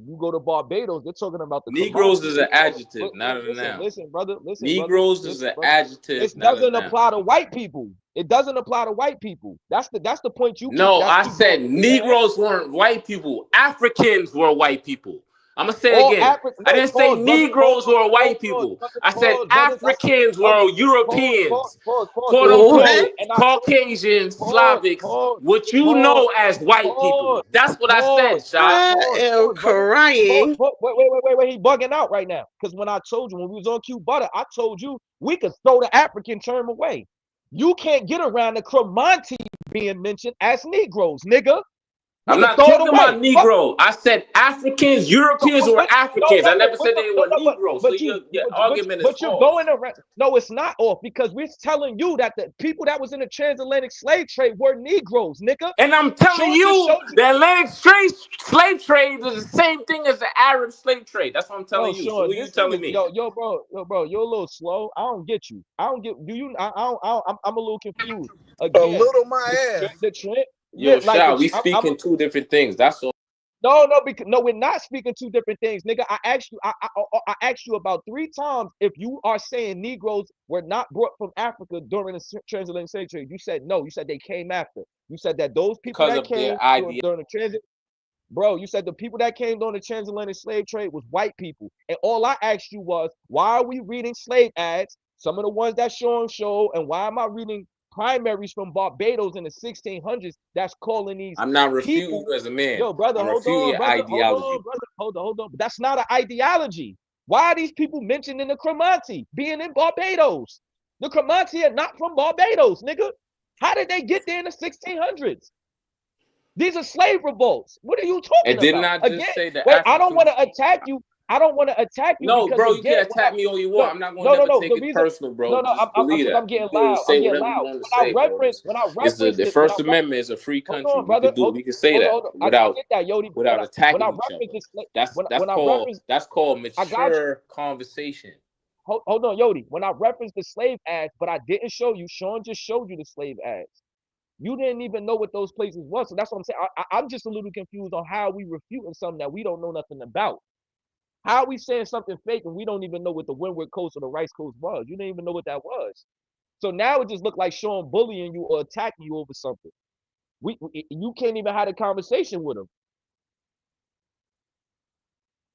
you go to Barbados, they're talking about the Negroes is an adjective, not a noun. Listen, brother. Negroes is an adjective. It doesn't apply to white people. It doesn't apply to white people. That's the point you. No, I said Negroes weren't white people. Africans were white people. I'm gonna say it again. I didn't say Negroes were white people. I said Africans were Europeans, quote unquote, Caucasians, Slavics, what you know as white people. That's what I said, Shah. I am crying. Wait. He bugging out right now. Because when I told you, when we was on Q Butter, I told you we could throw the African term away. You can't get around the Clementi being mentioned as Negroes, nigga. I'm not talking about Negro. I said Africans, Europeans were Africans. I never said they were Negroes. So your argument is false. You're going around. No, it's not off because we're telling you that the people that was in the transatlantic slave trade were Negroes, nigga. And I'm telling you, the Atlantic slave trade is the same thing as the Arab slave trade. That's what I'm telling you. So what are you telling me? Yo, bro, you're a little slow. I don't get you. I'm a little confused. Again, a little my ass. The trend. Yo, Shao, we speaking two different things. That's all. No, we're not speaking two different things, nigga. I asked you about 3 times if you are saying Negroes were not brought from Africa during the transatlantic slave trade. You said no. You said they came after. You said that those people that came during the transit. Bro, you said the people that came during the transatlantic slave trade was white people. And all I asked you was, why are we reading slave ads? Some of the ones that show, and why am I reading primaries from Barbados in the 1600s that's calling these I'm not refuting you as a man. Yo, brother, hold on. But that's not an ideology. Why are these people mentioned in the Clementi being in Barbados? The Clementi are not from Barbados, nigga. How did they get there in the 1600s? These are slave revolts. What are you talking about? Did not just say that. Wait, I don't want to attack you. No, bro, you can attack me all you want. I'm not going to take it personal, bro. I'm getting loud. Say whatever you want to say, bro. The First Amendment is a free country. We can say that without attacking each other. That's called mature conversation. Hold on, Yodi. When I referenced the slave ads, but I didn't show you, Sean just showed you the slave ads. You didn't even know what those places was. So that's what I'm saying. I'm just a little confused on how we refuting something that we don't know nothing about. How are we saying something fake and we don't even know what the Windward Coast or the Rice Coast was? You didn't even know what that was. So now it just looked like Sean bullying you or attacking you over something. You can't even have a conversation with him.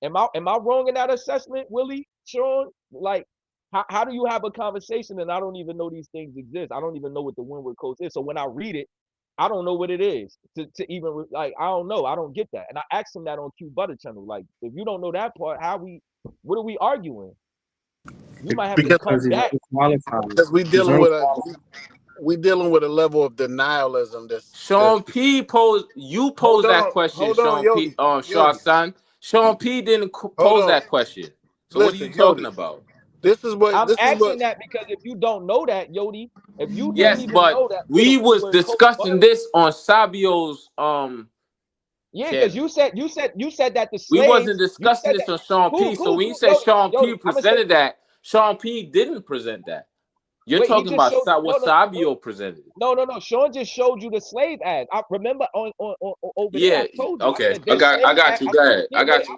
Am I wrong in that assessment, Willie, Sean? Like, how do you have a conversation and I don't even know these things exist? I don't even know what the Windward Coast is. So when I read it, I don't know what it is to even like, I don't know. I don't get that. And I asked him that on Q Butter channel. Like, if you don't know that part, what are we arguing? You might have to come back. Because we dealing with a level of denialism. Sean P posed that question. Shaw's son. Sean P didn't pose that question. So what are you talking about? This is what I'm asking that because if you don't know that, Yodi, if you didn't even know that, we was discussing this on Sabio's because you said that the slaves, we wasn't discussing this on Sean P. So when you said Sean P presented that, Sean P didn't present that. You're talking about what Sabio presented. No. Sean just showed you the slave ads. I remember on over there. I told you. Okay. I got you. Go ahead. I got you.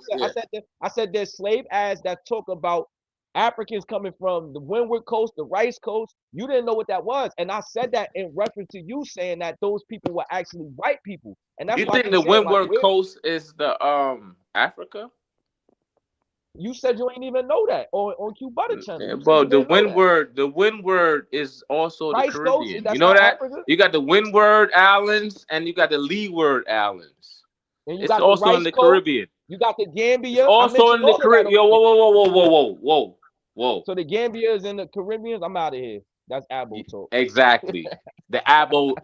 I said there's slave ads that talk about Africans coming from the Windward Coast, the Rice Coast. You didn't know what that was, and I said that in reference to you saying that those people were actually white people. And that's you think the Windward Coast is the Africa? You said you ain't even know that on Q Butter channel. Yeah, but the Windward is also the Caribbean. You know that? Africa? You got the Windward Islands and you got the Leeward Islands. It's also in the Caribbean. You got the Gambia. It's also in the Caribbean. Yo, whoa. So the Gambia is in the Caribbean. I'm out of here. That's Abo talk. Exactly. The Abo,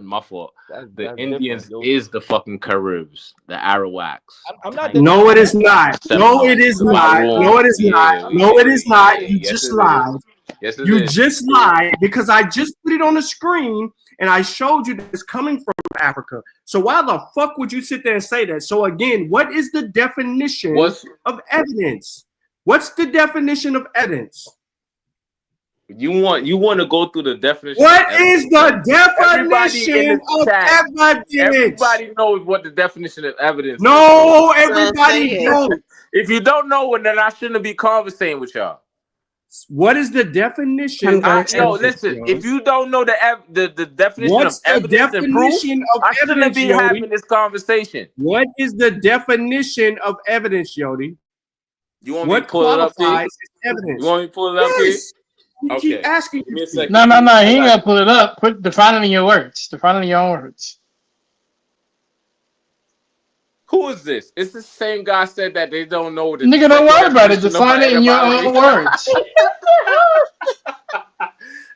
my fault. The Indians is the fucking Caribs, the Arawaks. I'm not. No, it is not. No, it is not. No, it is not. No, it is not. You just lied. Yes, you just lied because I just put it on the screen and I showed you that it's coming from Africa. So why the fuck would you sit there and say that? So again, what is the definition of evidence? What's the definition of evidence? You want to go through the definition? What is the definition of evidence? Everybody knows what the definition of evidence is. No, everybody don't. If you don't know it, then I shouldn't be conversating with y'all. What is the definition of Converted. Yo, evidence, listen. Yoda? If you don't know the definition What's of the evidence and proof, definition of I shouldn't evidence, be Yodi? having this conversation. What is the definition of evidence, Yodi? You want me to What pull it up, P? qualifies as evidence? You want me to pull it up, P? Yes. You Okay. keep asking Give me a this. second. No, P. he I ain't got gotta you. pull it up. Define it in your words. Define it in your own words. Who is this? It's the same guy said that they don't know the Nigga, don't worry about it. definition of Define it in your etymology. own words.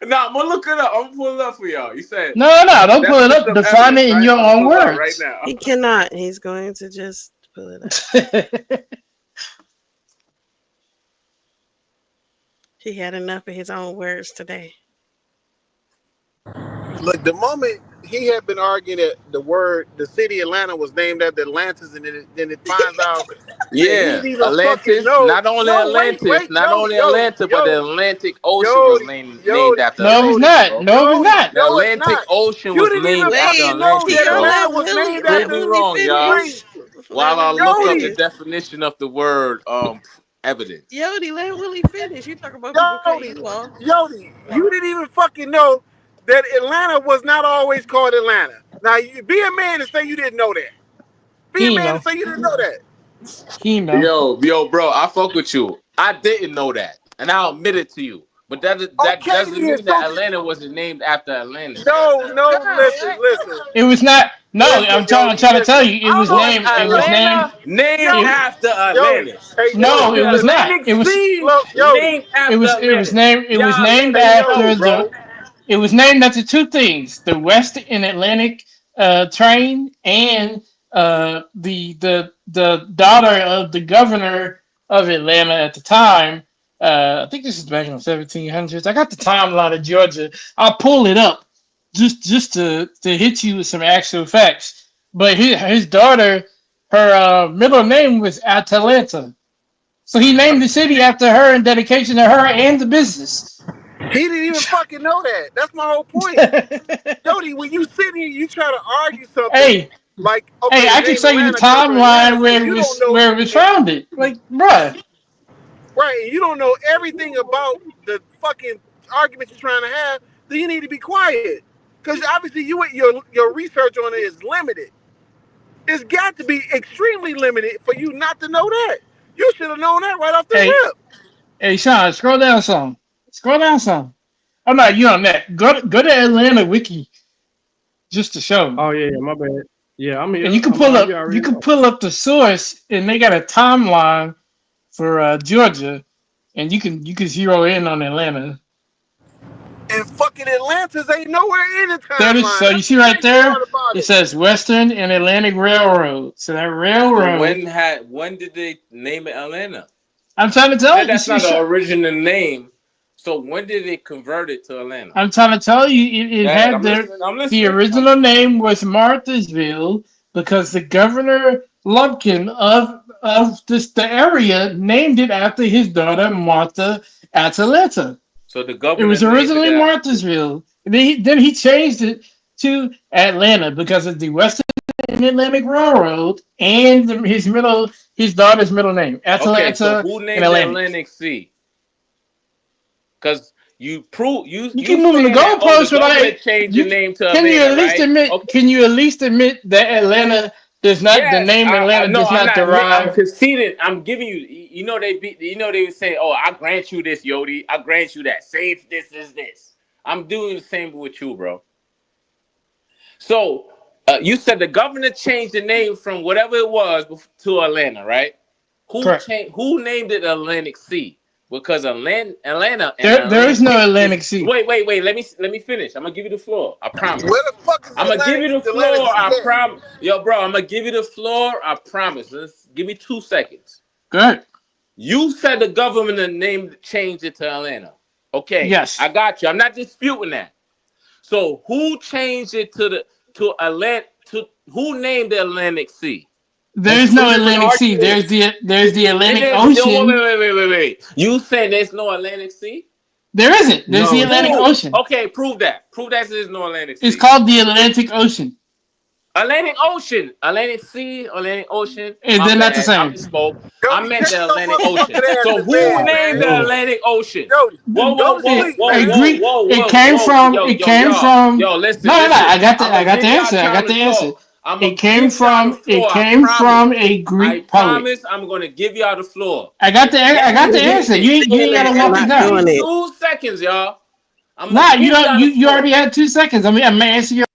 Nah, I'm gonna look it up. I'm gonna pull it up for y'all. You said No, don't pull it definition up. of Define evidence, it in right? your I'm own pulling it up right words. now. He cannot. He's going to just pull it up. He had enough of his own words today. Look, the moment he had been arguing that the city Atlanta was named after Atlantis, and then it finds out that he Yeah, didn't even fucking Atlantis. know. Not only No, wait, Atlantis, not only Jody, Atlanta, but the Atlantic Ocean was named after No, it's Atlantis, not. bro. No, it's not. The no, it's Atlantic not. Ocean You was didn't even named after fucking know Atlantis, that bro. Atlanta was named Prove after. me wrong, y'all. Wait, While I look up the Jody, definition of the word evidence. Yodi, let Willie finish. You talk about people cut you off. Jody, you didn't even fucking know that Atlanta was not always called Atlanta. Now, you be a man and say you didn't know that. Be a He man know. and say you didn't know that. He know. Yo, bro, I fuck with you. I didn't know that, and I'll admit it to you. But that Okay, doesn't then, mean so that Atlanta wasn't named after Atlantis. no, listen. It was not. No, Listen, I'm trying to tell you. It was Was named. It was named. Atlanta named It, after Jody, Atlantis? hey, no, Jody, it was listen. not. Atlantic It was. Sea Jody, named after Atlantis. named. It was Y'all named let me know, after bro. It was named after two things: the West and Atlantic train, and the daughter of the governor of Atlanta at the time. I think this is back in the 1700s. I got the timeline of Georgia. I'll pull it up just to hit you with some actual facts. But his daughter, her middle name was Atalanta. So he named the city after her in dedication to her and the business. He didn't even fucking know that. That's my whole point. Jody, when you sit here, you try to argue something Hey, like, okay, hey, I can name show you the Atlanta comes from timeline Atlantis, and you don't know, where it was founded. Like, bruh. right? And you don't know everything about the fucking argument you're trying to have. Then you need to be quiet, because obviously your research on it is limited. It's got to be extremely limited for you not to know that. You should have known that right off the rip. Hey, Sean, scroll down some. Scroll down some. I'm not you on that. Go to Atlanta Wiki just to show me. Oh yeah, my bad. Yeah, I'm here. And you can pull up the source, and they got a timeline for Georgia, and you can zero in on Atlanta. And fucking Atlantis ain't nowhere in the timeline. So you see right there, it says Western and Atlantic Railroad. So that railroad. So when did they name it Atlanta? I'm trying to tell you. That's not the original name. So when did they convert it to Atlanta? I'm trying to tell you, it had the original name was Marthasville because the governor Lumpkin of the area named it after his daughter Martha Atalanta. So the governor. It was originally Marthasville, and then he changed it to Atlanta because of the Western and Atlantic Railroad and his daughter's middle name Atalanta. Okay, so who named the Atlantic Sea? Because you keep moving the goalposts without change your name to Can Atlanta, you at least right? admit? Okay. Can you at least admit that Atlanta does not the name Atlanta does not derive? I'm conceding. I'm giving you. You know they would say, "Oh, I grant you this, Yodi. I grant you that. Say if this is this." I'm doing the same with you, bro. So you said the governor changed the name from whatever it was to Atlanta, right? Who named it Atlantic Sea? Because Atlanta. There is no Atlantic Sea. Wait. Let me finish. I'm gonna give you the floor. I promise. Where the fuck is I'm gonna give you the floor. I promise. Yo, bro, I'm gonna give you the floor. I promise. Give me 2 seconds. Good. You said the government changed it to Atlanta. Okay. Yes. I got you. I'm not disputing that. So who changed it to Atlanta? Who named the Atlantic Sea? There's no Atlantic Sea. There's the Atlantic Ocean. Wait. You said there's no Atlantic Sea? There isn't. There's the Atlantic Ocean. Okay, prove that. Prove that there's no Atlantic Sea. It's called the Atlantic Ocean. Atlantic Ocean, Atlantic Sea, Atlantic Ocean. And My they're not the bad. I same. misspoke. I Jody, meant take the your Atlantic Ocean. motherfucking ass So to who bed, named man. the Yo, Atlantic Ocean? Jody, Whoa, whoa, go to whoa, sleep, whoa, A man. whoa, Greek. whoa, It whoa, came whoa. from. Yo, It yo, came y'all. from. Yo, listen, No, no, no. listen. I got the. I'm I gonna got the give y'all answer. I time got to the answer. talk. I'm It gonna came give y'all the from. It floor. I came promise. from a I Greek poet. promise I'm gonna give y'all the floor. I got the. I Let got me the get answer. this. You ain't gotta Give lock it me down. 2 seconds, y'all. I'm gonna Nah, you give don't. y'all the You floor. already had 2 seconds. I mean, I'm gonna answer your.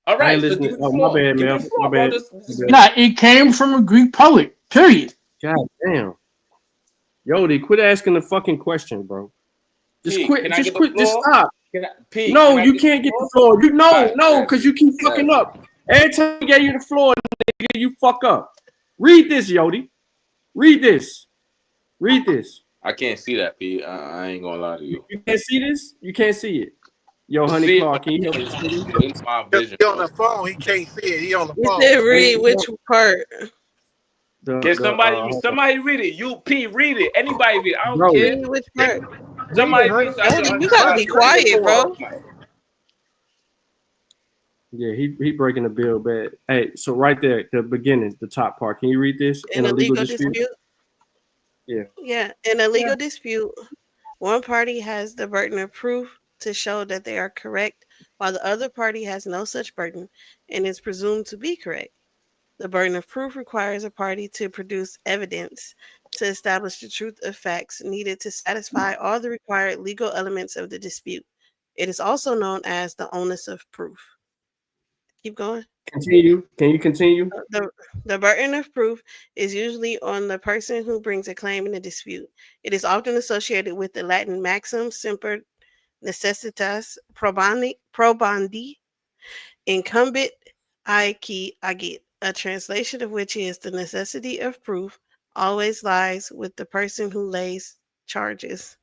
All I ain't right, so listening. give me the Oh, my floor. bad, Give me the man. My floor, bro. bad. This is me. Nah, it came from a Greek poet. Period. God damn. Yodi, quit asking the fucking question, bro. Just P, can quit. I Just get the quit. Just floor? stop. P, No, can I you get the can't get the floor? floor. You All no, right, no, bad because P. you keep Bad fucking P. up. Every time I get you the floor, nigga, you fuck up. Read this, Yodi. Read this. Read this. I can't see that, P. I ain't gonna lie to you. You can't see this? You can't see it. Yo, honey See it, but Clark, can you help us see this? it's my vision, He on bro. the phone. He can't see it. He on the You phone. said read which part? Can somebody hold on. somebody read it? You P read it. Anybody read it. I don't Bro. care. Read which part? Read it, Somebody read honey. it so I Jody, can you gotta be read it quiet, for bro. him. Yeah, he breaking the bill bad. Hey, so right there, the beginning, the top part. Can you read this? In In a a legal legal dispute? dispute? Yeah. Yeah, in a legal dispute, one party has the burden of proof to show that they are correct, while the other party has no such burden and is presumed to be correct. The burden of proof requires a party to produce evidence to establish the truth of facts needed to satisfy all the required legal elements of the dispute. It is also known as the onus of proof. Keep going. Continue. Can you continue? The burden of proof is usually on the person who brings a claim in a dispute. It is often associated with the Latin maxim semper necessitas probandi incumbit aequi agit, a translation of which is the necessity of proof always lies with the person who lays charges.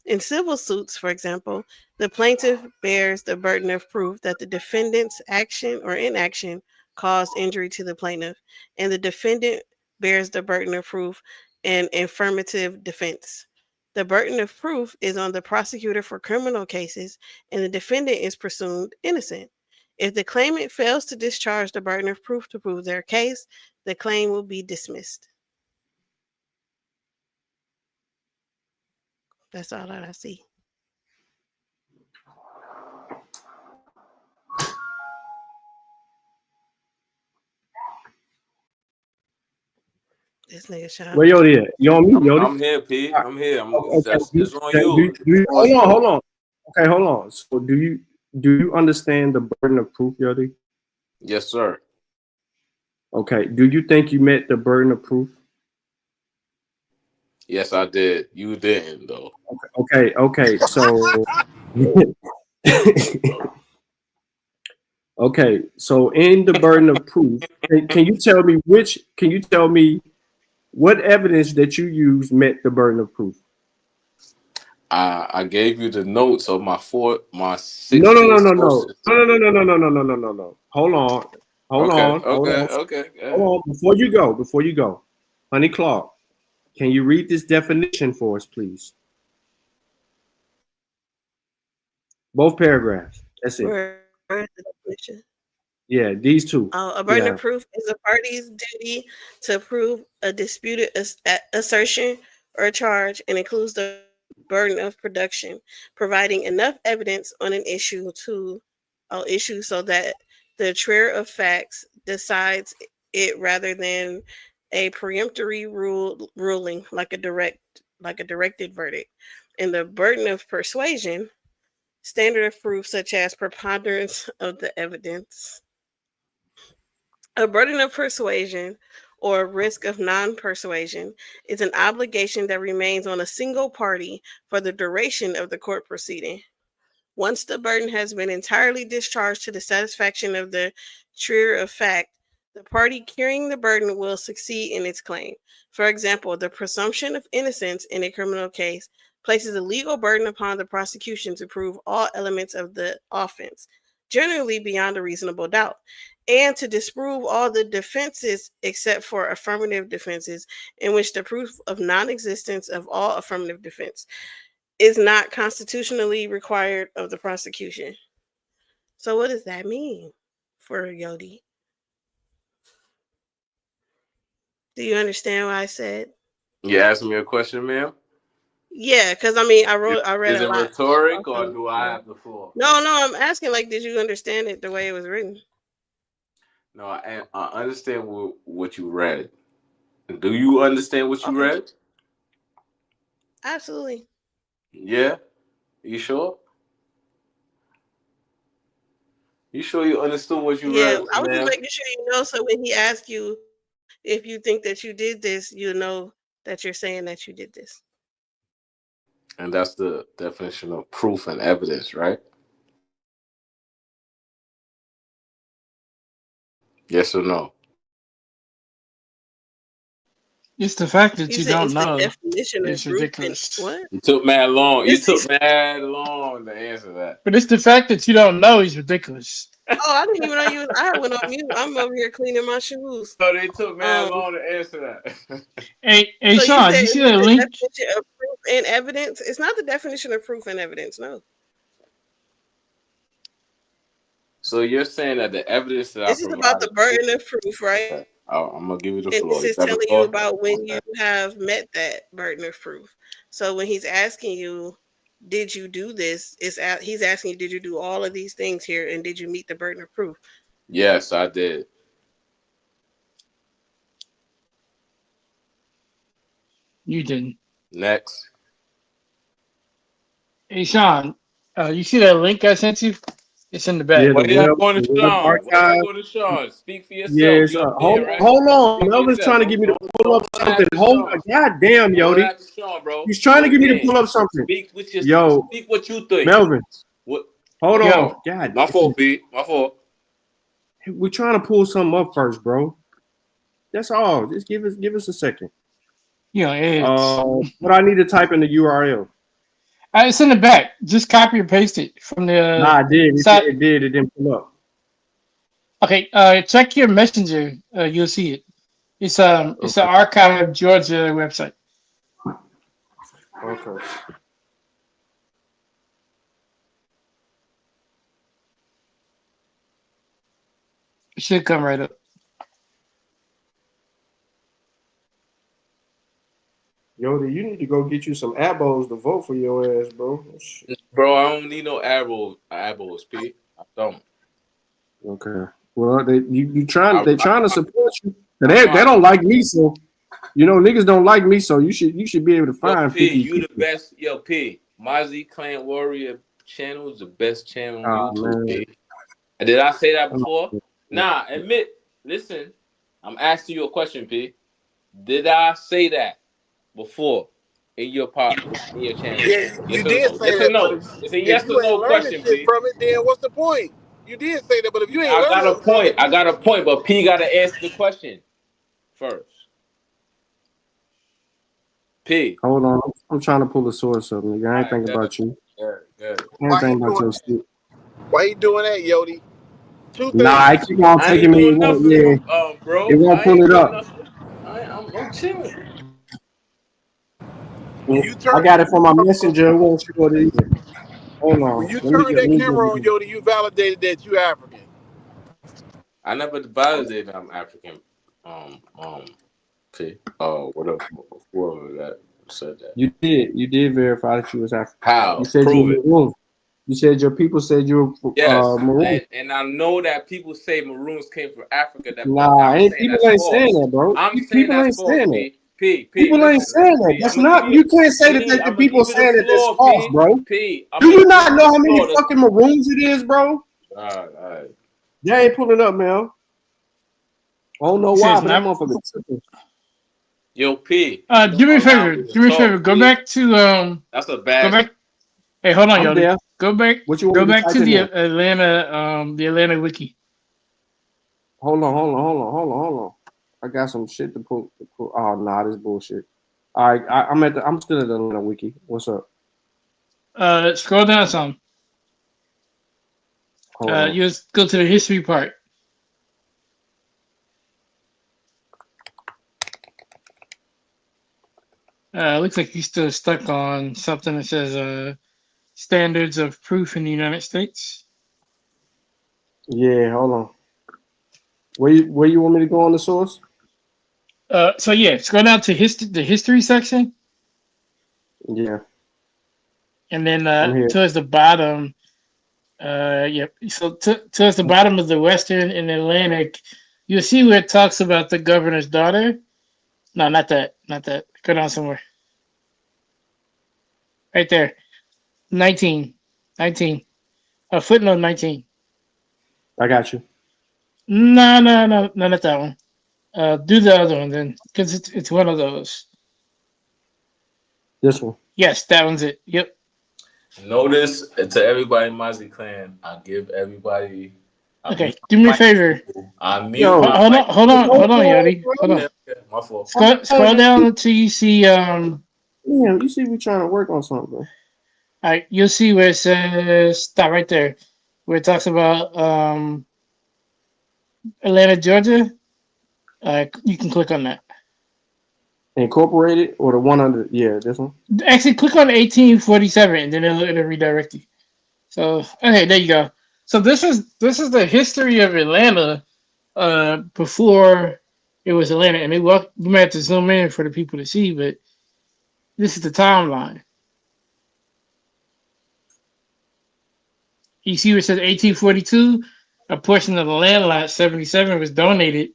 In civil suits, for example, the plaintiff bears the burden of proof that the defendant's action or inaction caused injury to the plaintiff, and the defendant bears the burden of proof in affirmative defense. The burden of proof is on the prosecutor for criminal cases, and the defendant is presumed innocent. If the claimant fails to discharge the burden of proof to prove their case, the claim will be dismissed. That's all that I see. This nigga Sean. Where Yodi at? You on mute, Yodi? I'm here, P. All right. I'm here. Okay. It's on you. Hold on, hold on. Okay, hold on. So do you understand the burden of proof, Yodi? Yes, sir. Okay. Do you think you met the burden of proof? Yes, I did. You didn't though. Okay. So okay. So in the burden of proof, can you tell me what evidence that you used met the burden of proof? I gave you the notes of my No. 16 sources. No. Hold Okay. on. Before you go, Honey Clark, can you read this definition for us, please? Both paragraphs. That's it. Where is the definition? Yeah, these two. A burden of proof is a party's duty to prove a disputed assertion or charge and includes the burden of production, providing enough evidence on an issue so that the trier of facts decides it rather than a preemptory ruling like a directed verdict. And the burden of persuasion, standard of proof such as preponderance of the evidence. A burden of persuasion or risk of non-persuasion is an obligation that remains on a single party for the duration of the court proceeding. Once the burden has been entirely discharged to the satisfaction of the trier of fact, the party carrying the burden will succeed in its claim. For example, the presumption of innocence in a criminal case places a legal burden upon the prosecution to prove all elements of the offense, generally beyond a reasonable doubt, and to disprove all the defenses except for affirmative defenses, in which the proof of non-existence of all affirmative defense is not constitutionally required of the prosecution. So what does that mean for Yodi? Do you understand what I said? You asking me a question, ma'am? Yeah, because I mean, I read Is a it lot. rhetoric or do I have the floor? No, I'm asking, like, did you understand it the way it was written? No, I understand what you read. Do you understand what you read? Absolutely. Yeah? You sure? You sure you understood what you Yeah, read, I was just ma'am? making sure you know, so when he asks you if you think that you did this, you know that you're saying that you did this. And that's the definition of proof and evidence, right? Yes or no? It's the fact that You you said don't it's the know definition of is proof and ridiculous. what? You took mad long. You It's took mad long to answer that. But it's the fact that you don't know is ridiculous. Oh, I didn't even know you was. I went on mute. I'm over here cleaning my shoes. So they took mad long to answer that. Hey, So you Sean, said you it's see the that link? definition of proof and evidence? It's not the definition of proof and evidence, no. So you're saying that the evidence that I This is about the provided. burden of proof, right? Okay. I'm gonna give you the And floor. this You is better telling go you ahead. about when you have met that burden of proof. So when he's asking you, did you do this? He's asking you, did you do all of these things here, and did you meet the burden of proof? Yes, I did. You didn't. Next. Hey, Sean, you see that link I sent you? It's in the Yeah, back. Why the did I web, go to the web Sean? Why did I archive. go to Sean? Speak for yourself. Yes. You're a Hold, fan, right? hold on. Speak for Melvin's yourself. trying to get me to pull up Don't something. ask Hold Sean. on. God damn, Don't Yodi. ask Sean, bro. He's trying You're to a get me to fan. pull up something. Speak with your. Yo, Speak what you think. Melvin. What? Hold Yo, on. God my damn. fault, Pete. My fault. We're trying to pull something up first, bro. That's all. Just give us a second. Yeah, it's. What I need to type in the URL. It's in the back. Just copy or paste it from the Nah, I did. site. It did. It didn't pull up. Okay, check your messenger. You'll see it. It's the Okay. Archive of Georgia website. Okay. It should come right up. Yodi, you need to go get you some abos to vote for your ass, bro. Bro, I don't need no elbows, Pete. I don't. Okay. Well, they trying to support you. They don't like me, so niggas don't like me, so you should be able to find P, 50 you the people. best. Yo, P, Mozzie Clan Warrior channel is the best channel on Oh, YouTube, man. P. Did I say that before? Nah, admit. Listen, I'm asking you a question, P. Did I say that before in your channel? Yeah, you Yes or did no? say Yes or that, but no? It's a if yes or you ain't no learning question, shit P. from it, then what's the point? You did say that, but if you ain't I got learning a shit from point. it, I got a point, but P got to answer the question first. P. Hold on. I'm trying to pull the source up, nigga. I ain't thinking about you. Good. I ain't thinking about your shit. why you doing that, Yodi? Two Nah, things. I keep on I taking ain't me. doing nothing, bro. It won't I pull ain't it doing up. nothing. I'm chilling. When you I turn got it from my messenger. It won't show it either. Hold on. when you Let me turn that get camera on, Yodi, you validated that you African. I never validated I'm African. P. Whatever. Whoever that said that. You did verify that you was African. How? You said you Prove were it. maroon. You said your people said you were Yes, maroon. and I know that people say Maroons came from Africa, but Nah, I'm saying people that's ain't saying false. that, bro. I'm saying People that's ain't false. saying that. P. People ain't saying Listen, that. P. I'm That's gonna give not. you. You can't say that P. the I'm gonna people give you the saying that that's floor, false, P. bro. P. I'm Do gonna you give not you know the how many floor. fucking maroons it is, bro? All right. They ain't pulling up, man. I don't know It why, says but that not. motherfucker tripping. Yo, P. Do me a Allow favor. me to Do me a favor. talk, Go P. back to That's a Go bad. back. Hey, hold on, I'm Yodi. there. Go back. What you want Go me to back type to in the there? Atlanta wiki. Hold on. I got some shit to pull. Oh, nah, this bullshit. All right, I'm still at the Atlanta wiki. What's up? Scroll down some. Hold on. You just go to the history part. Looks like you're still stuck on something that says standards of proof in the United States. Yeah, hold on. Where you want me to go on the source? So yeah, scroll down to the history section, Yeah, and then I'm here. towards the bottom. Yep. So towards the bottom of the Western and Atlantic, you'll see where it talks about the governor's daughter. No, not that. Not that. Go down somewhere. Right there. 19. 19. Footnote 19. I got you. No, not that one. Do the other one then, because it's one of those. This one. Yes, that one's it. Yep. Notice to everybody in Mozzie Clan, I give everybody. Okay, do me a favor. I mute. Hold on, Yodi. Hold on. My fault. Scroll down until you see Yeah, you see, we trying to work on something, bro. All right, you'll see where it says stop right there, where it talks about Atlanta, Georgia. You can click on that. Incorporated or the one under? Yeah, this one. Actually, click on 1847, and then it'll redirect you. So okay, there you go. So this is the history of Atlanta before it was Atlanta, and you might have to zoom in for the people to see, but this is the timeline. You see where it says 1842, a portion of the land lot 77 was donated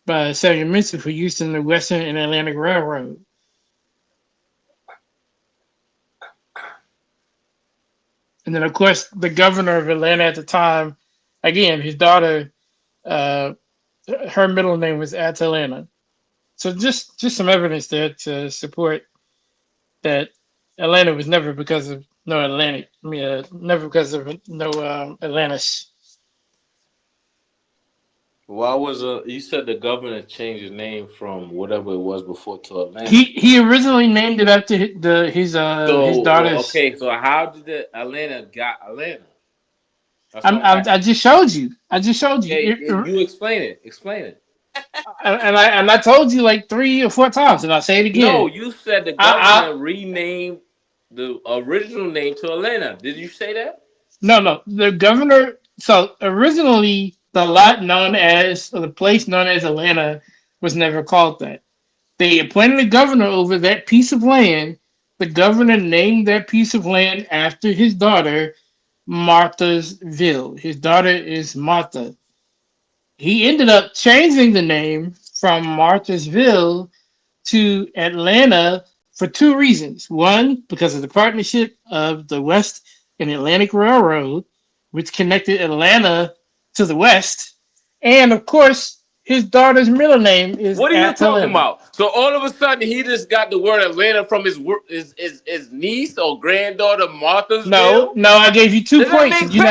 by Samuel Minson for use in the Western and Atlantic Railroad. And then, of course, the governor of Atlanta at the time, again, his daughter, her middle name was Atalanta. So just some evidence there to support that Atlanta was never because of no Atlantic. I mean, never because of no Atlantis. Why was you said the governor changed his name from whatever it was before to Atlanta? He originally named it after his daughter's. Okay, so how did the Atlanta got Atlanta? I just showed you. Okay, you explain it. Explain it. And I told you like 3 or 4 times, and I'll say it again. No, you said the governor renamed the original name to Atlanta. Did you say that? No. The governor. So originally, the lot known as, or the place known as Atlanta, was never called that. They appointed a governor over that piece of land. The governor named that piece of land after his daughter, Marthasville. His daughter is Martha. He ended up changing the name from Marthasville to Atlanta for 2 reasons. One, because of the partnership of the West and Atlantic Railroad, which connected Atlanta to the West. And, of course, his daughter's middle name is What are you Atalanta. talking about? So all of a sudden he just got the word Atlanta from his niece or granddaughter Marthasville? No, I gave you 2 points. You're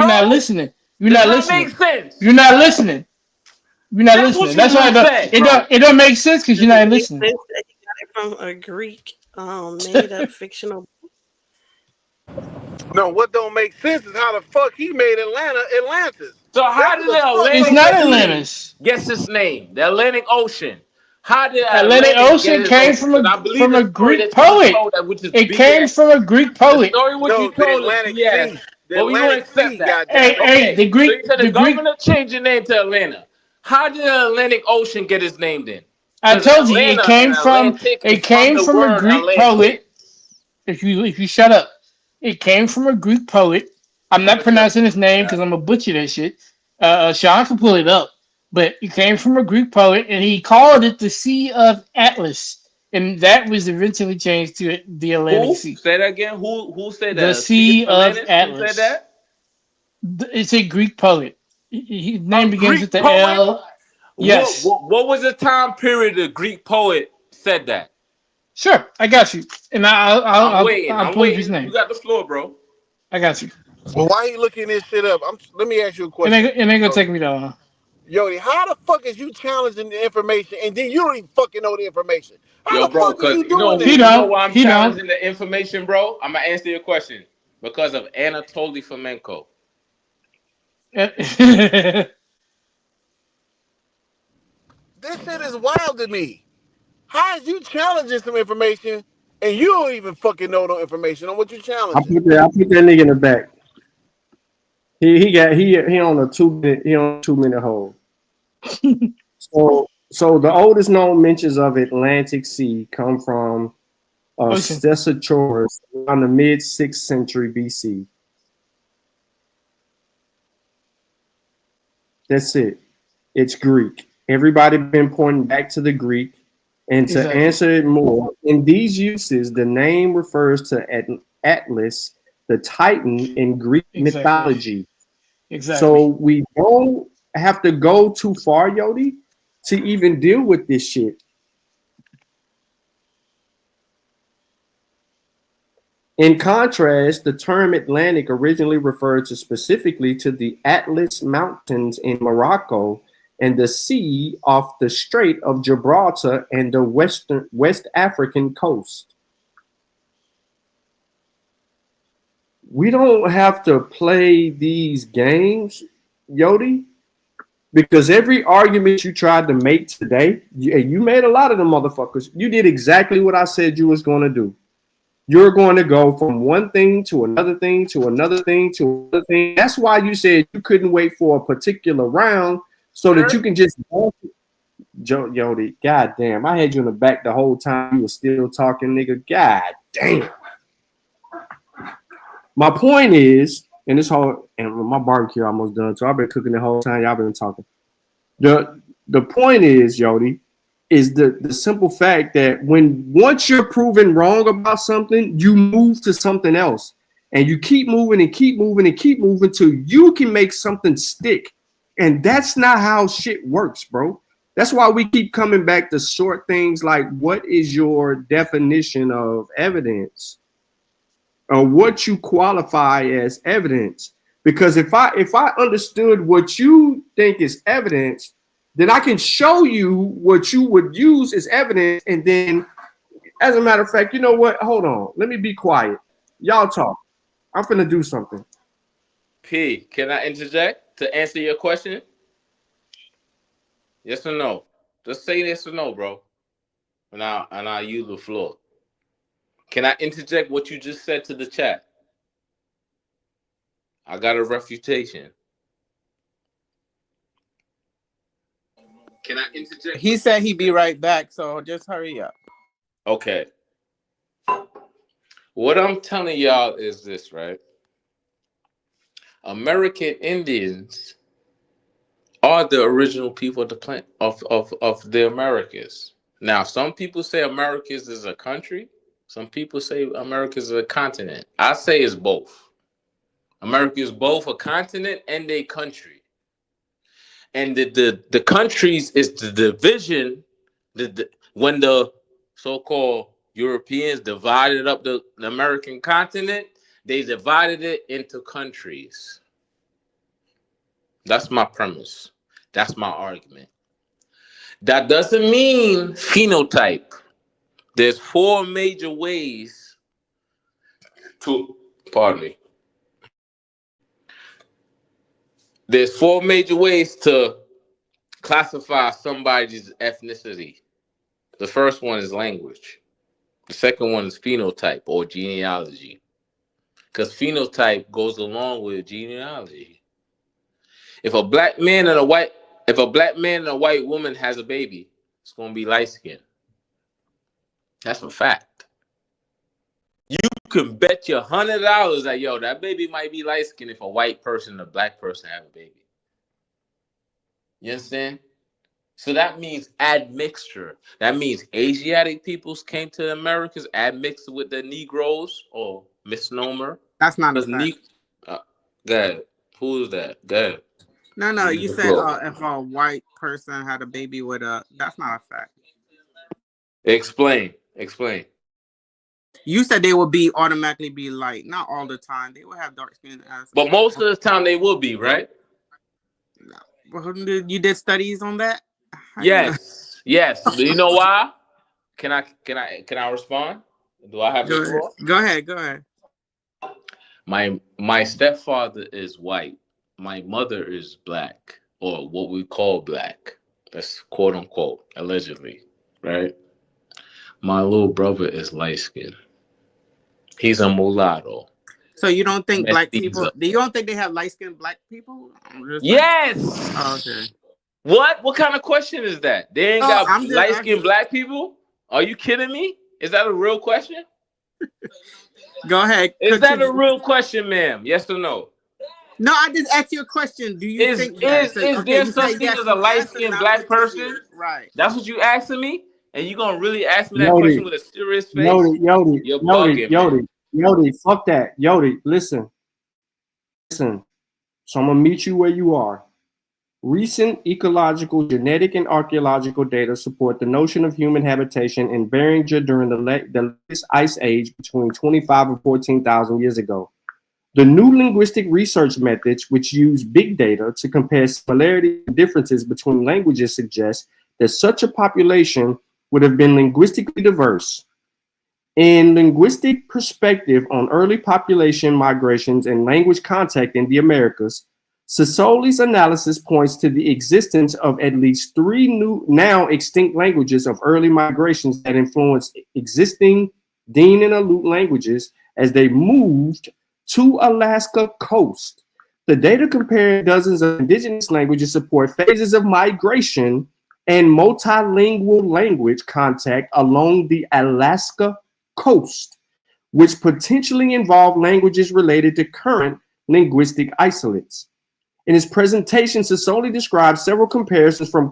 not listening. You're not listening. Make sense. You're not listening. You're not listening. That's why it don't make sense because you're not listening. It got it from a Greek made up fictional. No, what don't make sense is how the fuck he made Atlanta Atlantis. So how did the Atlantic It's not Atlantis. Guess its name. The Atlantic Ocean. How did Atlantic Ocean came from a Greek poet. It came from a Greek poet. The story what you told us, yes. But we don't accept that. Hey, the Greek. So the governor changed the name to Atlanta. How did the Atlantic Ocean get its name then? I told you it came from a Greek poet. If you shut up, it came from a Greek poet. I'm not pronouncing his name because I'm gonna butcher that shit. Sean can pull it up, but it came from a Greek poet, and he called it the Sea of Atlas, and that was eventually changed to the Atlantic Sea. Say that again. Who said that? The Sea of Atlas. Who said that? It's a Greek poet. His name begins with the L. Yes. What was the time period the Greek poet said that? Sure, I got you. And I'll pull his name. You got the floor, bro. I got you. Well, why are you looking this shit up? Let me ask you a question. It ain't gonna take me that long. Yodi, how the fuck is you challenging the information and then you don't even fucking know the information? How the bro, fuck are you you doing know, this? you know why I'm challenging the information, bro? I'm gonna answer your question. Because of Anatoly Fomenko. This shit is wild to me. How is you challenging some information and you don't even fucking know no information on what you challenging? I put that nigga in the back. He on a 2 minute hold. So So the oldest known mentions of Atlantic Sea come from Stesichorus around the mid 6th century BC. That's it. It's Greek. Everybody been pointing back to the Greek. And to Exactly. answer it more, in these uses, the name refers to Atlas, the Titan in Greek mythology. Exactly. So we don't have to go too far, Yodi, to even deal with this shit. In contrast, the term Atlantic originally referred to specifically to the Atlas Mountains in Morocco and the sea off the Strait of Gibraltar and the West African coast. We don't have to play these games, Yodi, because every argument you tried to make today, you made a lot of them motherfuckers. You did exactly what I said you was going to do. You're going to go from one thing to another thing to another thing to another thing. That's why you said you couldn't wait for a particular round so that you can just Jody, god damn, I had you in the back the whole time you were still talking, nigga. God damn. My point is, and this whole and my barbecue almost done, so I've been cooking the whole time. Y'all been talking. The point is, Yodi, is the simple fact that once you're proven wrong about something, you move to something else. And you keep moving and keep moving and keep moving till you can make something stick. And that's not how shit works, bro. That's why we keep coming back to short things like, what is your definition of evidence? Or what you qualify as evidence? Because if I understood what you think is evidence, then I can show you what you would use as evidence. And then, as a matter of fact, you know what? Hold on. Let me be quiet. Y'all talk. I'm finna do something. P, can I interject to answer your question? Yes or no? Just say yes or no, bro. And I'll use the floor. Can I interject what you just said to the chat? I got a refutation. Can I interject? He said he'd be right back, so just hurry up. Okay. What I'm telling y'all is this, right? American Indians are the original people of the planet of the Americas. Now, some people say Americas is a country. Some people say Americas is a continent. I say it's both. America is both a continent and a country. And the countries is the division. When the so-called Europeans divided up the American continent, they divided it into countries. That's my premise. That's my argument. That doesn't mean phenotype. There's 4 major ways to, pardon me. There's 4 major ways to classify somebody's ethnicity. The first one is language. The second one is phenotype or genealogy. Because phenotype goes along with genealogy. If a black man and a white woman has a baby, it's gonna be light skinned. That's a fact. You can bet your $100 that that baby might be light skinned if a white person and a black person have a baby. You understand? So that means admixture. That means Asiatic peoples came to the Americas, admixed with the Negroes, or misnomer. That's not a fact. Go ahead. Who is that? Go ahead. No, you said if a white person had a baby with that's not a fact. Explain. You said they would automatically be light. Not all the time. They would have dark skin. But most of the time they will be, right? You did studies on that? Yes. Do you know why? Can I respond? Do I have the floor? Go ahead. My stepfather is white. My mother is black, or what we call black. That's quote unquote, allegedly, right? My little brother is light skinned. He's a mulatto. So you don't think black people? Do you don't think they have light skinned black people? Yes. Oh, okay. What? What kind of question is that? They ain't Oh, got I'm just light skinned asking. black people? Are you kidding me? Is that a real question? Go ahead, Is that a continue. real question, ma'am? Yes or no? No, I just asked you a question. Do you Is think that? is So, is okay, there you such say thing yes. as a You light answered, and skinned I black went to person? hear. Right. That's what you asking me? And you gonna really ask me that question Yodi, with a serious face? Yodi, You're Yodi, bugging, man. Yodi, Yodi, fuck that. Yodi, listen. So I'm gonna meet you where you are. Recent ecological, genetic, and archaeological data support the notion of human habitation in Beringia during the latest ice age between 25 and 14,000 years ago. The new linguistic research methods, which use big data to compare similarities and differences between languages, suggest that such a population would have been linguistically diverse. In linguistic perspective on early population migrations and language contact in the Americas, Sassoli's analysis points to the existence of at least 3 new, now extinct languages of early migrations that influenced existing Dean and Aleut languages as they moved to Alaska coast. The data comparing dozens of indigenous languages support phases of migration and multilingual language contact along the Alaska coast, which potentially involve languages related to current linguistic isolates. In his presentation, Sassoli describes several comparisons from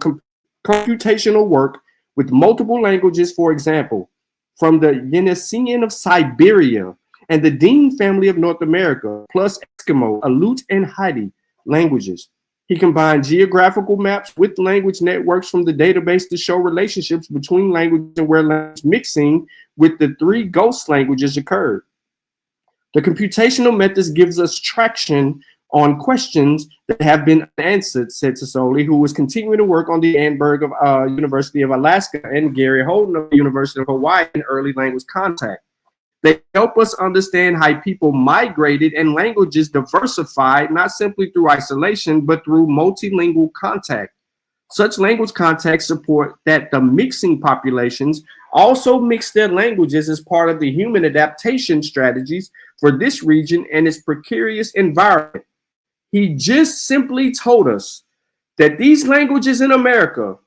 computational work with multiple languages, for example, from the Yeniseian of Siberia and the Dean family of North America, plus Eskimo, Aleut, and Haiti languages. He combined geographical maps with language networks from the database to show relationships between languages and where language mixing with the 3 ghost languages occurred. The computational methods gives us traction on questions that have been answered, said Sassoli, who was continuing to work on the Annenberg of University of Alaska and Gary Holden of the University of Hawaii in early language contact. They help us understand how people migrated and languages diversified, not simply through isolation, but through multilingual contact. Such language contacts support that the mixing populations also mix their languages as part of the human adaptation strategies for this region and its precarious environment. He just simply told us that these languages in America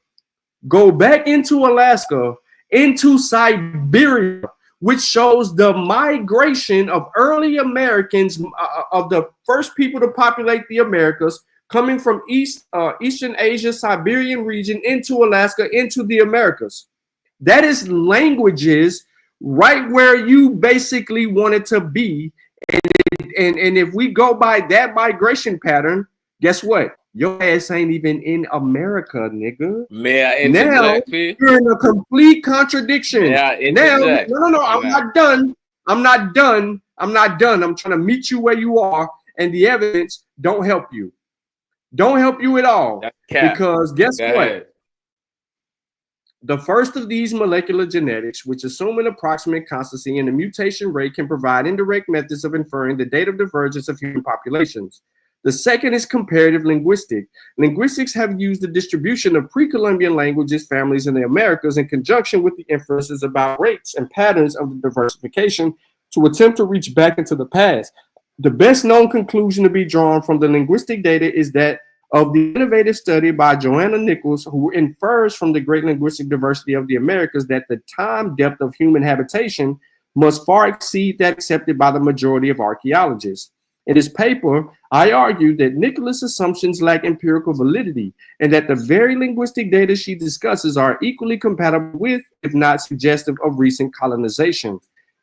go back into Alaska, into Siberia, which shows the migration of early Americans, of the first people to populate the Americas, coming from Eastern Asia, Siberian region, into Alaska, into the Americas. That is languages right where you basically wanted to be. And if we go by that migration pattern, guess what? Your ass ain't even in America, nigga. May I Now interject, P? you're in a complete contradiction. May I Now, interject? no, Or I'm not? not done. I'm not done. I'm not done. I'm trying to meet you where you are, and the evidence don't help you. Don't help you at all. That's cap. Because guess Go what? ahead. The first of these molecular genetics, which assume an approximate constancy in the mutation rate, can provide indirect methods of inferring the date of divergence of human populations. The second is comparative linguistics. Linguistics have used the distribution of pre-Columbian languages families in the Americas in conjunction with the inferences about rates and patterns of the diversification to attempt to reach back into the past. The best known conclusion to be drawn from the linguistic data is that of the innovative study by Joanna Nichols, who infers from the great linguistic diversity of the Americas that the time depth of human habitation must far exceed that accepted by the majority of archaeologists. In his paper, I argue that Nicholas' assumptions lack empirical validity and that the very linguistic data she discusses are equally compatible with, if not suggestive of recent colonization.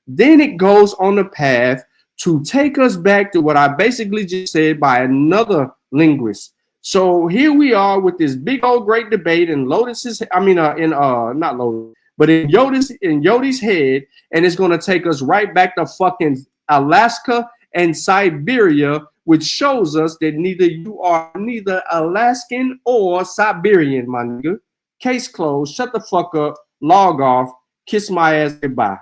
Then it goes on a path to take us back to what I basically just said by another linguist. So here we are with this big old great debate in Lotus's, not Lotus, but in Yodi's head, and it's going to take us right back to fucking Alaska and Siberia, which shows us that you are neither Alaskan or Siberian, my nigga. Case closed. Shut the fuck up. Log off. Kiss my ass goodbye.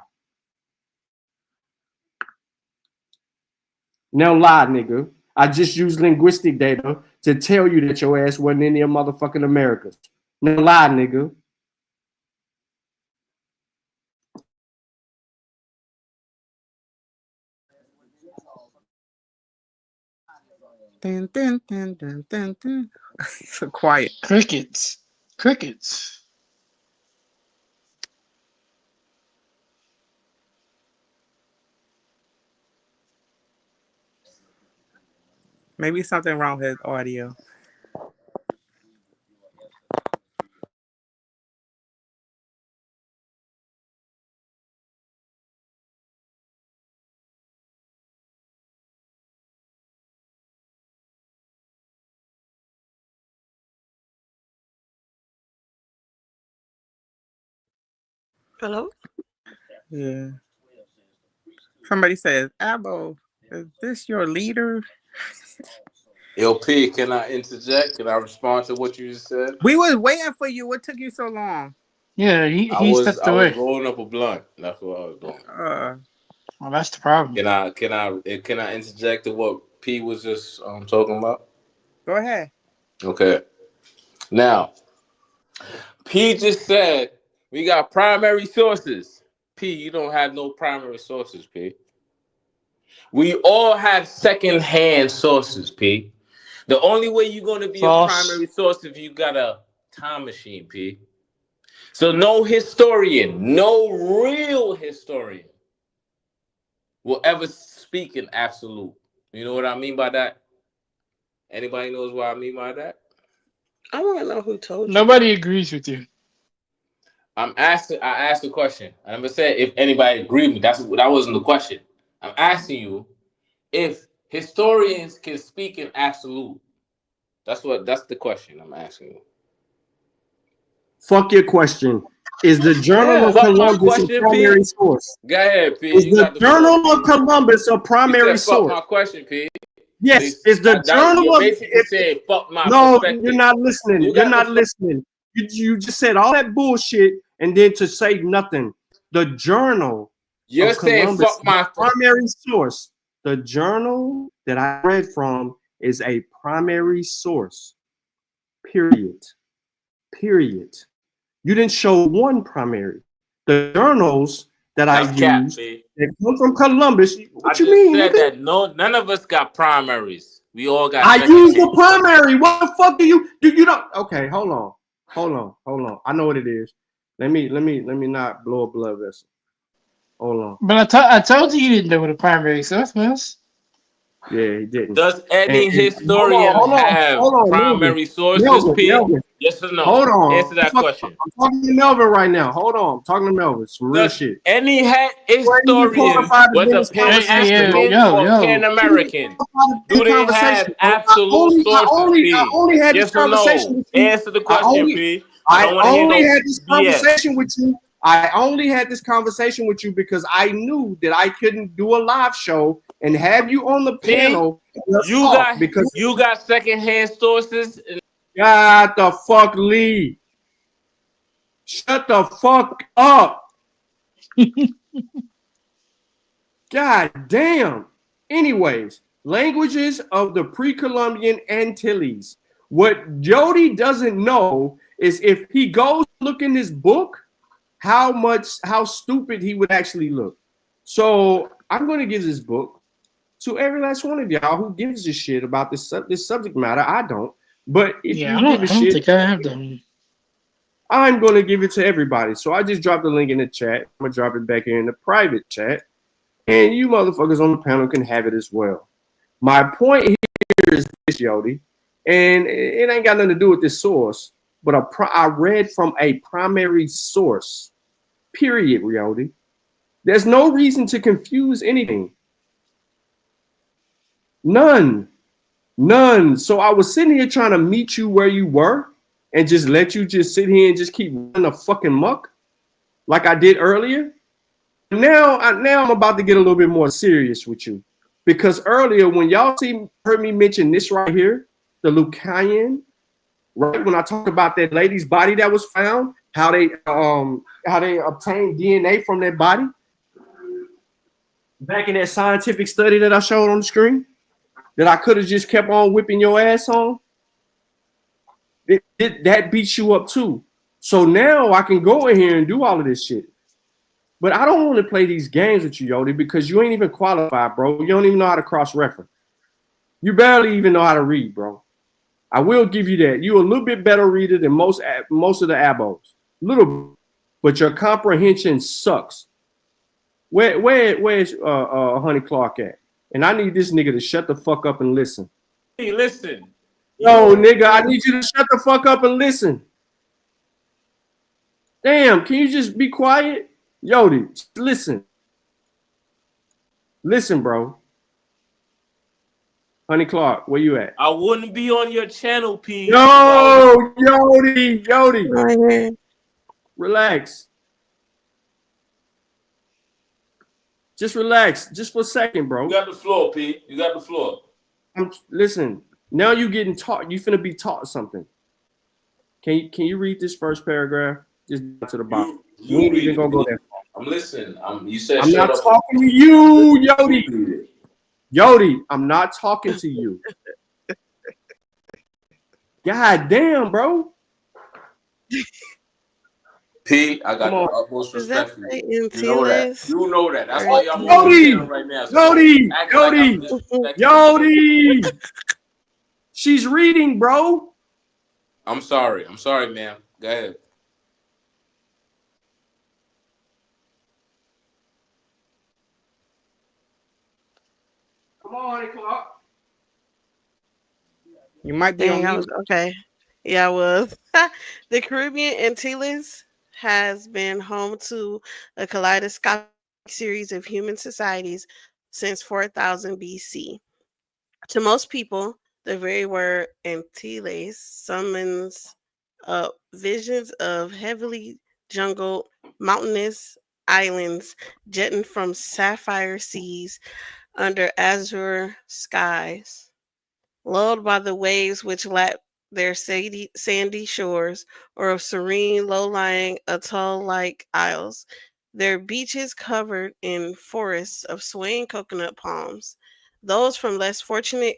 Now lie, nigga. I just used linguistic data to tell you that your ass wasn't in the motherfucking Americas. Now lie, nigga. Dun, dun, dun, dun, dun, dun. So quiet. Crickets. Crickets. Maybe something wrong with his audio. Hello? Yeah. Somebody says, Abo, is this your leader? Yo, P, can I interject? Can I respond to what you just said? We was waiting for you. What took you so long? Yeah, he stepped I was away. rolling up a blunt. That's what I was doing. Well, that's the problem. Can I interject to what P was just talking about? Go ahead. Okay. Now, P just said we got primary sources. P, you don't have no primary sources, P. We all have second-hand sources, P. The only way you're going to be False. a primary source if you got a time machine, P. So no historian, no real historian will ever speak in absolute. You know what I mean by that? Anybody knows what I mean by that? I want to know who told you. Nobody agrees with you. I asked the question. I never said if anybody agreed with me. That wasn't the question. I'm asking you if historians can speak in absolute. That's the question I'm asking you. Fuck your question. Is the Journal of Fuck my Columbus a question, primary P. source? Go ahead, P. Is You the got the Journal floor, of Columbus a primary you said, fuck source? my question, P. Yes. Is the Journal You're of basically saying fuck my No, perspective. you're not listening. You're not listening. You just said all that bullshit and then to say nothing. The Journal You're of saying Columbus fuck my primary source. The journal that I read from is a primary source. Period. You didn't show one primary. The journals that I used that come from Columbus. What you mean? I just said that none of us got primaries. We all got. I used the primary. What the fuck do you don't? Okay, hold on. I know what it is. Let me not blow a blood vessel. Hold on. But I told you didn't know what a primary source was. Yeah, he didn't. Does any historian have primary sources, P? Yes or no? Hold on. Answer that question. I'm talking to Melvin right now. Hold on. I'm talking to Melvin. Some real shit. Any historian, whether Pan-African or Pan-American, do they have absolute sources, P? I only had this conversation with you. Answer the question, P. I only had this conversation with you. I only had this conversation with you because I knew that I couldn't do a live show and have you on the panel. You got secondhand sources. God the fuck, Lee. Shut the fuck up. God damn. Anyways, languages of the pre-Columbian Antilles. What Jody doesn't know is if he goes look in this book, how stupid he would actually look. So I'm going to give this book to every last one of y'all who gives a shit about this subject matter. I don't. But if you give a shit, I don't think I have them. I'm going to give it to everybody. So I just dropped the link in the chat. I'm going to drop it back here in the private chat. And you motherfuckers on the panel can have it as well. My point here is this, Yodi. And it ain't got nothing to do with this source. But I read from a primary source. Period, Yodi. There's no reason to confuse anything. None. So I was sitting here trying to meet you where you were and just let you just sit here and just keep running the fucking muck like I did earlier. Now I'm about to get a little bit more serious with you because earlier when y'all heard me mention this right here, the Lucayan, right? When I talked about that lady's body that was found, how they obtained DNA from that body back in that scientific study that I showed on the screen. That I could have just kept on whipping your ass on, that beats you up too. So now I can go in here and do all of this shit. But I don't want to play these games with you, Yodi, because you ain't even qualified, bro. You don't even know how to cross-reference. You barely even know how to read, bro. I will give you that. You're a little bit better reader than most of the abos. Little bit. But your comprehension sucks. Where's Honey Clark at? And I need this nigga to shut the fuck up and listen. Hey, listen. Yo, nigga, I need you to shut the fuck up and listen. Damn, can you just be quiet? Yodi, listen. Listen, bro. Honey Clark, where you at? I wouldn't be on your channel, P. Yo, Yodi. Relax. Just relax. Just for a second, bro. You got the floor, P. You got the floor. Listen, now you getting taught. You finna be taught something. Can you read this first paragraph? Just to the bottom. You ain't even gonna go there. I'm listening. You said I'm shut not up. talking to you, Yodi. Yodi, I'm not talking to you. God damn, bro. P, I got the utmost respect for you. You know that. You know that. That's why y'all on the channel right now. Yodi. She's reading, bro. I'm sorry. I'm sorry, ma'am. Go ahead. Come on, Clark. You might be Dang, on I mute. was okay. Yeah, I was. The Caribbean Antilles has been home to a kaleidoscopic series of human societies since 4000 BC. To most people, the very word Antilles summons up visions of heavily jungled, mountainous islands jetting from sapphire seas under azure skies, lulled by the waves which lap their sandy shores, or of serene, low-lying atoll-like isles, their beaches covered in forests of swaying coconut palms. Those from less fortunate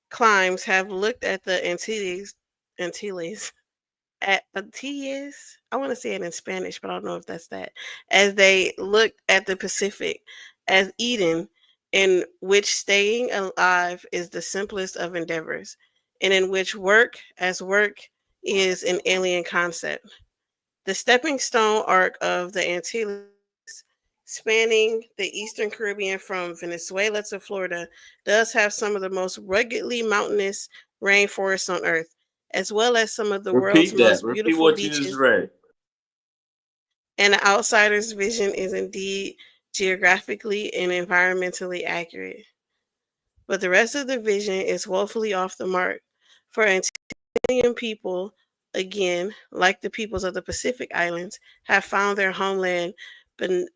climes have looked at the Antilles, at Antilles. I want to say it in Spanish, but I don't know if that's that. As they looked at the Pacific as Eden, in which staying alive is the simplest of endeavors, and in which work as work is an alien concept. The stepping stone arc of the Antilles, spanning the Eastern Caribbean from Venezuela to Florida, does have some of the most ruggedly mountainous rainforests on Earth, as well as some of the world's Repeat that. most Repeat beautiful what you just beaches. read. An outsider's vision is indeed geographically and environmentally accurate, but the rest of the vision is woefully off the mark. For Antillean people, again, like the peoples of the Pacific Islands, have found their homeland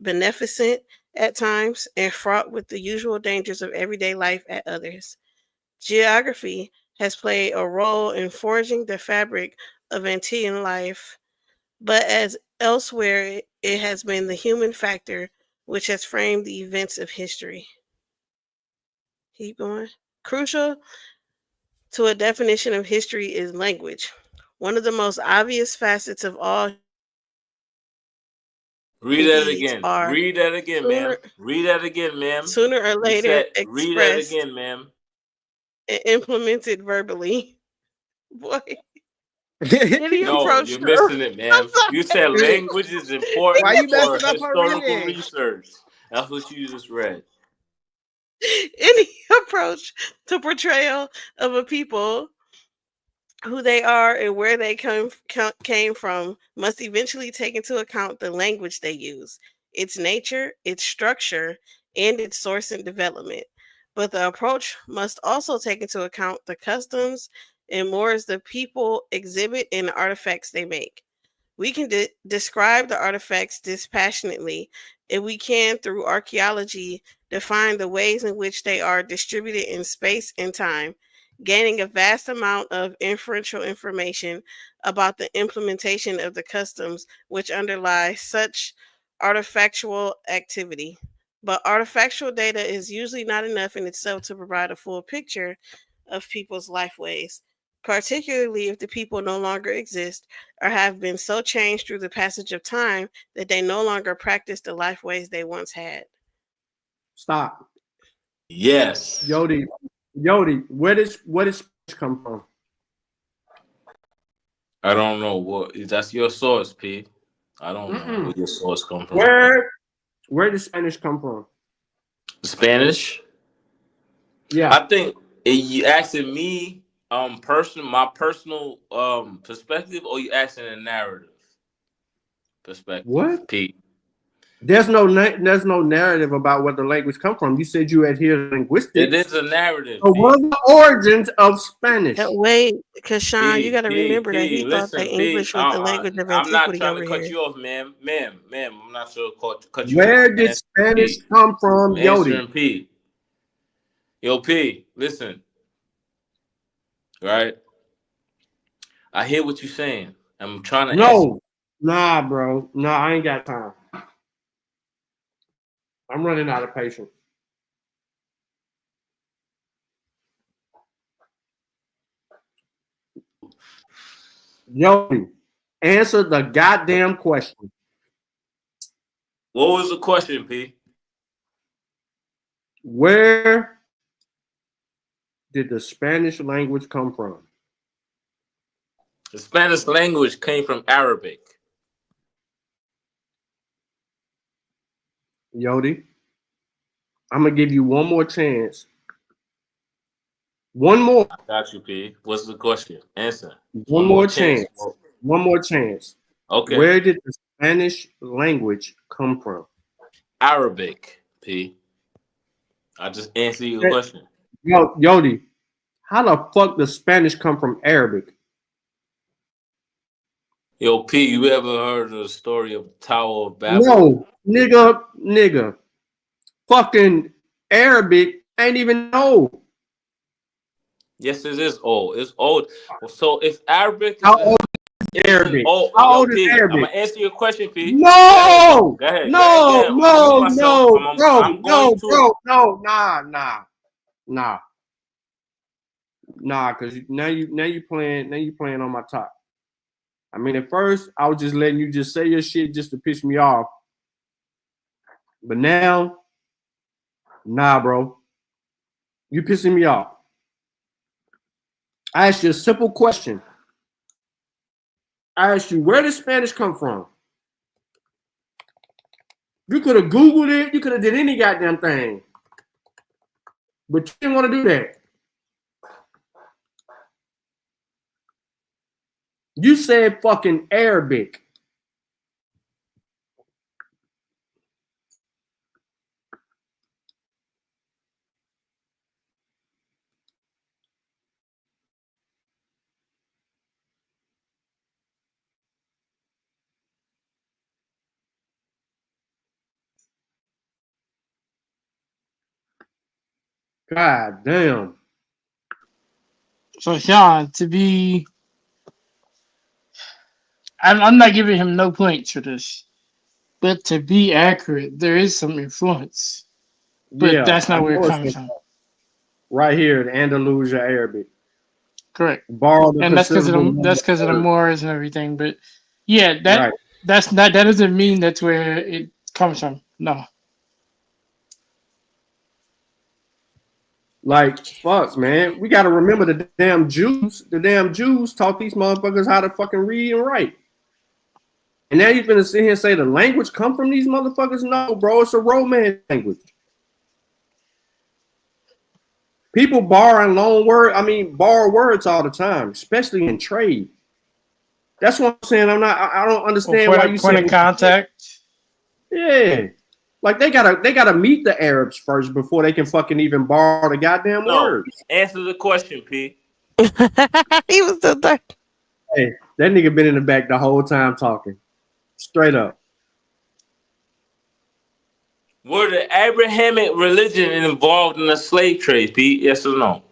beneficent at times and fraught with the usual dangers of everyday life at others. Geography has played a role in forging the fabric of Antillean life, but as elsewhere, it has been the human factor which has framed the events of history. Keep going. Crucial to a definition of history is language. One of the most obvious facets of all Read that deeds again. are Read that again, ma'am. Read that again, ma'am. sooner or You later said, read that expressed again, ma'am. and implemented verbally. Boy. Did he No, approach you're the- missing it, ma'am. I'm sorry. You said language is important Why you for messing up her historical reading? research. That's what you just read. Any approach to portrayal of a people, who they are and where they came from, must eventually take into account the language they use, its nature, its structure, and its source and development. But the approach must also take into account the customs and mores the people exhibit and the artifacts they make. We can describe the artifacts dispassionately if we can, through archaeology, define the ways in which they are distributed in space and time, gaining a vast amount of inferential information about the implementation of the customs which underlie such artifactual activity. But artifactual data is usually not enough in itself to provide a full picture of people's lifeways, particularly if the people no longer exist or have been so changed through the passage of time that they no longer practice the lifeways they once had. Stop. Yes. Yodi, Yodi, where did Spanish come from? I don't know what that's your source, P. I don't know where your source come from. Where did Spanish come from? Spanish. Yeah. I think you asking me, my personal perspective, or you asking a narrative perspective, What? P. There's no narrative about where the language come from. You said you adhere to It linguistics. is a narrative, So P. what are the origins of Spanish? Wait, because Sean, you got to remember that he thought that Listen, P. English was the language of I'm not antiquity trying to over cut here. you off, ma'am. I'm not sure to cut you off. Where did Spanish come from, I'm Yodi? answering P. Yo, P. Listen, right? I hear what you're saying. I'm trying to answer. No. Nah, bro. Nah, I ain't got time. I'm running out of patience. Yodi, answer the goddamn question. What was the question, P? Where did the Spanish language come from? The Spanish language came from Arabic. Yodi, I'm going to give you one more chance. One more. I got you, P. What's the question? Answer. One more chance. One more chance. Okay. Where did the Spanish language come from? Arabic, P. I just answered your question. Yo, Yodi, how the fuck does Spanish come from Arabic? Yo, P, you ever heard of the story of Tower of Babel? No, nigga. Fucking Arabic ain't even old. Yes, it is old. It's old. So if Arabic How old is Arabic? How old is Arabic? I'm gonna answer your question, P. No, Go ahead. no, bro. Nah, because now you playing on my top. I mean, at first I was just letting you just say your shit just to piss me off, but now, nah, bro, you pissing me off. I asked you a simple question. I asked you, where did Spanish come from? You could have Googled it. You could have did any goddamn thing. But you didn't want to do that. You said fucking Arabic. God damn. So Sean, I'm not giving him no points for this, but to be accurate, there is some influence, but that's not where it comes from. Right here, the Andalusia Arabic. Correct. Borrowed And that's because of the Moors and everything. But yeah, that doesn't mean that's where it comes from. No. Like, fuck, man. We got to remember the damn Jews. The damn Jews taught these motherfuckers how to fucking read and write. And now you're gonna sit here and say the language come from these motherfuckers? No, bro. It's a Romance language. People borrow words all the time, especially in trade. That's what I'm saying. I don't understand why you say point of contact. Yeah. Like they gotta meet the Arabs first before they can fucking even borrow the goddamn words. Answer the question, P. He was still there. Hey, that nigga been in the back the whole time talking. Straight up. Were the Abrahamic religion involved in the slave trade, P? Yes or no?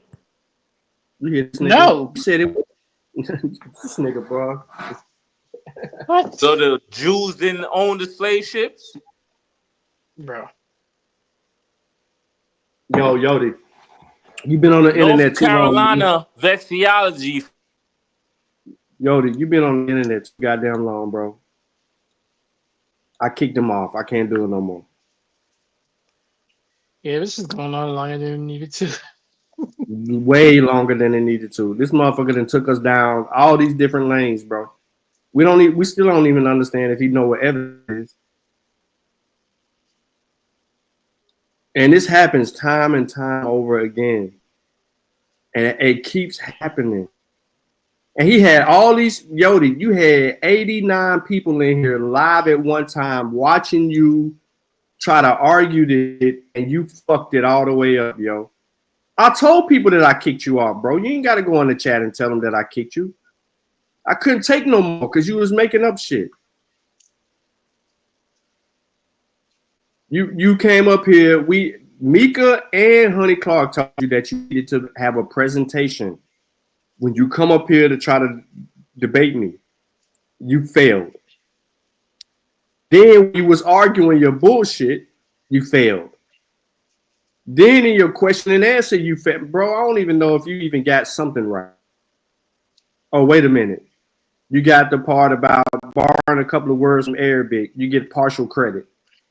No. He said it. This nigga, bro. What? So the Jews didn't own the slave ships? Bro. Yo, Yodi. You been on the internet too long. Carolina vexillology. Yodi, you been on the internet too goddamn long, bro. I kicked him off. I can't do it no more. Yeah, this is going on longer than we needed to. way longer than it needed to. This motherfucker then took us down all these different lanes, bro. We still don't even understand if he know what evidence is. And this happens time and time over again. And it keeps happening. And he had all these, Yodi, you had 89 people in here live at one time watching you try to argue it, and you fucked it all the way up, yo. I told people that I kicked you off, bro. You ain't got to go in the chat and tell them that I kicked you. I couldn't take no more because you was making up shit. You came up here. Mika and Honey Clark told you that you needed to have a presentation when you come up here to try to debate me. You failed. Then when you was arguing your bullshit, you failed. Then in your question and answer, you failed. Bro, I don't even know if you even got something right. Oh, wait a minute. You got the part about borrowing a couple of words from Arabic. You get partial credit.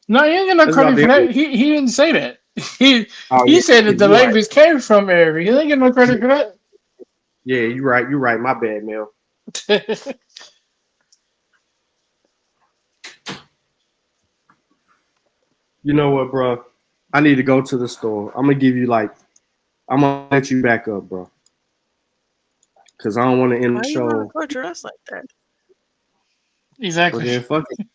No, he didn't get no credit for that. He didn't say that. He said that the language came from Arabic. He didn't get no credit for that. Yeah, you're right. You're right. My bad, Mel. You know what, bro? I need to go to the store. I'm gonna let you back up, bro. Cause I don't want to end the show. Why you want to torture us like that? Exactly. Well, then, fuck it.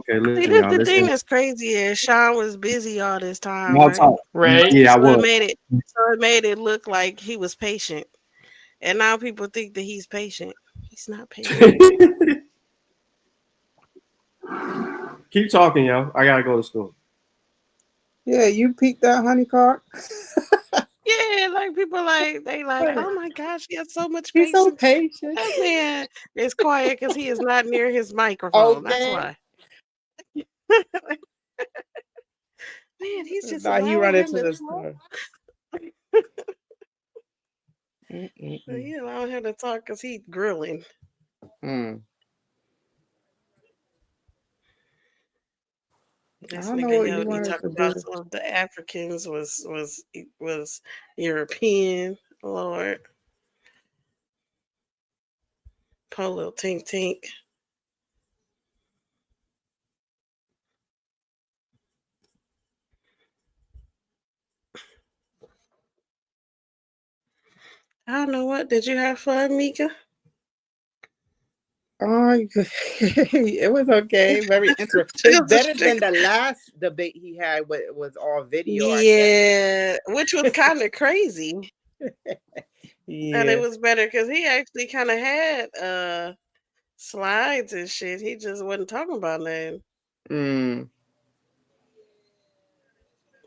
Okay, listen, See, y'all. the thing that's crazy is Sean was busy all this time, Y'all right? talk. Right. Yeah, I was. It made it look like he was patient, and now people think that he's patient. He's not patient. Keep talking, yo. I gotta go to the store. Yeah, you peeked that honey cart. Yeah, like people they like, oh my gosh, he has so much He's patience. so patient. That man is quiet because he is not near his microphone. That's why. Man, he's just Nah, he allowing run him into to the talk. store. He allowing him to talk because he's grilling. This I don't know nigga what you Yodi wanted talk to about do. some of the Africans was European. Lord, poor little Tink Tink. I don't know what. Did you have fun, Mika? Oh, it was okay. Very interesting. It's better than the last debate he had. Was all video. Yeah, which was kind of crazy. Yeah. And it was better because he actually kind of had slides and shit. He just wasn't talking about nothing.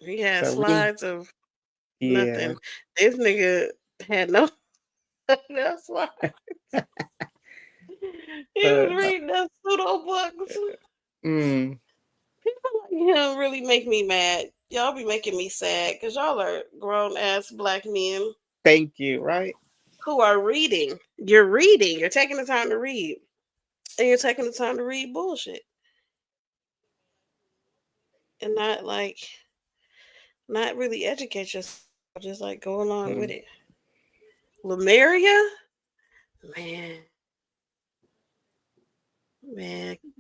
He had So slides of yeah. nothing. This nigga had no slides. He was reading the pseudo books. People like him really make me mad. Y'all be making me sad because y'all are grown ass black men. Thank you. Right. Who are reading. You're reading. You're taking the time to read. And you're taking the time to read bullshit. And not really educate yourself. Just like go along with it. Lemuria? Man,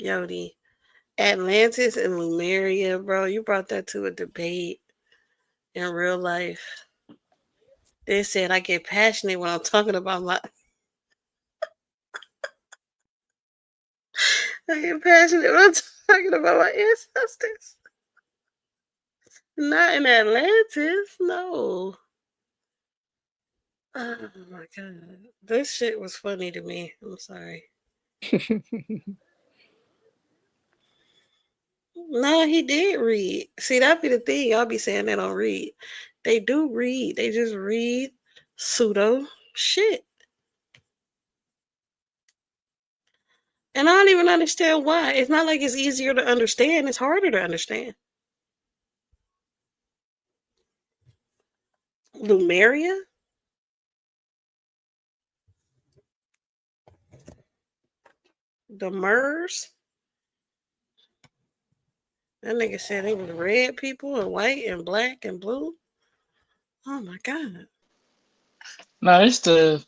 Yodi. Atlantis and Lemuria, bro. You brought that to a debate in real life. They said I get passionate when I'm talking about my I get passionate when I'm talking about my ancestors. Not in Atlantis, no. Oh my god. This shit was funny to me. I'm sorry. No, he did read. See, that'd be the thing. Y'all be saying they don't read. They do read. They just read pseudo shit. And I don't even understand why. It's not like it's easier to understand. It's harder to understand. Lemuria? The Murs? That nigga said it was red people and white and black and blue. Oh my god. No, it's the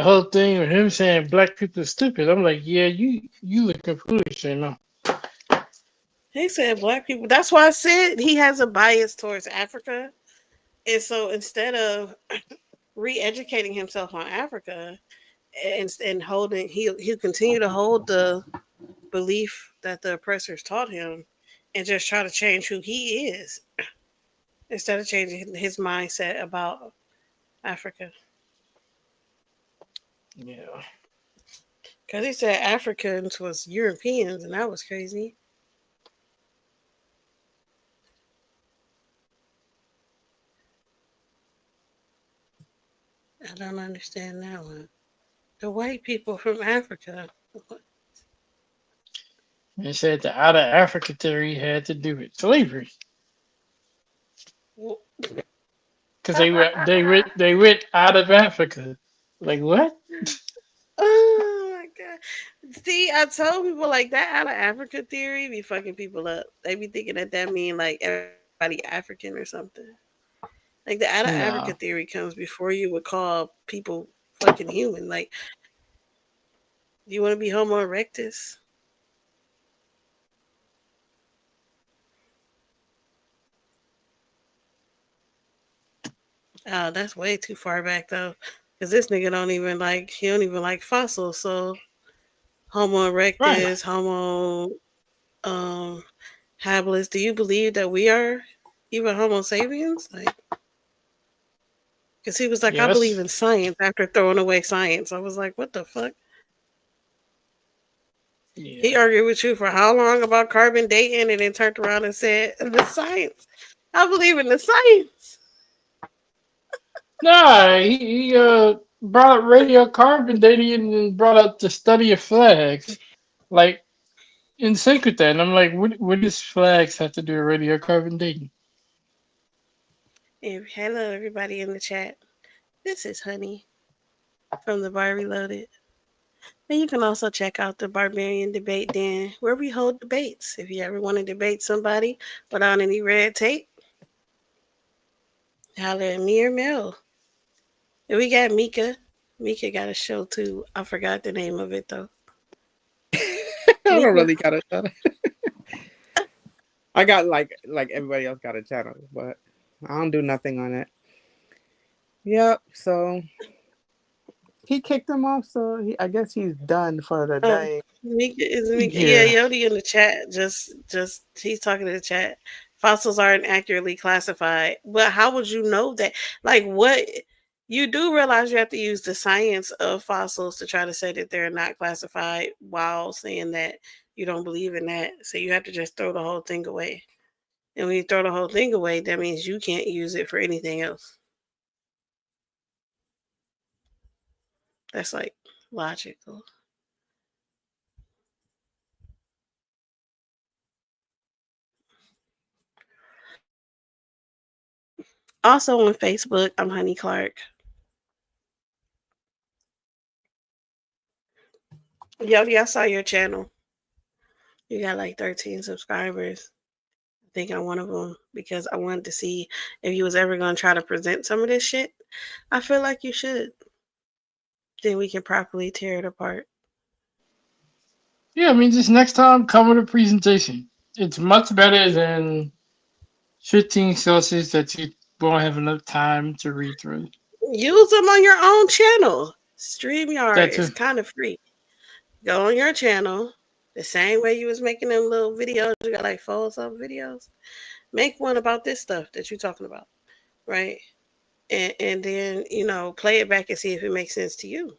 whole thing with him saying black people are stupid. I'm like, yeah, you looking foolish, you know. He said black people. That's why I said he has a bias towards Africa. And so instead of re-educating himself on Africa and holding, he'll continue to hold the belief that the oppressors taught him and just try to change who he is instead of changing his mindset about Africa. Yeah. Because he said Africans was Europeans, and that was crazy. I don't understand that one. The white people from Africa. They said the out of Africa theory had to do with slavery because they went out of Africa. Like what? Oh my god! See, I told people like that out of Africa theory be fucking people up. They be thinking that mean like everybody African or something. Like the out of Africa No. theory comes before you would call people fucking human. Like, do you want to be Homo erectus? Oh, that's way too far back though, because this nigga don't even like fossils. So Homo erectus, Homo habilis. Do you believe that we are even Homo sapiens? Like, because he was like, I believe Yes. in science after throwing away science. I was like, what the fuck? Yeah. He argued with you for how long about carbon dating and then turned around and said, the science. I believe in the science. Nah, he brought up radiocarbon dating and brought up the study of flags, like in sync with that. And I'm like, what does flags have to do with radiocarbon dating? Hello, everybody in the chat. This is Honey from the Bar Reloaded. And you can also check out the Barbarian Debate Den, where we hold debates. If you ever want to debate somebody without any red tape, holler at me or Mel. And we got Mika. Mika got a show too. I forgot the name of it though. I don't really got a channel. I got like everybody else got a channel, but I don't do nothing on it. Yep. So he kicked him off, so I guess he's done for the day. Mika is Mika. Yeah, Yodi in the chat. Just he's talking to the chat. Fossils aren't accurately classified. But how would you know that? Like, what you do realize you have to use the science of fossils to try to say that they're not classified while saying that you don't believe in that. So you have to just throw the whole thing away. And when you throw the whole thing away, that means you can't use it for anything else. That's like logical. Also on Facebook, I'm Honey Clark. Yodi, I saw your channel. You got like 13 subscribers. I think I'm one of them because I wanted to see if you was ever going to try to present some of this shit. I feel like you should. Then we can properly tear it apart. Yeah, I mean, just next time, cover the presentation. It's much better than 15 Celsius that you won't have enough time to read through. Use them on your own channel. StreamYard That too. is kind of free. Go on your channel. The same way you was making them little videos. You got like 4-something videos. Make one about this stuff that you're talking about. Right? And then, play it back and see if it makes sense to you.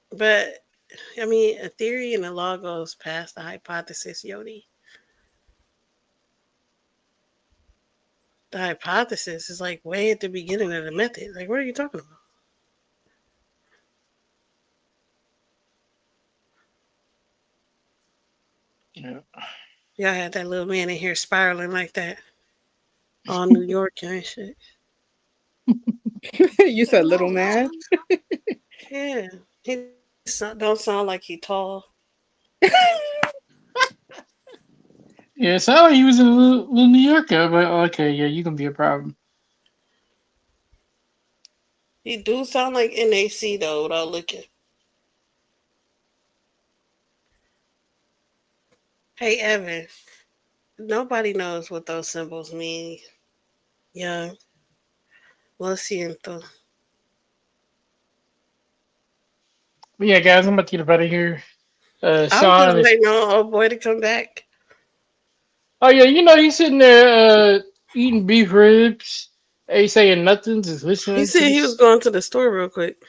But, I mean, a theory and a law goes past the hypothesis, Yodi. The hypothesis is like way at the beginning of the method. Like, what are you talking about? Yeah. Y'all had that little man in here spiraling like that. All New York and shit. You said little man? Yeah. He don't sound like he tall. Yeah, it sounded like he was in little New Yorker, but okay, yeah, you can be a problem. He do sound like NAC though, without looking. Hey Evan, nobody knows what those symbols mean. Yeah, lo siento. But yeah, guys, I'm about to get up out of here. I was just Sean is. waiting on old boy to come back. Oh yeah, he's sitting there eating beef ribs. Ain't saying nothing, just He listening to said he was this. going to the store real quick.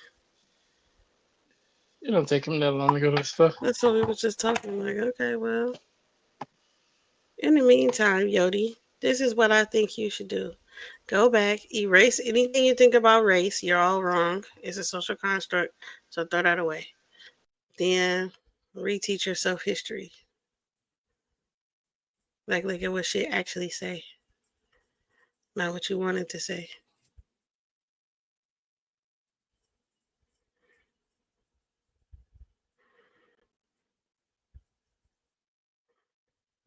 It don't take him that long to go to the stuff. That's what we was just talking. Like, okay, well. In the meantime, Yodi, this is what I think you should do. Go back, erase anything you think about race. You're all wrong. It's a social construct, so throw that away. Then reteach yourself history. Like, look at what shit actually say, not what you wanted to say.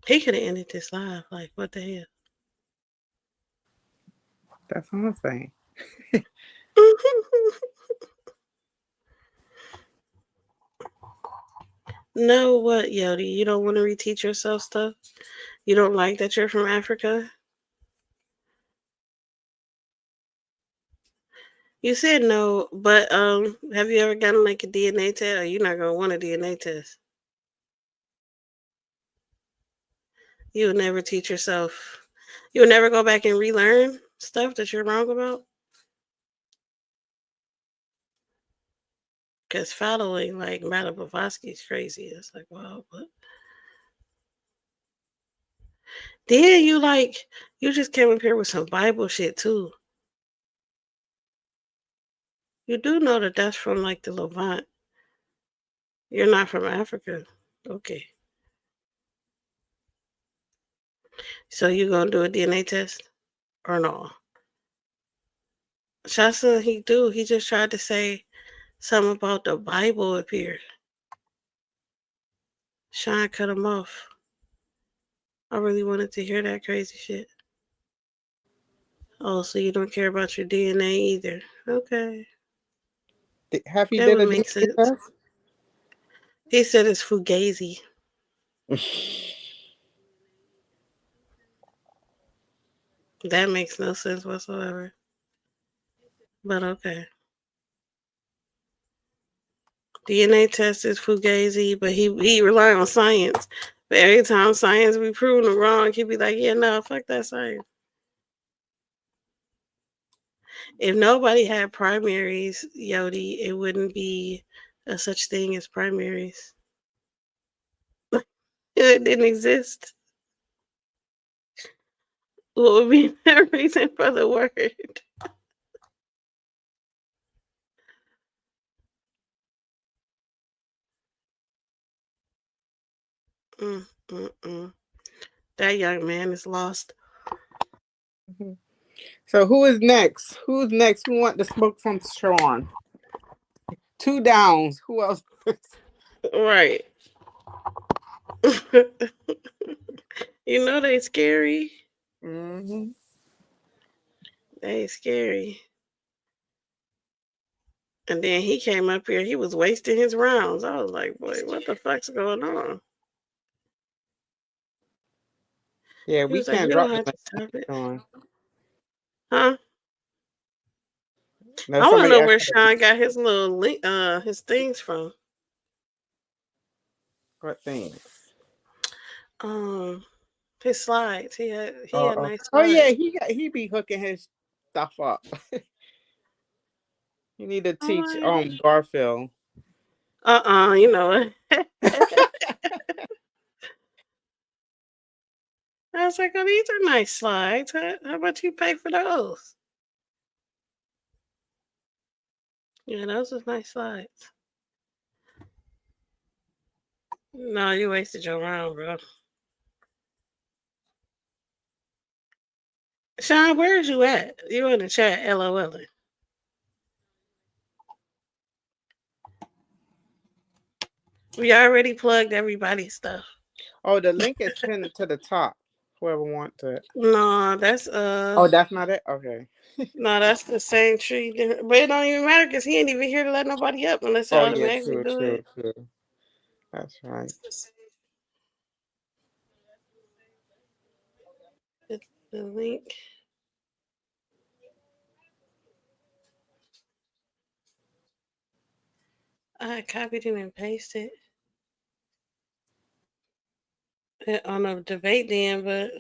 He could have ended this live. Like, what the hell? That's what I'm saying. No, what, Yodi? You don't want to reteach yourself stuff? You don't like that you're from Africa? You said no, but have you ever gotten like a DNA test? Or you're not gonna want a DNA test? You'll never teach yourself. You'll never go back and relearn stuff that you're wrong about. Because following like Madame Blavatsky is crazy. It's like, wow, but then you just came up here with some Bible shit too. You do know that that's from like the Levant. You're not from Africa. Okay. So you gonna do a DNA test or no? Shasta, he just tried to say something about the Bible appeared. Sean cut him off. I really wanted to hear that crazy shit. Oh, so you don't care about your DNA either. Okay. Have you That did would a make DNA sense. test? He said it's fugazi. That makes no sense whatsoever. But okay. DNA test is fugazi, but he rely on science. But every time science be proven wrong, he'd be like, yeah, no, fuck that science. If nobody had primaries, Yodi, it wouldn't be a such thing as primaries. It didn't exist. What would be the reason for the word? That young man is lost. So who is next? Who's next? Who want the smoke from Sean? 2 downs. Who else? Right. You know they scary. Mm-hmm. They scary. And then he came up here. He was wasting his rounds. I was like, boy, what the fuck's going on? Yeah, He we was like, can't we drop don't the have to message stop it. on. Huh? No, I want to somebody know asked where for Sean got his little link, his things from. what things. His slides. He had nice Oh yeah, slides. he be hooking his stuff up. You need to teach Oh, Garfield. you know it. I was like, oh, these are nice slides. How about you pay for those? Yeah, those are nice slides. No, you wasted your round, bro. Sean, where's you at? You in the chat, LOL. We already plugged everybody's stuff. Oh, the link is pinned to the top. Whoever wants it. No, that's Oh, that's not it. Okay. no, that's the same tree. But it don't even matter because he ain't even here to let nobody up unless they Oh yeah, automatically do it. true. That's right. It's the link. I copied it and pasted it on a debate then, but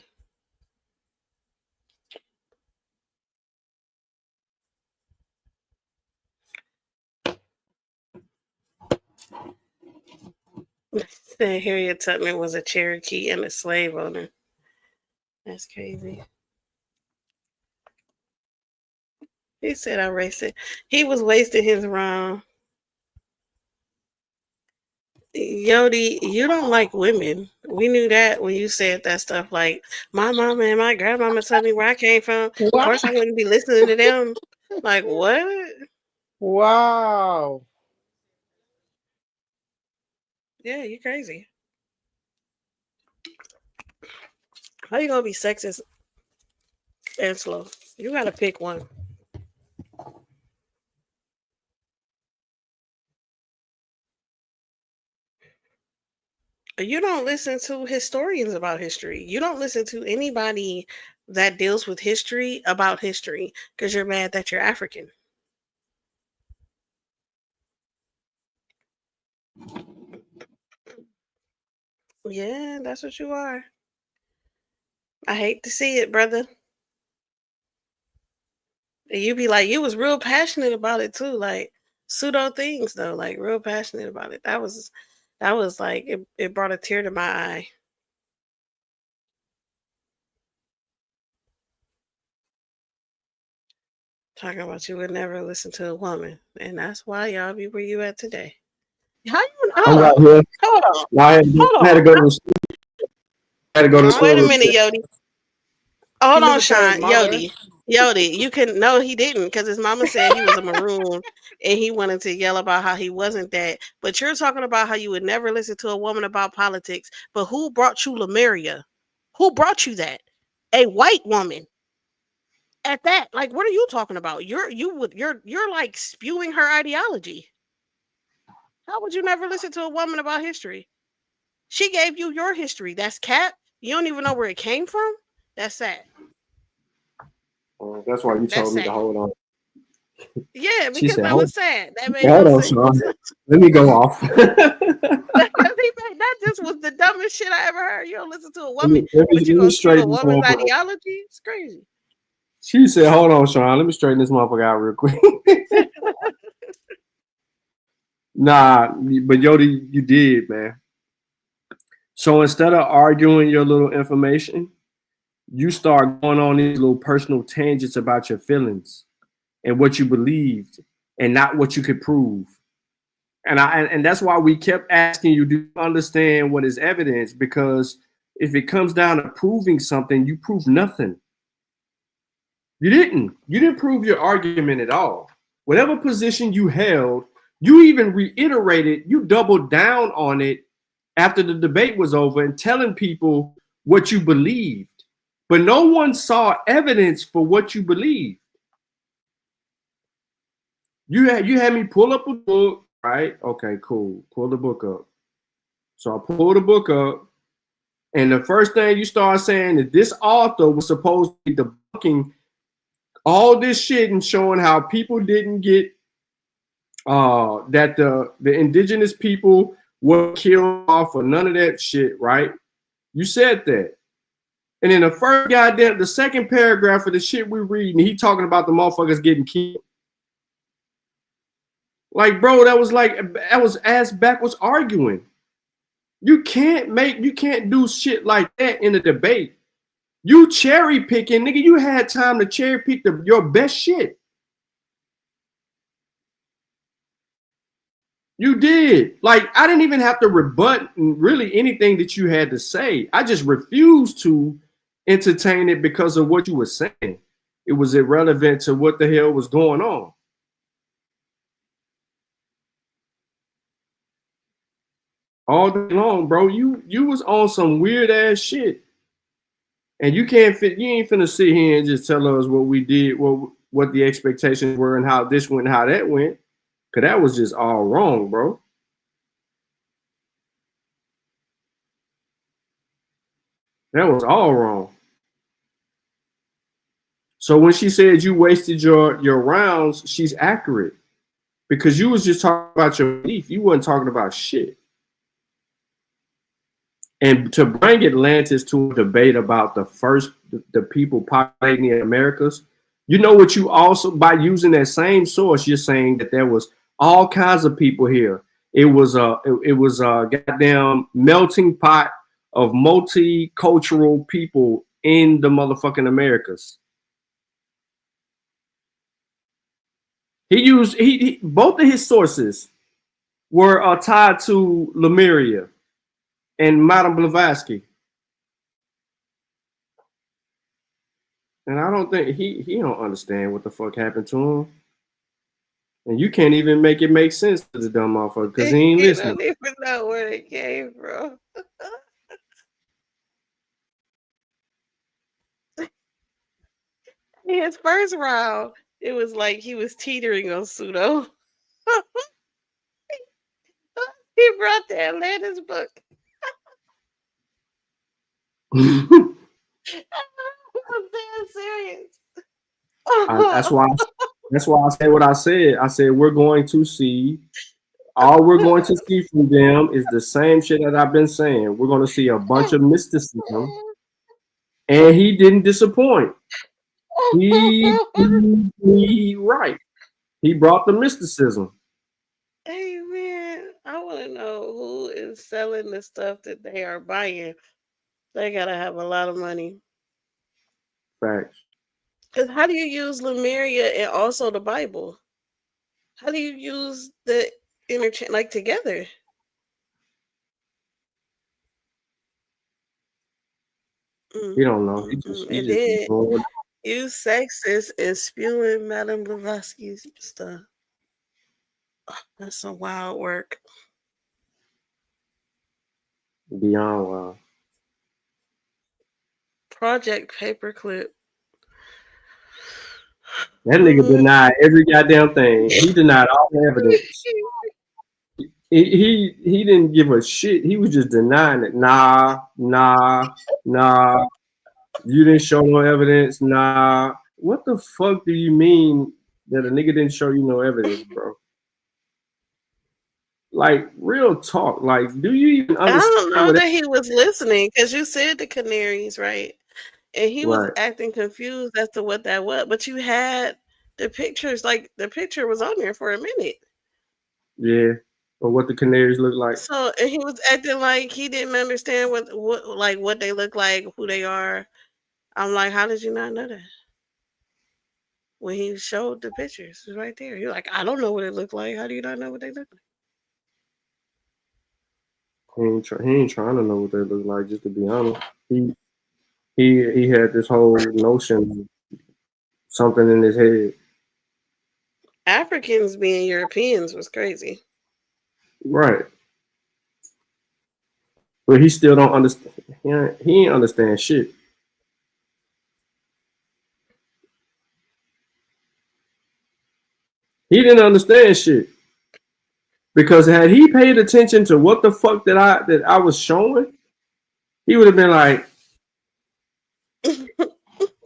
said Harriet Tubman was a Cherokee and a slave owner. That's crazy. He said I raced it. He was wasting his rhyme. Yodi, you don't like women. We knew that when you said that stuff like my mama and my grandmama told me where I came from. Of course I wouldn't be listening to them. Like what? Wow. Yeah, you crazy. How you gonna be sexist and slow? You gotta pick one. You don't listen to historians about history. You don't listen to anybody that deals with history about history because you're mad that you're African. Yeah, that's what you are. I hate to see it, brother. And you be like, you was real passionate about it too, like pseudo things though, like real passionate about it. That was like it brought a tear to my eye. Talking about you would never listen to a woman, and that's why y'all be where you at today. How you? I'm right here. Hold on. I had to go to school. I had to go to school. Wait a minute, Yodi. Hold on, listened to his Sean. mother. Yodi, you can no, he didn't, because his mama said he was a maroon and he wanted to yell about how he wasn't that. But you're talking about how you would never listen to a woman about politics. But who brought you Lemuria? Who brought you that? A white woman. At that, like, what are you talking about? You're like spewing her ideology. How would you never listen to a woman about history? She gave you your history. That's cap. You don't even know where it came from. That's sad. That's why you That's told me to sad. hold on. Yeah, She because said, that was sad. That made hold no on, sense. Sean. Let me go off. That just was the dumbest shit I ever heard. You don't listen to a woman, but you let me gonna spew a straighten this woman's motherfucker. ideology? It's crazy. She said, hold on, Sean. Let me straighten this motherfucker out real quick. Nah, but Yodi, you did, man. So instead of arguing your little information, you start going on these little personal tangents about your feelings and what you believed and not what you could prove. And that's why we kept asking you, do you understand what is evidence? Because if it comes down to proving something, you prove nothing. You didn't prove your argument at all. Whatever position you held, you even reiterated, you doubled down on it after the debate was over and telling people what you believed. But no one saw evidence for what you believed. You had me pull up a book, right? Okay, cool. Pull the book up. So I pulled the book up, and the first thing you start saying is this author was supposed to be debunking all this shit and showing how people didn't get that the indigenous people were killed off or none of that shit, right? You said that. And then the second paragraph of the shit we reading, he talking about the motherfuckers getting killed. Like, bro, that was ass backwards arguing. You can't do shit like that in a debate. You cherry picking, nigga. You had time to cherry pick your best shit. You did. Like, I didn't even have to rebut really anything that you had to say. I just refused to entertain it because of what you were saying. It was irrelevant to what the hell was going on. all day long, bro. You was on some weird ass shit, and you can't fit. You ain't finna sit here and just tell us what we did, what the expectations were, and how this went, and how that went. Cause that was just all wrong, bro. That was all wrong. So when she said you wasted your rounds, she's accurate because you was just talking about your belief. You wasn't talking about shit. And to bring Atlantis to a debate about the people populating the Americas, you know what you also, by using that same source, you're saying that there was all kinds of people here. It was a goddamn melting pot of multicultural people in the motherfucking Americas. He both of his sources were tied to Lemuria and Madame Blavatsky. And I don't think he don't understand what the fuck happened to him. And you can't even make it make sense to the dumb motherfucker because he ain't listening. Don't even know where it came from. His first round, it was like he was teetering on pseudo. He brought the Atlantis book. I'm dead serious. That's why I said what I said. I said we're going to see. All we're going to see from them is the same shit that I've been saying. We're going to see a bunch of mysticism, and he didn't disappoint. He right. He brought the mysticism. Hey man, I want to know who is selling the stuff that they are buying. They gotta have a lot of money. Facts. Because how do you use Lemuria and also the Bible? How do you use the interchange like together? He don't know. He just And then you sexist and spewing Madame Blavatsky's stuff. Oh, that's some wild work. Beyond wild. Project Paperclip. That nigga denied every goddamn thing. He denied all the evidence. He didn't give a shit. He was just denying it. Nah. You didn't show no evidence. Nah. What the fuck do you mean that a nigga didn't show you no evidence, bro? Like, real talk. Like, do you even understand? I don't know that he was listening because you said the Canaries, right? And he was Right. acting confused as to what that was. But you had the pictures, like the picture was on there for a minute. Yeah. Or what the Canaries look like. So, and he was acting like he didn't understand what they look like, who they are. I'm like, how did you not know that? When he showed the pictures, it's right there. You're like, I don't know what it looked like. How do you not know what they look like? He ain't trying to know what they look like, just to be honest. He had this whole notion, something in his head. Africans being Europeans was crazy. Right. But he still don't understand. He ain't understand shit. He didn't understand shit. Because had he paid attention to what the fuck that I was showing, he would have been like,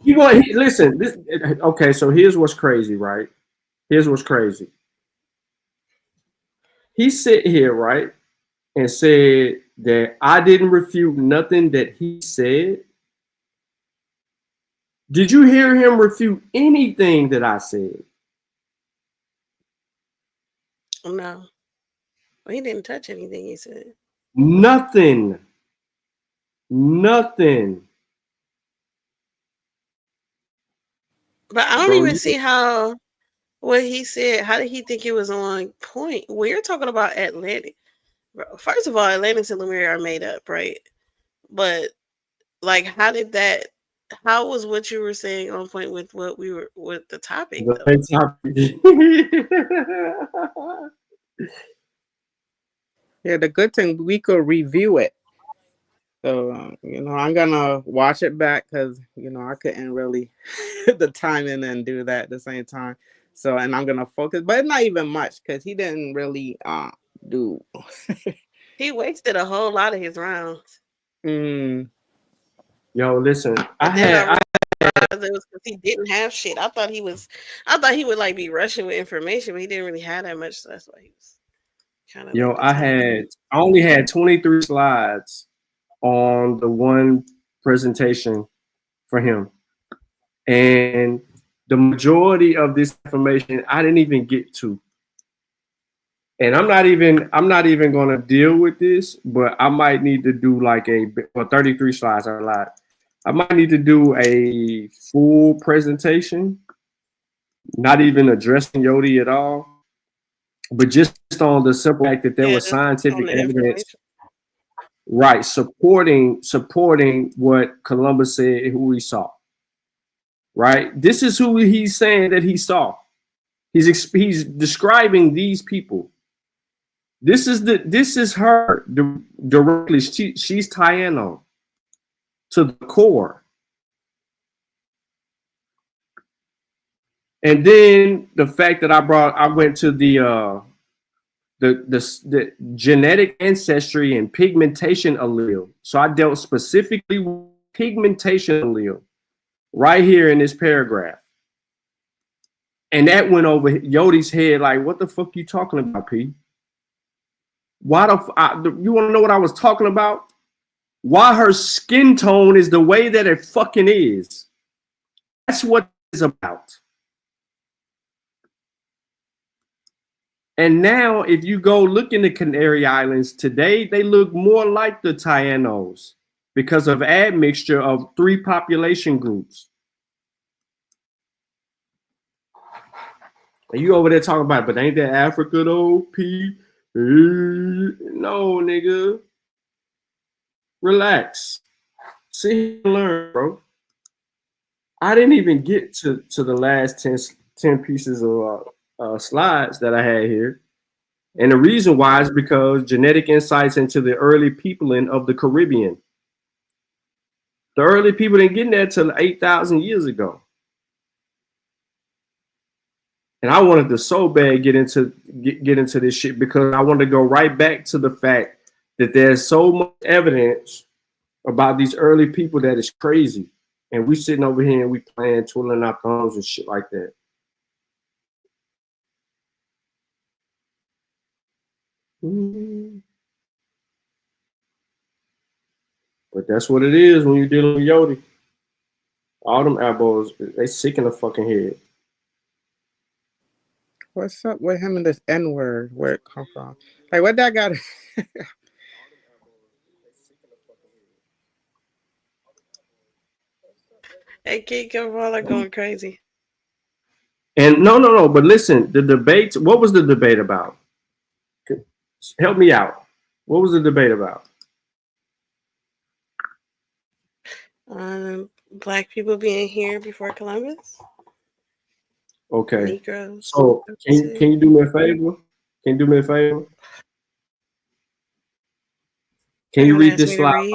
listen, okay, so here's what's crazy, right? Here's what's crazy. He sit here, right, and said that I didn't refute nothing that he said. Did you hear him refute anything that I said? No. Well, he didn't touch anything he said. Nothing. But I don't even see how what he said. How did he think it was on point? Well, you're talking about Atlantic. First of all, Atlantis and Lemuria are made up, right? But like, how was what you were saying on point with what we were with the topic? The topic. Yeah, the good thing we could review it. So I'm gonna watch it back because I couldn't really the timing and do that at the same time. So and I'm gonna focus, but not even much because he didn't really do. He wasted a whole lot of his rounds. Yo, listen, But then I realized it was because he didn't have shit. I thought he would like be rushing with information, but he didn't really have that much. So that's why he was kind of Yo, like the time. I only had 23 slides on the one presentation for him. And the majority of this information I didn't even get to. And I'm not even gonna deal with this, but I might need to do like 33 slides are a lot. I might need to do a full presentation, not even addressing Yodi at all, but just on the simple fact that there was scientific evidence, right, supporting what Columbus said, who he saw. Right, this is who he's saying that he saw. He's describing these people. This is her directly. She's Taino to the core. And then the fact that I went to the genetic ancestry and pigmentation allele. So I dealt specifically with pigmentation allele right here in this paragraph. And that went over Yodi's head like, what the fuck you talking about, P? Why you want to know what I was talking about? Why her skin tone is the way that it fucking is. That's what it's about. And now if you go look in the Canary Islands today, they look more like the Tainos because of admixture of 3 population groups. And you over there talking about, but ain't that Africa though, P? No, nigga. Relax. Sit here and learn, bro. I didn't even get to the last 10 pieces of slides that I had here. And the reason why is because genetic insights into the early peopling of the Caribbean. The early people didn't get in there till 8,000 years ago. And I wanted to so bad get into this shit because I wanted to go right back to the fact that there's so much evidence about these early people that is crazy. And we sitting over here and we playing, twiddling our thumbs and shit like that. But that's what it is when you're dealing with Yodi. All them elbows, they sick in the fucking head. What's up with him and this N-word? Where it come from? Like, what that got? Hey, Kid Cavallo going crazy. And no. But listen, the debate. What was the debate about? Help me out. What was the debate about? Black people being here before Columbus. Okay. Negroes. So can you do me a favor? Can you do me a favor? Can you read this slide?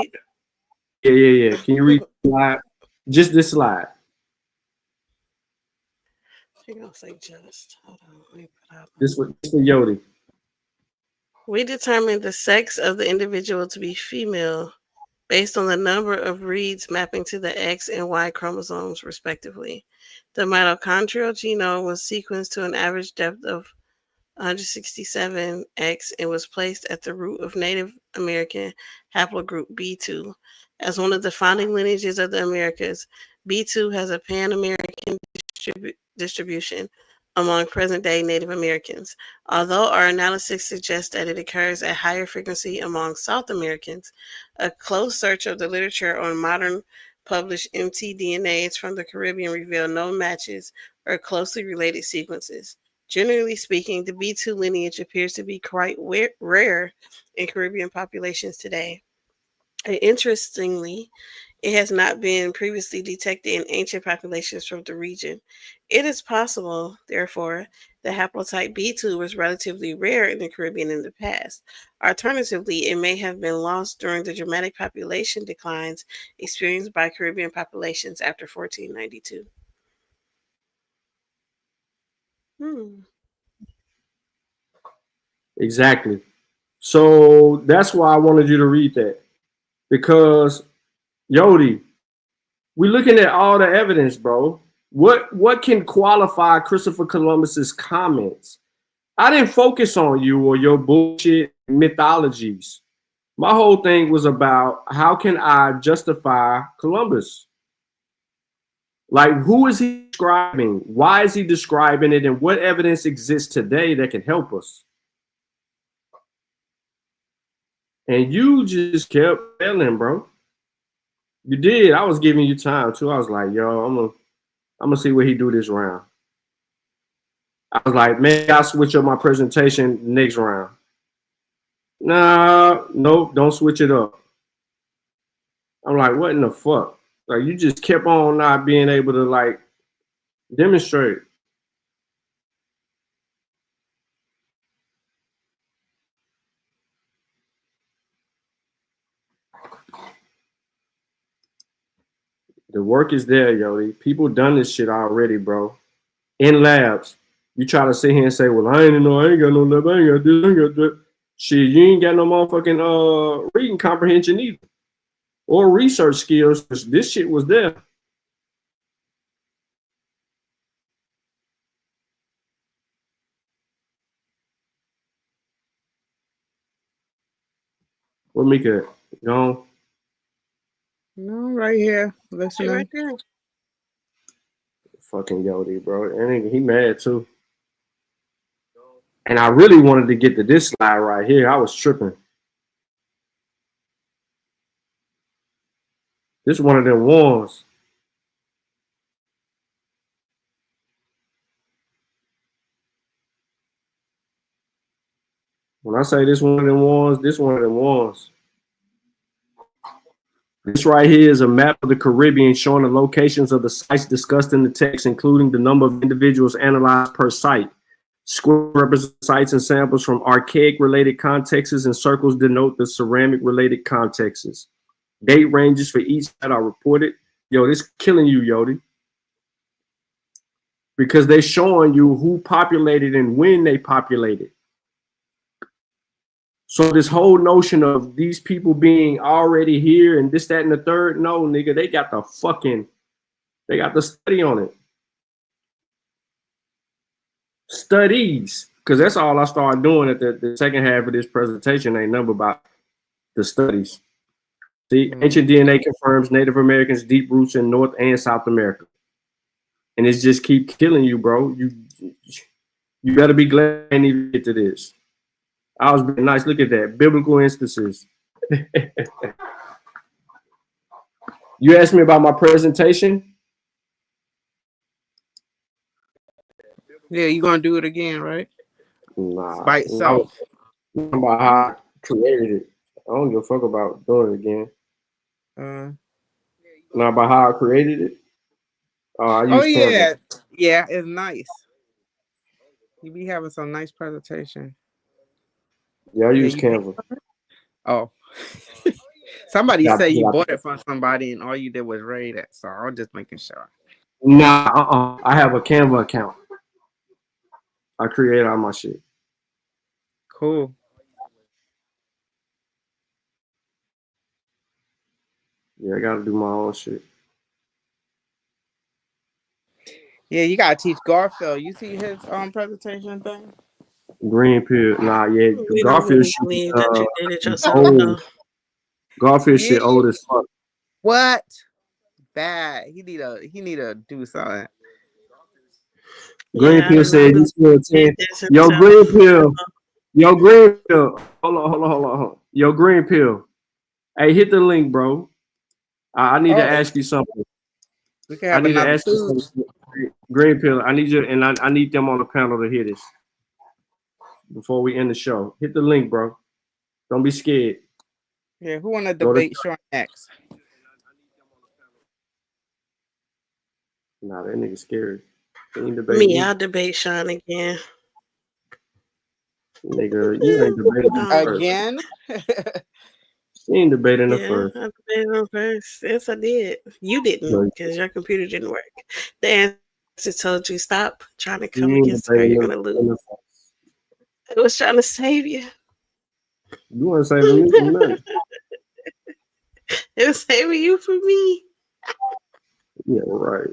Read? Yeah. Can you read the slide? Just this slide. She gonna say just. Hold on. Let me put up. This for Yodi. We determined the sex of the individual to be female based on the number of reads mapping to the X and Y chromosomes, respectively. The mitochondrial genome was sequenced to an average depth of 167X and was placed at the root of Native American haplogroup B2. As one of the founding lineages of the Americas, B2 has a pan-American distribution among present-day Native Americans. Although our analysis suggests that it occurs at higher frequency among South Americans, a close search of the literature on modern published mtDNAs from the Caribbean reveal no matches or closely related sequences. Generally speaking, the B2 lineage appears to be quite rare in Caribbean populations today. Interestingly, it has not been previously detected in ancient populations from the region. It is possible, therefore, that haplotype B2 was relatively rare in the Caribbean in the past. Alternatively, it may have been lost during the dramatic population declines experienced by Caribbean populations after 1492. Exactly. So that's why I wanted you to read that. Because, Yodi, we're looking at all the evidence, bro. What can qualify Christopher Columbus's comments? I didn't focus on you or your bullshit mythologies. My whole thing was about how can I justify Columbus? Like, who is he describing? Why is he describing it? And what evidence exists today that can help us? And you just kept failing, bro. You did. I was giving you time too. I was like, yo, I'm gonna see what he do this round. I was like, man, I'll switch up my presentation next round. Nah, nope, don't switch it up. I'm like, what in the fuck? Like, you just kept on not being able to like demonstrate. The work is there, Yodi. People done this shit already, bro. In labs. You try to sit here and say, well, I ain't got no lab, I ain't got this, I ain't got that. Shit, you ain't got no motherfucking reading comprehension either. Or research skills, because this shit was there. What Mika? No. No, right here. Listening. Right there. Fucking Yodi, bro. And he mad too. And I really wanted to get to this slide right here. I was tripping. This is one of them ones. When I say this one of them ones, this one of them ones. This right here is a map of the Caribbean showing the locations of the sites discussed in the text, including the number of individuals analyzed per site. Square represent sites and samples from archaic-related contexts, and circles denote the ceramic-related contexts. Date ranges for each site are reported. Yo, this killing you, Yodi. Because they're showing you who populated and when they populated. So this whole notion of these people being already here and this, that, and the third, no, nigga, they got the study on it. Studies. Because that's all I started doing at the second half of this presentation, ain't nothing about the studies. See, ancient DNA confirms Native Americans' deep roots in North and South America. And it's just keep killing you, bro. You better be glad I didn't even get to this. I was being nice. Look at that. Biblical instances. You asked me about my presentation? Yeah, you gonna do it again, right? Nah. By itself. About how I created it. I don't give a fuck about doing it again. Not about how I created it. I use yeah. Canva. Yeah, it's nice. You be having some nice presentation. Yeah, I use Canva. Oh. Somebody said you bought it from somebody and all you did was rate it. So I'm just making sure. Nah, I have a Canva account. I create all my shit. Cool. Yeah, I gotta do my own shit. Yeah, you gotta teach Garfield. You see his presentation thing? Green pill. Nah, yeah. We Garfield don't believe that you did it yourself, old. though. Garfield shit old as fuck. What? Bad. He need to do something. Green pill said you still 10. Yo, green pill. Yo, green pill. Hold on. Yo, green pill. Hey, hit the link, bro. I need to ask you something. We can have another food. Green pill. I need you, and I need them on the panel to hear this before we end the show. Hit the link, bro. Don't be scared. Yeah, who want to Go to debate Sean next? Nah, that nigga scary. He ain't debate Me, me. I'll debate Sean again. Nigga, you ain't debating me first. Again? You ain't debating the Yeah, first. I debated him first. Yes, I did. You didn't No, because your computer didn't work. The answer told you stop trying to come you ain't against her. debating You're in gonna lose. the first. It was trying to save you. You want to save me from nothing. It was saving you from me. Yeah, right.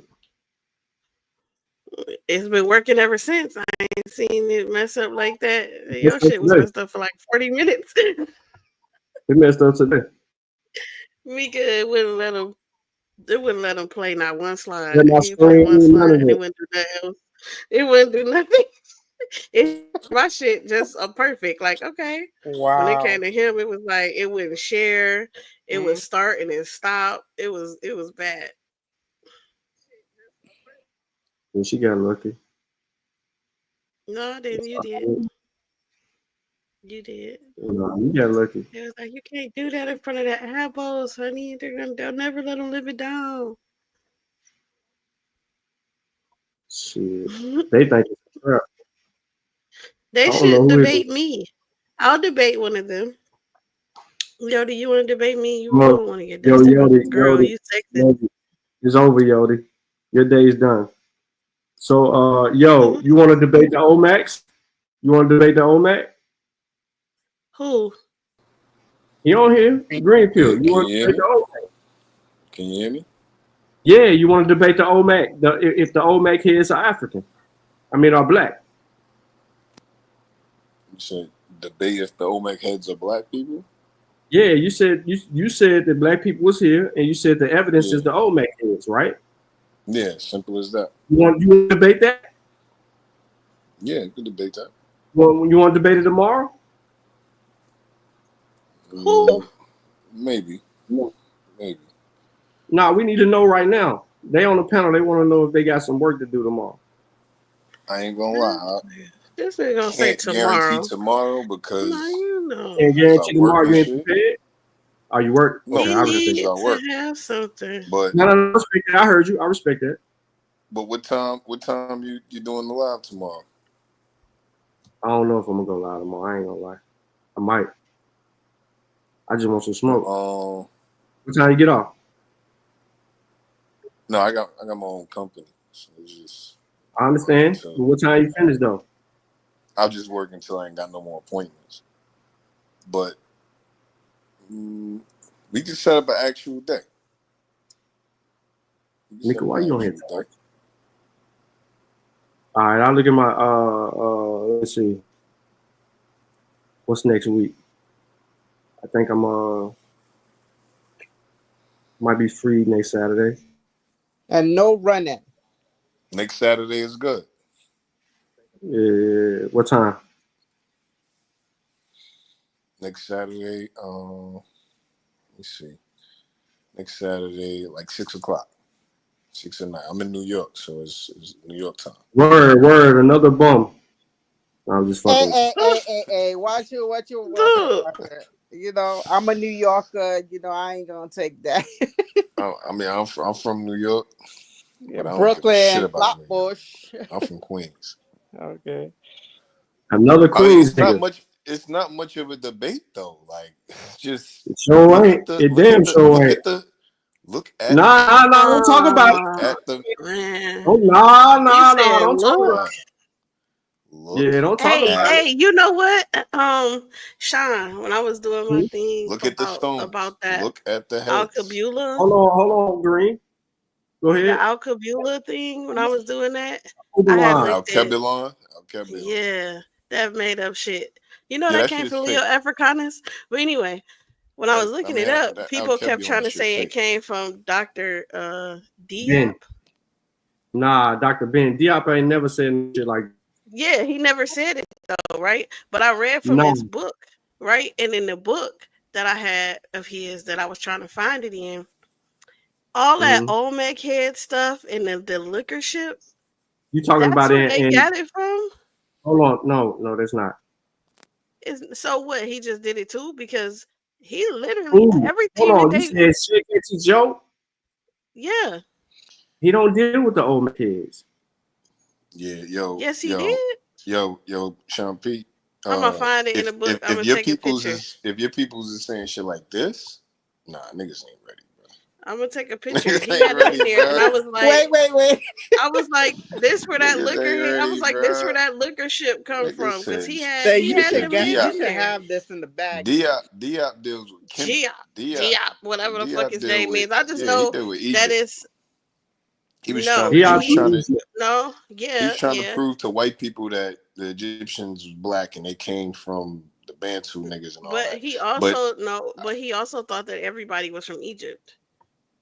It's been working ever since. I ain't seen it mess up like that. It Your messed up shit was today. messed up for like 40 minutes. It messed up today. Mika, it wouldn't let him. It wouldn't let him play not one slide. Yeah, my He play one screen, slide none of and it it. wouldn't do nothing else. It wouldn't do nothing. My shit just perfect. Like, okay. When it Wow. came to him, it was like it wouldn't share. It would start and then stop. It was bad. And she got lucky. No, then you did. You did. No, you got lucky. It was like you can't do that in front of the apples, honey. They'll never let them live it down. Shit. They think it's a trap. They I don't know should who it debate is. me. I'll debate one of them. Yodi, you want to debate me? You Look, don't want to get yo, this type of Yodi, girl. You sexy. Yodi. It's over, Yodi. Your day's done. So, yo, you want to debate the OMAX? You want to debate the OMAC? Who? You on here? Greenfield. Can You you want to hear debate me? the OMAC? Can you hear me? Yeah, you want to debate the OMAC. If the OMAC heads are African. I mean, are black. You said debate if the Olmec heads are black people? Yeah, you said that black people was here, and you said the evidence Yeah. is the OMAC heads, right? Yeah, simple as that. You want to debate that? Yeah, you can debate that. Well, you want to debate it tomorrow? Who? Maybe. No. Maybe. Nah, we need to know right now. They on the panel. They want to know if they got some work to do tomorrow. I ain't gonna lie. This ain't gonna I say can't guarantee tomorrow. tomorrow No, because you know. Can't I guarantee work tomorrow and you ain't shit. prepared. Are you work? No, Okay, We I because respect need that. I to work. have something. But No, I respect that. I heard you. I respect that. but what time you doing the live tomorrow? I don't know if I'm gonna go live tomorrow. I ain't gonna lie. I might. I just want some smoke. What time you get off? No, I got my own company. So it's just I understand. But what time you finish though? I'll just work until I ain't got no more appointments. But we can set up an actual day. Mika, why you on here? All right, I'll look at my let's see. What's next week? I think I'm might be free next Saturday. And no running. Next Saturday is good. Yeah, what time? Next Saturday, let me see. Next Saturday, like 6 o'clock. 6 at night. I'm in New York, so it's New York time. Word, another bum. I'm just fucking with you. Hey, watch you. You know, I'm a New Yorker. You know, I ain't gonna take that. I mean, I'm from New York, but I don't Brooklyn, give a shit about New York. Flatbush. I'm from Queens. Okay. Another I mean, Queens nigga. it's not much of a debate though. Like, just It sure ain't. It damn sure ain't. Look at Nah, don't talk about it. at the Man. Oh, You said don't talk look. about it. Yeah, don't talk about it. Hey, you know what? Sean, when I was doing my thing Look at the stones. about that Look at the heads. Alcabula, Hold on, Green. Go the ahead. Alcabula thing, when I was doing that, Hold I had on. looked at Alkebulan. yeah, that made up shit. You know Yeah, that that came shit is from Leo fake. Africanus. But anyway, when I was looking it up, that people kept trying Alkebulan to shit say it fake. came from Dr. Diop. Ben. Nah, Dr. Ben. Diop ain't never said shit like that. Yeah, he never said it though, right? But I read from his book, right? And in the book that I had of his that I was trying to find it in, all that Olmec head stuff and the liquor ship, You talking that's about where it they and got it from? hold on. No, that's not. So what? He just did it too? Because He literally Ooh, everything hold that on. You they. said shit gets Joe. Yeah. He don't deal with the old kids. Yeah, Yes, he did. yo, Sean P. I'm gonna find it in the book. I'm If gonna your take a peoples picture. is saying shit like this, nah, niggas ain't ready, bro. I'm gonna take a picture. Niggas He ain't had it in ready, there, and bro. I was like, Wait. I was like, this where that Niggas liquor ain't hit. I was ready, like, this where bro. that liquor ship come Niggas from, because said Say he you had should them names you in should there. have this in the bag. Diop deals with Diop, whatever the fuck his deal name with is. I just he know deal with that Egypt. is He was no. trying to No, he's trying to yeah. prove to white people that the Egyptians was black and they came from the Bantu niggas and all But that. he also but he also thought that everybody was from Egypt.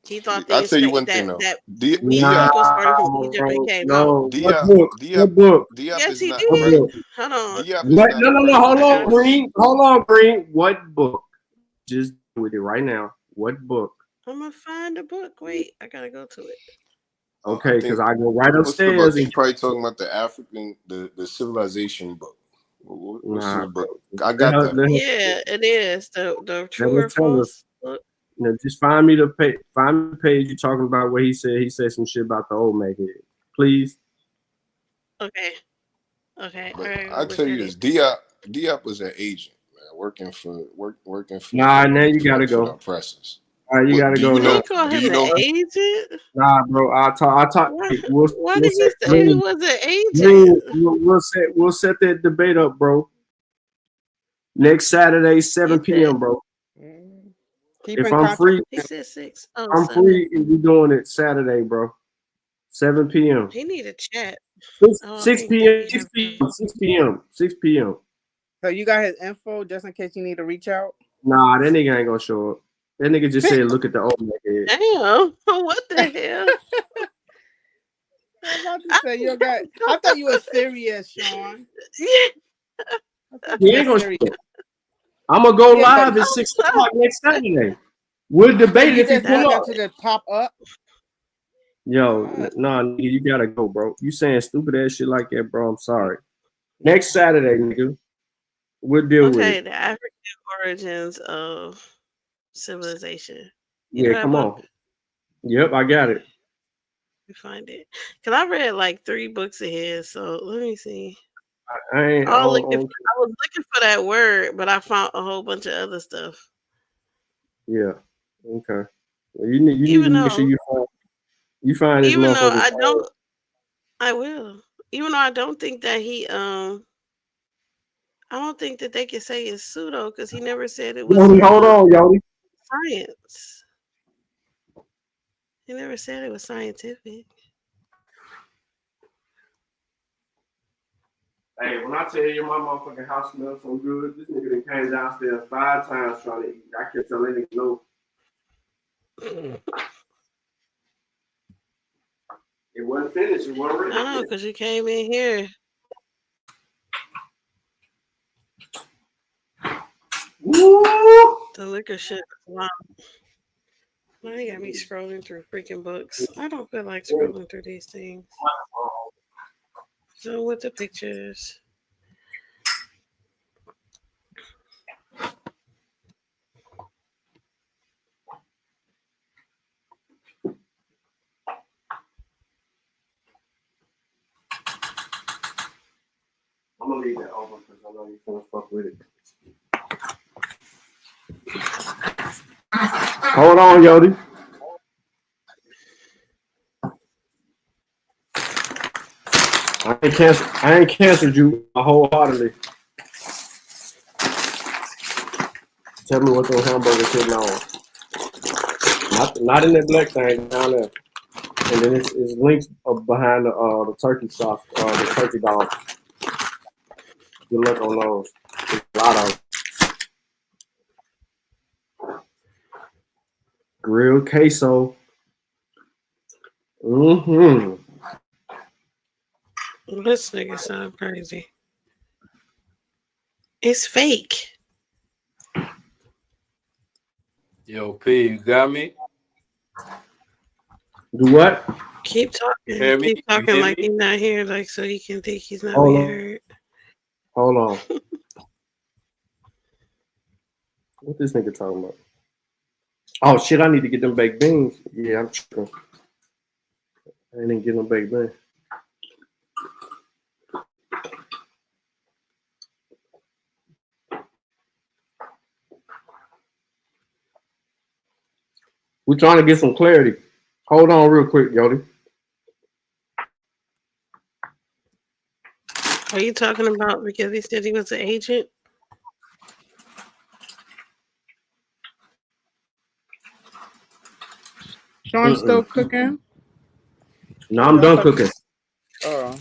He thought I'll tell you one thing though. that we Nah, people started from Egypt and came out. no. What book? What book? Diop Yes, is he not What did. book? Hold on. Diop is What? not No. accredited Hold on, source. Green. Hold on, Green. What book? Just do with it right now. What book? I'm gonna find the book. Wait, I gotta go to it. Okay, because I go right What's the book? upstairs He and probably talking about the African, the civilization book. What's nah, his book? bro. I got that. Yeah, it is the true Let her or tell us. false book. Now, just find me the page. Find me the page you're talking about where he said some shit about the old man head. Please. Okay. But I I tell you this, Diop was an agent, man, working for Nah, now you gotta for the go. oppressors. All right, you gotta go now. He called him an agent. Nah, bro. I talk. Why did he say he was an agent? We'll set that debate up, bro. Next Saturday, 7 p.m., bro. Keep If in I'm contact. free, He said 6. Oh, I'm 7. free. If we doing it Saturday, bro. 7 p.m. He need a chat. 6 p.m. 6 p.m. 6 p.m. 6 p.m. So you got his info just in case you need to reach out. Nah, that nigga ain't gonna show up. That nigga just said, "Look at the old nigga." Damn, what the hell? I was about to say you got. I thought you were serious, Sean. He ain't gonna show up. I'm gonna go live at 6 o'clock next Saturday. We'll debate it if he just pull want up. them to just pop up. Yo, nah, nigga, you gotta go, bro. You saying stupid ass shit like that, bro? I'm sorry. Next Saturday, nigga, we'll deal with Okay, it. the African origins of civilization. You Yeah, know that come book? on. Yep, I got it. You find it. Cause I read like 3 books of his, so let me see. I I was looking for that word, but I found a whole bunch of other stuff. Yeah. Okay. Well, you need Even to make sure you find this Even though motherfucker. I will. Even though I don't think that I don't think that they can say it's pseudo because he never said it was Hold on, Yodi. science. He never said it was scientific. Hey, when I tell you my motherfucking house smells so good, this nigga done came downstairs 5 times trying to eat. I can't tell any no. It wasn't finished. It wasn't ready. I know, because you came in here. Woo! The liquor shit. Wow. Now you got me scrolling through freaking books. I don't feel like scrolling through these things. So with the pictures. I'm gonna leave that open because I know you're gonna fuck with it. Hold on, Yodi. I ain't canceled you wholeheartedly. Tell me what those hamburgers hitting on. Not in that black thing down there. And then it's linked behind the turkey sauce, the turkey dog. Good luck on those. There's a lot of them. Grilled queso. Mm-hmm. This nigga sound crazy. It's fake. Yo, P, you got me? Do what? Keep talking. Hear me? Keep You talking hear like me? he's not here, like so he can think he's not Hold being on. heard. Hold on. What this nigga talking about? Oh shit! I need to get them baked beans. Yeah, I'm tripping. I didn't get them baked beans. We're trying to get some clarity. Hold on real quick, Yodi. Are you talking about because he said he was an agent? Sean still cooking? No, I'm done cooking. Oh.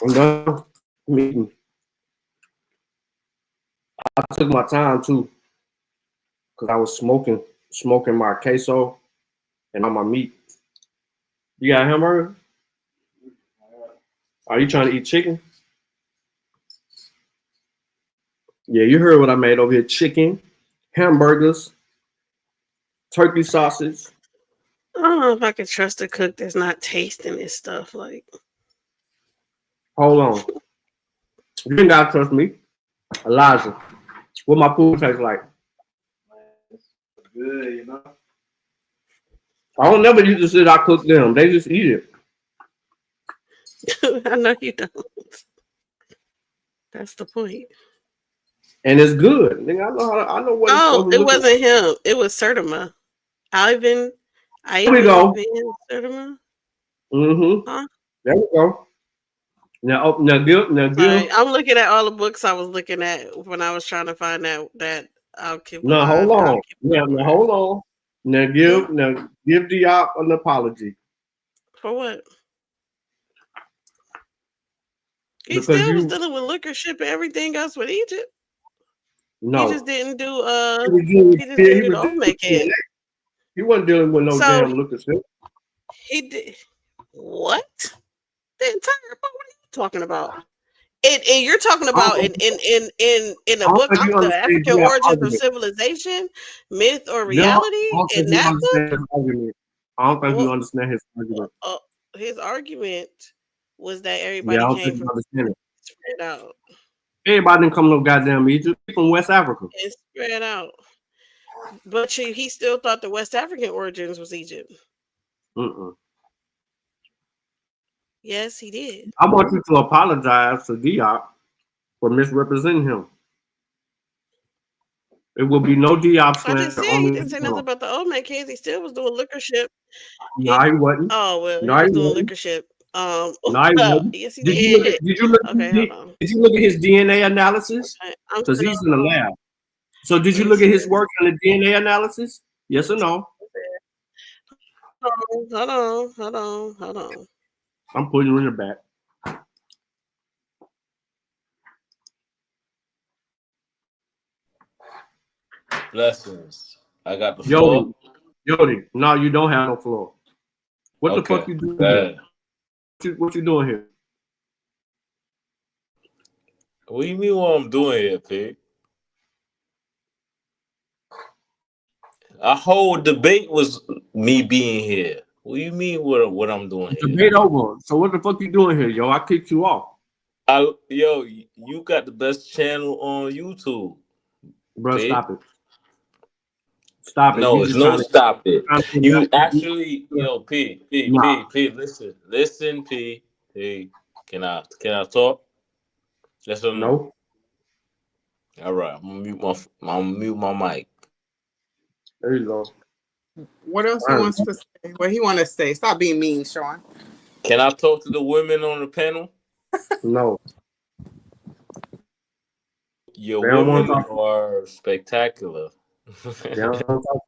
I'm done meeting. I took my time too, because I was smoking my queso and on my meat. You got a hamburger? Are you trying to eat chicken? Yeah, you heard what I made over here. Chicken, hamburgers, turkey sausage. I don't know if I can trust a cook that's not tasting this stuff. Like, Hold on. You ain't gotta trust me. Elijah, what my food tastes like? Good, you know. I don't never used to say I cook them. They just eat it. I know you don't. That's the point. And it's good. Nigga, I know what it's supposed to it look like. wasn't him. It was Sertima. Ivan There we go. Sertima. Mm-hmm. Huh? There we go. Now Sorry, I'm looking at all the books I was looking at when I was trying to find out that I'll keep No, hold alive. on. Now hold on. Now give Diop an apology. For what? He Because still was you dealing with liquor ship and everything else with Egypt. no. He just didn't do He the dealing Olmec with head. He wasn't dealing with no So damn liquor ship. he did what? The entire book? What are you talking about? And you're talking about in I a don't book, think you the understand African Diop's origins of argument. civilization, myth or No, I reality. don't think In you that understand book, his argument. I don't think you well, understand his argument. his argument was that Yeah, I everybody don't came think you from understand it. spread out Everybody didn't come no goddamn Egypt. They from West Africa. and spread out. But he still thought the West African origins was Egypt. Mm-mm. Yes, he did. I want you to apologize to Diop for misrepresenting him. It will be no Diop I just slander said on he this didn't say nothing channel. about the Olmec kids. He still was doing liquor ship. No, he wasn't. Oh well, No, he was he doing wasn't. liquor ship. No, he wasn't. Yes, he Did you look did. at did you look Okay, hold on. did you look at his DNA analysis? Okay, I'm Because still he's in the lab. So did you Let me look at see his this. work on the DNA analysis? Yes or no? Hold on. I'm putting you in the back. Blessings. I got the floor. Yodi, no, you don't have no floor. What the Okay. fuck you doing here? What you doing here? What do you mean what I'm doing here, pig? Our whole debate was me being here. What do you mean what I'm doing here? Debate over. So what the fuck you doing here, yo? I kicked you off. Yo, you got the best channel on YouTube. Bro, pig. stop it. Stop it. No, You it's just no trying to stop it. You nah. actually, yo, P, listen, P. Can I talk? Yes or no? No. All right, I'm gonna mute my mic. There you go. What else he wants to say? What he want to say? Stop being mean, Sean. Can I talk to the women on the panel? No. Your They don't want women to are spectacular. They don't want to talk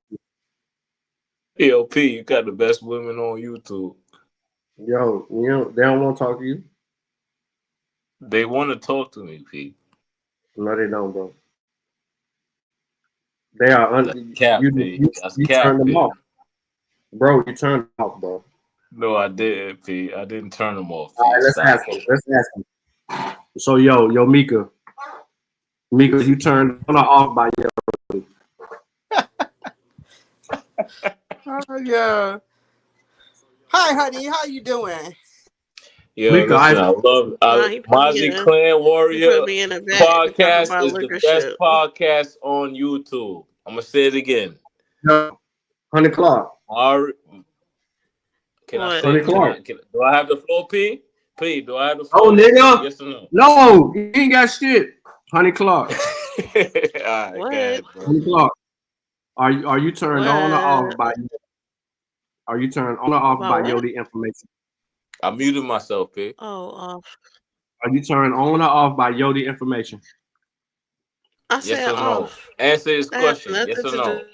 to Yo, P, you got the best women on YouTube. Yo, they don't want to talk to you. They want to talk to me, P. No, they don't, bro. They are cap, you cap, turned them P. off. Bro, you turned them off, bro. No, I didn't, P. I didn't turn them off. P. All right, let's ask him. So, yo, Mika, you turned on or off by your. Oh yeah. Hi, honey. How you doing? Yo, listen, I love Nah, he put me in Mozzie a Clan Warrior back to talk podcast about is the liquor best shit. podcast on YouTube. I'm gonna say it again. No, Honey Clark. Can I What? say? Honey Clark. Do I have the floor, P? P, do I have the Oh, floor? nigga. Yes or no? No, you ain't got shit. Honey Clark. All right, What? good, bro. Honey Clark. Are you turned on or off What? by? Are you turned on or off About by what? Yodi information? I muted myself, P. Oh, off. Are you turned on or off by Yodi information? I Yes said or no? off. Answer this That has question. Yes nothing or to no? do.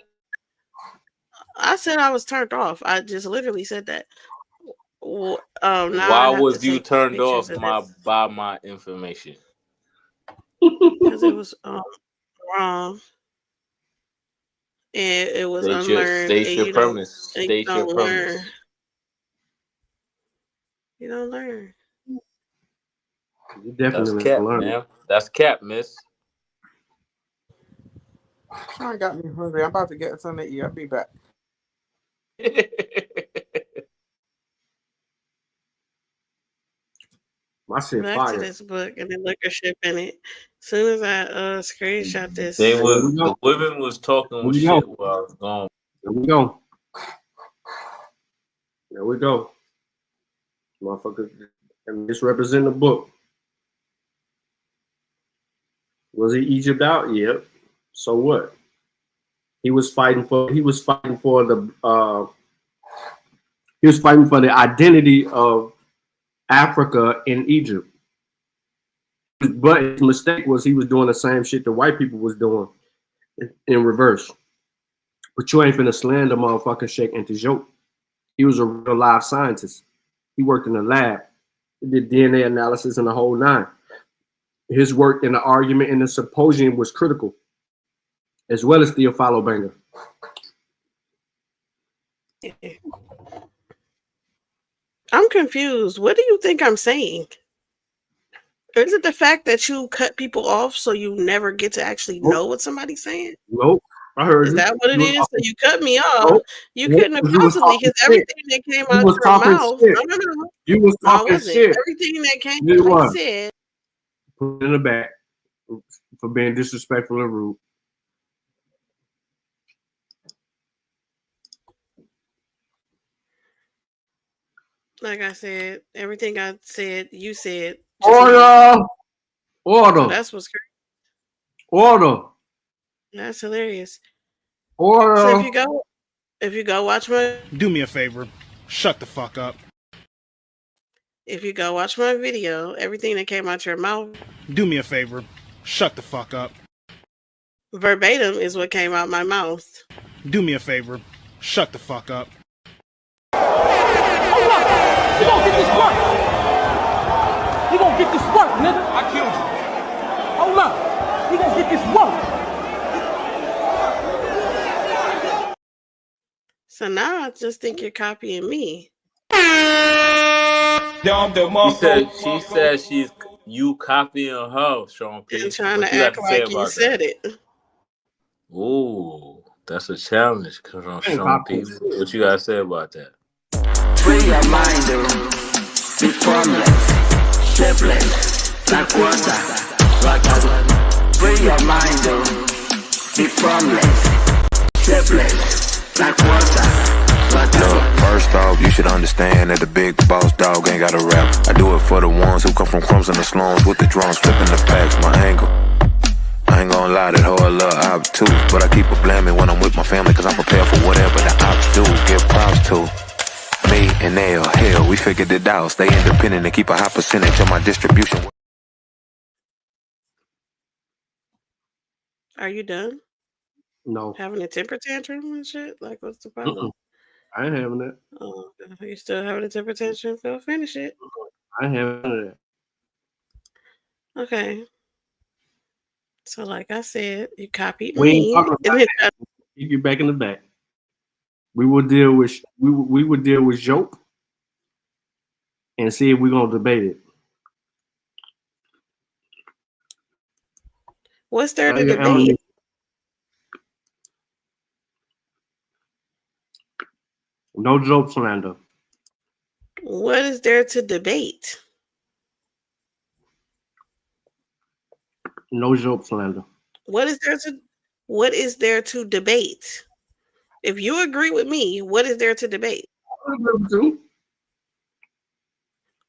I said I was turned off. I just literally said that. Now I Why have to was you take turned pictures off of this by my information? because it was wrong. And it was unlearned, and State your you don't, premise. and you State your don't learn. premise. You don't learn. You That's definitely cap, learned. man. That's cap, miss. Sean got me hungry. I'm about to get something to eat. I'll be back. My shit Back fire. to this book and the liquor ship in it. As soon as I screenshot this, The women was talking we shit go. while I was gone. There we go. There we go. Motherfucker, and this represent the book. Was he Egypt out? Yep. So what? He was fighting for the identity of Africa in Egypt. But his mistake was he was doing the same shit the white people was doing in reverse. But you ain't finna slander motherfucking Sheikh Anta. He was a real live scientist. He worked in a lab. He did DNA analysis and the whole nine. His work in the argument in the symposium was critical, as well as Theophilo Banger. I'm confused. What do you think I'm saying? Or is it the fact that you cut people off so you never get to actually know what somebody's saying? Nope. I heard Is you. that what it is? So you cut me off. Nope. You Nope. couldn't have You was possibly, talking because shit. everything that came You out was your talking mouth. shit. No. You was No, I talking wasn't. shit. Everything that came You out, I was. said. Put it in the back for being disrespectful and rude. Like I said, everything I said, you said. Order. So that's what's crazy. Order. That's hilarious. Order. So if you go watch my, Do me a favor. Shut the fuck up. if you go watch my video, everything that came out your mouth, Do me a favor. Shut the fuck up. verbatim is what came out my mouth. Do me a favor. Shut the fuck up. You gonna get this work. You gonna get this work, nigga. I killed you. Hold up. You gonna get this work. So now I just think you're copying me. She said you copying her, Sean P. And trying What to you got act to say like you about said that? it. Ooh, that's a challenge, Sean P. What you got to say about that? Free your mind, be formless, shapeless, like water. Free your mind, be formless, shapeless, like water. Look, first off, you should understand that the big boss dog ain't got a rap. I do it for the ones who come from crumbs in the slums with the drums flipping the packs. My angle, I ain't gonna lie, that hoe a little obtuse, but I keep it blaming when I'm with my family, cause I'm prepared for whatever the ops do. Give props to me and Nail. Hell, we figured it out. Stay independent and keep a high percentage of my distribution. Are you done? No. Having a temper tantrum and shit? Like, what's the problem? I ain't having that. Oh, you still having a temper tantrum? Go finish it. I ain't having that. Okay. So, like I said, you copied We ain't me. talking about that. Keep you back in the back. We will deal with we would deal with Joke and see if we're gonna debate it. What's there to debate? No joke slander. What is there to debate? No joke slander. What is there to debate? If you agree with me, what is there to debate? I agree with you.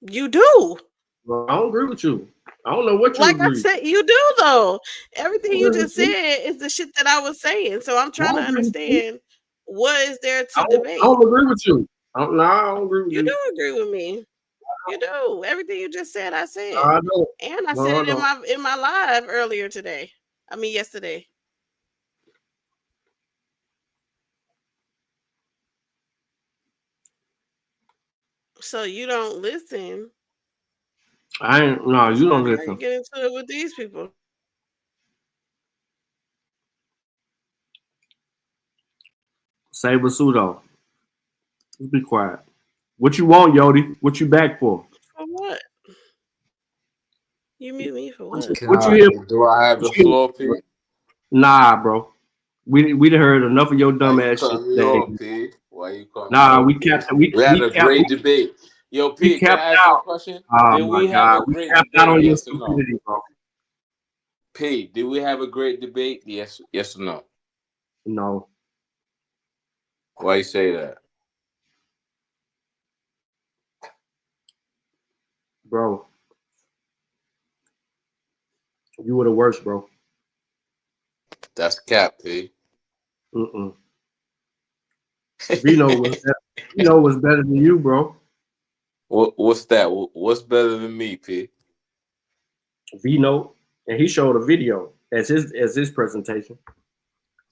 You do. Well, I don't agree with you. I don't know what you Like I agree. said, you do though. Everything you agree just with you. said is the shit that I was saying. So I'm trying to I agree with you. understand what is there I to don't debate. agree with you. I don't agree with You you. do agree with me. You do. Everything you just said, I said. I don't. And I No, said I it don't. in my live earlier today. I mean yesterday. So you don't listen. I ain't. No, That's you why don't now you listen. get into it with these people. Saber pseudo. Just be quiet. What you want, Yodi? What you back for? For what? You mute me for what? What you here? Do I have the What you floor, P? here? Nah, bro. We done heard enough of your Why dumb you ass shit cut me today. off, P? Why you cut me Nah, off, we P? capped. We We had we a capped. great debate. Yo, We P, can capped I ask you a out. question? Oh Did my we have a god, we great capped out debate? on your Yes or no? stupidity, bro. P, did we have a great debate? Yes or no? No. Why you say that? Bro, you were the worst, bro. That's cap, P. Mm-mm. Vino was better than you, bro. What's that? What's better than me, P? Vino, and he showed a video as his presentation.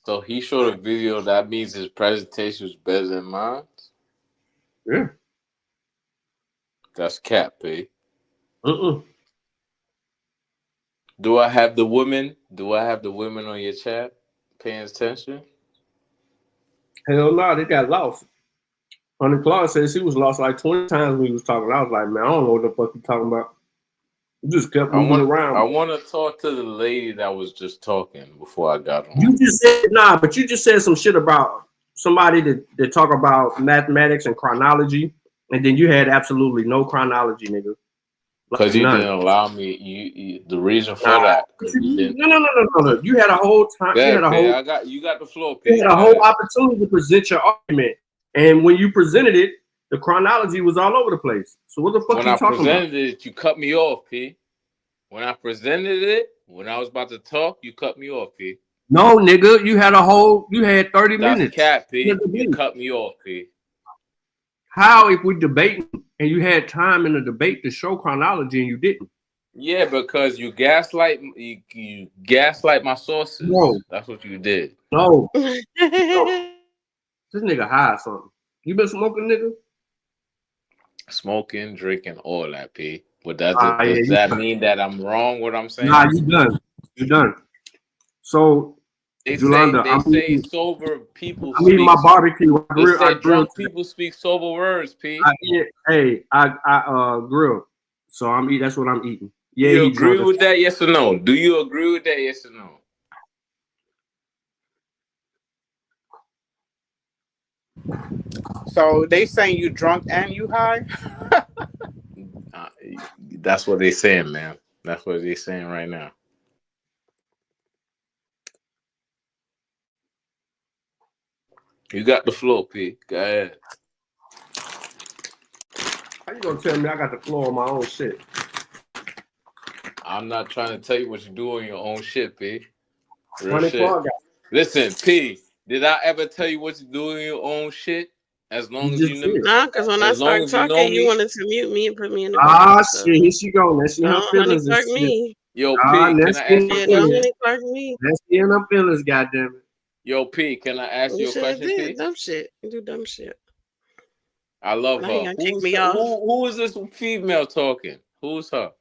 So he showed a video. That means his presentation was better than mine. Yeah. That's cap, P. Mm-mm. Do I have the women? Do I have the women on your chat paying attention? Hell no, they got lost. Honey Claude says he was lost like 20 times when he was talking. I was like, man, I don't know what the fuck you talking about. You just kept I moving want around. to talk to the lady that was just talking before I got on. You just said but you just said some shit about somebody that talk about mathematics and chronology, and then you had absolutely no chronology, nigga. Because Like you none. didn't allow me. You the reason for that. Because you didn't. No. You had a whole time. Go You ahead, had a P. whole. You got the floor, You P. had a whole opportunity to present your argument, and when you presented it, the chronology was all over the place. So what the fuck When you I talking about? presented it, you cut me off, P. When I presented it, when I was about to talk, you cut me off, P. No, nigga, you had 30 That's minutes. cat, P. You cut me off, P. How if we debating and you had time in the debate to show chronology and you didn't? Yeah, because you gaslight my sources. No. That's what you did. No. This nigga high or something. You been smoking, nigga? Smoking, drinking, all that, P. But does Yeah, that mean that I'm wrong? What I'm saying? Nah, you done. You done. So, They Julanda, say sober people I'm eating speak. my barbecue. They say I grilled drunk people speak sober words, P. I grilled. So I'm eating. That's what I'm eating. Do Yeah, you he agree drunk. with that? Yes or no? Do you agree with that? Yes or no? So they saying you drunk and you high? That's what they saying, man. That's what they saying right now. You got the floor, P. Go ahead. How you gonna tell me I got the floor on my own shit? I'm not trying to tell you what you do on your own shit, P. Real Honey shit. Claude Listen, P. Did I ever tell you what to do in your own shit? As long as you know, No, because when I started talking, you wanted to mute me and put me in the back. So. Shit, here she go. Let's see her feelings and Honey shit. me. Yo, P, can I ask you a question? Honey Clark me. Let's see her feelings, goddamn it. Yo, P, can I ask you a question, P? Dumb shit. You do dumb shit. I love Now her. he gonna kick me off. Who is this female talking? Who's her?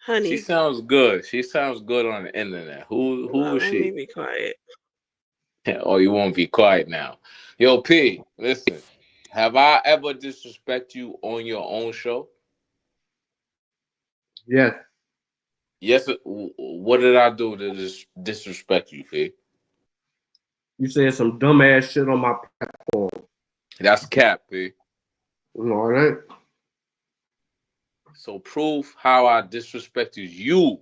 Honey. She sounds good. She sounds good on the internet. Who is Let she? me be quiet. Oh, you won't be quiet now. Yo, P, listen. Have I ever disrespect you on your own show? Yes. Yes. What did I do to disrespect you, P? You said some dumbass shit on my platform. That's cap, P. All right. So prove how I disrespected you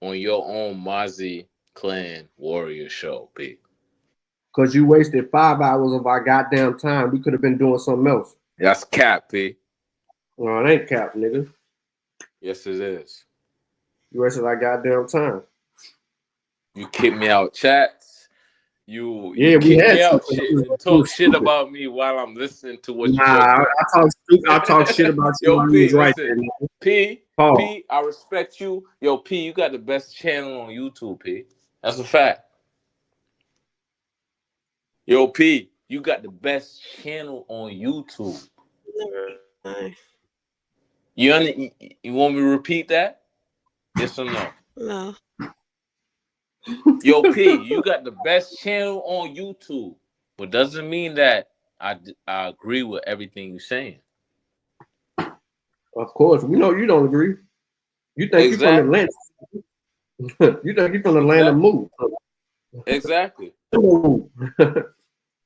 on your own Mozzie Clan Warrior show, P? Because you wasted 5 hours of our goddamn time. We could have been doing something else. That's cap, P. No, it ain't cap, nigga. Yes, it is. You wasted our goddamn time. You kick me out chats. You we kick had me out to. shit and talk shit about me while I'm listening to what you I talk shit about you while you was right there. P, Paul. P, I respect you. Yo, P, you got the best channel on YouTube, P. That's a fact. Yo, P, you got the best channel on YouTube. You want me to repeat that? Yes or no? No. Yo, P, you got the best channel on YouTube, but doesn't mean that I agree with everything you're saying. Of course, we know you don't agree. You think you're from Atlanta. You think you're from the land of move. Exactly.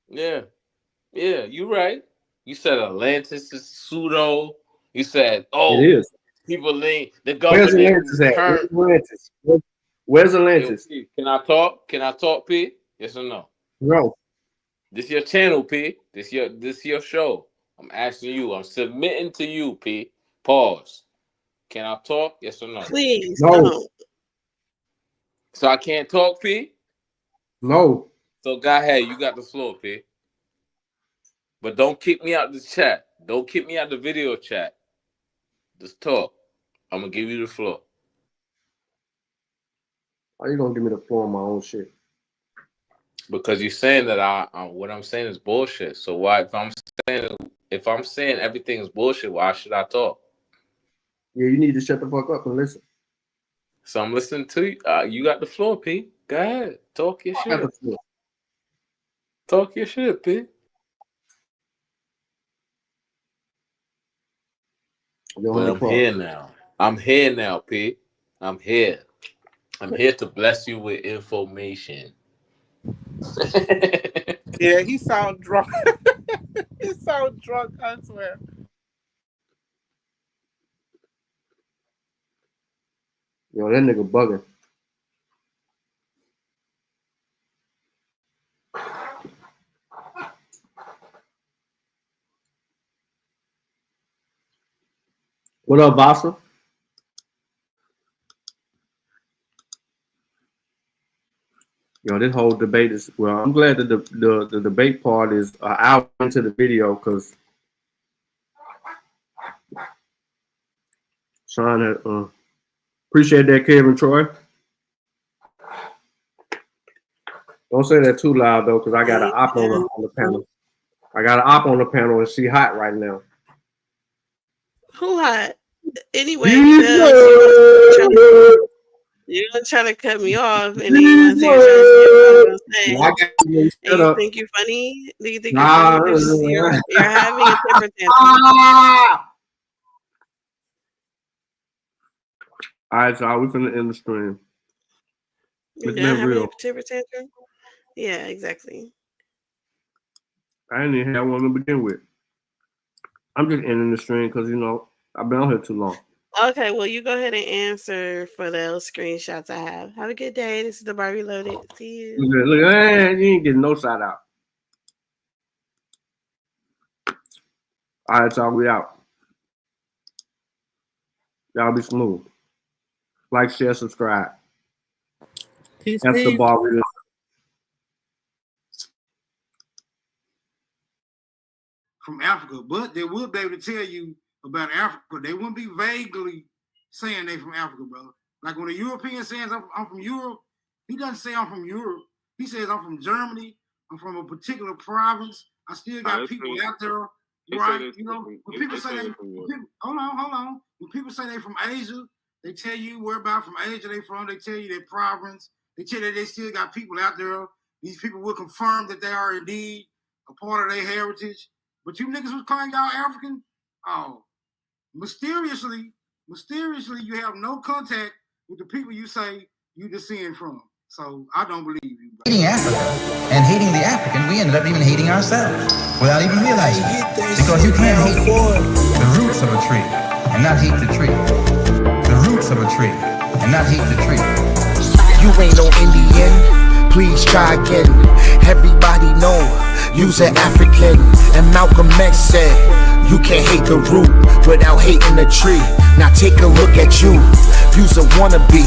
Yeah, you're right. You said Atlantis is pseudo. You said, oh, it is. People lean the Where's government. Atlantis at? Where's Atlantis? Yo, P, can I talk? Can I talk, P? Yes or no? No. This your channel, P. This your show. I'm asking you. I'm submitting to you, P. Pause. Can I talk? Yes or no? Please. No. So I can't talk, P? No. So go ahead. You got the floor, P. But don't kick me out the chat. Don't kick me out the video chat. Just talk. I'm going to give you the floor. How you going to give me the floor on my own shit? Because you're saying that what I'm saying is bullshit. So why, if I'm saying everything is bullshit, why should I talk? Yeah, you need to shut the fuck up and listen. So I'm listening to you. You got the floor, P. Go ahead. Talk your shit. Talk your shit, P. But I'm here now. I'm here now, P. I'm here. I'm here to bless you with information. Yeah, he sound drunk. He sound drunk, I swear. Yo, that nigga bugging. What up, Vasa? Yo, this whole debate is, well, I'm glad that the debate part is an hour into the video because trying to appreciate that, Kevin Troy. Don't say that too loud though, because I got an op on the panel. I got an op on the panel and she hot right now. Who hot? Anyway, you're gonna try to cut me off, and then you're gonna say what I'm saying. And you think you're funny? Do you think you're funny? You're having a temper tantrum. All right, so we're finna end the stream. You're It's been having real. a temper tantrum? Yeah, exactly. I didn't even have one to begin with. I'm just ending the stream because, you know, I've been on here too long. Okay, well, you go ahead and answer for those screenshots I have. Have a good day. This is the Barbie Loaded. See you. Look, you ain't getting no shout out. All right, y'all, we out. Y'all be smooth. Like, share, subscribe. Peace, That's the peace. Barbie. From Africa, but they will be able to tell you about Africa. They wouldn't be vaguely saying they from Africa, brother. Like when a European says I'm from Europe, he doesn't say I'm from Europe. He says I'm from Germany. I'm from a particular province. I still got people out there, right? You know, when people say hold on. When people say they from Asia, they tell you where about from Asia they from. They tell you their province. They tell you they still got people out there. These people will confirm that they are indeed a part of their heritage. But you niggas was calling y'all African? Oh, mysteriously, you have no contact with the people you say you descend from. So I don't believe you. Hating Africa and hating the African, we ended up even hating ourselves without even realizing it. Because you can't hate the roots of a tree and not hate the tree. The roots roots of a tree and not hate the tree. You ain't no Indian, please try again. Everybody know you's an African. And Malcolm X said, you can't hate the root without hating the tree. Now take a look at you, you's a wannabe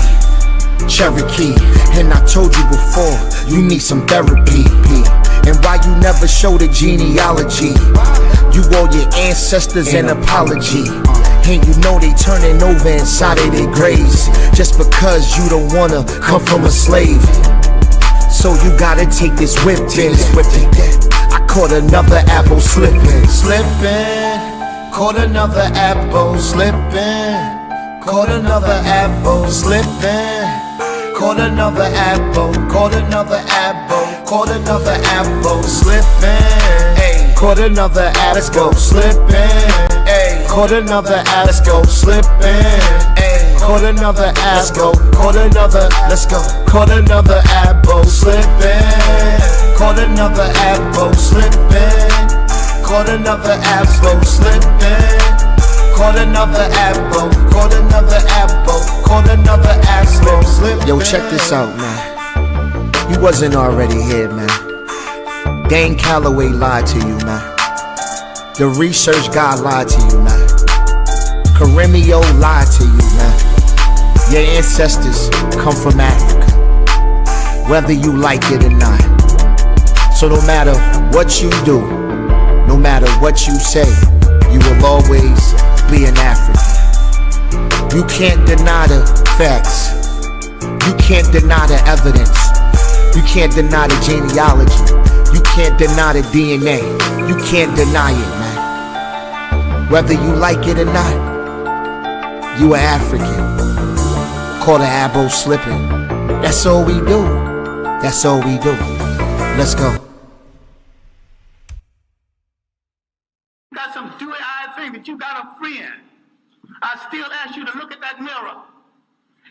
Cherokee. And I told you before, you need some therapy. And why you never show the genealogy? You owe your ancestors an apology. And you know they turning over inside of their graves just because you don't wanna come from a slave. So you gotta take this whip in. I caught another apple slipping. Caught another apple slipping. Caught another apple slipping. Caught another apple. Caught another apple. Caught another apple slipping. Caught another apple. Let's go slipping. Caught another apple. Let's go slipping. Caught another apple. Caught another. Let's go. Caught another apple slipping. Caught another apple slipping. Caught another apple slipping. Caught another apple. Caught another apple. Caught another apple slipping. Yo, check this out, man. You wasn't already here, man. Dane Calloway lied to you, man. The research guy lied to you, man. Caremio lied to you, man. Your ancestors come from Africa, whether you like it or not. So no matter what you do, no matter what you say, you will always be an African. You can't deny the facts. You can't deny the evidence. You can't deny the genealogy. You can't deny the DNA. You can't deny it, man. Whether you like it or not, you are African. Caught an apple slipping. That's all we do. That's all we do. Let's go. Got some dewy-eyed thing that you got a friend. I still ask you to look at that mirror.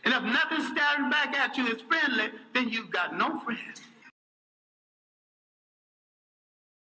And if nothing's staring back at you is friendly, then you've got no friend.